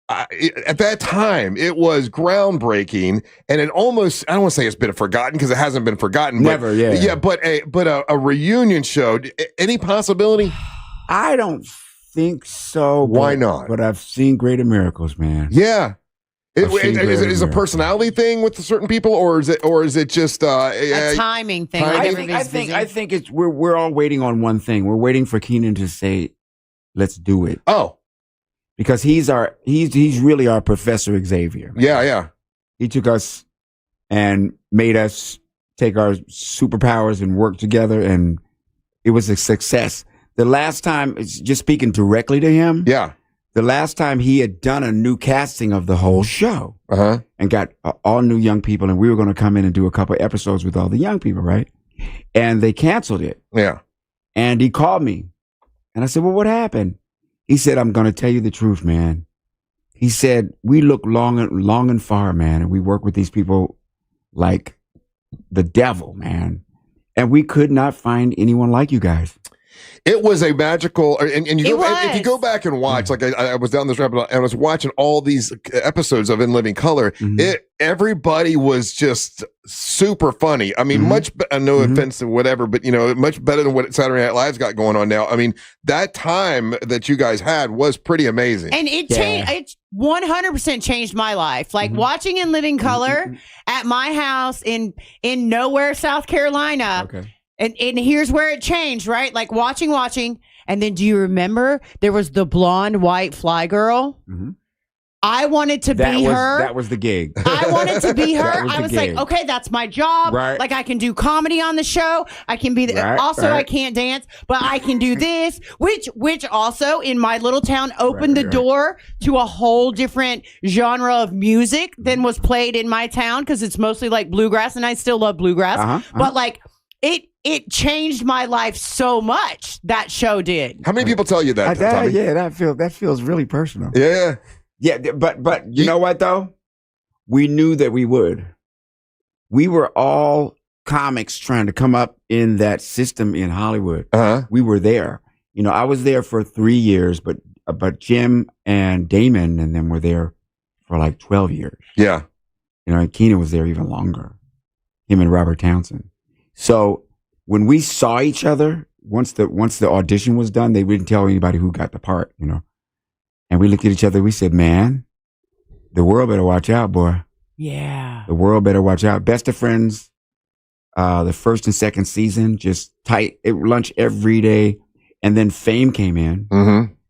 At that time, it was groundbreaking, and it almost, I don't want to say it's been forgotten because it hasn't been forgotten. Never, but, yeah. But a reunion show, any possibility? I don't think so. Why not? But I've seen greater miracles, man. Yeah. Is it a personality thing with certain people, or is it just a timing thing? I think it's we're all waiting on one thing. We're waiting for Keenan to say, "Let's do it." Oh. Because he's really our Professor Xavier. Man. Yeah. He took us and made us take our superpowers and work together, and it was a success. The last time, just speaking directly to him, the last time he had done a new casting of the whole show, and got all new young people, and we were going to come in and do a couple episodes with all the young people, right? And they canceled it. Yeah. And he called me, and I said, "Well, what happened?" He said, "I'm going to tell you the truth, man." He said, "We look long and far, man, and we work with these people like the devil, man. And we could not find anyone like you guys." It was a magical, and if you go back and watch, like I was down this rabbit hole, and I was watching all these episodes of In Living Color. Everybody was just super funny. I mean, much no offense to whatever, but much better than what Saturday Night Live's got going on now. I mean, that time that you guys had was pretty amazing, and it changed. It 100% changed my life. Like watching In Living Color at my house in nowhere, South Carolina. Okay. And here's where it changed, right? Like watching. And then do you remember there was the blonde white fly girl? I wanted to be her. That was the gig. I wanted to be her. I was like, okay, that's my job. Right. Like I can do comedy on the show. I can be I can't dance, but I can do this, which also in my little town opened the door to a whole different genre of music than was played in my town, because it's mostly like bluegrass, and I still love bluegrass. But like it changed my life so much. That show did. How many people tell you that? Tommy? Yeah, that feels really personal. Yeah, but you know what though? We knew that we would. We were all comics trying to come up in that system in Hollywood. We were there. I was there for 3 years, but Jim and Damon and them were there for like 12 years. Yeah. And Keenan was there even longer. Him and Robert Townsend. So when we saw each other, once the audition was done, they wouldn't tell anybody who got the part, And we looked at each other. We said, "Man, the world better watch out, boy. Yeah, the world better watch out." Best of Friends, the first and second season, just tight. Lunch every day, and then Fame came in.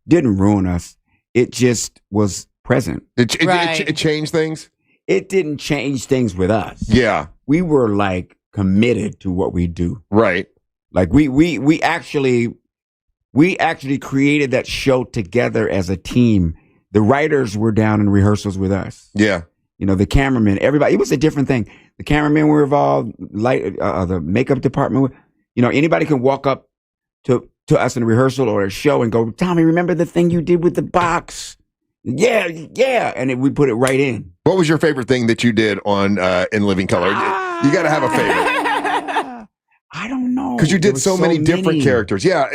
Didn't ruin us. It just was present. It changed things. It didn't change things with us. Yeah, we were like committed to what we do. Right. Like we actually created that show together as a team. The writers were down in rehearsals with us. Yeah. The cameramen, everybody. It was a different thing. The cameramen were involved, the makeup department. Anybody can walk up to us in a rehearsal or a show and go, "Tommy, remember the thing you did with the box?" Yeah. And we put it right in. What was your favorite thing that you did on In Living Color? You got to have a favorite. I don't know. Because you did so many different characters. Yeah.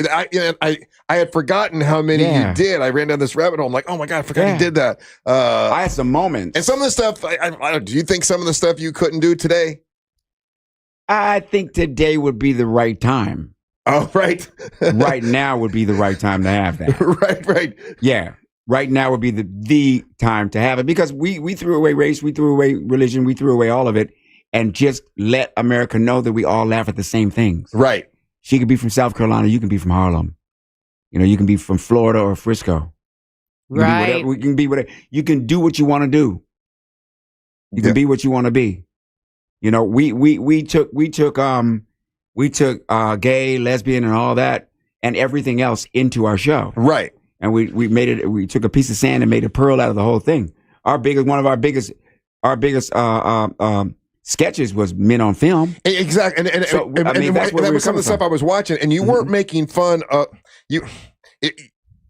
I had forgotten how many you did. I ran down this rabbit hole. I'm like, oh my God, I forgot you did that. I had some moments. And some of the stuff, do you think some of the stuff you couldn't do today? I think today would be the right time. Oh, right. Right now would be the right time to have that. Right. Yeah. Right now would be the time to have it, because we threw away race, we threw away religion, we threw away all of it, and just let America know that we all laugh at the same things. Right. She could be from South Carolina, you can be from Harlem. You can be from Florida or Frisco. Right. We can be whatever. You can do what you want to do. You can be what you want to be. We took gay, lesbian, and all that, and everything else into our show. Right. And we made it. We took a piece of sand and made a pearl out of the whole thing. One of our biggest sketches was Men on Film. Exactly. And that was some of the stuff I was watching, and you weren't making fun of you.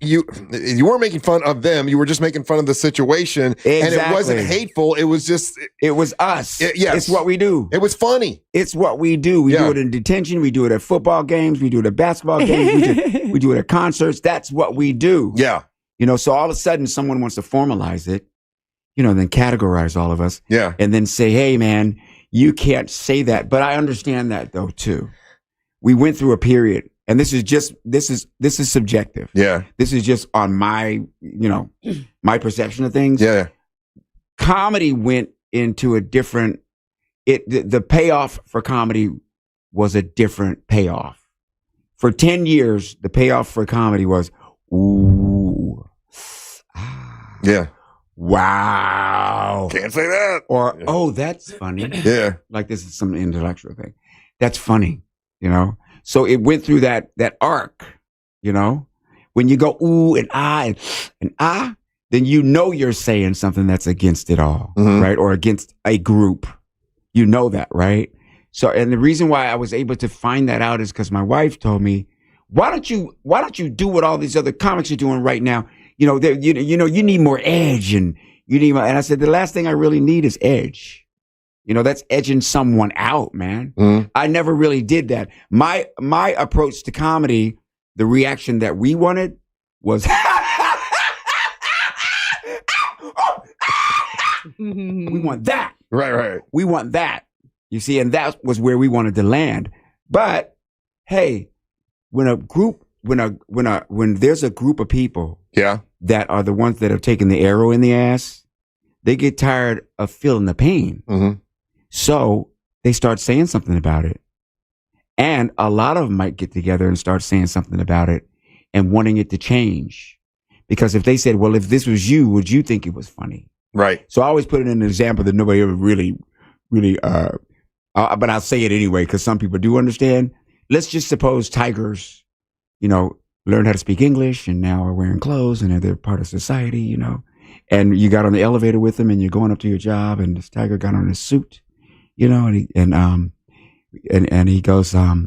you weren't making fun of them. You were just making fun of the situation. Exactly. And it wasn't hateful. It was just... It was us. Yes. It's what we do. It was funny. It's what we do. We do it in detention. We do it at football games. We do it at basketball games. we do it at concerts. That's what we do. Yeah. So all of a sudden someone wants to formalize it, then categorize all of us. Yeah. And then say, hey, man, you can't say that. But I understand that, though, too. We went through a period. And this is subjective. Yeah. This is just on my, my perception of things. Yeah. Comedy went into a different, the payoff for comedy was a different payoff. For 10 years, the payoff for comedy was, ooh, yeah, wow. Can't say that. Or, oh, that's funny. Yeah. Like this is some intellectual thing. That's funny, So it went through that arc, when you go ooh and ah and ah, then you're saying something that's against it all, right? Or against a group. You know that, right? So, and the reason why I was able to find that out is because my wife told me, why don't you do what all these other comics are doing right now? You need more edge and you need more. And I said, the last thing I really need is edge. That's edging someone out, man. I never really did that. My approach to comedy, the reaction that we wanted was, we want that. Right. We want that. You see, and that was where we wanted to land. But hey, when there's a group of people, that are the ones that have taken the arrow in the ass, they get tired of feeling the pain. So they start saying something about it. And a lot of them might get together and start saying something about it and wanting it to change. Because if they said, well, if this was you, would you think it was funny? Right. So I always put it in an example that nobody ever really, but I'll say it anyway because some people do understand. Let's just suppose tigers, learned how to speak English and now are wearing clothes and they're part of society, And you got on the elevator with them and you're going up to your job and this tiger got on his suit. And he goes, yes,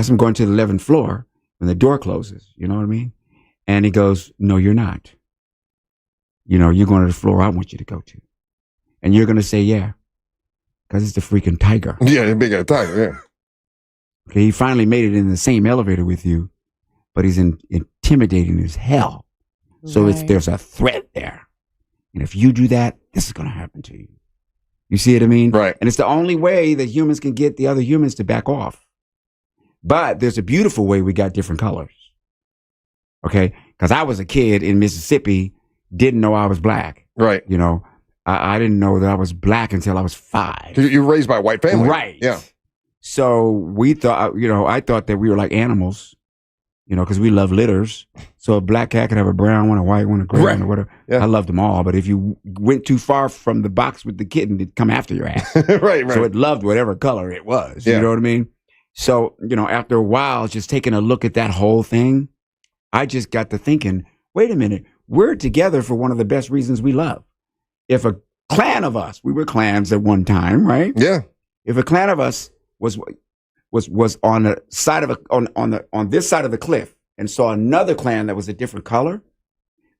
I'm going to the 11th floor when the door closes. You know what I mean? And he goes, no, you're not. You're going to the floor I want you to go to. And you're going to say, yeah, because it's the freaking tiger. Yeah, the big tiger, yeah. Okay, he finally made it in the same elevator with you, but he's intimidating as hell. So there's a threat there. And if you do that, this is going to happen to you. You see what I mean? Right. And it's the only way that humans can get the other humans to back off. But there's a beautiful way we got different colors. Okay? Because I was a kid in Mississippi, didn't know I was black. Right. I didn't know that I was black until I was 5. You were raised by a white family. Right. Yeah. So we thought, I thought that we were like animals, because we love litters. So a black cat could have a brown one, a white one, a gray one, or whatever. Yeah. I loved them all. But if you went too far from the box with the kitten, it'd come after your ass. Right. So it loved whatever color it was. Yeah. You know what I mean? So, after a while, just taking a look at that whole thing, I just got to thinking, wait a minute, we're together for one of the best reasons we love. If a clan of us, we were clans at one time, right? Yeah. If a clan of us was on the side of on this side of the cliff and saw another clan that was a different color,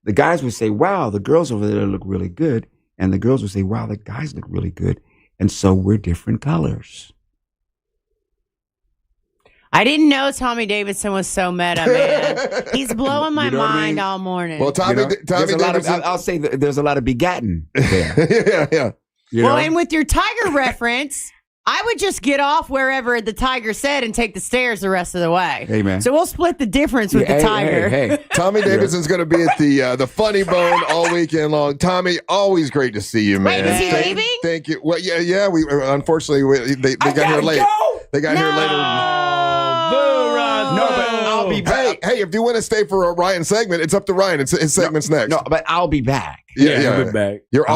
the guys would say, wow, the girls over there look really good. And the girls would say, wow, the guys look really good. And so we're different colors. I didn't know Tommy Davidson was so meta, man. He's blowing my mind all morning. Well, Tommy Davidson, I'll say that there's a lot of begotten there. Yeah. And with your tiger reference, I would just get off wherever the tiger said and take the stairs the rest of the way. Hey, man. So we'll split the difference with the tiger. Hey. Tommy Davidson's going to be at the Funny Bone all weekend long. Tommy, always great to see you, man. Wait, is he leaving? Thank you. Well, yeah. We unfortunately they got here late. They got here later. No, but I'll be back. Hey, if you want to stay for a Ryan segment, it's up to Ryan. His segment's next. No, but I'll be back. Yeah. I'll be back. You're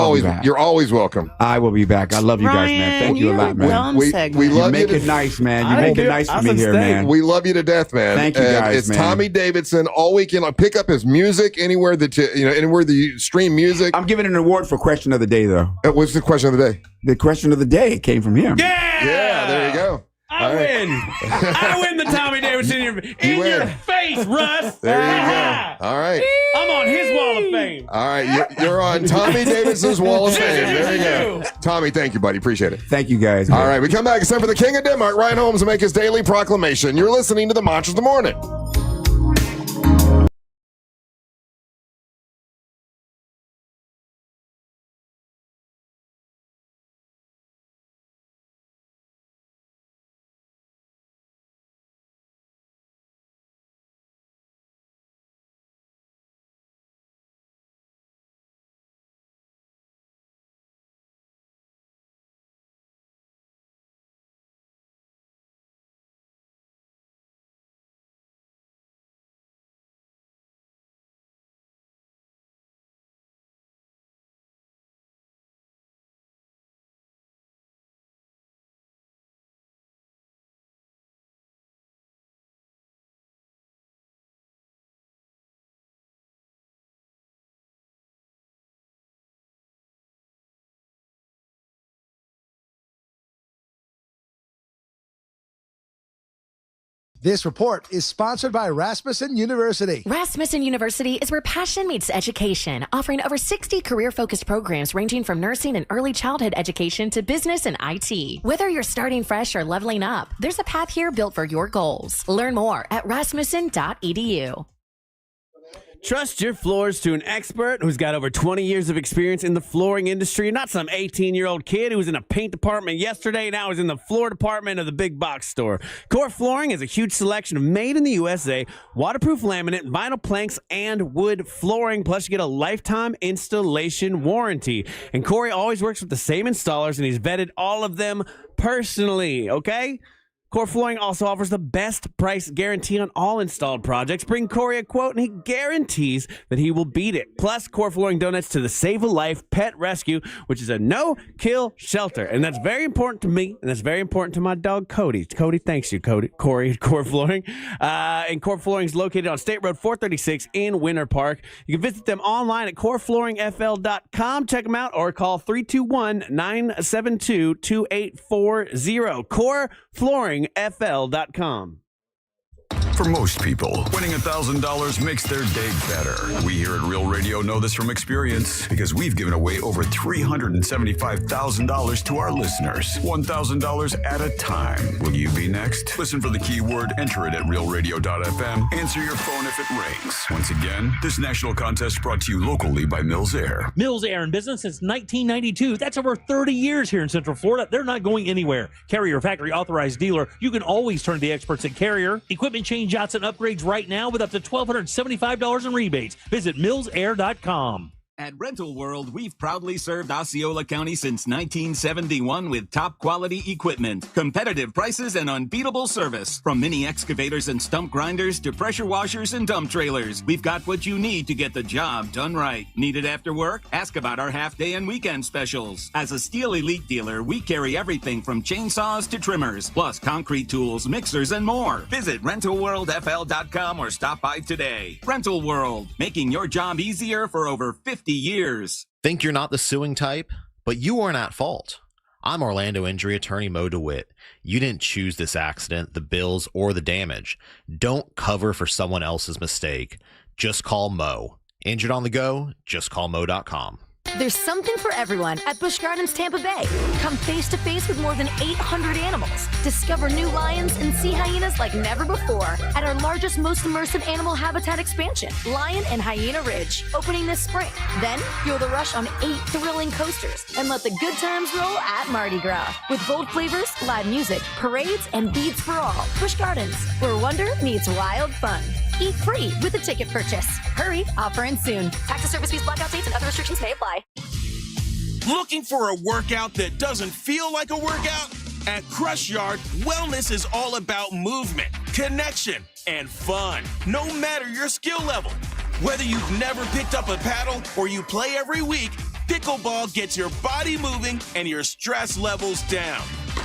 always welcome. I will be back. I love you guys, man. Thank you a lot, man. We love you. Make it nice, man. You make it nice for me here, man. We love you to death, man. Thank you, guys, it's man. Tommy Davidson all weekend. Pick up his music anywhere that anywhere that you stream music. I'm giving an award for question of the day, though. What's the question of the day? The question of the day came from him. Yeah, there you go. I win. I win the Tommy Davidson in your face. face, Russ. There you go. All right. I'm on his wall of fame. All right. You're on Tommy Davidson's wall of fame. There you go. Tommy, thank you, buddy. Appreciate it. Thank you, guys. All right. We come back. It's time for the King of Denmark, Ryan Holmes, to make his daily proclamation. You're listening to the Monsters of the Morning. This report is sponsored by Rasmussen University. Rasmussen University is where passion meets education, offering over 60 career-focused programs ranging from nursing and early childhood education to business and IT. Whether you're starting fresh or leveling up, there's a path here built for your goals. Learn more at rasmussen.edu. Trust your floors to an expert who's got over 20 years of experience in the flooring industry, not some 18-year-old kid who was in a paint department yesterday and now is in the floor department of the big box store. Core Flooring has a huge selection of made in the USA, waterproof laminate, vinyl planks, and wood flooring. Plus, you get a lifetime installation warranty. And Corey always works with the same installers, and he's vetted all of them personally, okay? Core Flooring also offers the best price guarantee on all installed projects. Bring Corey a quote and he guarantees that he will beat it. Plus, Core Flooring donates to the Save a Life Pet Rescue, which is a no-kill shelter. And that's very important to me, and that's very important to my dog, Cody. Cody, thanks you, Corey at Core Flooring. And Core Flooring is located on State Road 436 in Winter Park. You can visit them online at coreflooringfl.com. Check them out or call 321-972-2840. Core FlooringFL.com. For most people, winning $1,000 makes their day better. We here at Real Radio know this from experience because we've given away over $375,000 to our listeners. $1,000 at a time. Will you be next? Listen for the keyword, enter it at realradio.fm, answer your phone if it rings. Once again, this national contest brought to you locally by Mills Air. Mills Air in business since 1992. That's over 30 years here in Central Florida. They're not going anywhere. Carrier factory authorized dealer. You can always turn to the experts at Carrier. Equipment change outs and upgrades right now with up to $1,275 in rebates. Visit millsair.com. At Rental World, we've proudly served Osceola County since 1971 with top quality equipment, competitive prices, and unbeatable service. From mini excavators and stump grinders to pressure washers and dump trailers, we've got what you need to get the job done right. Need it after work? Ask about our half-day and weekend specials. As a Steel Elite dealer, we carry everything from chainsaws to trimmers, plus concrete tools, mixers, and more. Visit RentalWorldFL.com or stop by today. Rental World, making your job easier for over 50 years. Think you're not the suing type? But you aren't at fault. I'm Orlando injury attorney Mo DeWitt. You didn't choose this accident, the bills, or the damage. Don't cover for someone else's mistake. Just call Mo. Injured on the go? Just call Mo.com. There's something for everyone at Busch Gardens Tampa Bay. Come face to face with more than 800 animals. Discover new lions and sea hyenas like never before at our largest, most immersive animal habitat expansion, Lion and Hyena Ridge, opening this spring. Then feel the rush on 8 thrilling coasters and let the good times roll at Mardi Gras. With bold flavors, live music, parades, and beads for all. Busch Gardens, where wonder meets wild fun. Eat free with a ticket purchase. Hurry, offer ends soon. Taxes, service fees, blackout dates, and other restrictions may apply. Looking for a workout that doesn't feel like a workout? At Crush Yard, wellness is all about movement, connection, and fun, no matter your skill level. Whether you've never picked up a paddle or you play every week, pickleball gets your body moving and your stress levels down.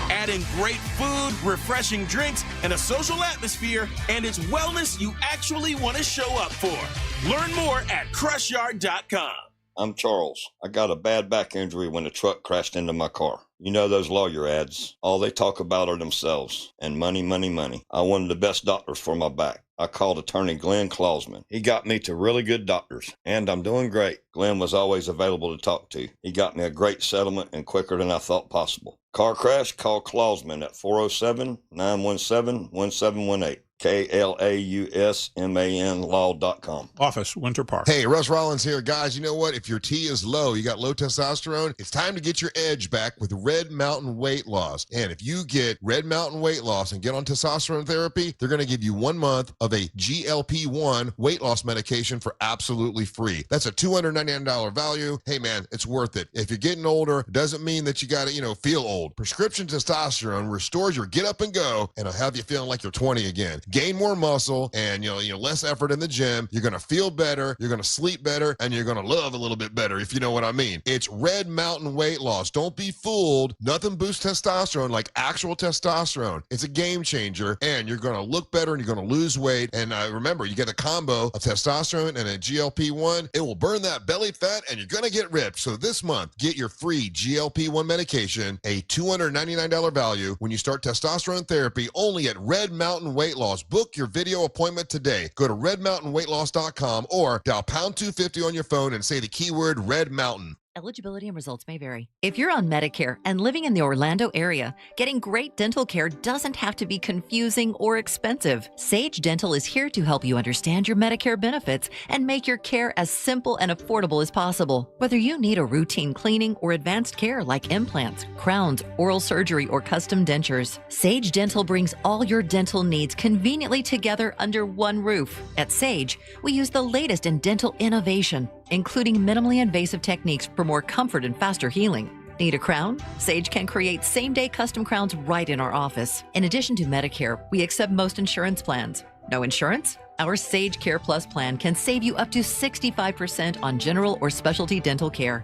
Add in great food, refreshing drinks, and a social atmosphere, and it's wellness you actually want to show up for. Learn more at CrushYard.com. I'm Charles. I got a bad back injury when a truck crashed into my car. You know those lawyer ads. All they talk about are themselves and money, money, money. I wanted the best doctors for my back. I called attorney Glenn Klausman. He got me to really good doctors, and I'm doing great. Glenn was always available to talk to. He got me a great settlement and quicker than I thought possible. Car crash? Call Klausman at 407-917-1718. KLAUSMAN law.com. Office, Winter Park. Hey, Russ Rollins here. Guys, you know what? If your T is low, you got low testosterone, it's time to get your edge back with Red Mountain Weight Loss. And if you get Red Mountain Weight Loss and get on testosterone therapy, they're going to give you 1 month of a GLP-1 weight loss medication for absolutely free. That's a $299 value. Hey, man, it's worth it. If you're getting older, it doesn't mean that you got to, feel old. Prescription testosterone restores your get up and go, and it'll have you feeling like you're 20 again. Gain more muscle and less effort in the gym. You're going to feel better, you're going to sleep better, and you're going to love a little bit better, if you know what I mean. It's Red Mountain Weight Loss. Don't be fooled. Nothing boosts testosterone like actual testosterone. It's a game changer, and you're going to look better and you're going to lose weight. And remember, you get a combo of testosterone and a GLP-1. It will burn that belly fat and you're going to get ripped. So this month, get your free GLP-1 medication, a $299 value when you start testosterone therapy only at Red Mountain Weight Loss. Book your video appointment today. Go to redmountainweightloss.com or dial pound 250 on your phone and say the keyword Red Mountain. Eligibility and results may vary. If you're on Medicare and living in the Orlando area, getting great dental care doesn't have to be confusing or expensive. Sage Dental is here to help you understand your Medicare benefits and make your care as simple and affordable as possible. Whether you need a routine cleaning or advanced care like implants, crowns, oral surgery, or custom dentures, Sage Dental brings all your dental needs conveniently together under one roof. At Sage, we use the latest in dental innovation, including minimally invasive techniques for more comfort and faster healing. Need a crown? Sage can create same-day custom crowns right in our office. In addition to Medicare, we accept most insurance plans. No insurance? Our Sage Care Plus plan can save you up to 65% on general or specialty dental care.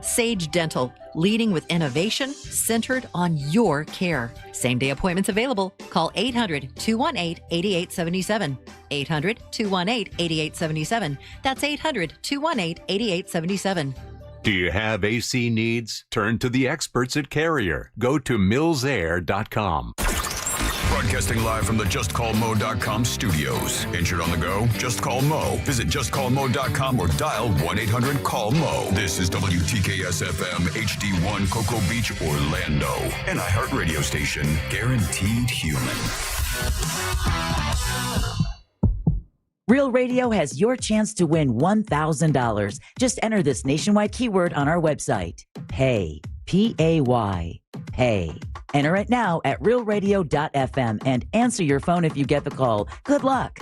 Sage Dental, leading with innovation centered on your care. Same-day appointments available. Call 800-218-8877. 800-218-8877. That's 800-218-8877. Do you have AC needs? Turn to the experts at Carrier. Go to millsair.com. Broadcasting live from the JustCallMo.com studios. Injured on the go? Just call Mo. Visit JustCallMo.com or dial 1-800-CALL-MO. This is WTKS-FM HD1 Cocoa Beach, Orlando. An iHeartRadio station. Guaranteed human. Real Radio has your chance to win $1,000. Just enter this nationwide keyword on our website. Pay. P-A-Y. Pay. Enter it now at realradio.fm and answer your phone if you get the call. Good luck.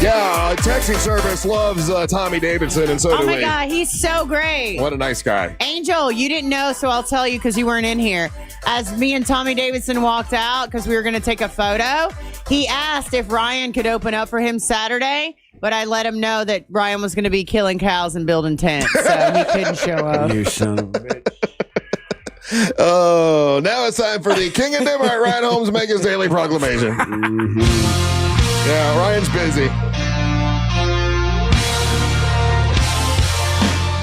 Yeah, texting service loves Tommy Davidson, and so do we. Oh my God, he's so great. What a nice guy. Angel, you didn't know, so I'll tell you because you weren't in here. As me and Tommy Davidson walked out because we were going to take a photo, he asked if Ryan could open up for him Saturday, but I let him know that Ryan was going to be killing cows and building tents, so he couldn't show up. You son of a bitch. Oh, now it's time for the King of Denmark, Ryan Holmes, make his daily proclamation. Yeah, Ryan's busy.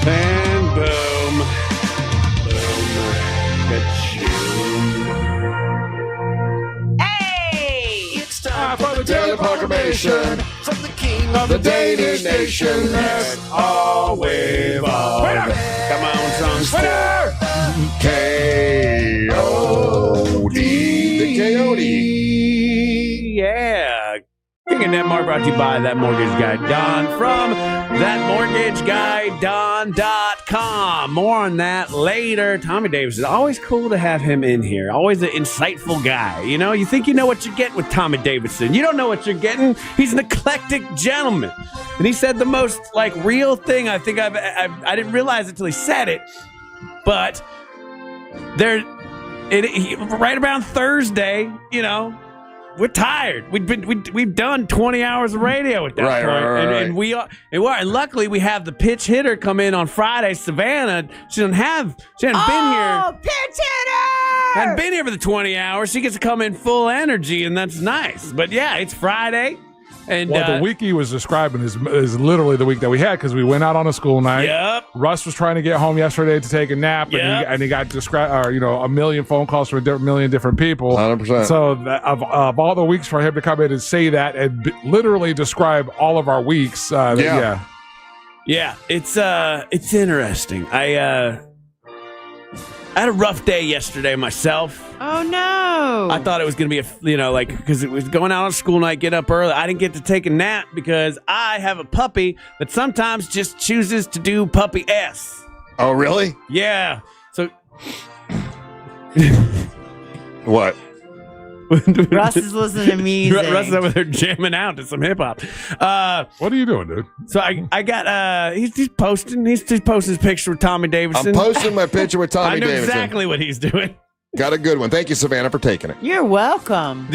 And boom. Boom. Hey! It's time for the daily proclamation from the King of the dating nation. That's all we've all. Come on, songs. K-O-D. The K-O-D. Yeah. King of Denmark brought to you by That Mortgage Guy Don from ThatMortgageGuyDon.com. More on that later. Tommy Davis is always cool to have him in here. Always an insightful guy. You know, you think you know what you're getting with Tommy Davidson. You don't know what you're getting. He's an eclectic gentleman. And he said the most, real thing I think I didn't realize it until he said it. But right around Thursday, we're tired. We've done 20 hours of radio at that point. Right. And we are. And luckily, we have the pitch hitter come in on Friday, Savannah. She hadn't been here. Oh, pitch hitter! Hadn't been here for the 20 hours. She gets to come in full energy, and that's nice. But yeah, it's Friday. And the week he was describing is literally the week that we had because we went out on a school night. Yep. Russ was trying to get home yesterday to take a nap, and he got a million phone calls from a million different people. 100%. So of all the weeks for him to come in and say that and literally describe all of our weeks, Yeah, it's interesting. I had a rough day yesterday myself. Oh, no. I thought it was going to be because it was going out on school night, get up early. I didn't get to take a nap because I have a puppy that sometimes just chooses to do puppy S. Oh, really? Yeah. So. What? Russ is listening to music. Russ is over there jamming out to some hip hop. What are you doing, dude? So I got he's posting his picture with Tommy Davidson. I'm posting my picture with Tommy Davidson. I know exactly what he's doing. Got a good one. Thank you, Savannah, for taking it. You're welcome.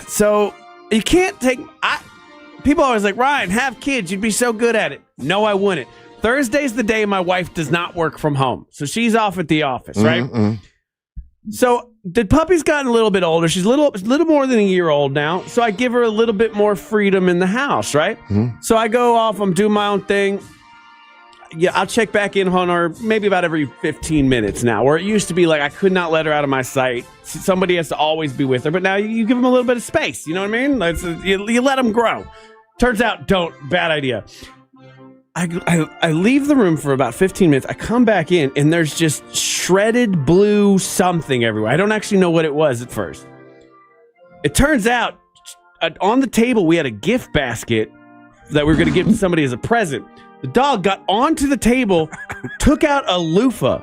So you can't take. People always like, Ryan, have kids. You'd be so good at it. No, I wouldn't. Thursday's the day my wife does not work from home, so she's off at the office, right? Mm-hmm. So the puppy's gotten a little bit older. She's a little more than a year old now. So I give her a little bit more freedom in the house, right? Mm-hmm. So I go off. I'm doing my own thing. Yeah, I'll check back in on her maybe about every 15 minutes now, where it used to be like I could not let her out of my sight. Somebody has to always be with her, but now you give them a little bit of space. You know what I mean? You let them grow. Turns out, bad idea. I leave the room for about 15 minutes. I come back in, and there's just shredded blue something everywhere. I don't actually know what it was at first. It turns out, on the table, we had a gift basket that we were going to give to somebody as a present. The dog got onto the table, took out a loofah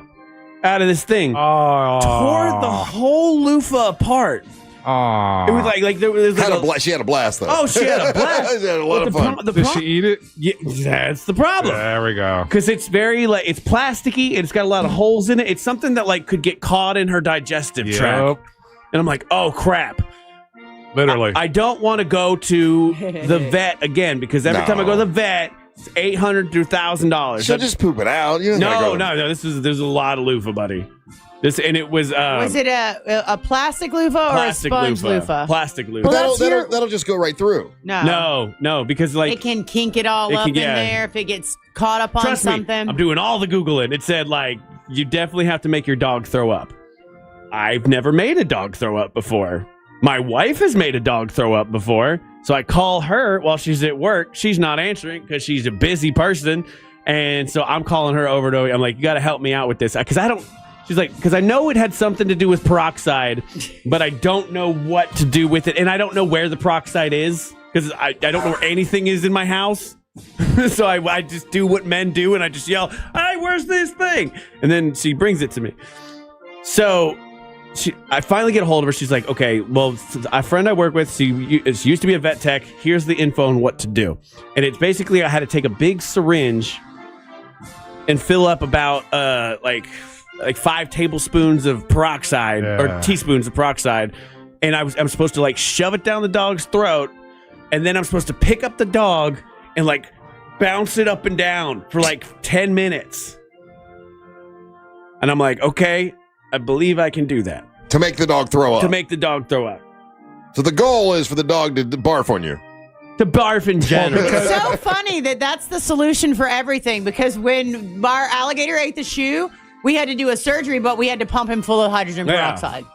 out of this thing, tore the whole loofah apart. It was like there was she had a blast, though. Oh, she had a blast. She had a lot of fun. Did she eat it? Yeah, that's the problem. There we go. Because it's very it's plasticky and it's got a lot of holes in it. It's something that could get caught in her digestive tract. And I'm like, oh crap. Literally. I don't want to go to the vet again because every time I go to the vet, it's $800 to $1,000. She'll just poop it out. No. There's a lot of loofah, buddy. It was. Was it a plastic loofah or a sponge loofah? Plastic loofah. Well, that'll just go right through. No, because it can kink it all up in there if it gets caught up on Trust something. Me, I'm doing all the Googling. It said you definitely have to make your dog throw up. I've never made a dog throw up before. My wife has made a dog throw up before. So I call her while she's at work. She's not answering because she's a busy person. And so I'm calling her over to, I'm like, you got to help me out with this. She's like, because I know it had something to do with peroxide, but I don't know what to do with it. And I don't know where the peroxide is because I don't know where anything is in my house. So I just do what men do and I just yell, hey, where's this thing? And then she brings it to me. So I finally get a hold of her. She's like, okay, well, a friend I work with, she used to be a vet tech. Here's the info on what to do. And it's basically I had to take a big syringe and fill up about like 5 tablespoons of peroxide or teaspoons of peroxide. And I'm supposed to shove it down the dog's throat. And then I'm supposed to pick up the dog and bounce it up and down for 10 minutes. And I'm like, okay, I believe I can do that. To make the dog throw up. To make the dog throw up. So the goal is for the dog to barf on you. To barf in general. It's so funny that's the solution for everything because when our alligator ate the shoe, we had to do a surgery, but we had to pump him full of hydrogen peroxide.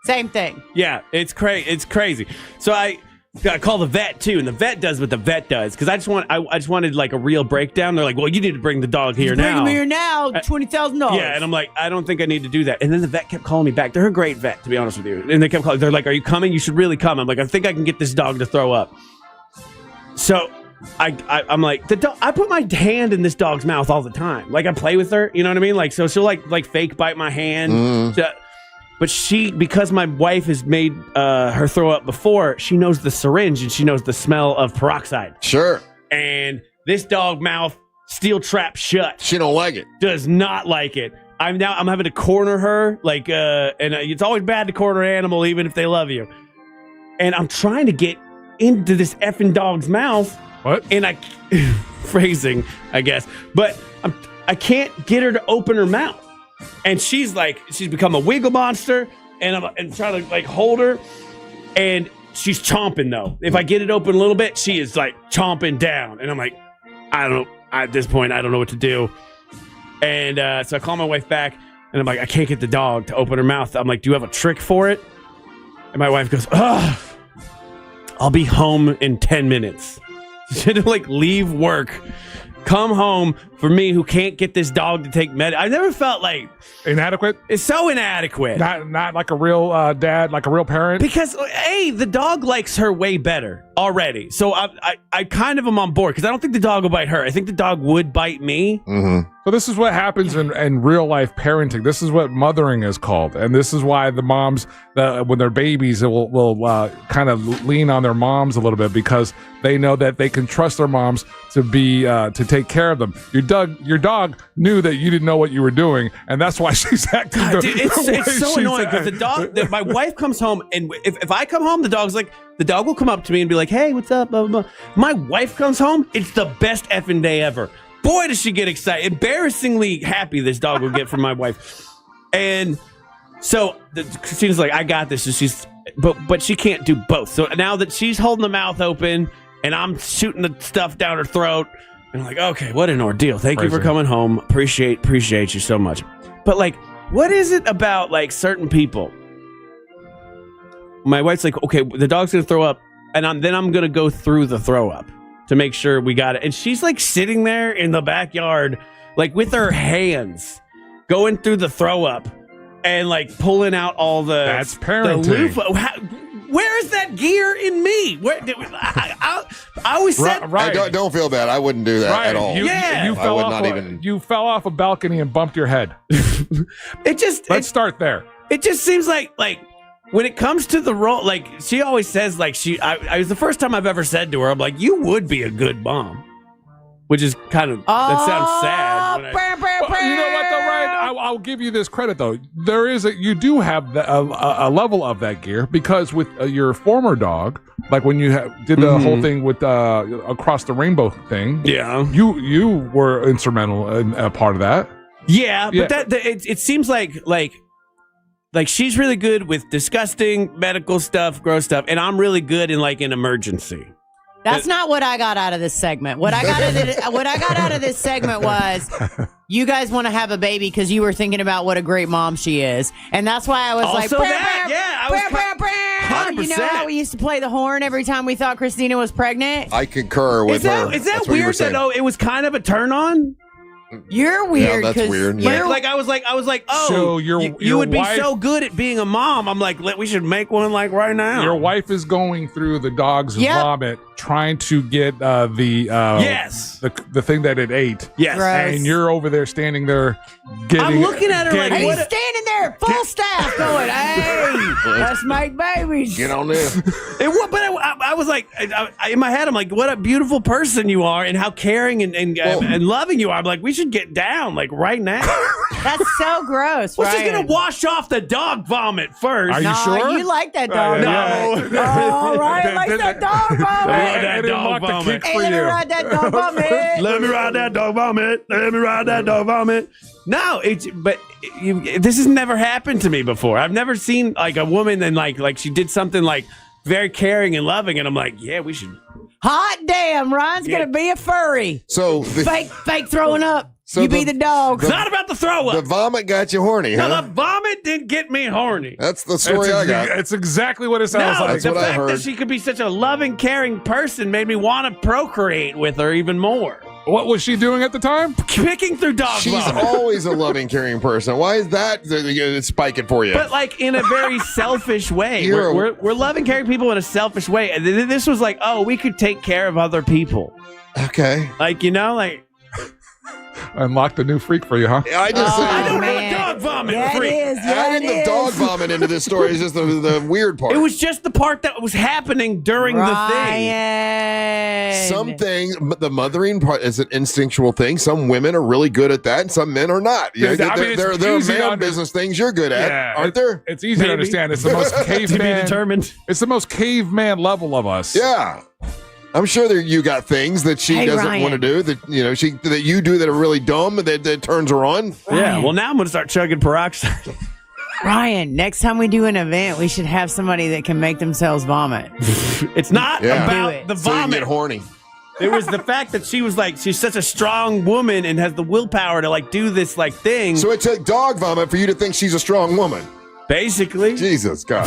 Same thing. Yeah, it's crazy. So I call the vet too, and the vet does what the vet does because I just wanted a real breakdown. They're like, well, you need to bring the dog here now. Bring him here now, $20,000. Yeah, and I'm like, I don't think I need to do that. And then the vet kept calling me back. They're a great vet, to be honest with you. And they kept calling. They're like, are you coming? You should really come. I'm like, I think I can get this dog to throw up. So I'm like, I put my hand in this dog's mouth all the time. I play with her, you know what I mean? So she'll fake bite my hand. But because my wife has made her throw up before, she knows the syringe and she knows the smell of peroxide. Sure. And this dog mouth steel trap shut. She don't like it. Does not like it. I'm having to corner her, like, and it's always bad to corner an animal, even if they love you. And I'm trying to get into this effing dog's mouth. What? And phrasing, I guess, but I can't get her to open her mouth. And she's become a wiggle monster, and I'm trying to like hold her, and she's chomping though. If I get it open a little bit, she is like chomping down, and I'm like, I don't know. At this point, I don't know what to do. And so I call my wife back, and I'm like, I can't get the dog to open her mouth. I'm like, do you have a trick for it? And my wife goes, I'll be home in 10 minutes. She had to like leave work, come home for me who can't get this dog to take I never felt like inadequate. It's so inadequate. Not like a real dad, like a real parent. Because the dog likes her way better already. So I kind of am on board because I don't think the dog will bite her. I think the dog would bite me. Mm-hmm. So this is what happens in real life parenting. This is what mothering is called, and this is why the moms, when they're babies, will kind of lean on their moms a little bit because they know that they can trust their moms to take care of them. Your dog knew that you didn't know what you were doing, and that's why she's acting. God, dude, it's so annoying because the dog. My wife comes home, and if I come home, the dog will come up to me and be like, "Hey, what's up?" Blah, blah, blah. My wife comes home, it's the best effing day ever. Boy, does she get excited! Embarrassingly happy this dog will get from my wife, and so Christina's like, "I got this." So but she can't do both. So now that she's holding the mouth open, and I'm shooting the stuff down her throat. And I'm like, okay, what an ordeal. Thank you for coming home. Appreciate you so much. But like, what is it about like certain people? My wife's like, okay, the dog's going to throw up. And then I'm going to go through the throw up to make sure we got it. And she's like sitting there in the backyard, like with her hands going through the throw up and like pulling out all the... That's parenting. Where is that gear in me? I always said... Right. Don't feel bad. I wouldn't do that at all. You fell off a balcony and bumped your head. Let's start there. It just seems like when it comes to the role, like she always says, like I was the first time I've ever said to her, I'm like, you would be a good mom. Which is kind of, that sounds sad. You know what, though, Ryan? I'll give you this credit, though. You do have a level of that gear because with your former dog, like when you did the whole thing with across the rainbow thing, yeah, you were instrumental in a part of that. Yeah, but it seems like she's really good with disgusting medical stuff, gross stuff, and I'm really good in like an emergency. That's not what I got out of this segment. What I got out of this segment was you guys want to have a baby because you were thinking about what a great mom she is, and that's why I was also like, you know how we used to play the horn every time we thought Christina was pregnant? I concur with her. Is that weird that it was kind of a turn on? You're weird. Yeah, that's weird. Yeah. Like I was like, oh, so you would be so good at being a mom. I'm like, we should make one like right now. Your wife is going through the dog's vomit, trying to get the thing that it ate. Yes, and you're over there standing there. I'm looking at her like, he's standing there, full staff, going, "Hey, let's make babies. Get on this." I was like, in my head, I'm like, what a beautiful person you are, and how caring and loving you are. I'm like, we should get down like right now. That's so gross. Well, she's gonna wash off the dog vomit first. Are you sure? You like that dog? No. All right, like that dog vomit. That dog vomit. Hey, let me ride that dog vomit. Let me ride that dog vomit. Let me ride that dog vomit. No, this has never happened to me before. I've never seen like a woman and like she did something like very caring and loving, and I'm like, yeah, we should. Hot damn, Ryan's gonna be a furry. So fake throwing up. So you be the dog. It's not about the throw up. The vomit got you horny, huh? No, the vomit didn't get me horny. That's the story I got. It's exactly what it sounds like. The fact that she could be such a loving, caring person made me want to procreate with her even more. What was she doing at the time? Picking through dog She's vomit. always a loving, caring person. Why is that spiking for you? But like in a very selfish way. We're loving, caring people in a selfish way. And this was like, oh, we could take care of other people. Okay. Like, like. Unlocked a new freak for you, huh? I don't know dog vomit freak. It is. Adding the dog vomit coming into this story is just the weird part. It was just the part that was happening during the thing. Some things, the mothering part is an instinctual thing. Some women are really good at that, and some men are not. You know, there are male business things you're good at, aren't there? It's easy to understand. It's the most caveman. Determined. It's the most caveman level of us. Yeah. I'm sure you got things that she doesn't want to do that that you do that are really dumb that turns her on. Yeah. Well, now I'm going to start chugging peroxide. Ryan, next time we do an event, we should have somebody that can make themselves vomit. It's not about the So you can vomit. get horny. It was the fact that she was like, she's such a strong woman and has the willpower to like do this like thing. So it took dog vomit for you to think she's a strong woman. Basically. Jesus God.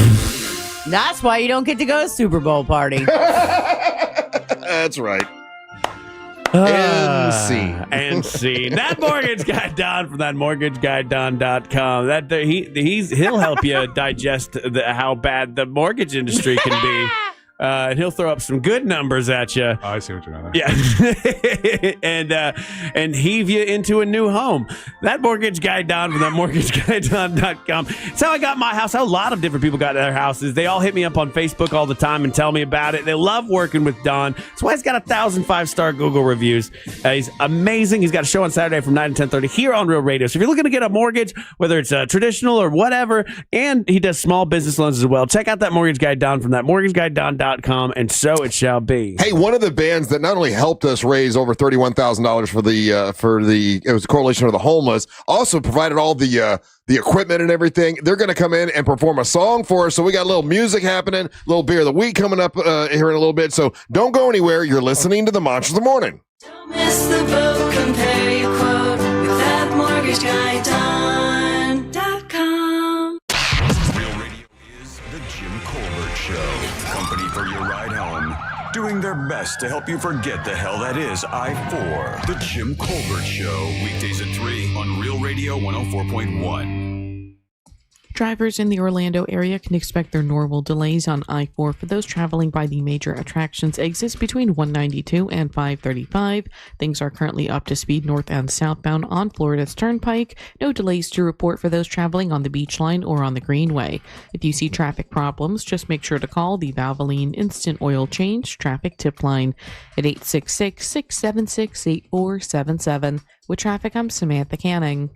That's why you don't get to go to Super Bowl party. That's right. And scene. That mortgage guy Don from that mortgageguyDon.com. He'll help you digest how bad the mortgage industry can be. And he'll throw up some good numbers at you. Oh, I see what you're doing. Yeah, and heave you into a new home. That mortgage guy Don from that mortgageguyDon.com. It's how I got my house. How a lot of different people got their houses. They all hit me up on Facebook all the time and tell me about it. They love working with Don. That's why he's got 1,000 5-star Google reviews. He's amazing. He's got a show on Saturday from 9 to 10:30 here on Real Radio. So if you're looking to get a mortgage, whether it's traditional or whatever, and he does small business loans as well, check out that mortgage guy Don from that mortgageguyDon.com, and so it shall be. Hey, one of the bands that not only helped us raise over $31,000 for the it was a Coalition of the Homeless, also provided all the equipment and everything. They're going to come in and perform a song for us. So we got a little music happening, a little beer of the week coming up here in a little bit. So don't go anywhere. You're listening to the Monsters of the Morning. Don't miss the boat. Compare your quote with that mortgageguyDon.com. Real Radio is the Jim Colbert Show. Company for your ride home. Doing their best to help you forget the hell that is I-4. The Jim Colbert Show. Weekdays at 3 on Real Radio 104.1. Drivers in the Orlando area can expect their normal delays on I-4 for those traveling by the major attractions exits between 192 and 535. Things are currently up to speed north and southbound on Florida's Turnpike. No delays to report for those traveling on the Beach Line or on the Greenway. If you see traffic problems, just make sure to call the Valvoline Instant Oil Change Traffic Tip Line at 866-676-8477. With traffic, I'm Samantha Canning.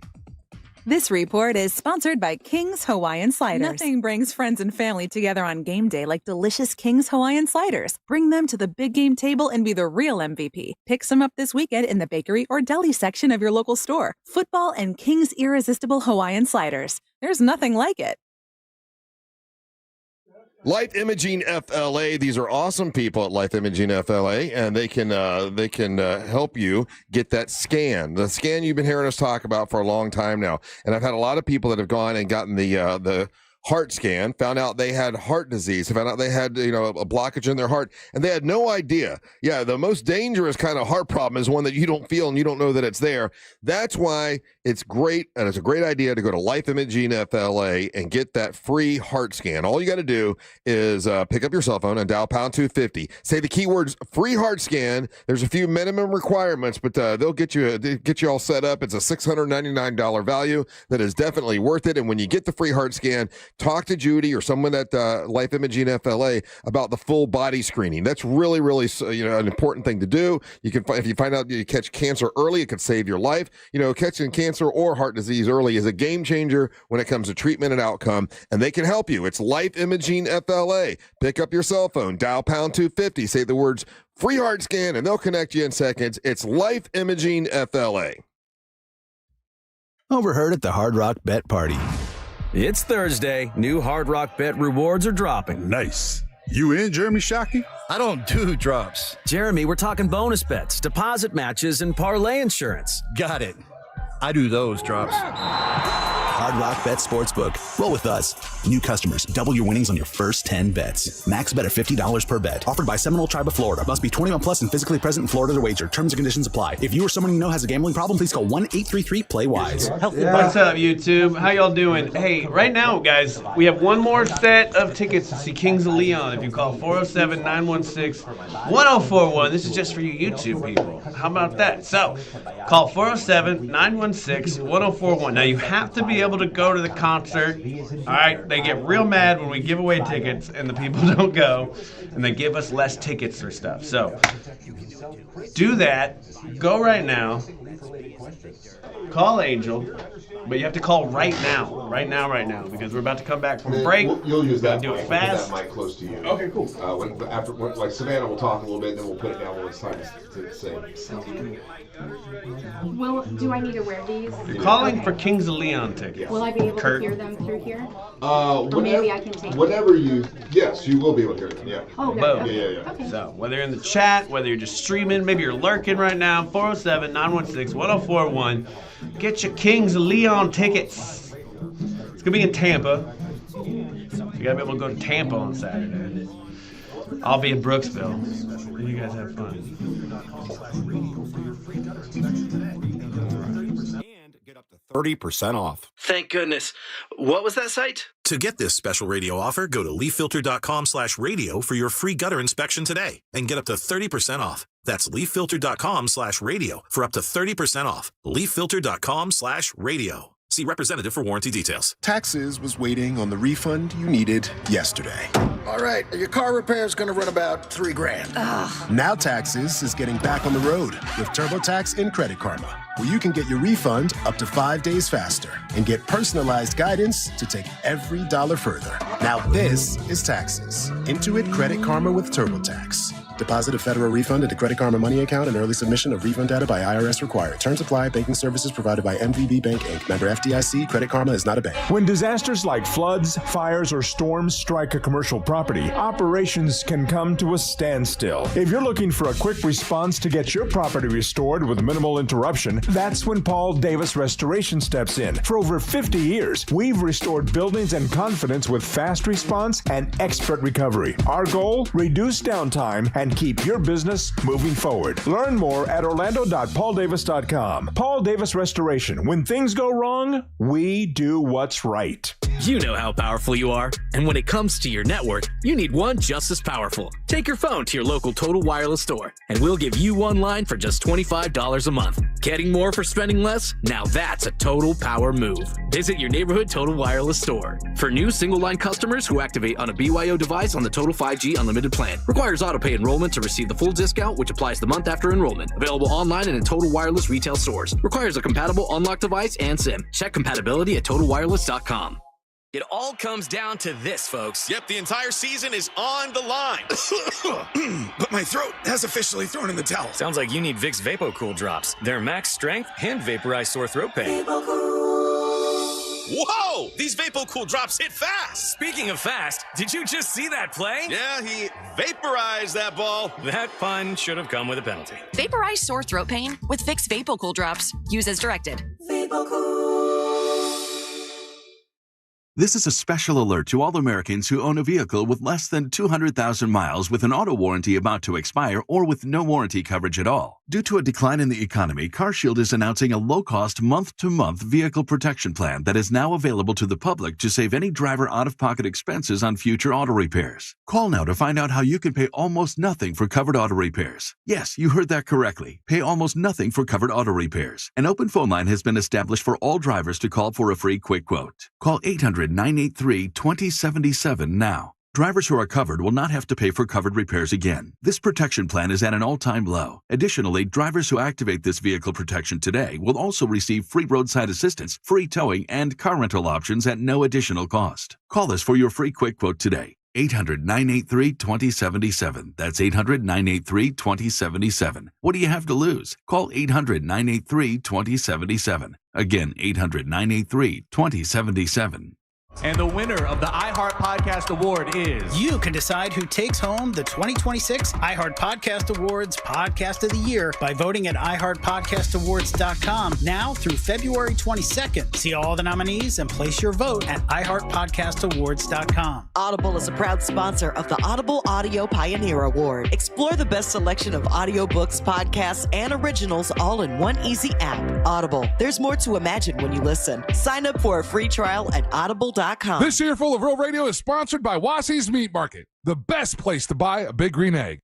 This report is sponsored by King's Hawaiian Sliders. Nothing brings friends and family together on game day like delicious King's Hawaiian Sliders. Bring them to the big game table and be the real MVP. Pick some up this weekend in the bakery or deli section of your local store. Football and King's Irresistible Hawaiian Sliders. There's nothing like it. Life Imaging FLA. These are awesome people at Life Imaging FLA, and they can help you get that scan. The scan you've been hearing us talk about for a long time now. And I've had a lot of people that have gone and gotten the heart scan, found out they had heart disease, found out they had a blockage in their heart, and they had no idea. Yeah, the most dangerous kind of heart problem is one that you don't feel and you don't know that it's there. That's why it's great, and it's a great idea to go to Life Imaging FLA and get that free heart scan. All you got to do is pick up your cell phone and dial pound 250. Say the keywords free heart scan. There's a few minimum requirements, but they'll get you all set up. It's a $699 value that is definitely worth it. And when you get the free heart scan, talk to Judy or someone at Life Imaging FLA about the full body screening. That's really, really an important thing to do. You can, if you find out you catch cancer early, it could save your life. Catching cancer or heart disease early is a game changer when it comes to treatment and outcome, and they can help you. It's Life Imaging FLA. Pick up your cell phone, dial pound 250, say the words free heart scan, and they'll connect you in seconds. It's Life Imaging FLA. Overheard at the Hard Rock Bet Party. It's Thursday. New Hard Rock Bet rewards are dropping. Nice. You in, Jeremy Shockey? I don't do drops. Jeremy, we're talking bonus bets, deposit matches, and parlay insurance. Got it. I do those drops. Hard Rock Bet Sportsbook. Roll with us. New customers, double your winnings on your first 10 bets. Max bet of $50 per bet. Offered by Seminole Tribe of Florida. Must be 21 plus and physically present in Florida to wager. Terms and conditions apply. If you or someone you know has a gambling problem, please call 1-833-PLAY-WISE. What's up, YouTube? How y'all doing? Hey, right now, guys, we have one more set of tickets to see Kings of Leon. If you call 407-916-1041, this is just for you YouTube people. How about that? So, call 407-916-1041. Now, you have to be able able to go to the concert. All right, they get real mad when we give away tickets and the people don't go, and they give us less tickets or stuff. So do that. Go right now. Call Angel, but you have to call right now, because we're about to come back from a break. You'll use that. Do it fast. That mic close to you. Okay, cool. Like Savannah will talk a little bit, then we'll put it down when it's time to sing. Well, do I need to wear these? You're calling for Kings of Leon tickets. Will I be able Kurt. to hear them through here? Or maybe I can take whatever you. Yes, you will be able to hear them. Yeah. Oh, good. Boom. Yeah. Okay. So whether you're in the chat, whether you're just streaming, maybe you're lurking right now, 407-916-1041. Get your Kings of Leon tickets. It's gonna be in Tampa. So you gotta be able to go to Tampa on Saturday. I'll be in Brooksville. You guys have fun. 30% off. Thank goodness. What was that site? To get this special radio offer, go to leaffilter.com/radio for your free gutter inspection today and get up to 30% off. That's leaffilter.com/radio for up to 30% off. leaffilter.com/radio. See representative for warranty details. Taxes was waiting on the refund you needed yesterday. All right, your car repair is going to run about $3,000. Now Taxes is getting back on the road with TurboTax in Credit Karma, where you can get your refund up to 5 days faster and get personalized guidance to take every dollar further. Now this is Taxes. Intuit Credit Karma with TurboTax. Deposit a federal refund into Credit Karma Money account and early submission of refund data by IRS required. Terms apply. Banking services provided by MVB Bank, Inc. Member FDIC. Credit Karma is not a bank. When disasters like floods, fires, or storms strike a commercial property, operations can come to a standstill. If you're looking for a quick response to get your property restored with minimal interruption, that's when Paul Davis Restoration steps in. For over 50 years, we've restored buildings and confidence with fast response and expert recovery. Our goal? Reduce downtime and keep your business moving forward. Learn more at orlando.pauldavis.com. Paul Davis Restoration. When things go wrong, we do what's right. You know how powerful you are, and when it comes to your network, you need one just as powerful. Take your phone to your local Total Wireless store, and we'll give you one line for just $25 a month. Getting more for spending less? Now that's a total power move. Visit your neighborhood Total Wireless store. For new single-line customers who activate on a BYO device on the Total 5G Unlimited plan, requires auto-pay enrollment to receive the full discount, which applies the month after enrollment. Available online and in Total Wireless retail stores. Requires a compatible unlocked device and SIM. Check compatibility at TotalWireless.com. It all comes down to this, folks. Yep, the entire season is on the line. But my throat has officially thrown in the towel. Sounds like you need Vicks VapoCool drops. They're max strength and vaporize sore throat pain. Whoa! These VapoCool drops hit fast. Speaking of fast, did you just see that play? Yeah, he vaporized that ball. That pun should have come with a penalty. Vaporize sore throat pain with Vicks VapoCool drops. Use as directed. This is a special alert to all Americans who own a vehicle with less than 200,000 miles with an auto warranty about to expire or with no warranty coverage at all. Due to a decline in the economy, CarShield is announcing a low-cost month-to-month vehicle protection plan that is now available to the public to save any driver out-of-pocket expenses on future auto repairs. Call now to find out how you can pay almost nothing for covered auto repairs. Yes, you heard that correctly. Pay almost nothing for covered auto repairs. An open phone line has been established for all drivers to call for a free quick quote. Call 800-983-2077 now. Drivers who are covered will not have to pay for covered repairs again. This protection plan is at an all-time low. Additionally, drivers who activate this vehicle protection today will also receive free roadside assistance, free towing, and car rental options at no additional cost. Call us for your free quick quote today. 800-983-2077. That's 800-983-2077. What do you have to lose? Call 800-983-2077. Again, 800-983-2077. And the winner of the iHeart Podcast Award is... You can decide who takes home the 2026 iHeart Podcast Awards Podcast of the Year by voting at iHeartPodcastAwards.com now through February 22nd. See all the nominees and place your vote at iHeartPodcastAwards.com. Audible is a proud sponsor of the Audible Audio Pioneer Award. Explore the best selection of audiobooks, podcasts, and originals all in one easy app. Audible. There's more to imagine when you listen. Sign up for a free trial at audible.com. This year full of Real Radio is sponsored by Wassy's Meat Market, the best place to buy a big green egg.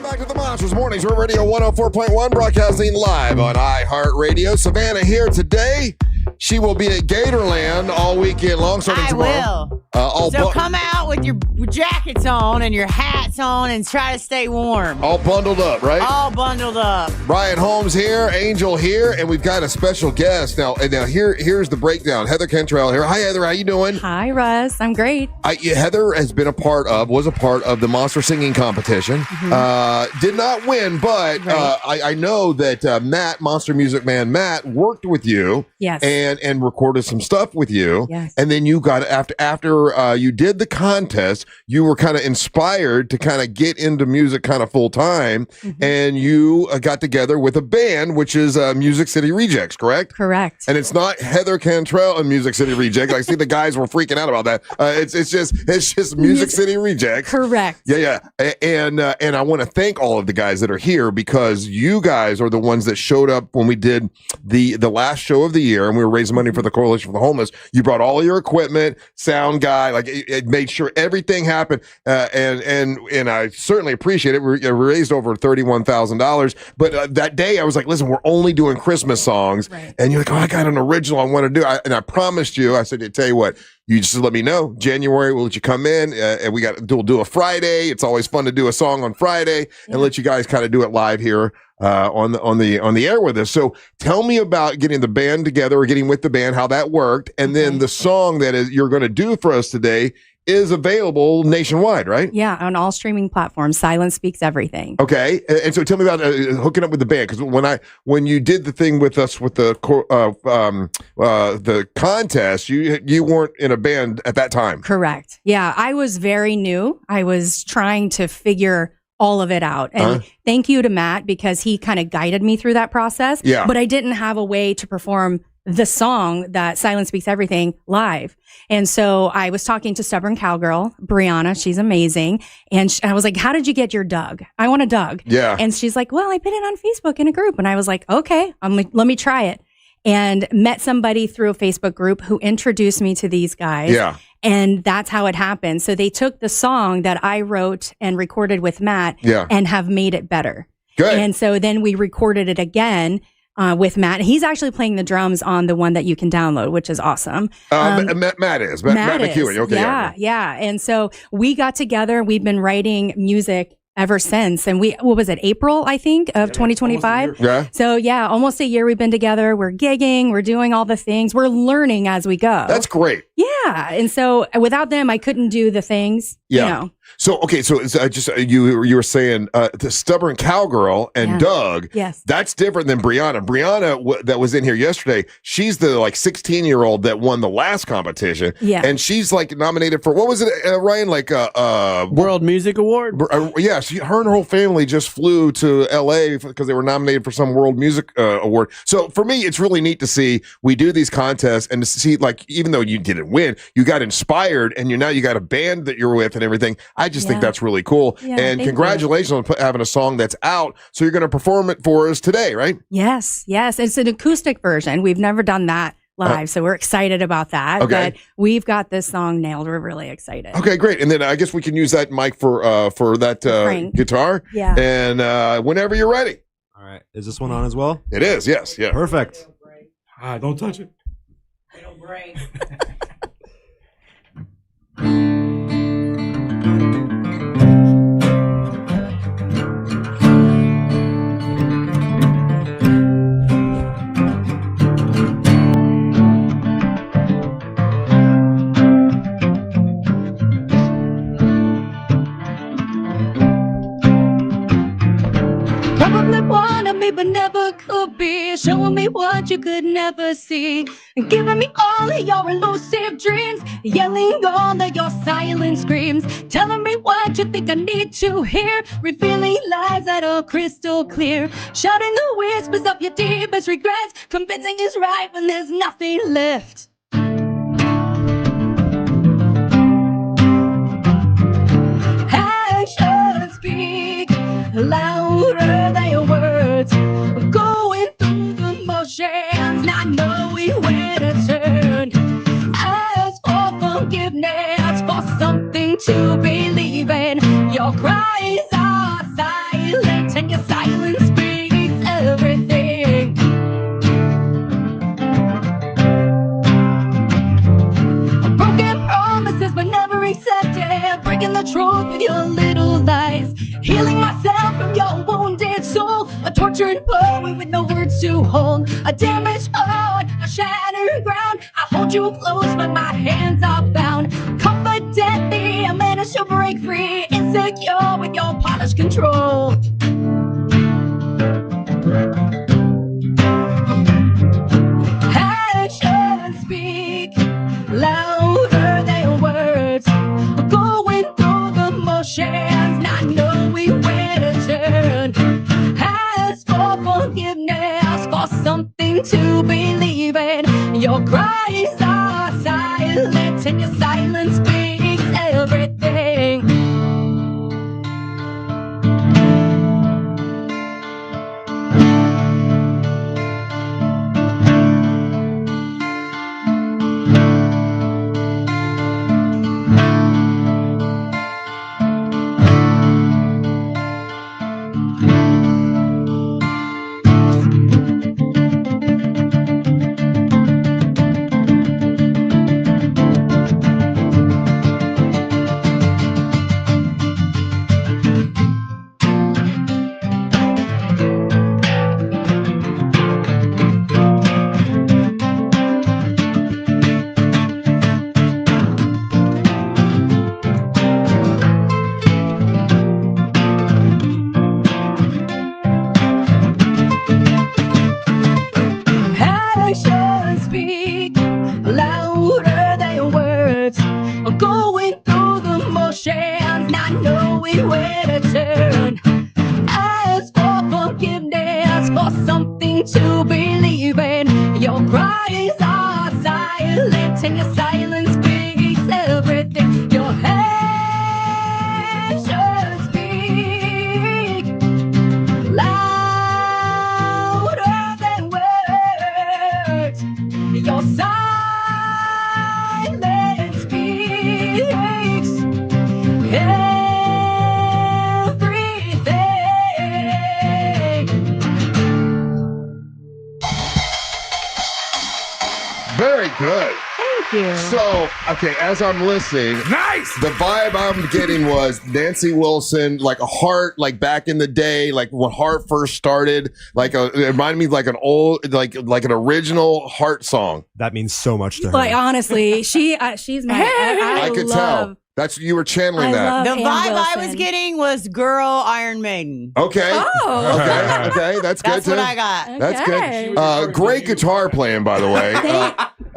Back to the Monsters Mornings. We're Radio 104.1, broadcasting live on iHeartRadio. Savannah here today. She will be at Gatorland all weekend long, starting tomorrow. So come out with your jackets on and your hats on and try to stay warm. All bundled up, right? All bundled up. Brian Holmes here, Angel here, and we've got a special guest. Now here's the breakdown. Heather Cantrell here. Hi, Heather. How you doing? Hi, Russ. I'm great. Heather has been was a part of the Monster Singing Competition. Mm-hmm. Did not win, but I know that Matt, Monster Music Man Matt, worked with you. Yes. And recorded some stuff with you. Yes. And then you got after you did the contest, you were kind of inspired to kind of get into music kind of full time, and you got together with a band, which is Music City Rejects, correct? Correct. And it's not Heather Cantrell and Music City Rejects. I see the guys were freaking out about that. It's just Music City Rejects. Correct. Yeah. And I want to thank all of the guys that are here, because you guys are the ones that showed up when we did the last show of the year, and we were raising money for the Coalition for the Homeless. You brought all of your equipment, sound guy, like it made sure everything happened, and I certainly appreciate it. We raised over $31,000. But that day, I was like, "Listen, we're only doing Christmas songs," and you're like, "Oh, I got an original I want to do," and I promised you. I said, "Tell you what, you just let me know. January, we'll let you come in, and we'll do a Friday. It's always fun to do a song on Friday and let you guys kind of do it live here on the air with us." So tell me about getting the band together, or getting with the band, how that worked, and then the song that you're going to do for us today is available nationwide, right? Yeah, on all streaming platforms. Silence Speaks Everything. Okay, and so tell me about hooking up with the band, because when you did the thing with us with the contest, you weren't in a band at that time. Correct. Yeah, I was very new. I was trying to figure all of it out. And thank you to Matt, because he kind of guided me through that process. Yeah. But I didn't have a way to perform the song that Silence Speaks Everything live. And so I was talking to Stubborn Cowgirl, Brianna. She's amazing. And I was like, "How did you get your Doug? I want a Doug." Yeah. And she's like, "Well, I put it on Facebook in a group." And I was like, "Okay, let me try it." And met somebody through a Facebook group who introduced me to these guys. Yeah. And that's how it happened. So they took the song that I wrote and recorded with Matt and have made it better. Good. And so then we recorded it again with Matt. He's actually playing the drums on the one that you can download, which is awesome. Matt is. Matt McEwen. Okay. Yeah. And so we got together. We've been writing music ever since. And what was it, April, I think, of 2025? Yeah. So yeah, almost a year we've been together. We're gigging, we're doing all the things. We're learning as we go. That's great. Yeah. And so without them, I couldn't do the things, you know. So, okay, so it's, you were saying the Stubborn Cowgirl and Doug. Yes. That's different than Brianna. Brianna, that was in here yesterday, she's the 16-year-old that won the last competition. Yeah. And she's nominated for, what was it, Ryan? World Music Award? Yeah, her and her whole family just flew to L.A. because they were nominated for some World Music Award. So for me, it's really neat to see we do these contests and to see, even though you didn't win, you got inspired and now you got a band that you're with and everything. I just think that's really cool. Yeah, and congratulations on having a song that's out. So you're going to perform it for us today, right? Yes. It's an acoustic version. We've never done that live, so we're excited about that. Okay. But we've got this song nailed. We're really excited. Okay, great. And then I guess we can use that mic for that guitar. Yeah. And whenever you're ready. All right. Is this one on as well? It is. Yes. Yeah. Perfect. Don't touch it. It'll break. Probably wanted me but never could be, showing me what you could never see, giving me all of your elusive dreams, yelling all of your silent screams, telling me what you think I need to hear, revealing lies that are crystal clear, shouting the whispers of your deepest regrets, convincing it's right when there's nothing left. Actions speak louder than your words. We're going through the motions, not knowing where to turn. Ask for forgiveness, for something to believe in. Your cries are silent. truth with your little lies. Healing myself from your wounded soul. A tortured poet with no words to hold. A damaged heart, a shattered ground. I hold you close, but my hands are bound. Confidently, I manage to break free. Insecure with your polished control. Actions speak louder than words. Going through the motions, not knowing where to turn. Ask for forgiveness, for something to believe in. Your cries are silent, and your silence speaks everything. Actions speak louder than words. Going through the motions, not knowing where to turn. Ask for forgiveness, for something to believe in. Your cries are silent, and your silence speaks everything. Your actions speak louder than words. Your silence speaks everything. Very good. Thank you. So, okay, as I'm listening, Nice. the vibe I'm getting was Nancy Wilson, like a Heart, like back in the day, like when Heart first started, it reminded me of like an old, like an original Heart song. That means so much to her. Like honestly, she's my. I could love, tell. That's you were channeling I that. love The Ann vibe I was Wilson. getting was girl Iron Maiden. Okay. Oh. Okay, that's good That's too. what I got. That's Okay. good. Great guitar playing, by the way.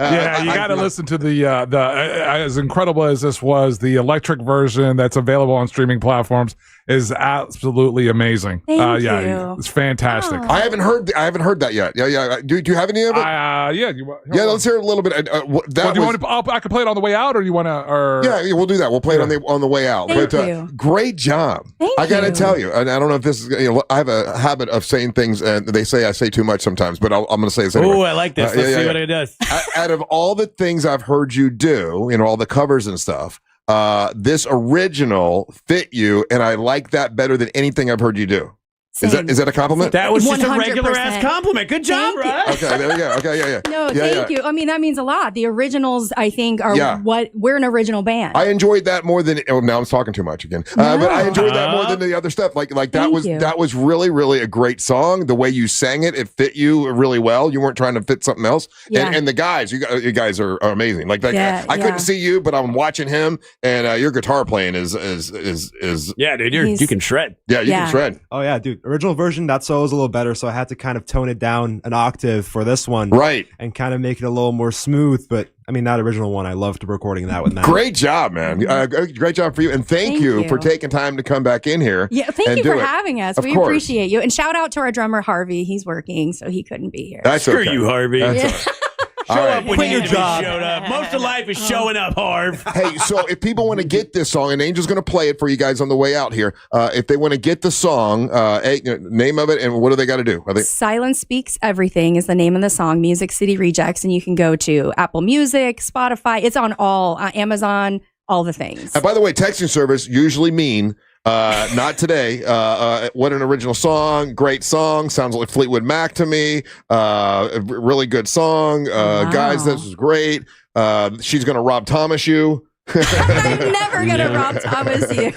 Yeah, you got to listen to the as incredible as this was, the electric version that's available on streaming platforms is absolutely amazing. Thank Yeah, you. it's fantastic. I haven't heard that yet. Yeah. Do you have any of it? Yeah, Yeah, let's hear a little bit. I could play it on the way out, or you want to? Or Yeah, we'll do that. We'll play it on the way out. Thank But you. great job. Thank I got to you. tell you, and I don't know if this is. I have a habit of saying things, and they say I say too much sometimes. But I'm going to say this anyway. Oh, I like this. Let's see what it does. Out of all the things I've heard you do, all the covers and stuff, this original fit you, and I like that better than anything I've heard you do. Is that a compliment? That was just a 100%. regular ass compliment. Good job, Thank you. Russ. Okay, there we go. Okay, yeah. No, Yeah, thank you. I mean, that means a lot. The originals, I think, are what we're an original band. I enjoyed that more than. Oh, now I'm talking too much again. But I enjoyed that more than the other stuff. Like that Thank you. was really, really a great song. The way you sang it, it fit you really well. You weren't trying to fit something else. Yeah. And the guys, you guys are amazing. Like that. Yeah, I yeah. couldn't see you, but I'm watching him, and your guitar playing is Yeah, dude, you can shred. Yeah, you can shred. Oh yeah, dude. Original version, that solo is a little better, so I had to kind of tone it down an octave for this one. Right. And kind of make it a little more smooth. But I mean, that original one, I loved recording that with Matt. Great job, man. Great job for you. And thank you for taking time to come back in here. Yeah, thank and you do for it. having us. Of We course. appreciate you. And shout out to our drummer, Harvey. He's working, so he couldn't be here. That's Screw okay. you, Harvey. That's Yeah. all right. Show All up right. when you showed up. Most of life is showing up, Harv. Hey, so if people want to get this song, and Angel's going to play it for you guys on the way out here. If they want to get the song, name of it, and what do they got to do? Silence Speaks Everything is the name of the song, Music City Rejects. And you can go to Apple Music, Spotify. It's on all, Amazon, all the things. And by the way, texting service usually mean not today. What an original song. Great song. Sounds like Fleetwood Mac to me. Really good song. Guys, this was great. She's going to Rob Thomas you. I'm never going to Rob Thomas you.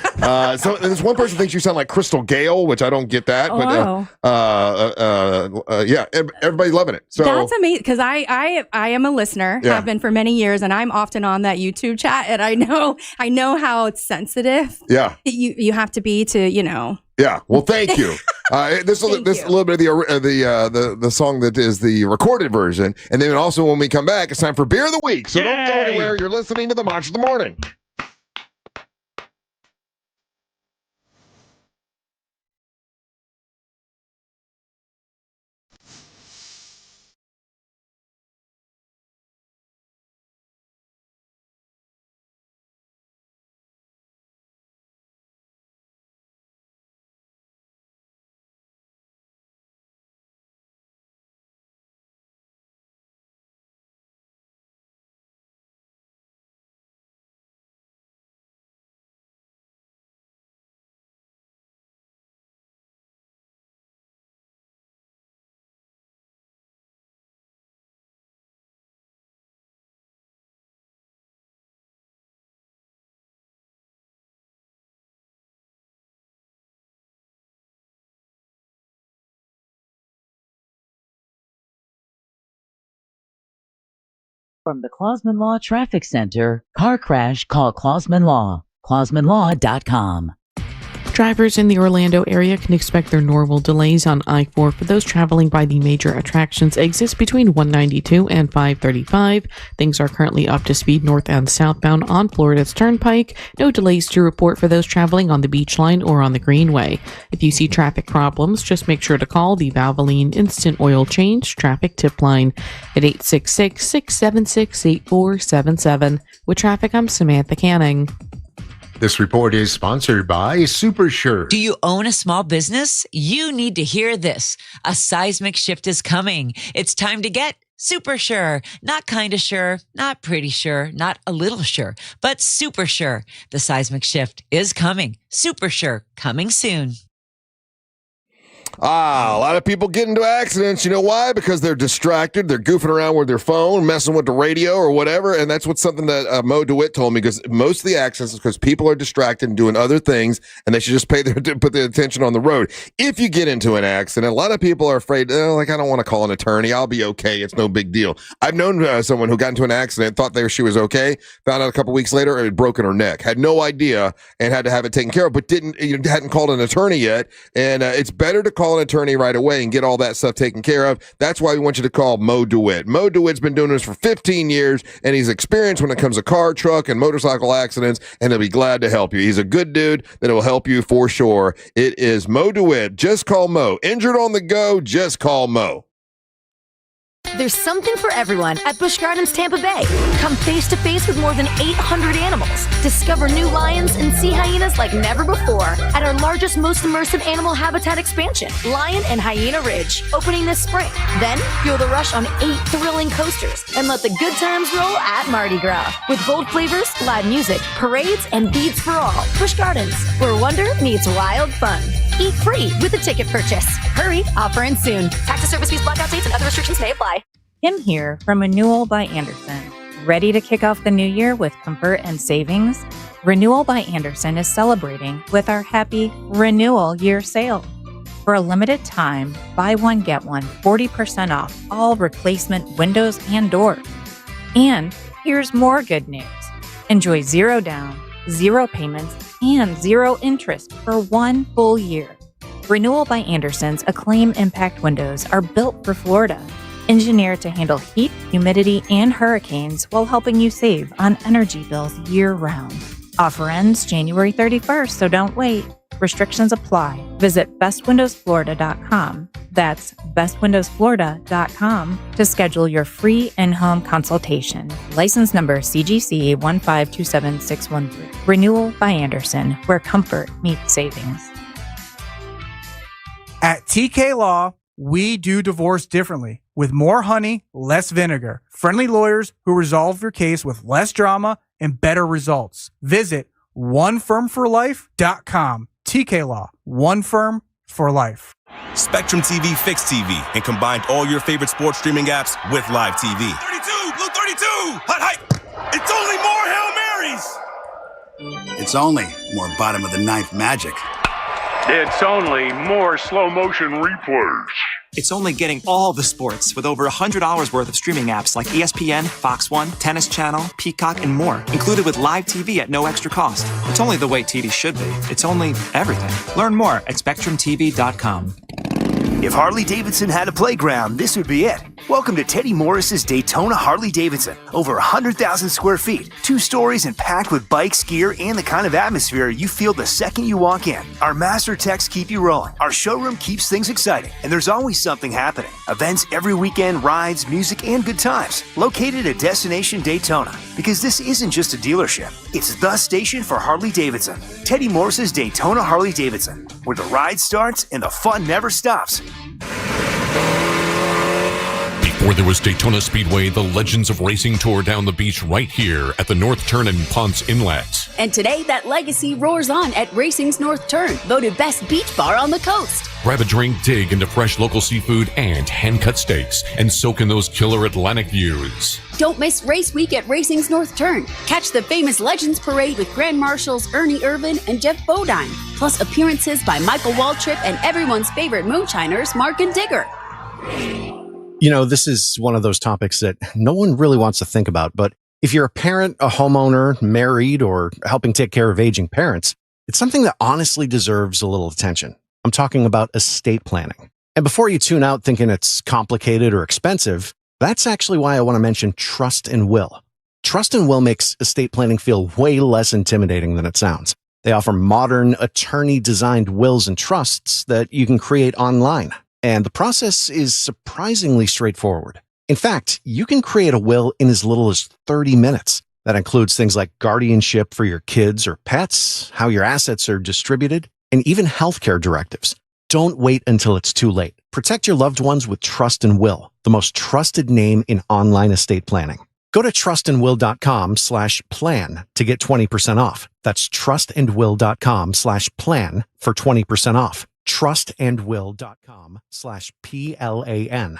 So there's one person thinks you sound like Crystal Gale, which I don't get that. But yeah, everybody's loving it. So that's amazing because I am a listener, have been for many years, and I'm often on that YouTube chat, and I know how it's sensitive. Yeah, you have to be to Yeah. Well, thank you. This a little bit of the song that is the recorded version, and then also when we come back, it's time for Beer of the Week. So don't go anywhere. You're listening to the Monster of the Morning. From the Clausman Law Traffic Center, car crash, call Clausman Law. ClausmanLaw.com. Drivers in the Orlando area can expect their normal delays on I-4 for those traveling by the major attractions exits between 192 and 535. Things are currently up to speed north and southbound on Florida's Turnpike. No delays to report for those traveling on the Beach Line or on the Greenway. If you see traffic problems, just make sure to call the Valvoline Instant Oil Change Traffic Tip Line at 866-676-8477. With traffic, I'm Samantha Canning. This report is sponsored by SuperSure. Do you own a small business? You need to hear this. A seismic shift is coming. It's time to get super sure. Not kind of sure, not pretty sure, not a little sure, but super sure. The seismic shift is coming. Super sure, coming soon. A lot of people get into accidents. You know why? Because they're distracted. They're goofing around with their phone, messing with the radio or whatever. And that's what's something that Mo DeWitt told me, because most of the accidents is because people are distracted and doing other things, and they should just put their attention on the road. If you get into an accident, a lot of people are afraid, I don't want to call an attorney. I'll be okay. It's no big deal. I've known someone who got into an accident, thought she was okay, found out a couple weeks later it had broken her neck, had no idea, and had to have it taken care of, but hadn't called an attorney yet. And it's better to call an attorney right away and get all that stuff taken care of. That's why we want you to call Mo DeWitt. Mo DeWitt's been doing this for 15 years, and he's experienced when it comes to car, truck, and motorcycle accidents, and he'll be glad to help you. He's a good dude that will help you for sure. It is Mo DeWitt. Just call Mo. Injured on the go, just call Mo. There's something for everyone at Busch Gardens Tampa Bay. Come face to face with more than 800 animals. Discover new lions and sea hyenas like never before at our largest, most immersive animal habitat expansion, Lion and Hyena Ridge, opening this spring. Then feel the rush on 8 thrilling coasters and let the good times roll at Mardi Gras with bold flavors, live music, parades, and beads for all. Busch Gardens, where wonder meets wild fun. Eat free with a ticket purchase. Hurry, offer ends soon. Tax and service fees, blackout dates, and other restrictions may apply. Kim here from Renewal by Anderson. Ready to kick off the new year with comfort and savings? Renewal by Anderson is celebrating with our Happy Renewal Year sale. For a limited time, buy one, get one, 40% off all replacement windows and doors. And here's more good news. Enjoy 0 down, 0 payments, and 0 interest for 1 full year. Renewal by Anderson's Acclaim Impact windows are built for Florida, engineered to handle heat, humidity, and hurricanes while helping you save on energy bills year-round. Offer ends January 31st, so don't wait. Restrictions apply. Visit bestwindowsflorida.com. That's bestwindowsflorida.com to schedule your free in-home consultation. License number CGC 1527613. Renewal by Anderson, where comfort meets savings. At TK Law, we do divorce differently, with more honey, less vinegar. Friendly lawyers who resolve your case with less drama and better results. Visit onefirmforlife.com. TK Law, one firm for life. Spectrum TV fixed TV and combined all your favorite sports streaming apps with live TV. 32, Blue 32, hot hype. It's only more Hail berries! It's only more bottom of the ninth magic. It's only more slow motion replays. It's only getting all the sports with over $100 worth of streaming apps like ESPN, Fox One, Tennis Channel, Peacock, and more, included with live TV at no extra cost. It's only the way TV should be. It's only everything. Learn more at SpectrumTV.com. If Harley-Davidson had a playground, this would be it. Welcome to Teddy Morris's Daytona Harley-Davidson. Over 100,000 square feet, 2 stories and packed with bikes, gear, and the kind of atmosphere you feel the second you walk in. Our master techs keep you rolling. Our showroom keeps things exciting, and there's always something happening. Events every weekend, rides, music, and good times. Located at Destination Daytona, because this isn't just a dealership. It's the station for Harley-Davidson. Teddy Morris's Daytona Harley-Davidson, where the ride starts and the fun never stops. Before there was Daytona Speedway, the legends of racing tore down the beach right here at the North Turn and Ponce Inlet. And today, that legacy roars on at Racing's North Turn, voted best beach bar on the coast. Grab a drink, dig into fresh local seafood and hand-cut steaks, and soak in those killer Atlantic views. Don't miss race week at Racing's North Turn. Catch the famous Legends Parade with Grand Marshals Ernie Irvin and Jeff Bodine, plus appearances by Michael Waltrip and everyone's favorite moonshiners, Mark and Digger. You know, this is one of those topics that no one really wants to think about, but if you're a parent, a homeowner, married, or helping take care of aging parents, it's something that honestly deserves a little attention. I'm talking about estate planning. And before you tune out thinking it's complicated or expensive, that's actually why I want to mention Trust and Will. Trust and Will makes estate planning feel way less intimidating than it sounds. They offer modern, attorney-designed wills and trusts that you can create online. And the process is surprisingly straightforward. In fact, you can create a will in as little as 30 minutes. That includes things like guardianship for your kids or pets, how your assets are distributed, and even healthcare directives. Don't wait until it's too late. Protect your loved ones with Trust and Will, the most trusted name in online estate planning. Go to trustandwill.com/plan to get 20% off. That's trustandwill.com/plan for 20% off. trustandwill.com/PLAN.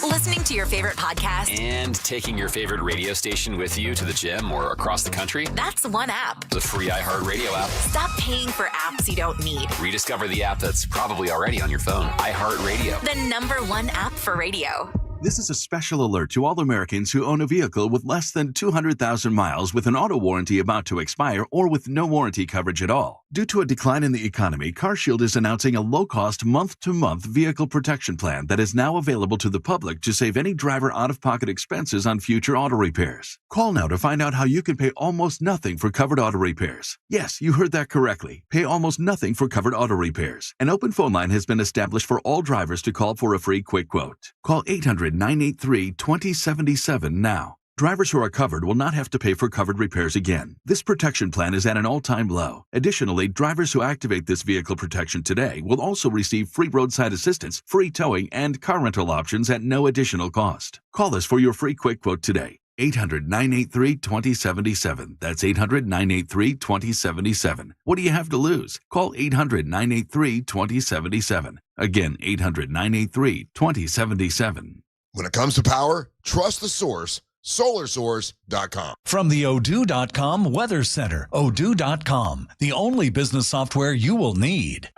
Listening to your favorite podcast and taking your favorite radio station with you to the gym or across the country. That's one app. The free iHeartRadio app. Stop paying for apps you don't need. Rediscover the app that's probably already on your phone. iHeartRadio. The #1 app for radio. This is a special alert to all Americans who own a vehicle with less than 200,000 miles with an auto warranty about to expire or with no warranty coverage at all. Due to a decline in the economy, CarShield is announcing a low-cost month-to-month vehicle protection plan that is now available to the public to save any driver out-of-pocket expenses on future auto repairs. Call now to find out how you can pay almost nothing for covered auto repairs. Yes, you heard that correctly. Pay almost nothing for covered auto repairs. An open phone line has been established for all drivers to call for a free quick quote. Call 800-983-2077 now. Drivers who are covered will not have to pay for covered repairs again. This protection plan is at an all-time low. Additionally, drivers who activate this vehicle protection today will also receive free roadside assistance, free towing, and car rental options at no additional cost. Call us for your free quick quote today. 800-983-2077. That's 800-983-2077. What do you have to lose? Call 800-983-2077. Again, 800-983-2077. When it comes to power, trust the source. SolarSource.com. From the Odoo.com Weather Center, Odoo.com, the only business software you will need.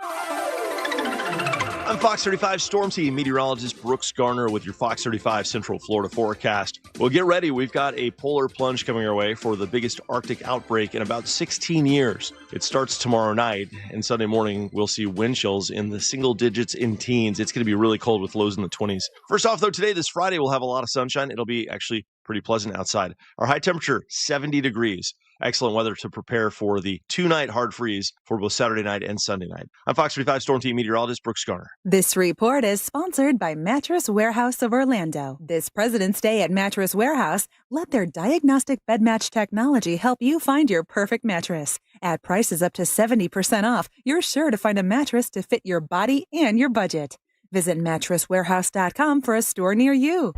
I'm Fox 35 Storm Team meteorologist Brooks Garner with your Fox 35 Central Florida forecast. Well, get ready. We've got a polar plunge coming our way for the biggest Arctic outbreak in about 16 years. It starts tomorrow night, and Sunday morning we'll see wind chills in the single digits in teens. It's going to be really cold with lows in the 20s. First off, though, today, this Friday, we'll have a lot of sunshine. It'll be actually pretty pleasant outside. Our high temperature, 70 degrees. Excellent weather to prepare for the two-night hard freeze for both Saturday night and Sunday night. I'm Fox 35 Storm Team meteorologist Brooks Garner. This report is sponsored by Mattress Warehouse of Orlando. This President's Day at Mattress Warehouse, let their diagnostic bed match technology help you find your perfect mattress. At prices up to 70% off, you're sure to find a mattress to fit your body and your budget. Visit mattresswarehouse.com for a store near you.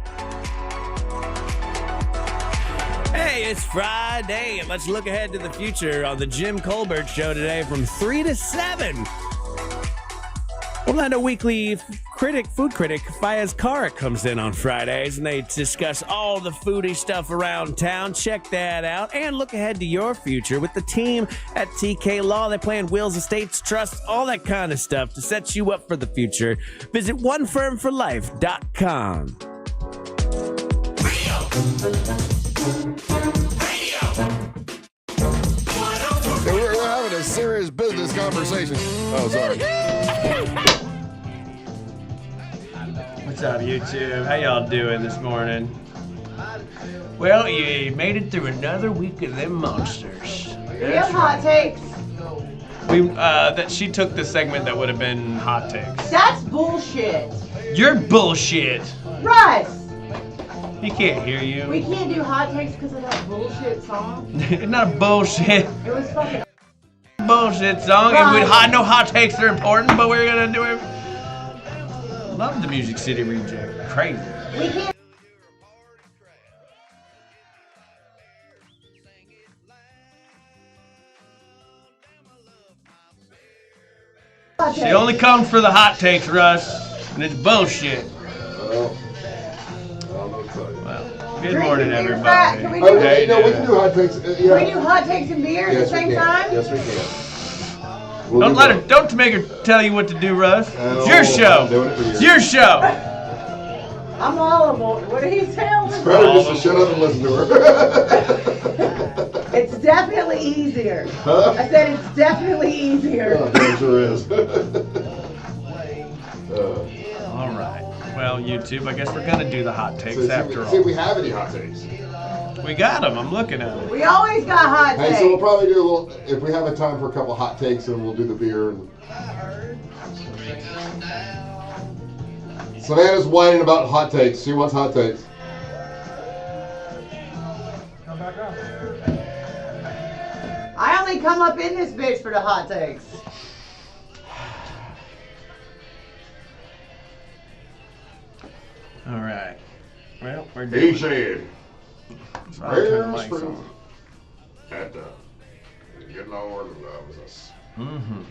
Hey, it's Friday, and let's look ahead to the future on the Jim Colbert Show today from 3 to 7. Orlando Weekly food critic Fayez Karak comes in on Fridays, and they discuss all the foodie stuff around town. Check that out, and look ahead to your future with the team at TK Law. They plan wills, estates, trusts, all that kind of stuff to set you up for the future. Visit onefirmforlife.com. We're having a serious business conversation. Oh, sorry. What's up, YouTube? How y'all doing this morning? Well, you made it through another week of them monsters. Real hot takes. That she took the segment that would have been hot takes. That's bullshit. You're bullshit. Russ, He can't hear you. we can't do hot takes because of that bullshit song. It's not a bullshit. It was fucking Bullshit song, and I know hot takes are important, but we're gonna do it. Love the Music City Reject. Crazy. We can't. She only comes for the hot takes, Russ, and it's bullshit. Well, Good morning, everybody. Can we do, we can do hot takes. we do hot takes and beer at the same time? Yes, we can. Don't make her tell you what to do, Russ. It's your show. It's your show. I'm all of them. What did he tell me? It's better just to shut up and listen to her. It's definitely easier. Huh? I said it's definitely easier. Oh, it sure is. All right. Well, YouTube, I guess we're gonna do the hot takes after all. See if we have any hot takes. We got them. I'm looking at them. We always got hot takes. Hey, so we'll probably do a little, if we have a time for a couple of hot takes, and we'll do the beer. And... Savannah's whining about hot takes. She wants hot takes. Come back up. I only come up in this bitch for the hot takes. All right. Well, we're doing He said, "Prayers for that the good Lord loves us." Mm-hmm.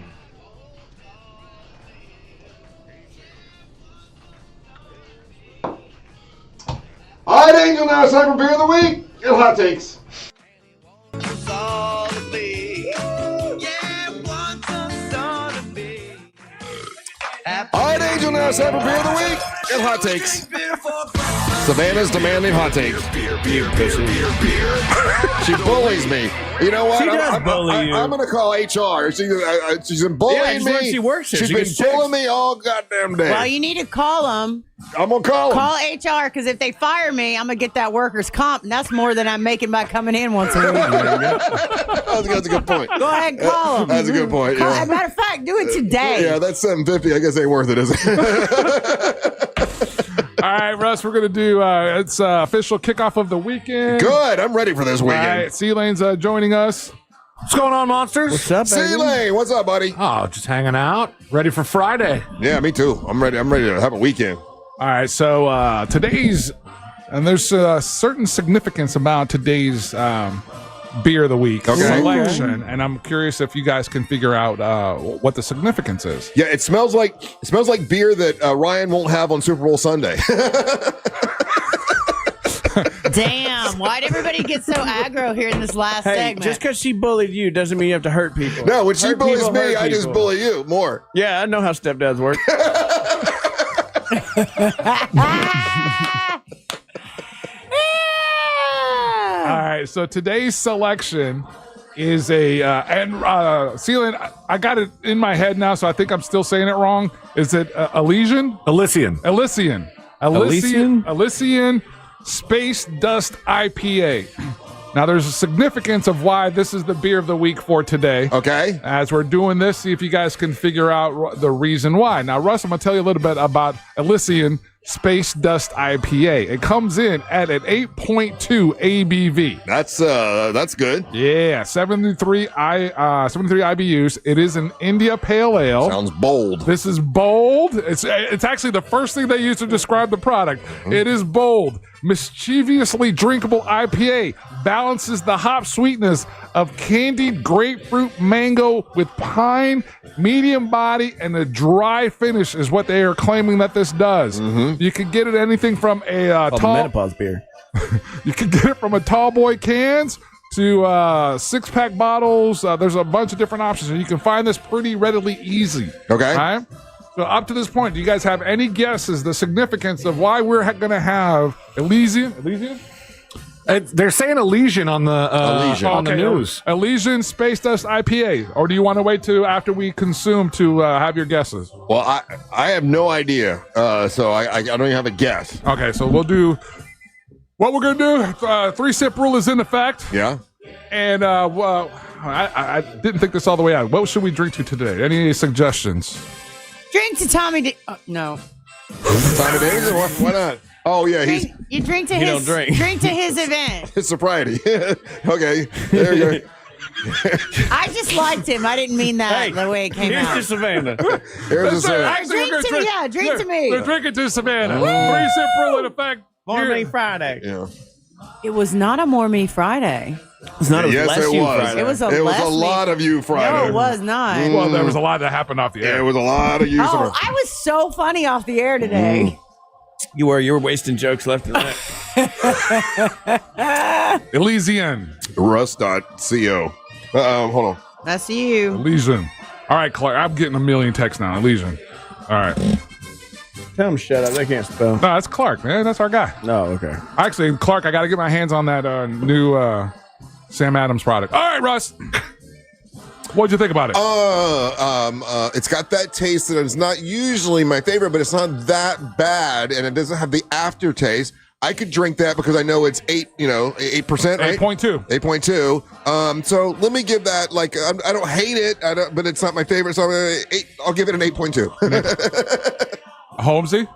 All right, Angel, now it's time for beer of the week and hot takes. All right, Angel, now it's time for beer of the week and hot takes. Savannah's demanding hot takes. She bullies me. You know what? She does bully you. I'm going to call HR. She's been bullying me. She works here. She's been bullying me all goddamn day. Well, you need to call them. I'm going to call them. Call HR, because if they fire me, I'm going to get that workers' comp, and that's more than I'm making by coming in once a week. That's a good point. Go ahead and call them. That's a good point. Call, Yeah. as a matter of fact, do it today. Yeah, that's $7.50. I guess ain't worth it, is it? All right, Russ, we're going to do it's official kickoff of the weekend. Good. I'm ready for this weekend. All right, C-Lane's joining us. What's going on, monsters? What's up, baby? C-Lane, what's up, buddy? Oh, just hanging out. Ready for Friday. Yeah, me too. I'm ready to have a weekend. All right, so today's, and there's a certain significance about today's beer of the week selection, and I'm curious if you guys can figure out what the significance is. Yeah, it smells like beer that Ryan won't have on Super Bowl Sunday. Damn, why'd everybody get so aggro here in this last segment? Just because she bullied you doesn't mean you have to hurt people. No, when she Hurt bullies people, me, hurt I just people. bully you more. Yeah, I know how stepdads work. All right, so today's selection is Celine, I got it in my head now, so I think I'm still saying it wrong. Is it Elysian? Elysian Space Dust IPA. Now, there's a significance of why this is the beer of the week for today. Okay. As we're doing this, see if you guys can figure out the reason why. Now, Russ, I'm going to tell you a little bit about Elysian Space Dust IPA. It comes in at an 8.2 ABV. That's good. Yeah, 73 IBUs. It is an India Pale Ale. Sounds bold. This is bold. It's actually the first thing they use to describe the product. It is bold, mischievously drinkable IPA, balances the hop sweetness of candied grapefruit mango with pine, medium body, and a dry finish is what they are claiming that this does. You can get it anything from a tall menopause beer. You can get it from a tall boy cans to 6-pack bottles. There's a bunch of different options, and you can find this pretty readily easy. Okay. All right? So up to this point, do you guys have any guesses the significance of why we're going to have Elysian? They're saying Elysian on the on the news. Elysian Space Dust IPA, or do you want to wait to after we consume to have your guesses? Well, I have no idea, so I don't even have a guess. Okay, so we'll do what we're going to do. 3-sip rule is in effect. Yeah. And I didn't think this all the way out. What should we drink to today? Any suggestions? Drink to Tommy. No. Tommy Davidson? Why not? Oh yeah, You drink to He his. don't drink. Drink to his event. His sobriety. Okay, there you go. I just liked him. I didn't mean that the way it came Here's out. to Savannah. Here's the Savannah. Drink to me. Yeah, drink to me. We're drinking to Savannah. 3-sip rule in effect. Morning Friday. Yeah. It was not a More Me Friday. It's not a Yes, less it you was. Friday. It was a It was less a lot of you Friday. No, it was not. Well, there was a lot that happened off the air. It was a lot of you. Oh, I was so funny off the air today. You were wasting jokes left and right. Elysian. Rust.co. Hold on. That's you. Elysian. All right, Clark. I'm getting a million texts now. Elysian. All right. Tell them shut up. They can't spell. No, that's Clark, man. That's our guy. No, okay. Actually, Clark, I got to get my hands on that new Sam Adams product. All right, Russ. What'd you think about it? It's got that taste that is not usually my favorite, but it's not that bad, and it doesn't have the aftertaste. I could drink that because I know it's 8%, right? 8.2. 8.2. So let me give that, like, I don't hate it, but it's not my favorite, so I'll give it an 8.2. Holmesy?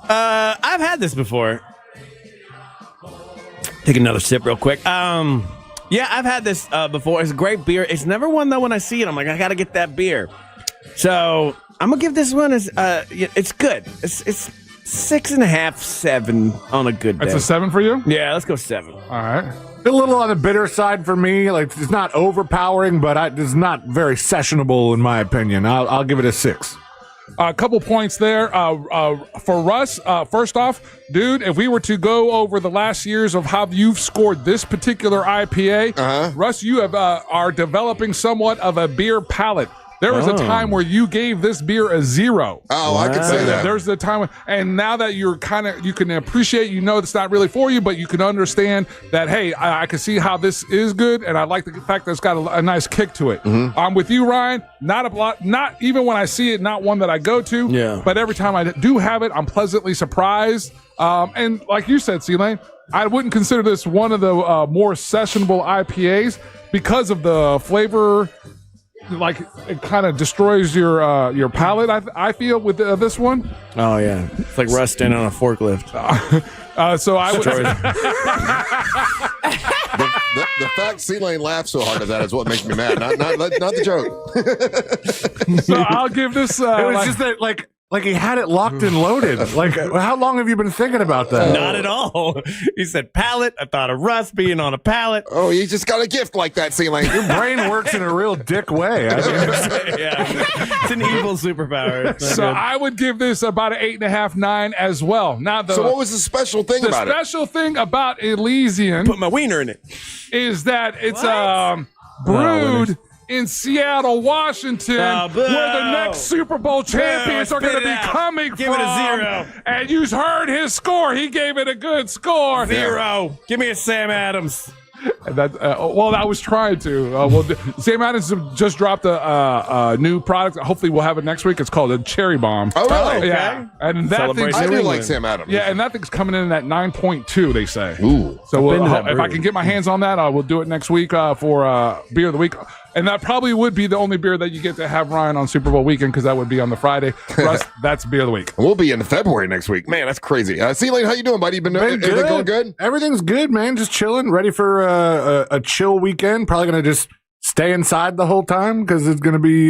I've had this before. Take another sip real quick. Yeah, I've had this before. It's a great beer. It's never one, though, when I see it. I'm like, I got to get that beer. So I'm going to give this one, it's good. It's 6.5, 7 on a good day. That's a 7 for you? Yeah, let's go 7. All right. A little on the bitter side for me. Like, it's not overpowering, but it's not very sessionable in my opinion. I'll give it a 6. A couple points there for Russ. First off, dude, if we were to go over the last years of how you've scored this particular IPA, Russ, you have are developing somewhat of a beer palate. There was a time where you gave this beer a 0. Oh, I can say that. There's the time, and now that you're you can appreciate, it's not really for you, but you can understand that, hey, I can see how this is good, and I like the fact that it's got a nice kick to it. I'm with you, Ryan. Not a lot, not even when I see it, not one that I go to. Yeah. But every time I do have it, I'm pleasantly surprised. And like you said, C-Lane, I wouldn't consider this one of the more sessionable IPAs because of the flavor. Like, it kind of destroys your palate, I feel, with this one. Oh, yeah. It's like Russ standing on a forklift. So I would... the fact C-Lane laughs so hard at that is what makes me mad, not the joke. So I'll give this... it was just that, like he had it locked and loaded. Like, how long have you been thinking about that? Not at all. He said pallet. I thought of Russ being on a pallet. Oh, you just got a gift like that, C-Lane. Your brain works in a real dick way. I mean, yeah, it's an evil superpower. So I would give this about an 8.5, 9 as well. Now, so what was the special thing about it? The special thing about Elysian, put my wiener in it, is that it's brewed in Seattle, Washington, where the next Super Bowl champions are going to be coming from. Give it a 0. And you heard his score. He gave it a good score. 0. Give me a Sam Adams. And that, I was trying to. Sam Adams just dropped a new product. Hopefully, we'll have it next week. It's called a Cherry Bomb. Oh, really? Okay. Yeah. And that thing's, I do like Sam Adams. Yeah, and that thing's coming in at 9.2, they say. Ooh. So if I can get my hands on that, we'll do it next week for Beer of the Week. And that probably would be the only beer that you get to have, Ryan, on Super Bowl weekend, because that would be on the Friday. Russ, that's Beer of the Week. We'll be in February next week. Man, that's crazy. C-Lane, how you doing, buddy? Everything going good? Everything's good, man. Just chilling, ready for a chill weekend. Probably going to just stay inside the whole time because it's going to be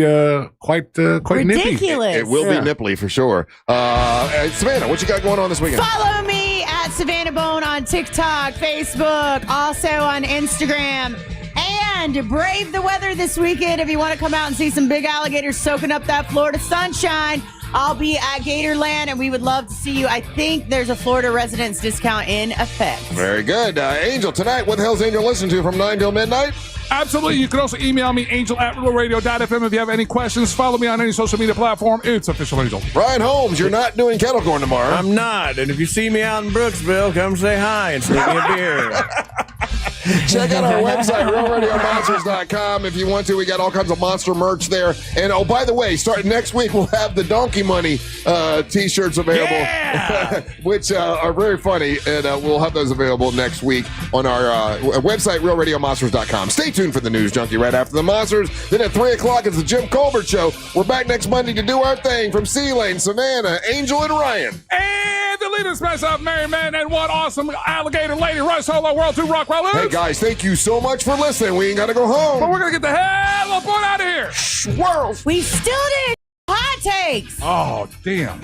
quite nippy. Ridiculous. It will be nipply for sure. Savannah, what you got going on this weekend? Follow me at Savannah Bone on TikTok, Facebook, also on Instagram. And brave the weather this weekend if you want to come out and see some big alligators soaking up that Florida sunshine. I'll be at Gatorland, and we would love to see you. I think there's a Florida residence discount in effect. Very good. Angel, tonight, what the hell's Angel listening to from 9 till midnight? Absolutely. You can also email me, angel@realradio.fm, if you have any questions. Follow me on any social media platform. It's Official Angel. Ryan Holmes, you're not doing kettle corn tomorrow. I'm not. And if you see me out in Brooksville, come say hi and sneak me a beer. Check out our website, realradiomonsters.com. If you want to, we got all kinds of monster merch there. And oh, by the way, starting next week, we'll have the Donkey Money t-shirts available, which are very funny. And we'll have those available next week on our website, realradiomonsters.com. Stay tuned for the News Junkie right after the Monsters. Then at 3 o'clock, it's the Jim Colbert Show. We're back next Monday to do our thing from C-Lane, Savannah, Angel, and Ryan. And the leaders mess up, Merry Man, and one awesome alligator lady, Rush Solo World 2 Rock Rollers. Hey, guys, thank you so much for listening. We ain't got to go home. But we're going to get the hell up on out of here. Swirls. We still did hot takes. Oh, damn.